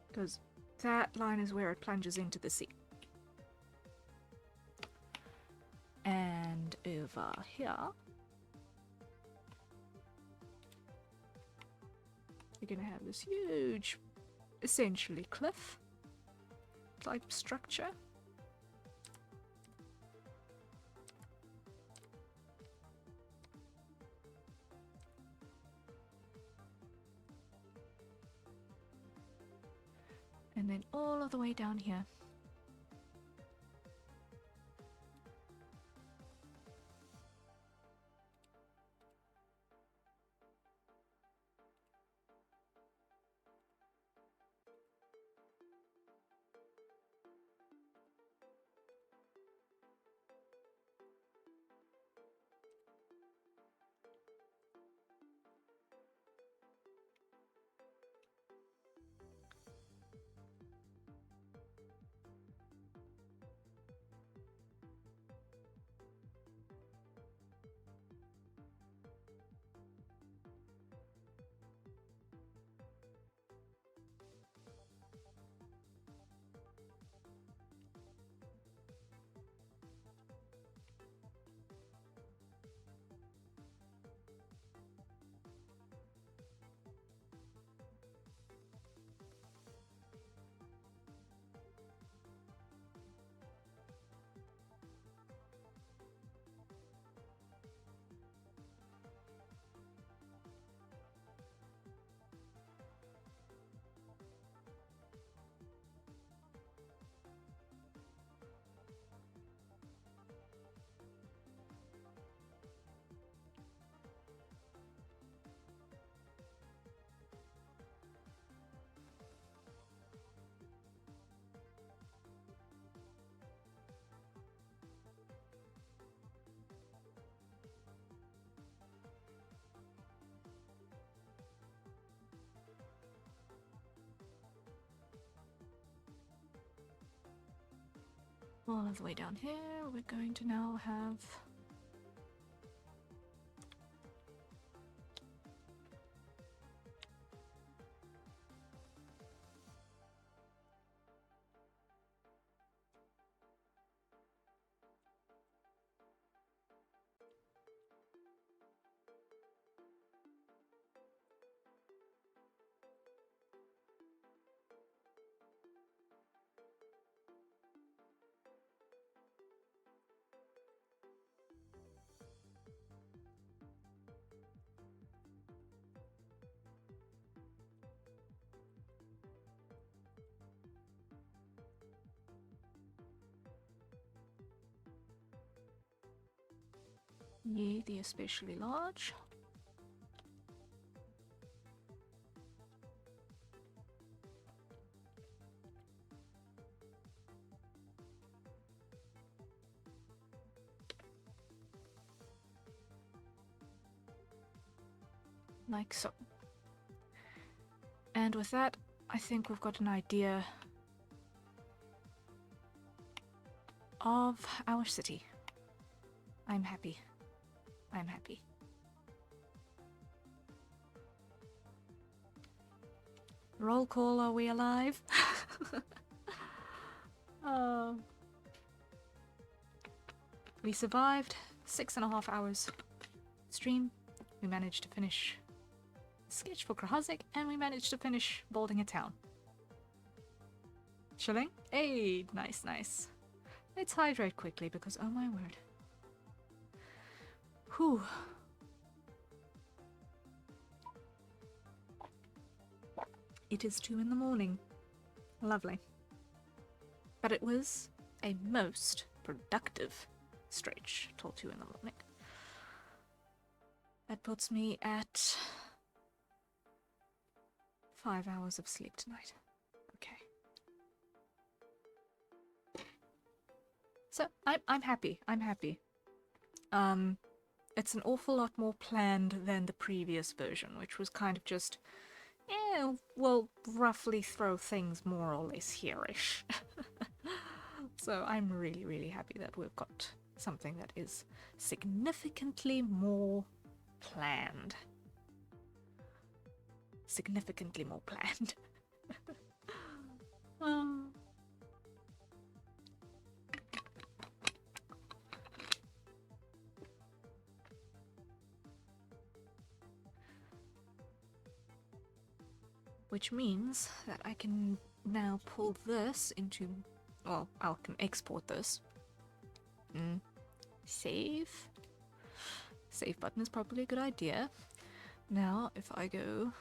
Because that line is where it plunges into the sea. And over here, you're going to have this huge, essentially cliff type structure. And then all of the way down here. All of the way down here, we're going to now have the especially large. Like so. And with that, I think we've got an idea of our city. I'm happy. I'm happy. Roll call, are we alive? Oh. We survived 6.5 hours stream. We managed to finish sketch for Krahazik, and we managed to finish building a town. Chilling? Hey, nice, nice. Let's hydrate quickly because, oh my word. Whew. It is 2 in the morning. Lovely. But it was a most productive stretch till 2 in the morning. That puts me at 5 hours of sleep tonight. Okay. So I'm happy. I'm happy. It's an awful lot more planned than the previous version, which was kind of just, we'll roughly throw things more or less here-ish. So I'm really, really happy that we've got something that is significantly more planned. Significantly more planned. Which means that I can now pull this into, well, I can export this. Save. Save button is probably a good idea. Now, if I go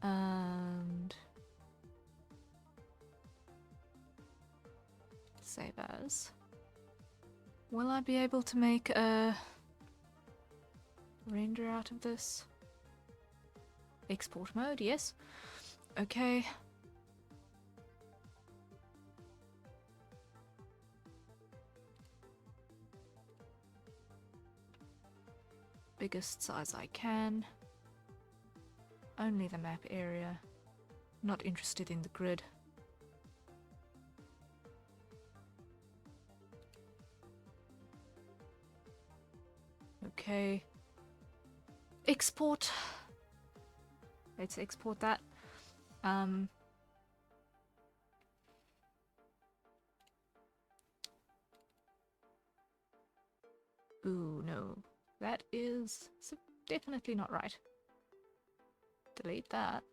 and save as, will I be able to make a render out of this? Export mode, yes. Okay. Biggest size I can. Only the map area. Not interested in the grid. Okay. Export. Let's export that. Ooh, no. That is definitely not right. Delete that.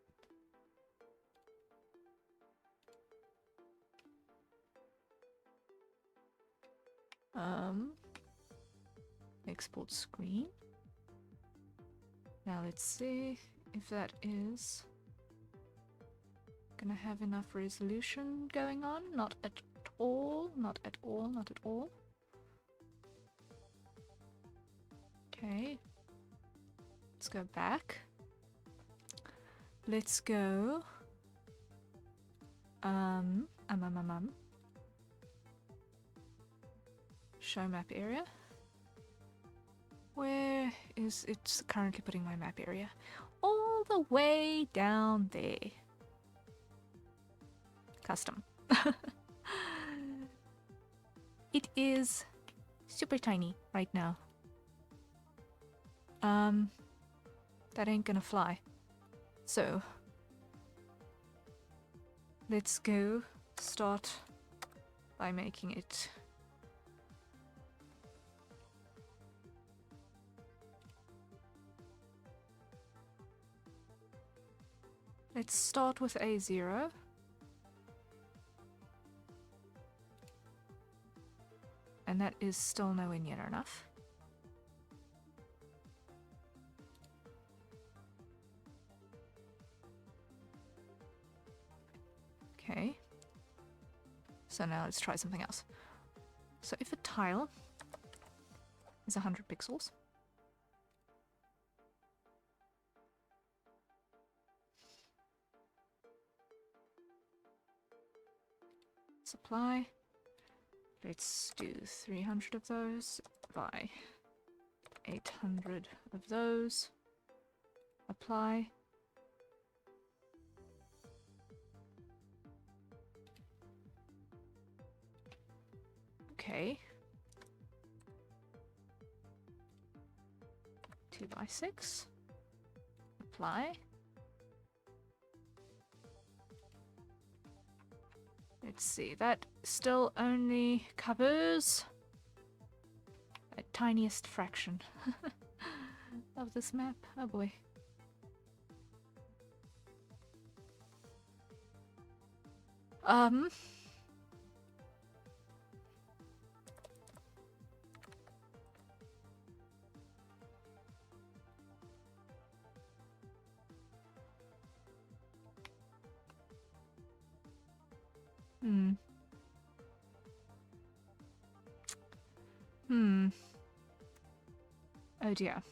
Export screen. Now let's see if that is gonna have enough resolution going on. Not at all, not at all, not at all. Okay. Let's go back. Let's go. Show map area. Where is it currently putting my map area? All the way down there. Custom. It is super tiny right now. That ain't gonna fly. So let's go start by making it let's start with A0. And that is still nowhere near enough. Okay. So now let's try something else. So if a tile is 100 pixels, supply, let's do 300 of those by 800 of those, apply. Okay. 2x6. Apply. Let's see, that still only covers a tiniest fraction of this map. Oh boy. Um. Hmm. Hmm. Oh dear.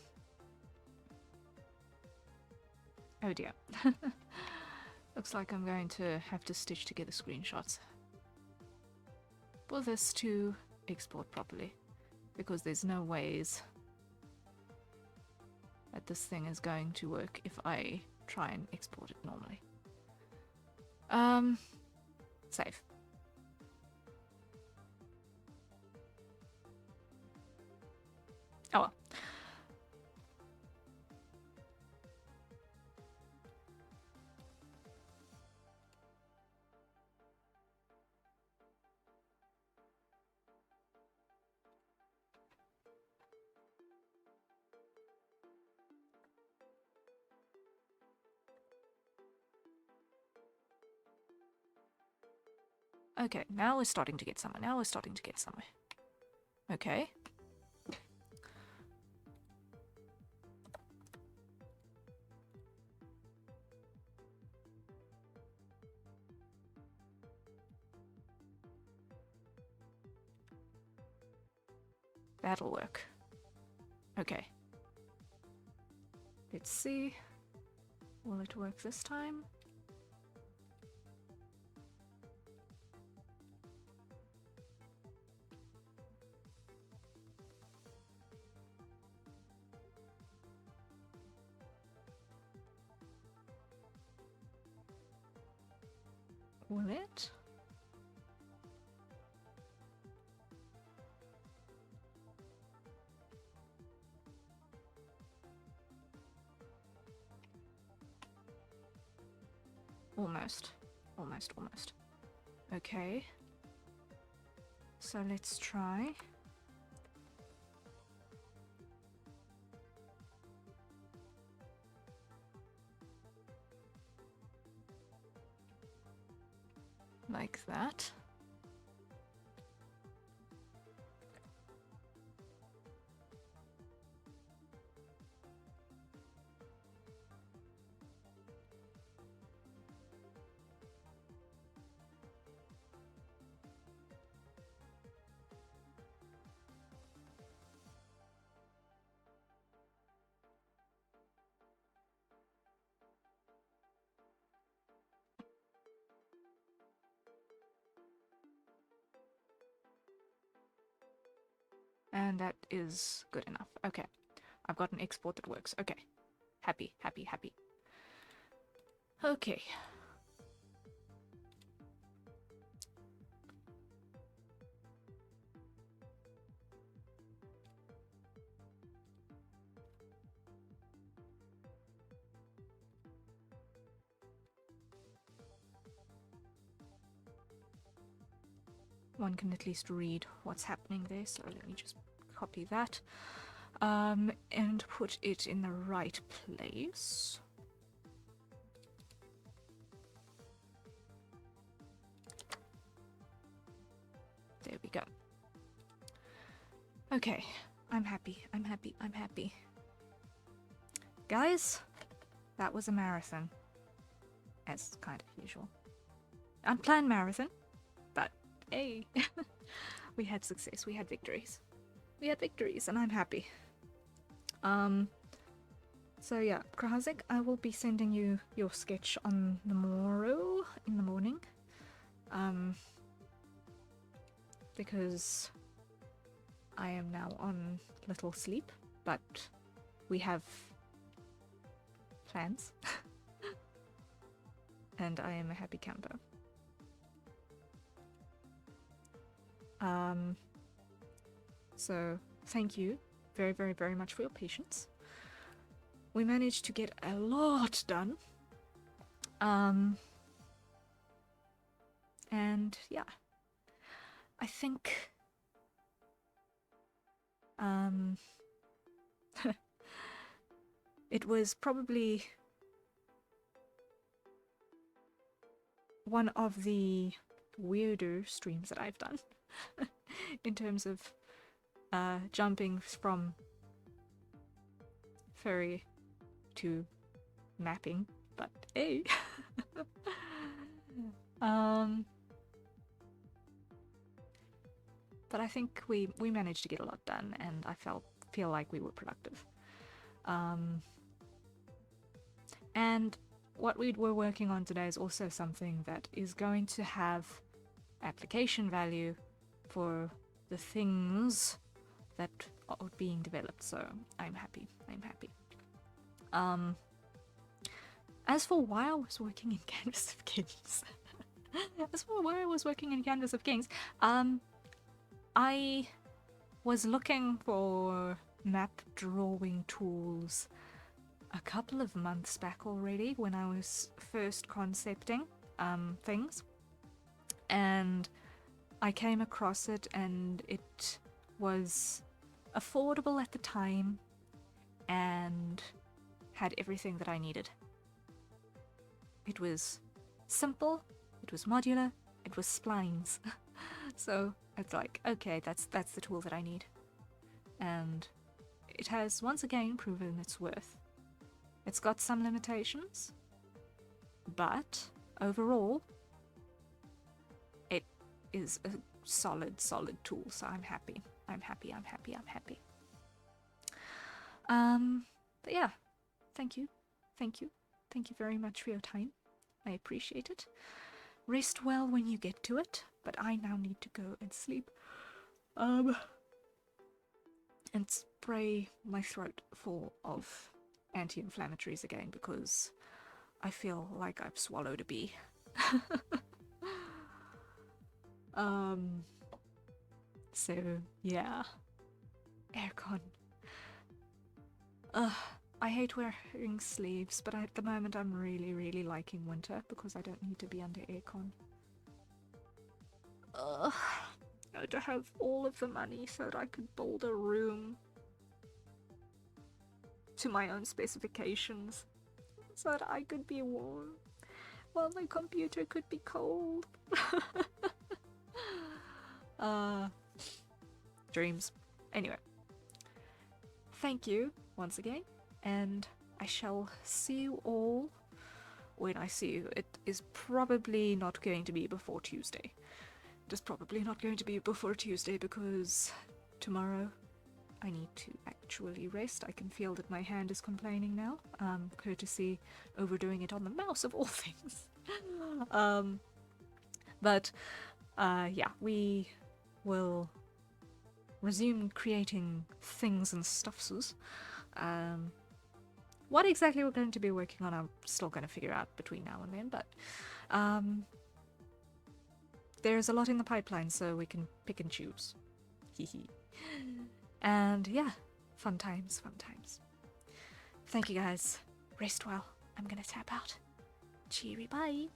Oh dear. Looks like I'm going to have to stitch together screenshots for this to export properly, because there's no ways that this thing is going to work if I try and export it normally. Save. Oh well. Okay, now we're starting to get somewhere. Okay. That'll work. Okay. Let's see. Will it work this time? Will it? Almost. Almost. Okay. So let's try. Like that. And that is good enough. Okay. I've got an export that works. Okay. Happy. Okay. One can at least read what's happening there, so let me just copy that. And put it in the right place. There we go. Okay, I'm happy. Guys, that was a marathon. As kind of usual. Unplanned marathon, but hey, we had success, we had victories. And I'm happy. So yeah, Krazik, I will be sending you your sketch on the morrow in the morning. Because I am now on little sleep, but we have plans. And I am a happy camper. So thank you very, very, very much for your patience. We managed to get a lot done. And yeah, I think it was probably one of the weirder streams that I've done in terms of jumping from furry to mapping, but hey. But I think we managed to get a lot done, and I feel like we were productive. And what we were working on today is also something that is going to have application value for the things that are being developed. So I'm happy. As for why I was working in Canvas of Kings, I was looking for map drawing tools a couple of months back already when I was first concepting things, and I came across it, and it was affordable at the time and had everything that I needed. It was simple, it was modular, it was splines. So it's like, okay, that's the tool that I need. And it has once again proven its worth. It's got some limitations, but overall, it is a solid tool, so I'm happy. But yeah, thank you very mumuch for your time. I appreciate it. Rest well when you get to it, but I now need to go and sleep. And spray my throat full of anti-inflammatories again because I feel like I've swallowed a bee. So yeah, aircon. I hate wearing sleeves, but at the moment I'm really liking winter because I don't need to be under aircon. I'd have all of the money so that I could build a room to my own specifications so that I could be warm while my computer could be cold. Dreams. Anyway, thank you once again, and I shall see you all when I see you. It is probably not going to be before Tuesday. Because tomorrow I need to actually rest. I can feel that my hand is complaining now, courtesy overdoing it on the mouse of all things. But yeah, we will resume creating things and stuffs. What exactly we're going to be working on, I'm still going to figure out between now and then, but there's a lot in the pipeline, so we can pick and choose. And yeah, fun times. Thank you guys. Rest well. I'm gonna tap out. Cheery bye.